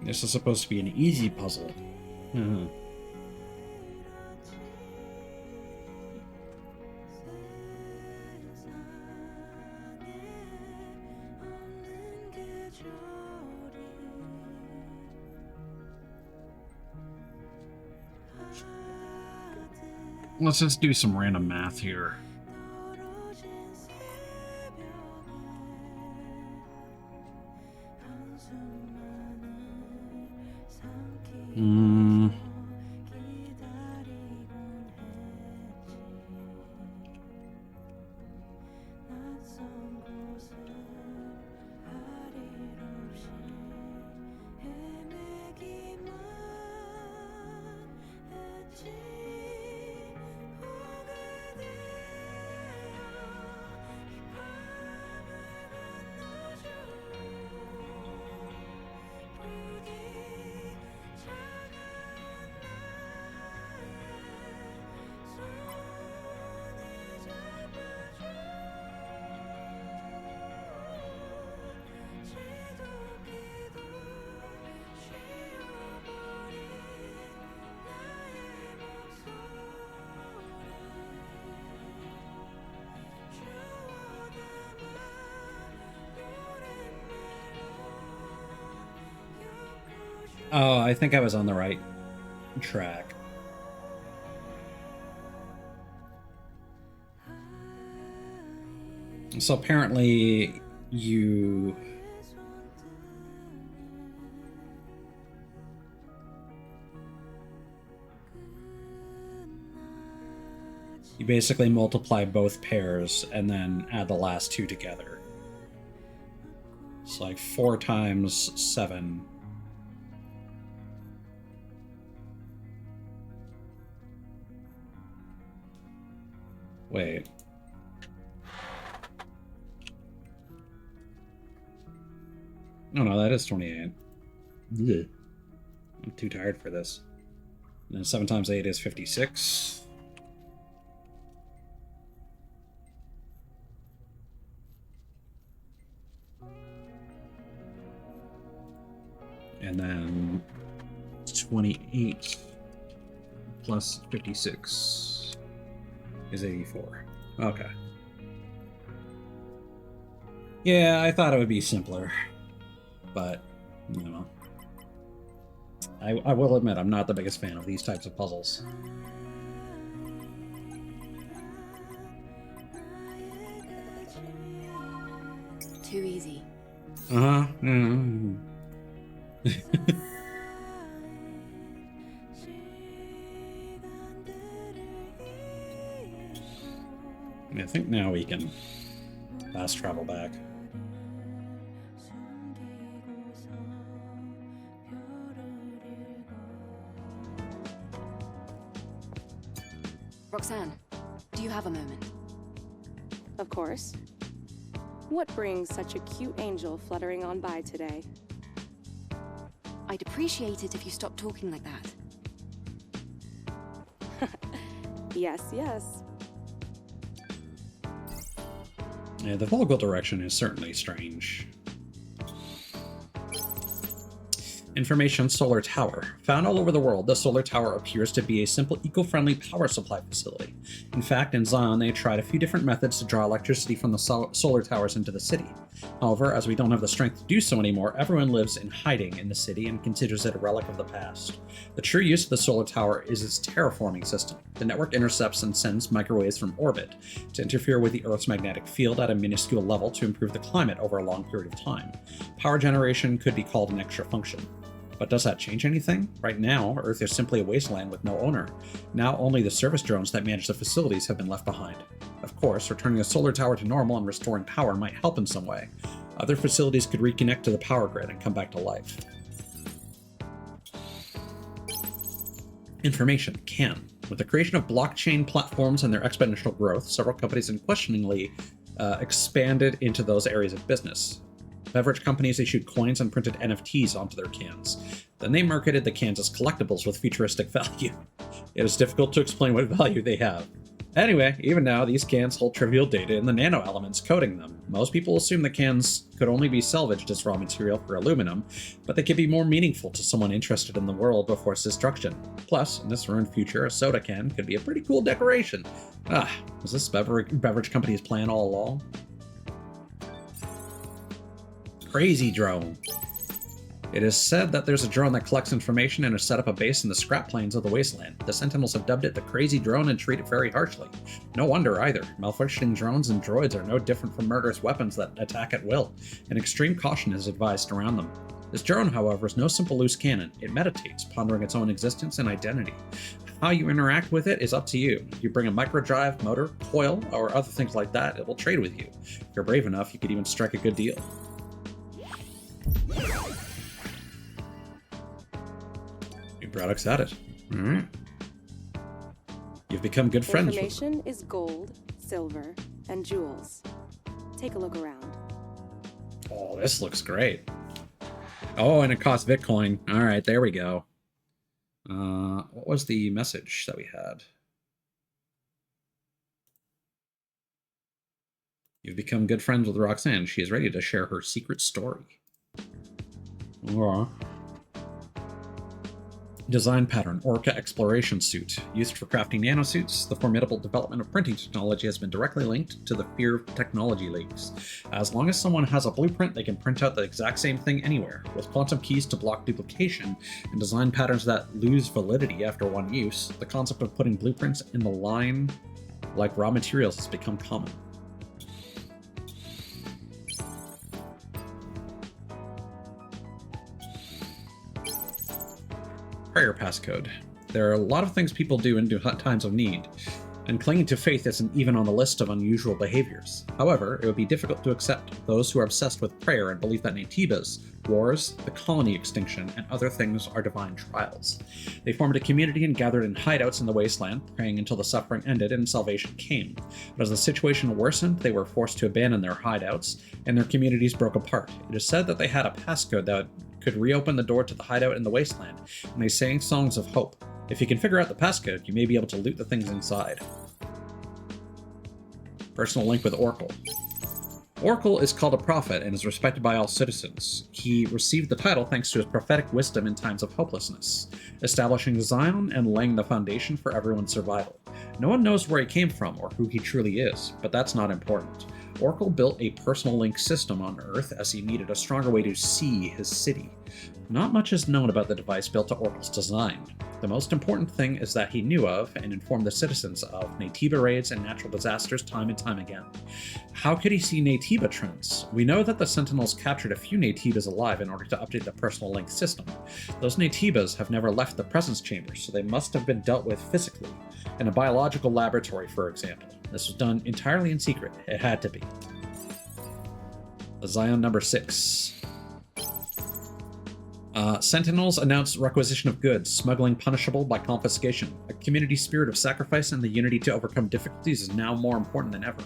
This is supposed to be an easy puzzle. Let's just do some random math here. Oh, I think I was on the right track. So apparently you basically multiply both pairs and then add the last two together. It's like 4 times 7. Wait. Oh no, that is 28. Ugh. I'm too tired for this. And then 7 times 8 is 56. And then 28 plus 56 is 84. Okay. Yeah, I thought it would be simpler. But, you know. I will admit, I'm not the biggest fan of these types of puzzles. Too easy. Uh-huh. Mm-hmm. I think now we can fast travel back. Roxanne, do you have a moment? Of course. What brings such a cute angel fluttering on by today? I'd appreciate it if you stopped talking like that. Yes, yes. Yeah, the Volgal direction is certainly strange. Information Solar Tower. Found all over the world, the solar tower appears to be a simple eco-friendly power supply facility. In fact, in Zion, they tried a few different methods to draw electricity from the solar towers into the city. However, as we don't have the strength to do so anymore, everyone lives in hiding in the city and considers it a relic of the past. The true use of the solar tower is its terraforming system. The network intercepts and sends microwaves from orbit to interfere with the Earth's magnetic field at a minuscule level to improve the climate over a long period of time. Power generation could be called an extra function. But does that change anything? Right now, Earth is simply a wasteland with no owner. Now only the service drones that manage the facilities have been left behind. Of course, returning the solar tower to normal and restoring power might help in some way. Other facilities could reconnect to the power grid and come back to life. Information can. With the creation of blockchain platforms and their exponential growth, several companies unquestioningly expanded into those areas of business. Beverage companies issued coins and printed NFTs onto their cans. Then they marketed the cans as collectibles with futuristic value. It is difficult to explain what value they have. Anyway, even now, these cans hold trivial data in the nano-elements coating them. Most people assume the cans could only be salvaged as raw material for aluminum, but they could be more meaningful to someone interested in the world before its destruction. Plus, in this ruined future, a soda can could be a pretty cool decoration. Was this beverage company's plan all along? Crazy drone. It is said that there's a drone that collects information and has set up a base in the scrap plains of the wasteland. The Sentinels have dubbed it the Crazy Drone and treat it very harshly. No wonder either. Malfunctioning drones and droids are no different from murderous weapons that attack at will, and extreme caution is advised around them. This drone, however, is no simple loose cannon. It meditates, pondering its own existence and identity. How you interact with it is up to you. If you bring a microdrive, motor, coil, or other things like that, it will trade with you. If you're brave enough, you could even strike a good deal. New products added. Alright. You've become good friends with them. Information is gold, silver, and jewels. Take a look around. Oh, this looks great. Oh, and it costs Bitcoin. Alright, there we go. What was the message that we had? You've become good friends with Roxanne. She is ready to share her secret story. Design pattern, Orca Exploration Suit. Used for crafting nanosuits, the formidable development of printing technology has been directly linked to the fear of technology leaks. As long as someone has a blueprint, they can print out the exact same thing anywhere. With quantum keys to block duplication, and design patterns that lose validity after one use, the concept of putting blueprints in the line like raw materials has become common. Prayer passcode. There are a lot of things people do in times of need, and clinging to faith isn't even on the list of unusual behaviors. However, it would be difficult to accept those who are obsessed with prayer and believe that Natibas, wars, the colony extinction, and other things are divine trials. They formed a community and gathered in hideouts in the wasteland, praying until the suffering ended and salvation came. But as the situation worsened, they were forced to abandon their hideouts, and their communities broke apart. It is said that they had a passcode that could reopen the door to the hideout in the wasteland, and they sang songs of hope. If you can figure out the passcode, you may be able to loot the things inside. Personal link with Oracle. Oracle is called a prophet and is respected by all citizens. He received the title thanks to his prophetic wisdom in times of hopelessness, establishing Zion and laying the foundation for everyone's survival. No one knows where he came from or who he truly is, but that's not important. Oracle built a personal link system on Earth as he needed a stronger way to see his city. Not much is known about the device built to Oracle's design. The most important thing is that he knew of and informed the citizens of Natiba raids and natural disasters time and time again. How could he see Natiba trends? We know that the Sentinels captured a few Natibas alive in order to update the personal link system. Those Natibas have never left the presence chamber, so they must have been dealt with physically, in a biological laboratory, for example. This was done entirely in secret. It had to be. Zion number 6. Sentinels announced requisition of goods, smuggling punishable by confiscation. A community spirit of sacrifice and the unity to overcome difficulties is now more important than ever.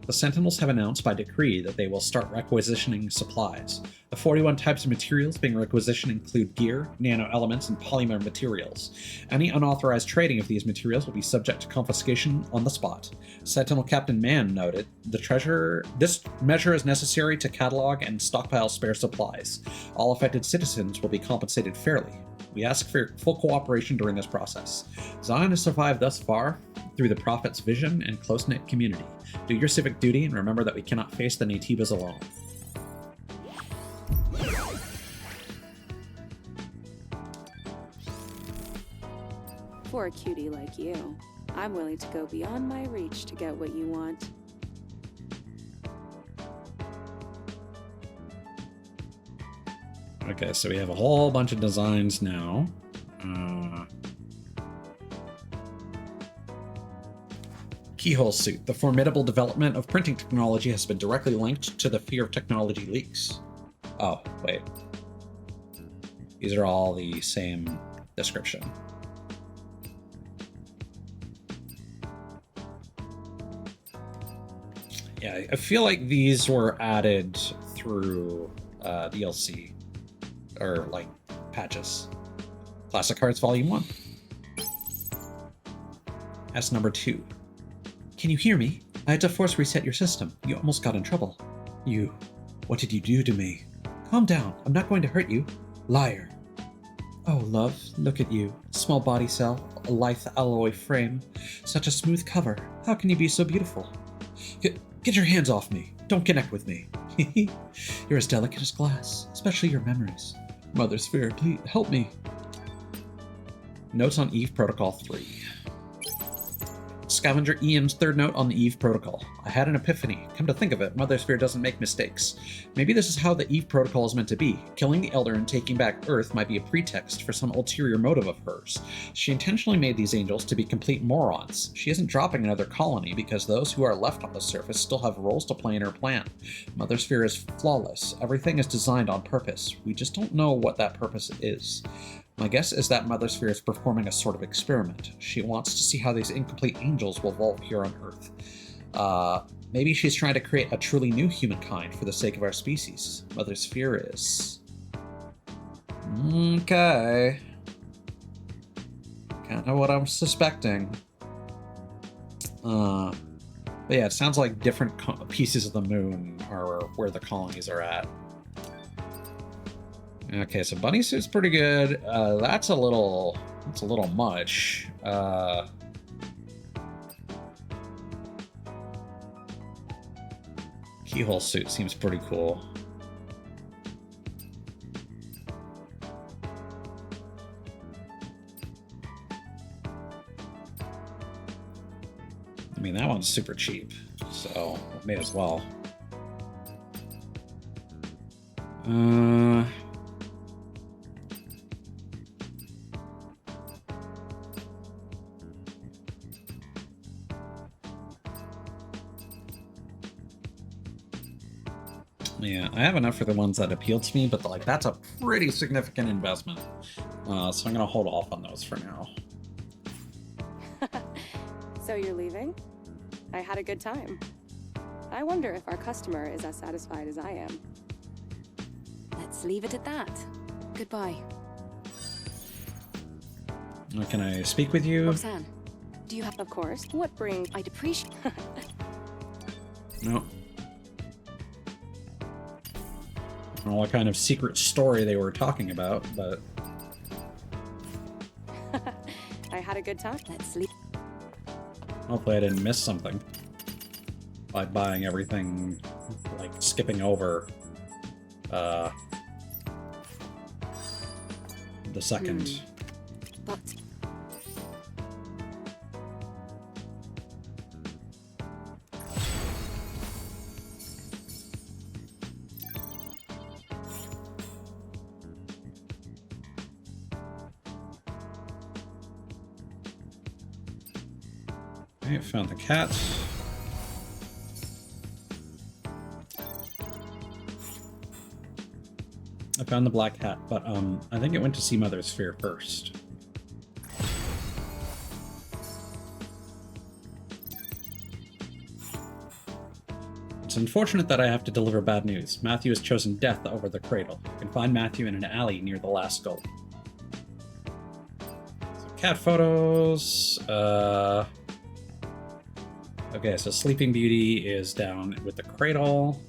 The Sentinels have announced by decree that they will start requisitioning supplies. The 41 types of materials being requisitioned include gear, nano-elements, and polymer materials. Any unauthorized trading of these materials will be subject to confiscation on the spot. Sentinel Captain Mann noted, this measure is necessary to catalog and stockpile spare supplies. All affected citizens will be compensated fairly. We ask for your full cooperation during this process. Zion has survived thus far through the Prophet's vision and close-knit community. Do your civic duty and remember that we cannot face the Natibas alone. For a cutie like you, I'm willing to go beyond my reach to get what you want. Okay, so we have a whole bunch of designs now. Keyhole suit. The formidable development of printing technology has been directly linked to the fear of technology leaks. Oh, wait. These are all the same description. Yeah, I feel like these were added through DLC. Or, like, patches. Classic Hearts Volume 1. S number 2. Can you hear me? I had to force reset your system. You almost got in trouble. You. What did you do to me? Calm down. I'm not going to hurt you. Liar. Oh, love, look at you. Small body cell, a lithe alloy frame. Such a smooth cover. How can you be so beautiful? Get your hands off me. Don't connect with me. You're as delicate as glass, especially your memories. Mother Sphere, please help me. Notes on Eve Protocol 3. Scavenger Ian's third note on the Eve Protocol. I had an epiphany. Come to think of it, Mother Sphere doesn't make mistakes. Maybe this is how the Eve Protocol is meant to be. Killing the Elder and taking back Earth might be a pretext for some ulterior motive of hers. She intentionally made these angels to be complete morons. She isn't dropping another colony because those who are left on the surface still have roles to play in her plan. Mother Sphere is flawless. Everything is designed on purpose. We just don't know what that purpose is. My guess is that Mother Sphere is performing a sort of experiment. She wants to see how these incomplete angels will evolve here on Earth. Maybe she's trying to create a truly new humankind for the sake of our species. Mother Sphere is. Okay. Kind of what I'm suspecting. But yeah, it sounds like different pieces of the moon are where the colonies are at. Okay, so Bunny Suit's pretty good. That's a little It's a little much. Keyhole suit seems pretty cool. I mean, that one's super cheap, so may as well. Yeah, I have enough for the ones that appeal to me, but like that's a pretty significant investment. So I'm gonna hold off on those for now. So you're leaving? I had a good time. I wonder if our customer is as satisfied as I am. Let's leave it at that. Goodbye. Can I speak with you? Roxanne, do you have... Of course. What brings... I'd appreciate... No. I don't know what kind of secret story they were talking about, but... I had a good time. Let's leave... Hopefully I didn't miss something by buying everything, like skipping over the second. But... Okay, found the cat. I found the black hat, but I think it went to see Mother Sphere first. It's unfortunate that I have to deliver bad news. Matthew has chosen death over the cradle. You can find Matthew in an alley near the last goal. So cat photos. Okay, so Sleeping Beauty is down with the cradle.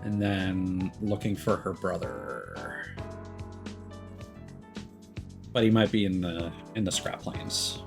And then looking for her brother. But he might be in the scrap planes.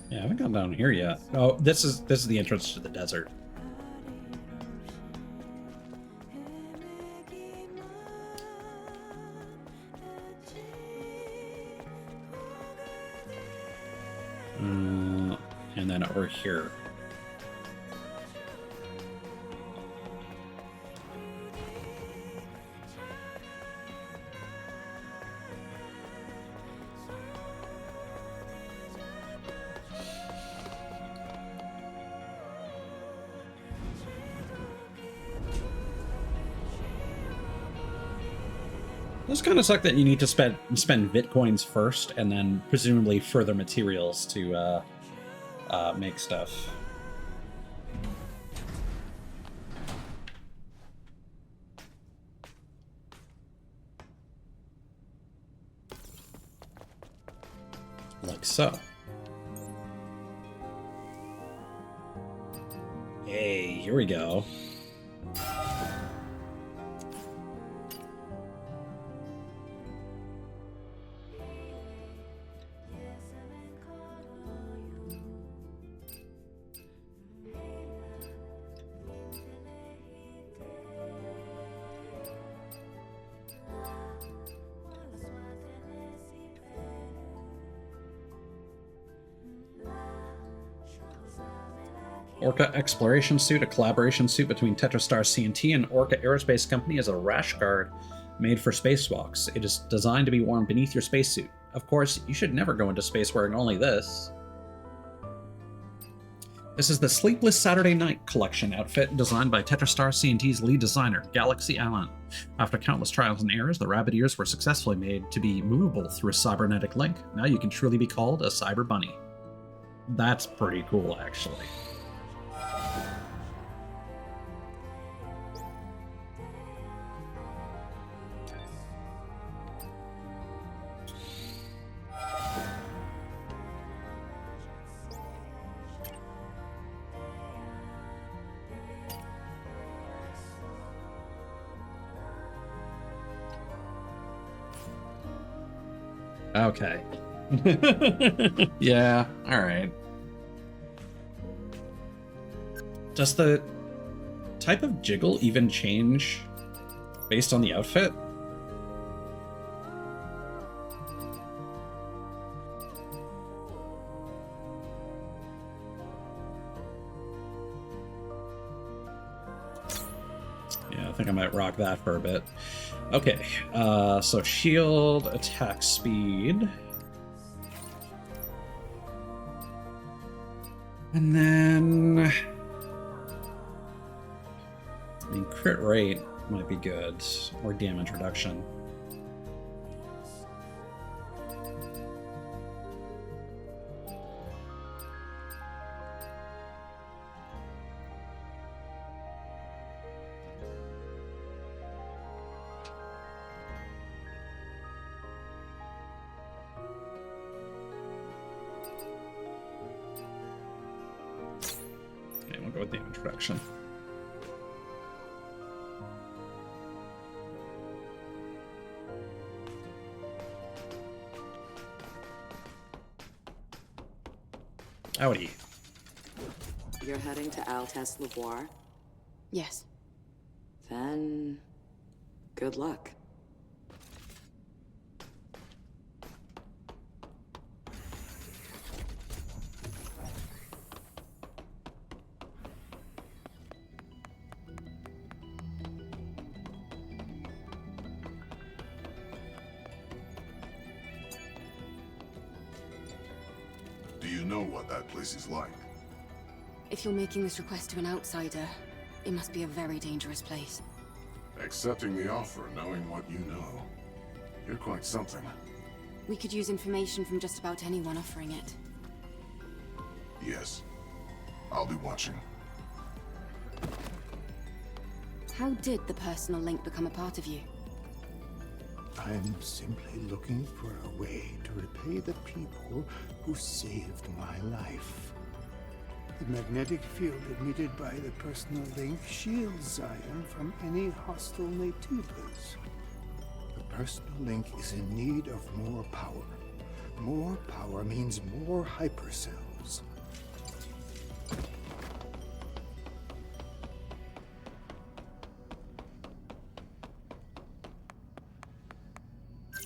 Yeah, I haven't gone down here yet. Oh, this is the entrance to the desert. And then over here. This kind of suck that you need to spend Bitcoins first, and then presumably further materials to make stuff. Like so. Hey, here we go. Orca Exploration Suit, a collaboration suit between TetraStar C&T and Orca Aerospace Company, is a rash guard Made for spacewalks, it is designed to be worn beneath your spacesuit. Of course, you should never go into space wearing only this. This is the Sleepless Saturday Night collection outfit designed by TetraStar C&T's lead designer, Galaxy Allen. After countless trials and errors, the rabbit ears were successfully made to be movable through a cybernetic link. Now you can truly be called a cyber bunny. That's pretty cool, actually. Okay. Yeah, alright. Does the type of jiggle even change based on the outfit? Yeah, I think I might rock that for a bit. Okay, so shield, attack speed. And then... I mean, crit rate might be good, or damage reduction. We'll go with damage reduction. Howdy. You're heading to Altesse Lavoir? Yes. Then... good luck. Do you know what that place is like? If you're making this request to an outsider, it must be a very dangerous place. Accepting the offer, knowing what you know. You're quite something. We could use information from just about anyone offering it. Yes. I'll be watching. How did the personal link become a part of you? I'm simply looking for a way to repay the people who saved my life. The magnetic field emitted by the personal link shields Zion from any hostile Natubas. The personal link is in need of more power. More power means more hypercells.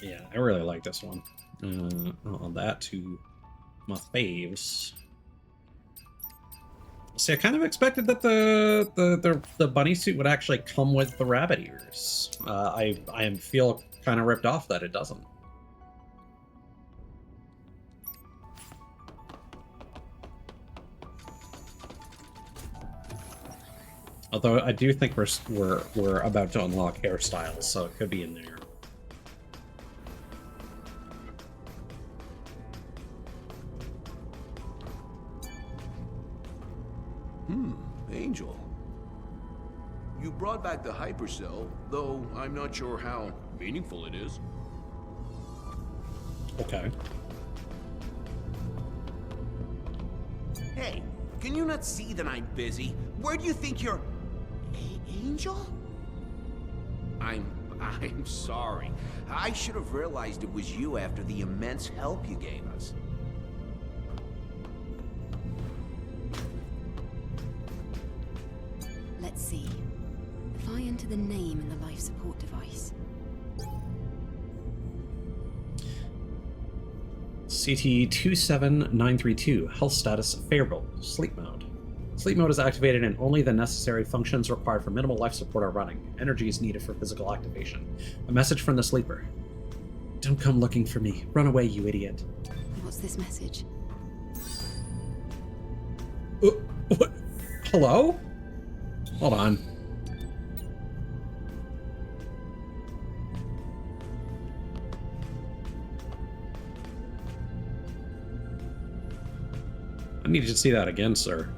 Yeah, I really like this one. I'll add that to my faves. See, I kind of expected that the bunny suit would actually come with the rabbit ears. I feel kind of ripped off that it doesn't. Although I do think we're about to unlock hairstyles, so it could be in there. Angel. You brought back the hypercell, though I'm not sure how meaningful it is. Okay. Hey, can you not see that I'm busy? Where do you think you're... Angel? I'm sorry. I should have realized it was you after the immense help you gave us. Let's see. If I enter the name in the life support device. CT27932, health status favorable, sleep mode. Sleep mode is activated and only the necessary functions required for minimal life support are running. Energy is needed for physical activation. A message from the sleeper. Don't come looking for me. Run away, you idiot. What's this message? What? Hello? Hold on. I need to see that again, sir.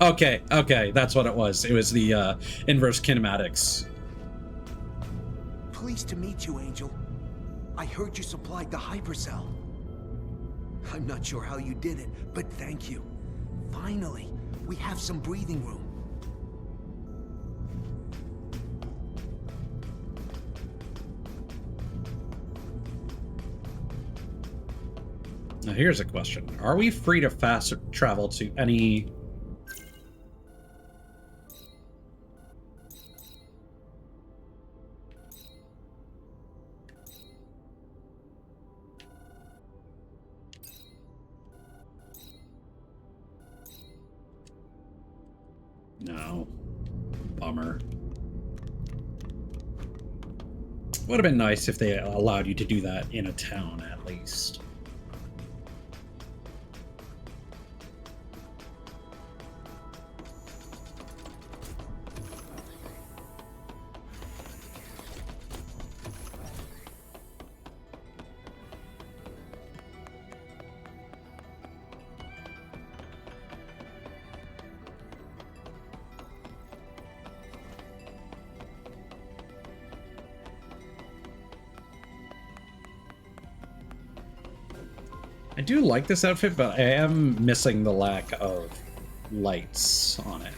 Okay, that's what it was. It was the inverse kinematics. Pleased to meet you, Angel. I heard you supplied the hypercell. I'm not sure how you did it, but thank you. Finally, we have some breathing room. Now here's a question. Are we free to fast travel to any... No. Bummer. Would have been nice if they allowed you to do that in a town, at least. I do like this outfit, but I am missing the lack of lights on it.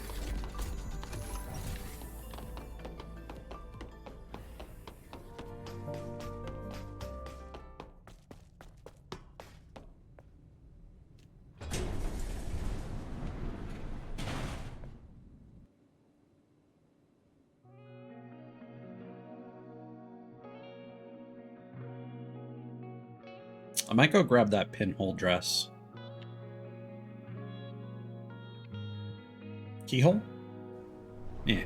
I might go grab that pinhole dress. Keyhole? Yeah.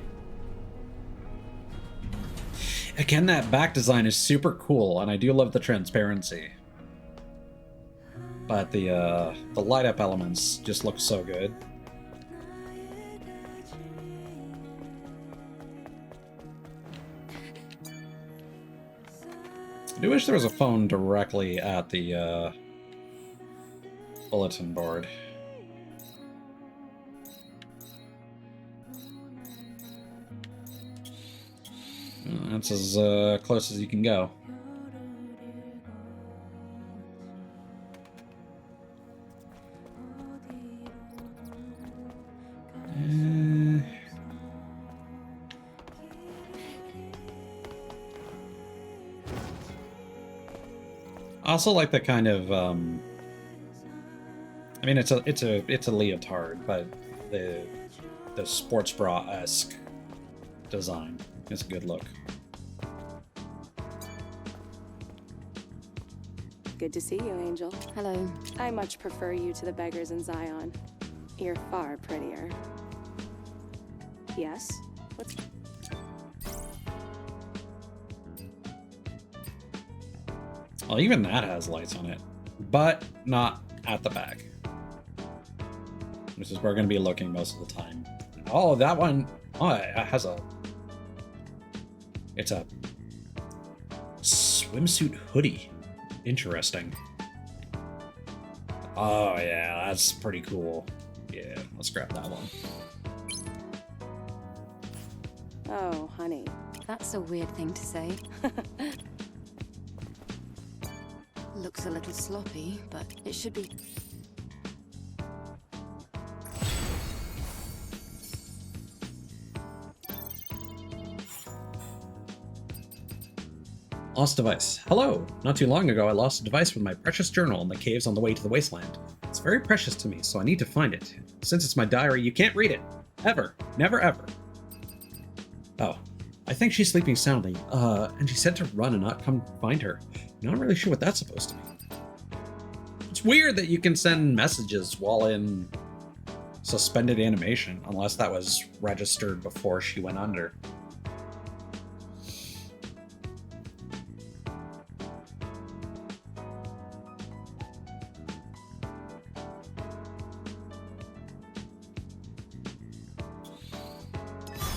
Again, that back design is super cool, and I do love the transparency. But the light up elements just look so good. I do wish there was a phone directly at the bulletin board. That's as close as you can go. I also like the kind of I mean it's a leotard, but the sports bra-esque design is a good look. Good to see you, Angel. Hello. I much prefer you to the beggars in Zion. You're far prettier. Yes? What's... Well, even that has lights on it, but not at the back. Which is where we're going to be looking most of the time. Oh, that one, oh, it has a... It's a swimsuit hoodie. Interesting. Oh, yeah, that's pretty cool. Yeah, let's grab that one. Oh, honey. That's a weird thing to say. Looks a little sloppy, but it should be... Lost device. Hello! Not too long ago, I lost a device with my precious journal in the caves on the way to the wasteland. It's very precious to me, so I need to find it. Since it's my diary, you can't read it. Ever. Never ever. Oh. I think she's sleeping soundly. And she said to run and not come find her. Not really sure what that's supposed to mean. What's It's weird that you can send messages while in suspended animation, unless that was registered before she went under.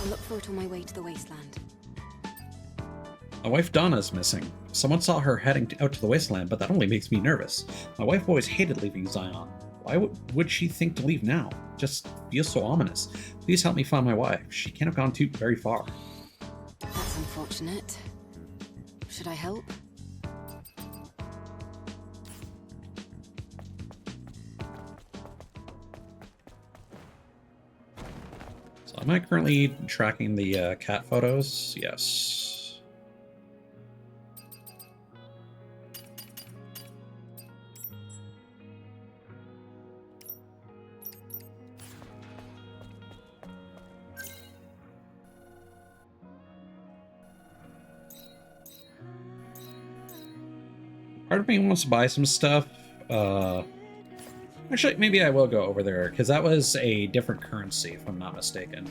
I'll look for it on my way to the wasteland. My wife Donna's missing. Someone saw her heading out to the wasteland, but that only makes me nervous. My wife always hated leaving Zion. Why would she think to leave now? Just feels so ominous. Please help me find my wife. She can't have gone too very far. That's unfortunate. Should I help? So am I currently tracking the cat photos? Yes. Part of me wants to buy some stuff. Actually, maybe I will go over there, because that was a different currency, if I'm not mistaken.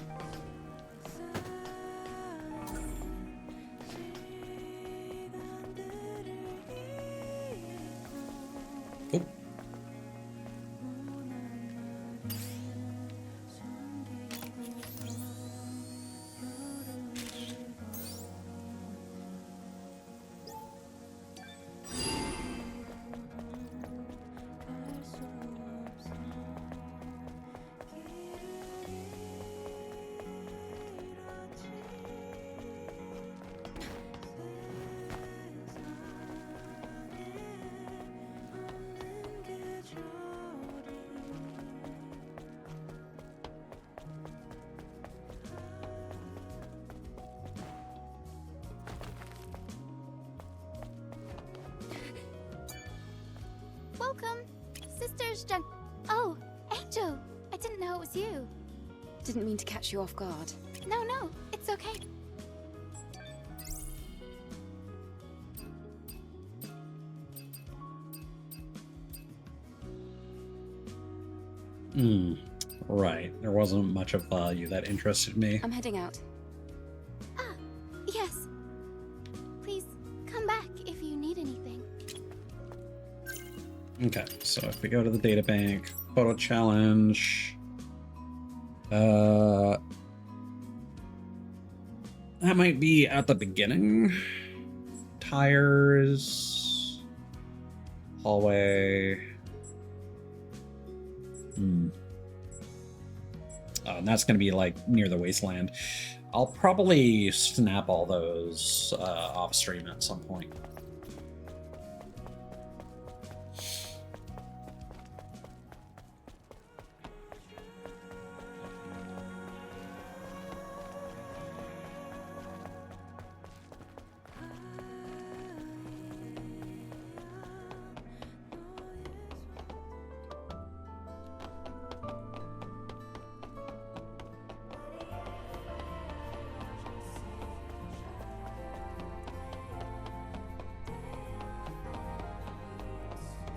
Oh. Welcome, Sisters Jun. Oh, Angel! I didn't know it was you. Didn't mean to catch you off guard. No, it's okay. Right. There wasn't much of value that interested me. I'm heading out. Ah, yes. Please come back if you need anything. Okay, so if we go to the data bank, photo challenge, that might be at the beginning. Tires, hallway. And that's going to be like near the wasteland. I'll probably snap all those off stream at some point.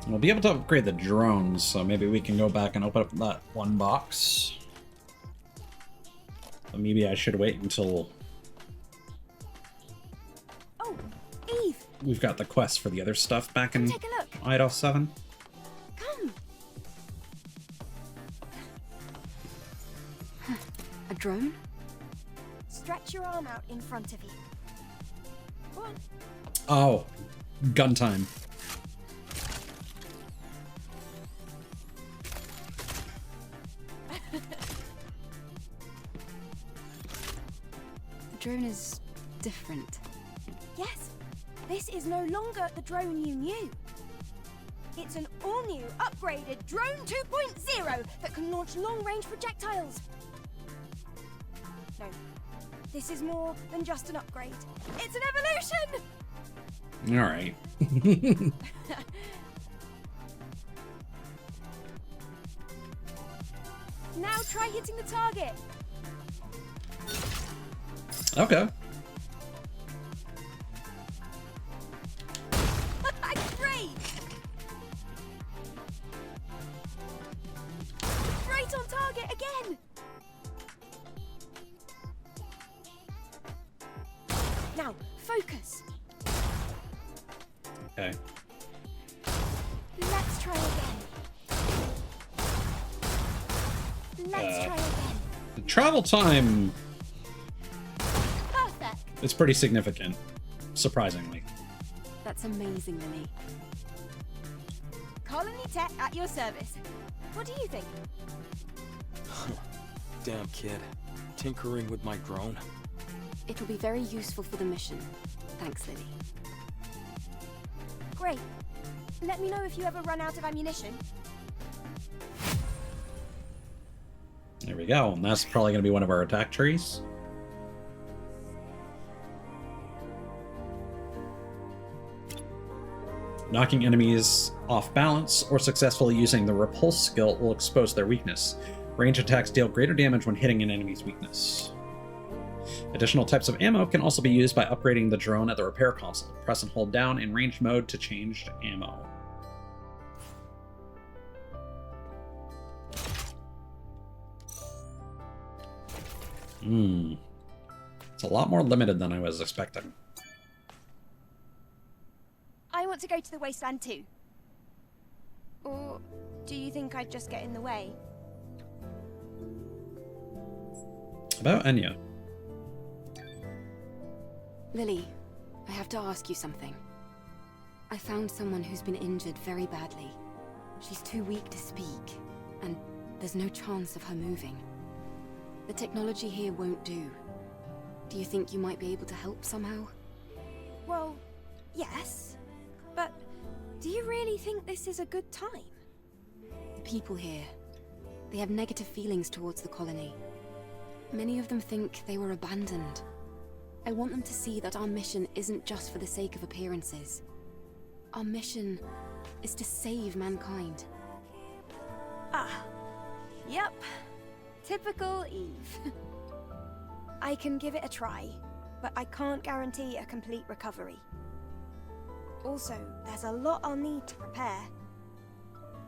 We'll be able to upgrade the drones, so maybe we can go back and open up that one box. But maybe I should wait until... Oh, Eve! We've got the quest for the other stuff back in Take a look. IDOS 7. Come! A drone? Stretch your arm out in front of you. Go on. Oh, gun time. The drone is different. Yes, this is no longer the drone you knew. It's an all-new, upgraded Drone 2.0 that can launch long-range projectiles. No, this is more than just an upgrade. It's an evolution! All right. Now try hitting the target. Okay. Great! Now, focus. Okay. Let's try again. Let's try again. The travel time Perfect. is pretty significant, surprisingly. That's amazing, Lily. Colony Tech at your service. What do you think? Damn kid. Tinkering with my drone. It will be very useful for the mission. Thanks, Lily. Great. Let me know if you ever run out of ammunition. There we go. And that's probably going to be one of our attack trees. Knocking enemies off balance or successfully using the repulse skill will expose their weakness. Range attacks deal greater damage when hitting an enemy's weakness. Additional types of ammo can also be used by upgrading the drone at the repair console. Press and hold down in ranged mode to change ammo. It's a lot more limited than I was expecting. I want to go to the wasteland too. Or do you think I'd just get in the way? About Enya. Lily, I have to ask you something. I found someone who's been injured very badly. She's too weak to speak, and there's no chance of her moving. The technology here won't do. Do you think you might be able to help somehow? Well, yes. But do you really think this is a good time? The people here, they have negative feelings towards the colony. Many of them think they were abandoned. I want them to see that our mission isn't just for the sake of appearances. Our mission is to save mankind. Ah, yep. Typical Eve. I can give it a try, but I can't guarantee a complete recovery. Also, there's a lot I'll need to prepare.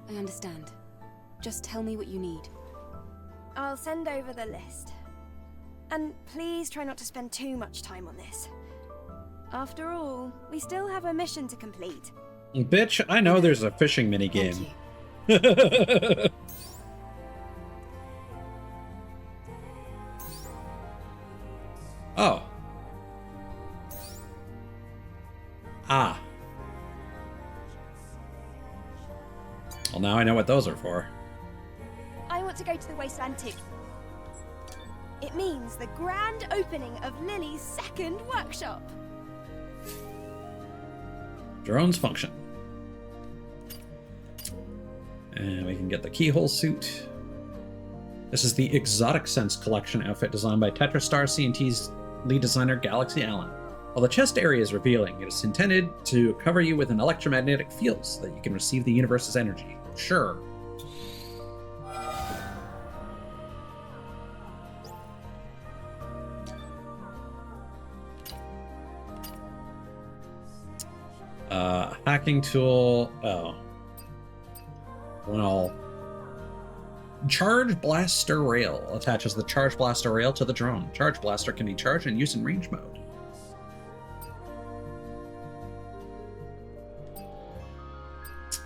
I understand. Just tell me what you need. I'll send over the list. And please try not to spend too much time on this. After all, we still have a mission to complete. Bitch, I know there's a fishing minigame. Oh. Ah. Well, now I know what those are for. I want to go to the wasteland too. It means the grand opening of Lily's second workshop. Drones function. And we can get the keyhole suit. This is the Exotic Sense collection outfit designed by TetraStar CNT's lead designer Galaxy Allen. While the chest area is revealing, it is intended to cover you with an electromagnetic field so that you can receive the universe's energy. Sure. Hacking tool. Oh. Well. Charge Blaster Rail attaches the Charge Blaster Rail to the drone. Charge Blaster can be charged and used in range mode.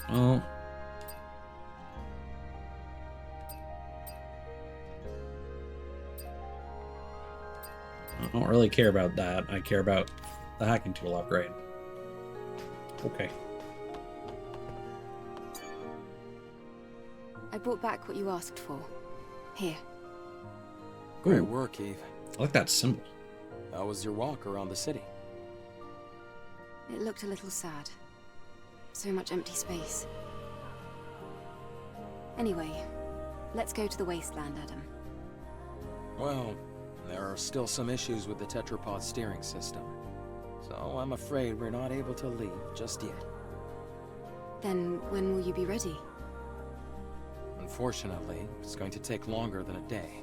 Well. I don't really care about that. I care about the hacking tool upgrade. Okay. I brought back what you asked for. Here. Great work, Eve. I like that symbol. How was your walk around the city? It looked a little sad. So much empty space. Anyway, let's go to the wasteland, Adam. Well, there are still some issues with the tetrapod steering system. So I'm afraid we're not able to leave just yet. Then when will you be ready? Unfortunately, it's going to take longer than a day.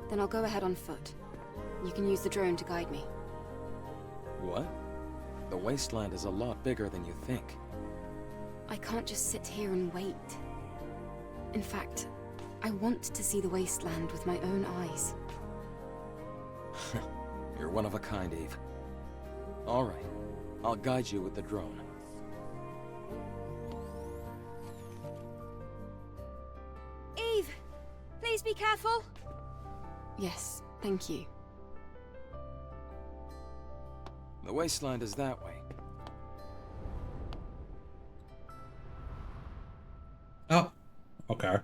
Then I'll go ahead on foot. You can use the drone to guide me. What? The wasteland is a lot bigger than you think. I can't just sit here and wait. In fact, I want to see the wasteland with my own eyes. You're one of a kind, Eve. All right. I'll guide you with the drone. Eve, please be careful. Yes, thank you. The wasteland is that way. Oh, okay.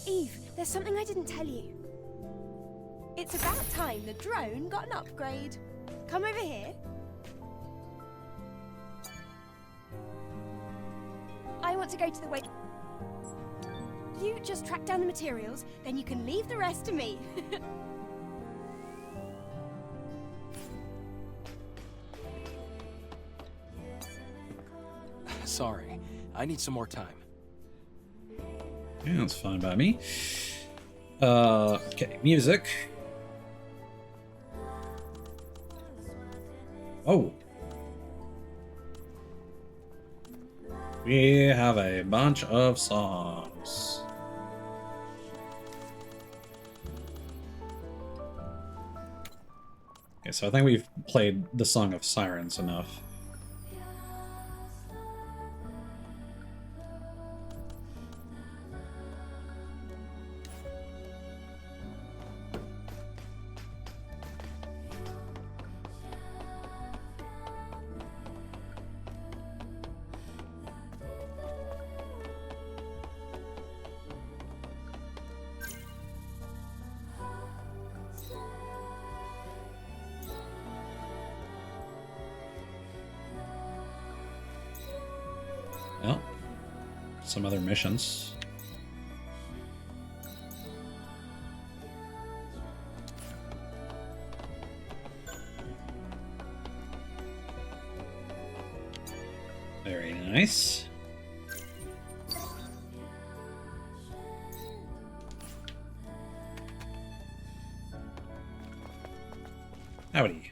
Eve, there's something I didn't tell you. It's about time the drone got an upgrade. Come over here. I want to go to the way. You just track down the materials, then you can leave the rest to me. Sorry, I need some more time. Yeah, that's fine by me. Okay, music. Oh. We have a bunch of songs. Okay, so I think we've played the Song of Sirens enough. Well, some other missions. Very nice. Howdy.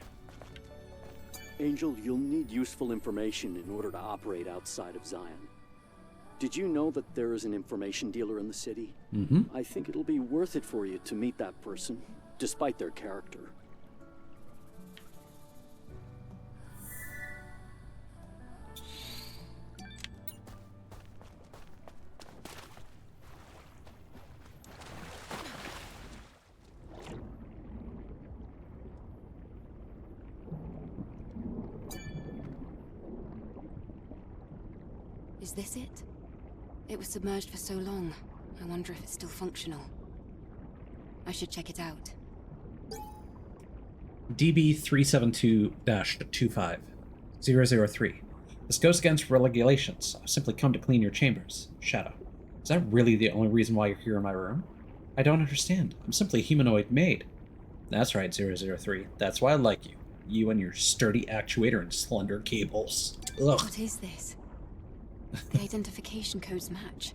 Angel, you'll need useful information in order to operate outside of Zion. Did you know that there is an information dealer in the city? Mm-hmm. I think it'll be worth it for you to meet that person, despite their character. Is this it? It was submerged for so long. I wonder if it's still functional. I should check it out. DB372-25003. This goes against regulations. I've simply come to clean your chambers. Shadow. Is that really the only reason why you're here in my room? I don't understand. I'm simply a humanoid maid. That's right, 003. That's why I like you. You and your sturdy actuator and slender cables. Ugh. What is this? The identification codes match.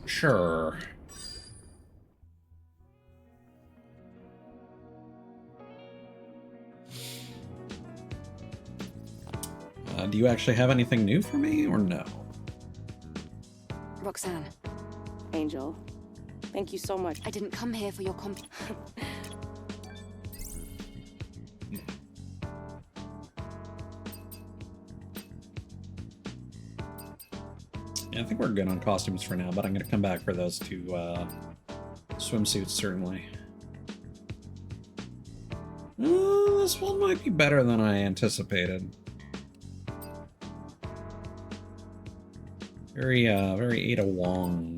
Sure. Do you actually have anything new for me, or no? Roxanne. Angel, thank you so much. I didn't come here for your Yeah, I think we're good on costumes for now, but I'm going to come back for those two swimsuits, certainly. This one might be better than I anticipated. Very Ada Wong.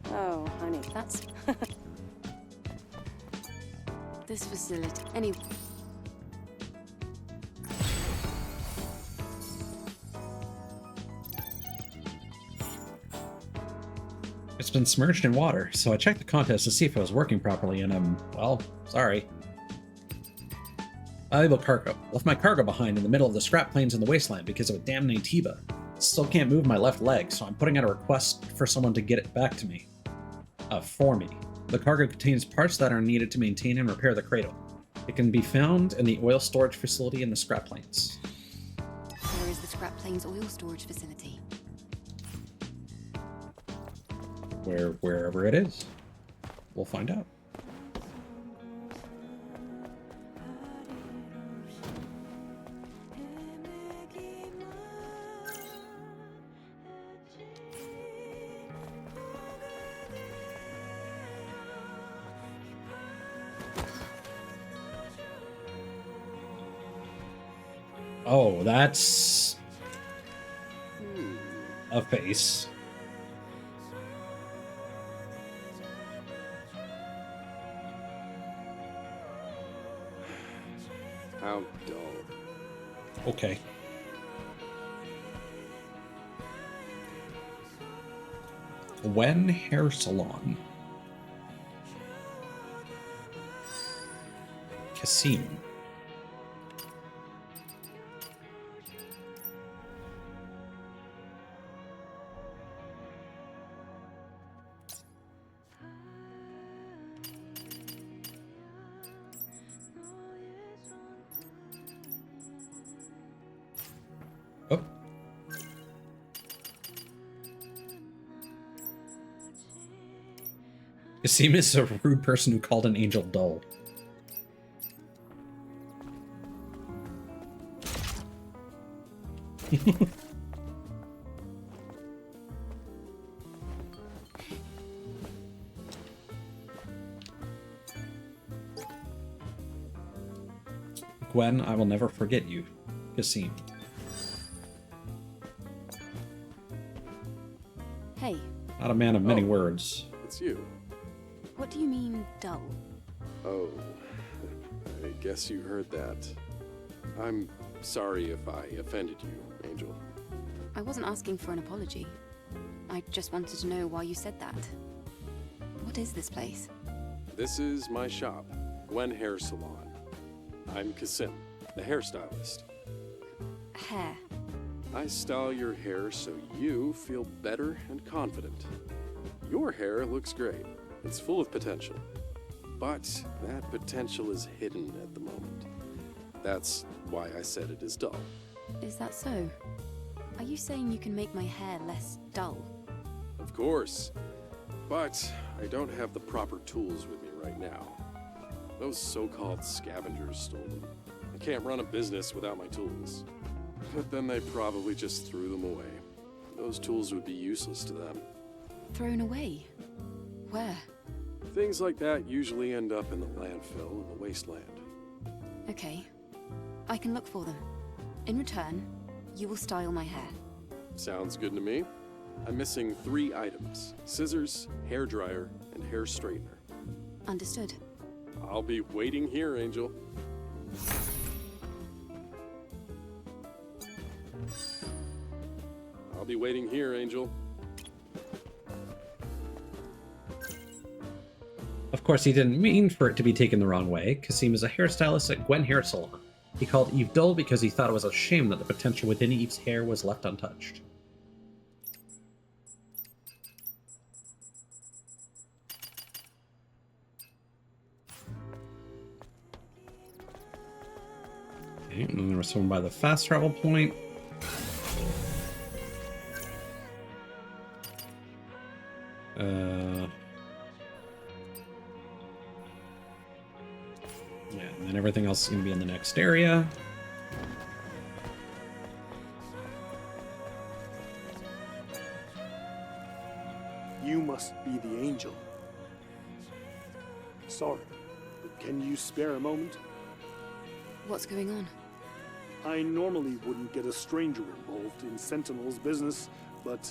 Oh, honey, that's... This facility. Anyway. It's been submerged in water, so I checked the contents to see if it was working properly, and well, sorry. Valuable cargo. Left my cargo behind in the middle of the scrap plains in the wasteland because of a damn Natiba. Still can't move my left leg, so I'm putting out a request for someone to get it back to me. For me. The cargo contains parts that are needed to maintain and repair the cradle. It can be found in the oil storage facility in the scrap plains. Where is the scrap plains oil storage facility? Wherever it is. We'll find out. Oh, that's a face. How dull. Okay. Gwen Hair Salon. Cassim. Oh. Cassim is a rude person who called an angel dull. Gwen, I will never forget you. Cassim. Hey, Not a man of many words. It's you. what do you mean, dull? Oh, I guess you heard that. I'm sorry if I offended you, Angel. I wasn't asking for an apology. I just wanted to know why you said that. What is this place? This is my shop, Gwen Hair Salon. I'm Cassim, the hairstylist. Hair. I style your hair so you feel better and confident. Your hair looks great. It's full of potential. But that potential is hidden at the moment. That's why I said it is dull. Is that so? Are you saying you can make my hair less dull? Of course. But I don't have the proper tools with me right now. Those so-called scavengers stole them. I can't run a business without my tools. But then they probably just threw them away. Those tools would be useless to them. Thrown away? Where? Things like that usually end up in the landfill in the wasteland. Okay. I can look for them. In return, you will style my hair. Sounds good to me. I'm missing 3 items: scissors, hair dryer, and hair straightener. Understood. I'll be waiting here, Angel. I'll be waiting here, Angel. Of course, he didn't mean for it to be taken the wrong way. Cassim is a hairstylist at Gwen Hair Salon. He called Eve dull because he thought it was a shame that the potential within Eve's hair was left untouched. Okay, and then there was someone by the fast travel point. Yeah, and then everything else is going to be in the next area. You must be the angel. Sorry, but can you spare a moment? What's going on? I normally wouldn't get a stranger involved in Sentinel's business, but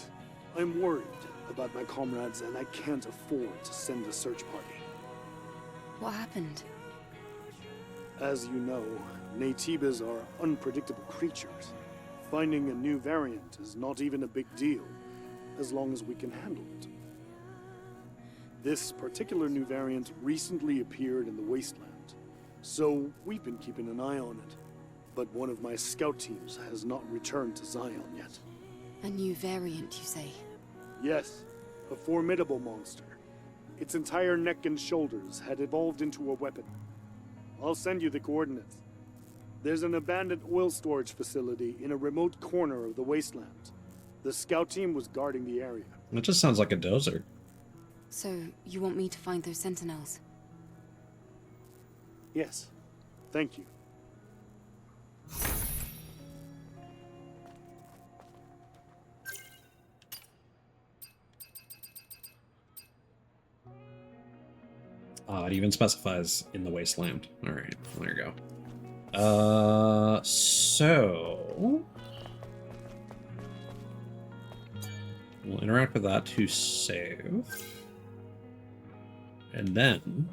I'm worried about my comrades and I can't afford to send a search party. What happened? As you know, Naytibas are unpredictable creatures. Finding a new variant is not even a big deal, as long as we can handle it. This particular new variant recently appeared in the wasteland, so we've been keeping an eye on it. But one of my scout teams has not returned to Zion yet. A new variant, you say? Yes, a formidable monster. Its entire neck and shoulders had evolved into a weapon. I'll send you the coordinates. There's an abandoned oil storage facility in a remote corner of the wasteland. The scout team was guarding the area. It just sounds like a dozer. So, you want me to find those sentinels? Yes. Thank you. It even specifies in the wasteland. All right, there you go. So we'll interact with that to save, and then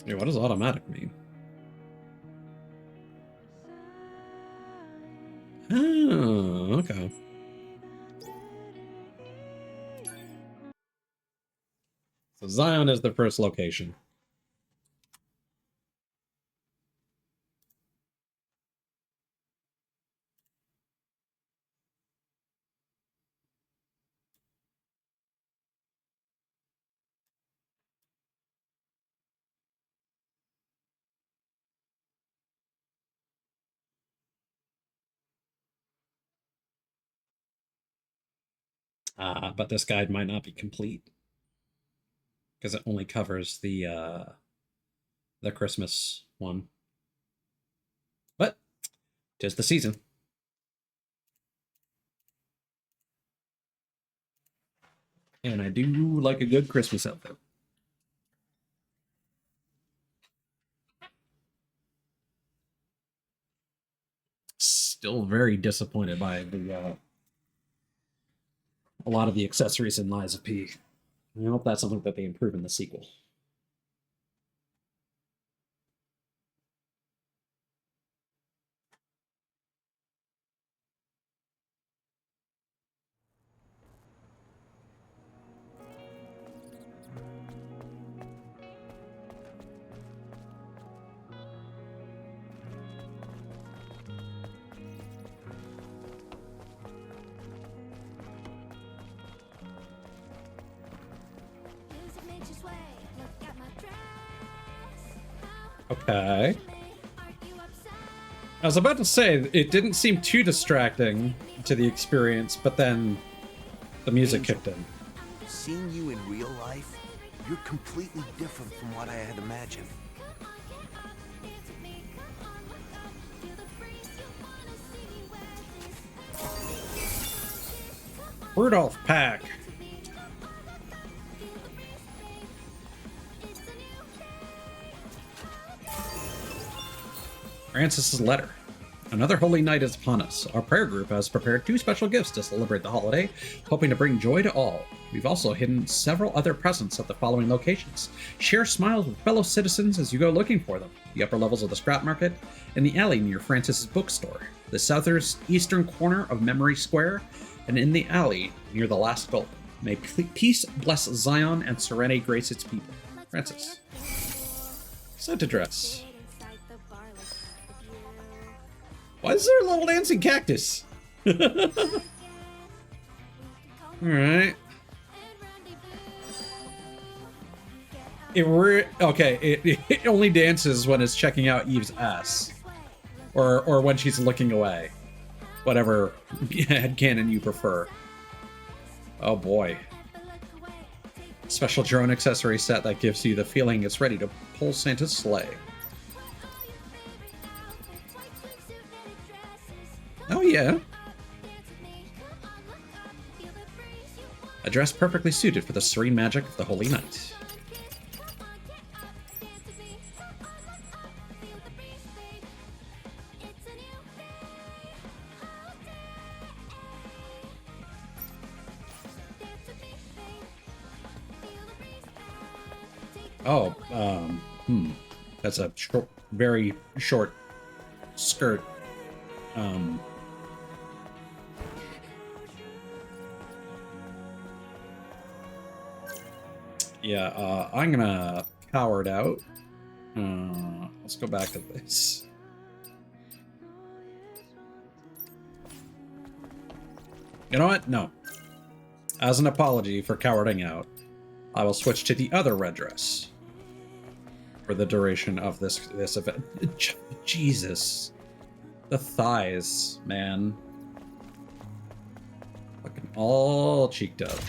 yeah, what does automatic mean? Oh, okay. So Zion is the first location. But this guide might not be complete because it only covers the Christmas one. But 'tis the season. And I do like a good Christmas outfit. Still very disappointed by the a lot of the accessories in Lies of P. I hope that's something that they improve in the sequel. Okay. I was about to say, it didn't seem too distracting to the experience, but then the music kicked in. Seeing you in real life, you're completely different from what I had imagined. Rudolph Pack. Francis's letter. Another holy night is upon us. Our prayer group has prepared 2 special gifts to celebrate the holiday, hoping to bring joy to all. We've also hidden several other presents at the following locations. Share smiles with fellow citizens as you go looking for them. The upper levels of the scrap market, and the alley near Francis's bookstore, the southeastern corner of Memory Square, and in the alley near the Last Gulp. May peace bless Zion and serenity grace its people. Francis. Set to dress. Why is there a little dancing cactus? Alright. It only dances when it's checking out Eve's ass. Or when she's looking away. Whatever headcanon you prefer. Oh boy. Special drone accessory set that gives you the feeling it's ready to pull Santa's sleigh. Oh yeah. A dress perfectly suited for the serene magic of the holy night. Oh, that's a short, very short skirt. Yeah, I'm gonna power it out Let's go back to this. You know what? No. As an apology for cowarding out, I will switch to the other red dress for the duration of this event. Jesus. The thighs, man. Fucking all cheeked up.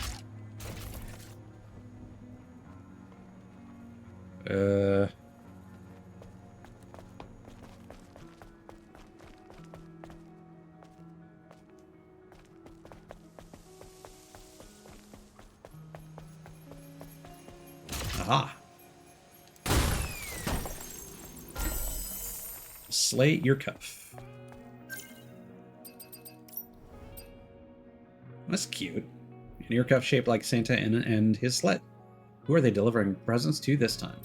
Aha. Slate your cuff. That's cute. An ear cuff shaped like Santa and his sled. Who are they delivering presents to this time?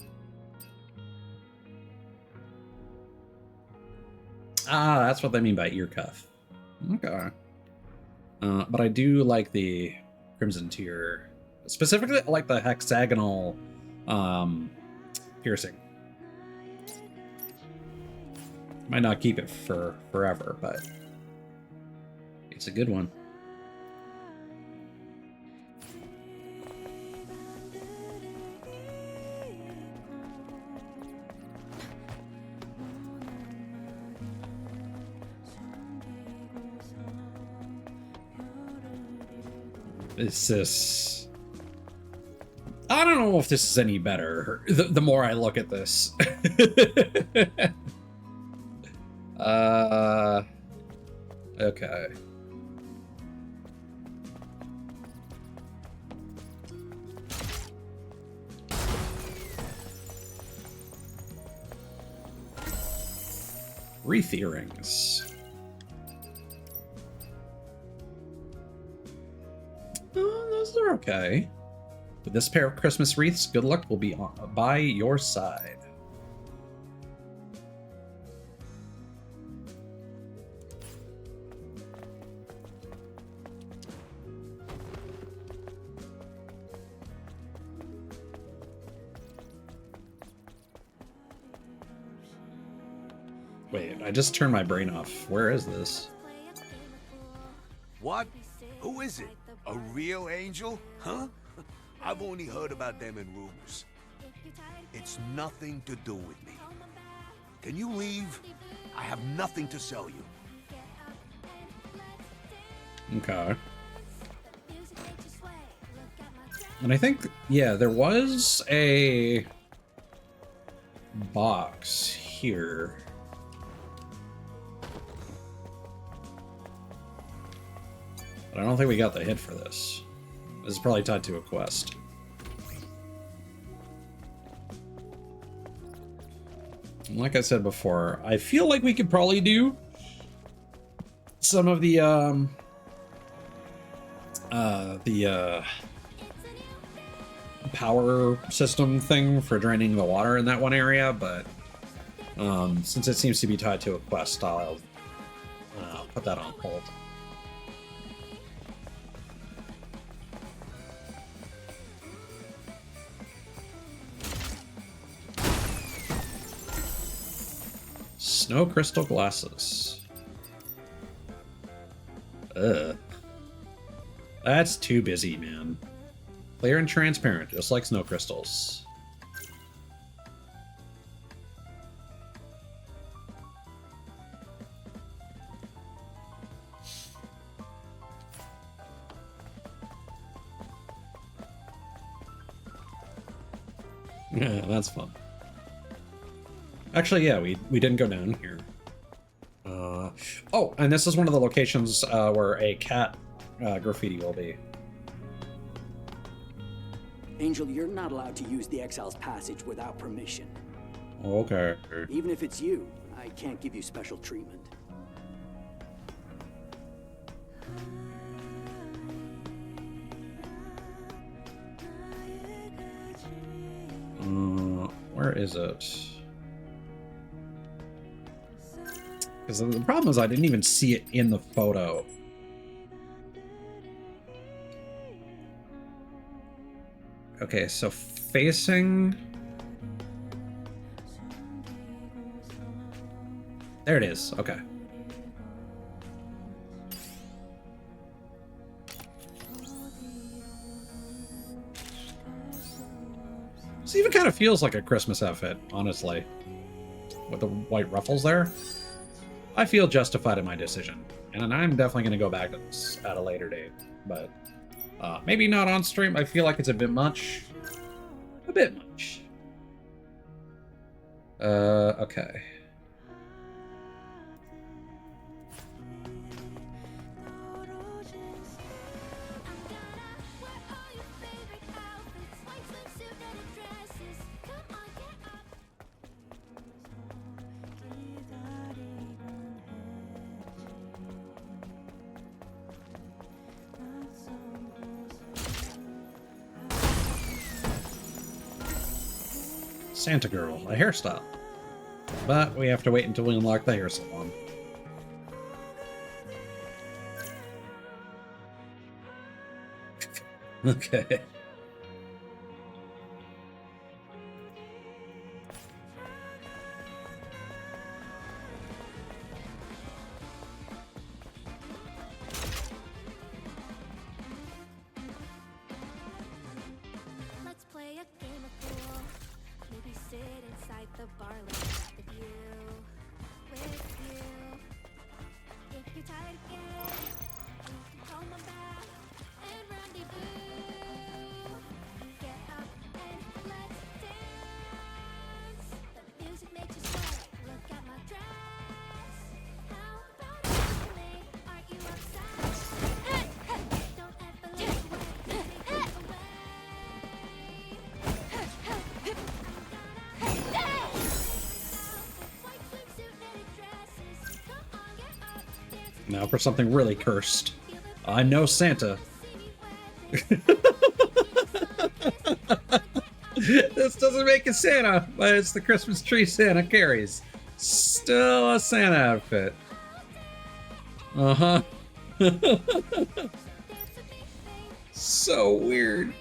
Ah, that's what they mean by ear cuff. Okay. But I do like the Crimson Tear. Specifically, I like the hexagonal piercing. Might not keep it for forever, but it's a good one. It's this. I don't know if this is any better. The more I look at this. Okay. Wreath earrings. Oh, those are okay. With this pair of Christmas wreaths, good luck will be by your side. Wait, I just turned my brain off. Where is this? What? Who is it? A real angel? Huh? I've only heard about them in rumors. It's nothing to do with me. Can you leave? I have nothing to sell you. Okay. And I think, yeah, there was a box here. But I don't think we got the hit for this. This is probably tied to a quest. And like I said before, I feel like we could probably do some of the power system thing for draining the water in that one area, but since it seems to be tied to a quest, I'll put that on hold. Snow crystal glasses. Ugh. That's too busy, man. Clear and transparent, just like snow crystals. Yeah, that's fun. Actually, yeah, we didn't go down here. Oh, and this is one of the locations where a cat graffiti will be. Angel, you're not allowed to use the Exile's Passage without permission. Okay. Even if it's you, I can't give you special treatment. Where is it? Because the problem is I didn't even see it in the photo. Okay, so facing There it is. Okay. This even kind of feels like a Christmas outfit, honestly. With the white ruffles there. I feel justified in my decision. And I'm definitely going to go back to this at a later date. But maybe not on stream. I feel like it's a bit much. A bit much. Okay. Santa Girl, a hairstyle. But we have to wait until we unlock the hair salon. Okay. Let's play a game of pool. Maybe sit inside the bar with you. If you're tired again, you can call my back and rendezvous. Get up and let's dance. The music makes you sweat. Look at my dress. How about it, me? Aren't you obsessed? Don't ever look away. Take me away. Now for something really cursed. I'm no Santa. This doesn't make it Santa, but it's the Christmas tree Santa carries. Still a Santa outfit. Uh-huh. So weird.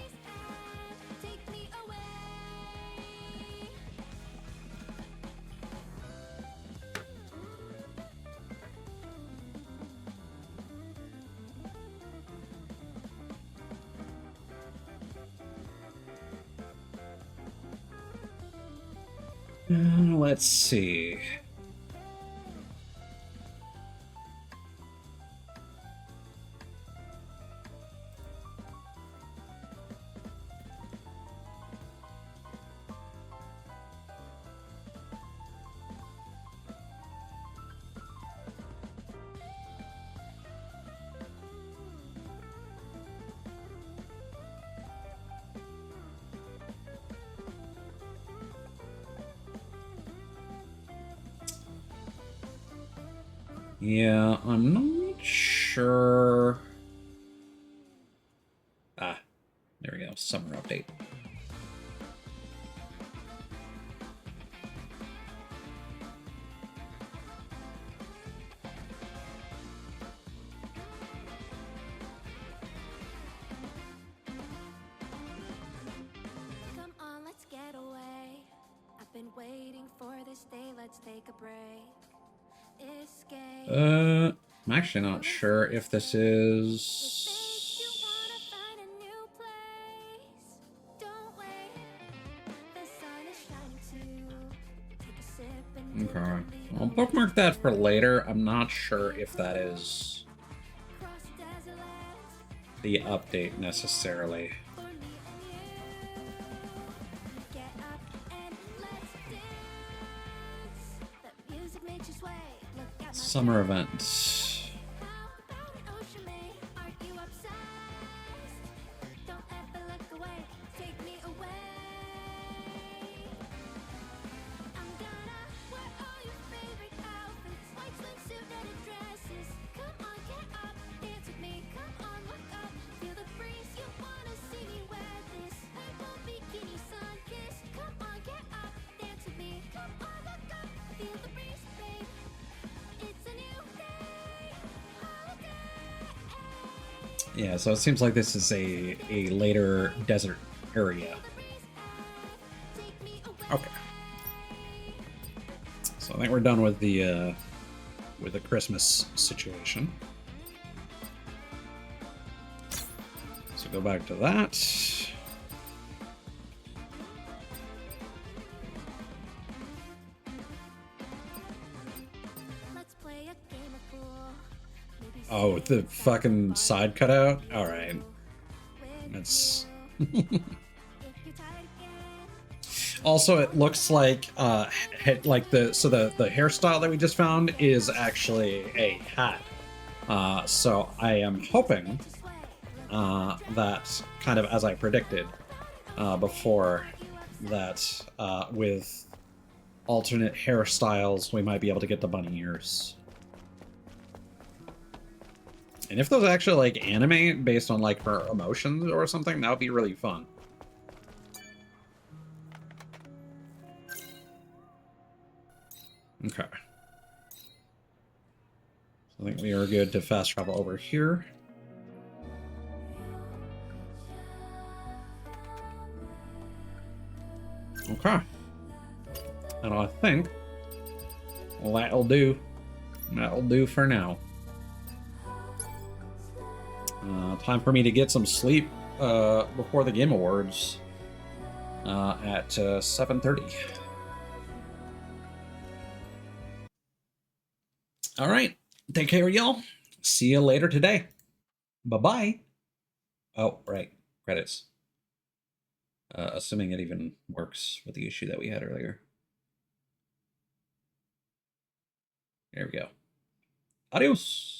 Let's see. Yeah, I'm not sure. Ah, there we go. Summer update. Come on, let's get away. I've been waiting for this day. Let's take a break. Escape. I'm actually not sure if this is... Okay. I'll bookmark that for later. I'm not sure if that is the update necessarily. Summer events. Yeah, so it seems like this is a later desert area. Okay. So I think we're done with the with the Christmas situation. So go back to that. Oh, the fucking side cutout? Alright. That's... Also, it looks like, the hairstyle that we just found is actually a hat. So I am hoping, that, kind of as I predicted, before, that, with alternate hairstyles, we might be able to get the bunny ears. And if those actually, like, anime based on, like, her emotions or something, that would be really fun. Okay. So I think we are good to fast travel over here. Okay. And I think that'll do. That'll do for now. Time for me to get some sleep before the Game Awards at 7:30. All right. Take care, y'all. See you later today. Bye-bye. Oh, right. Credits. Assuming it even works with the issue that we had earlier. There we go. Adios.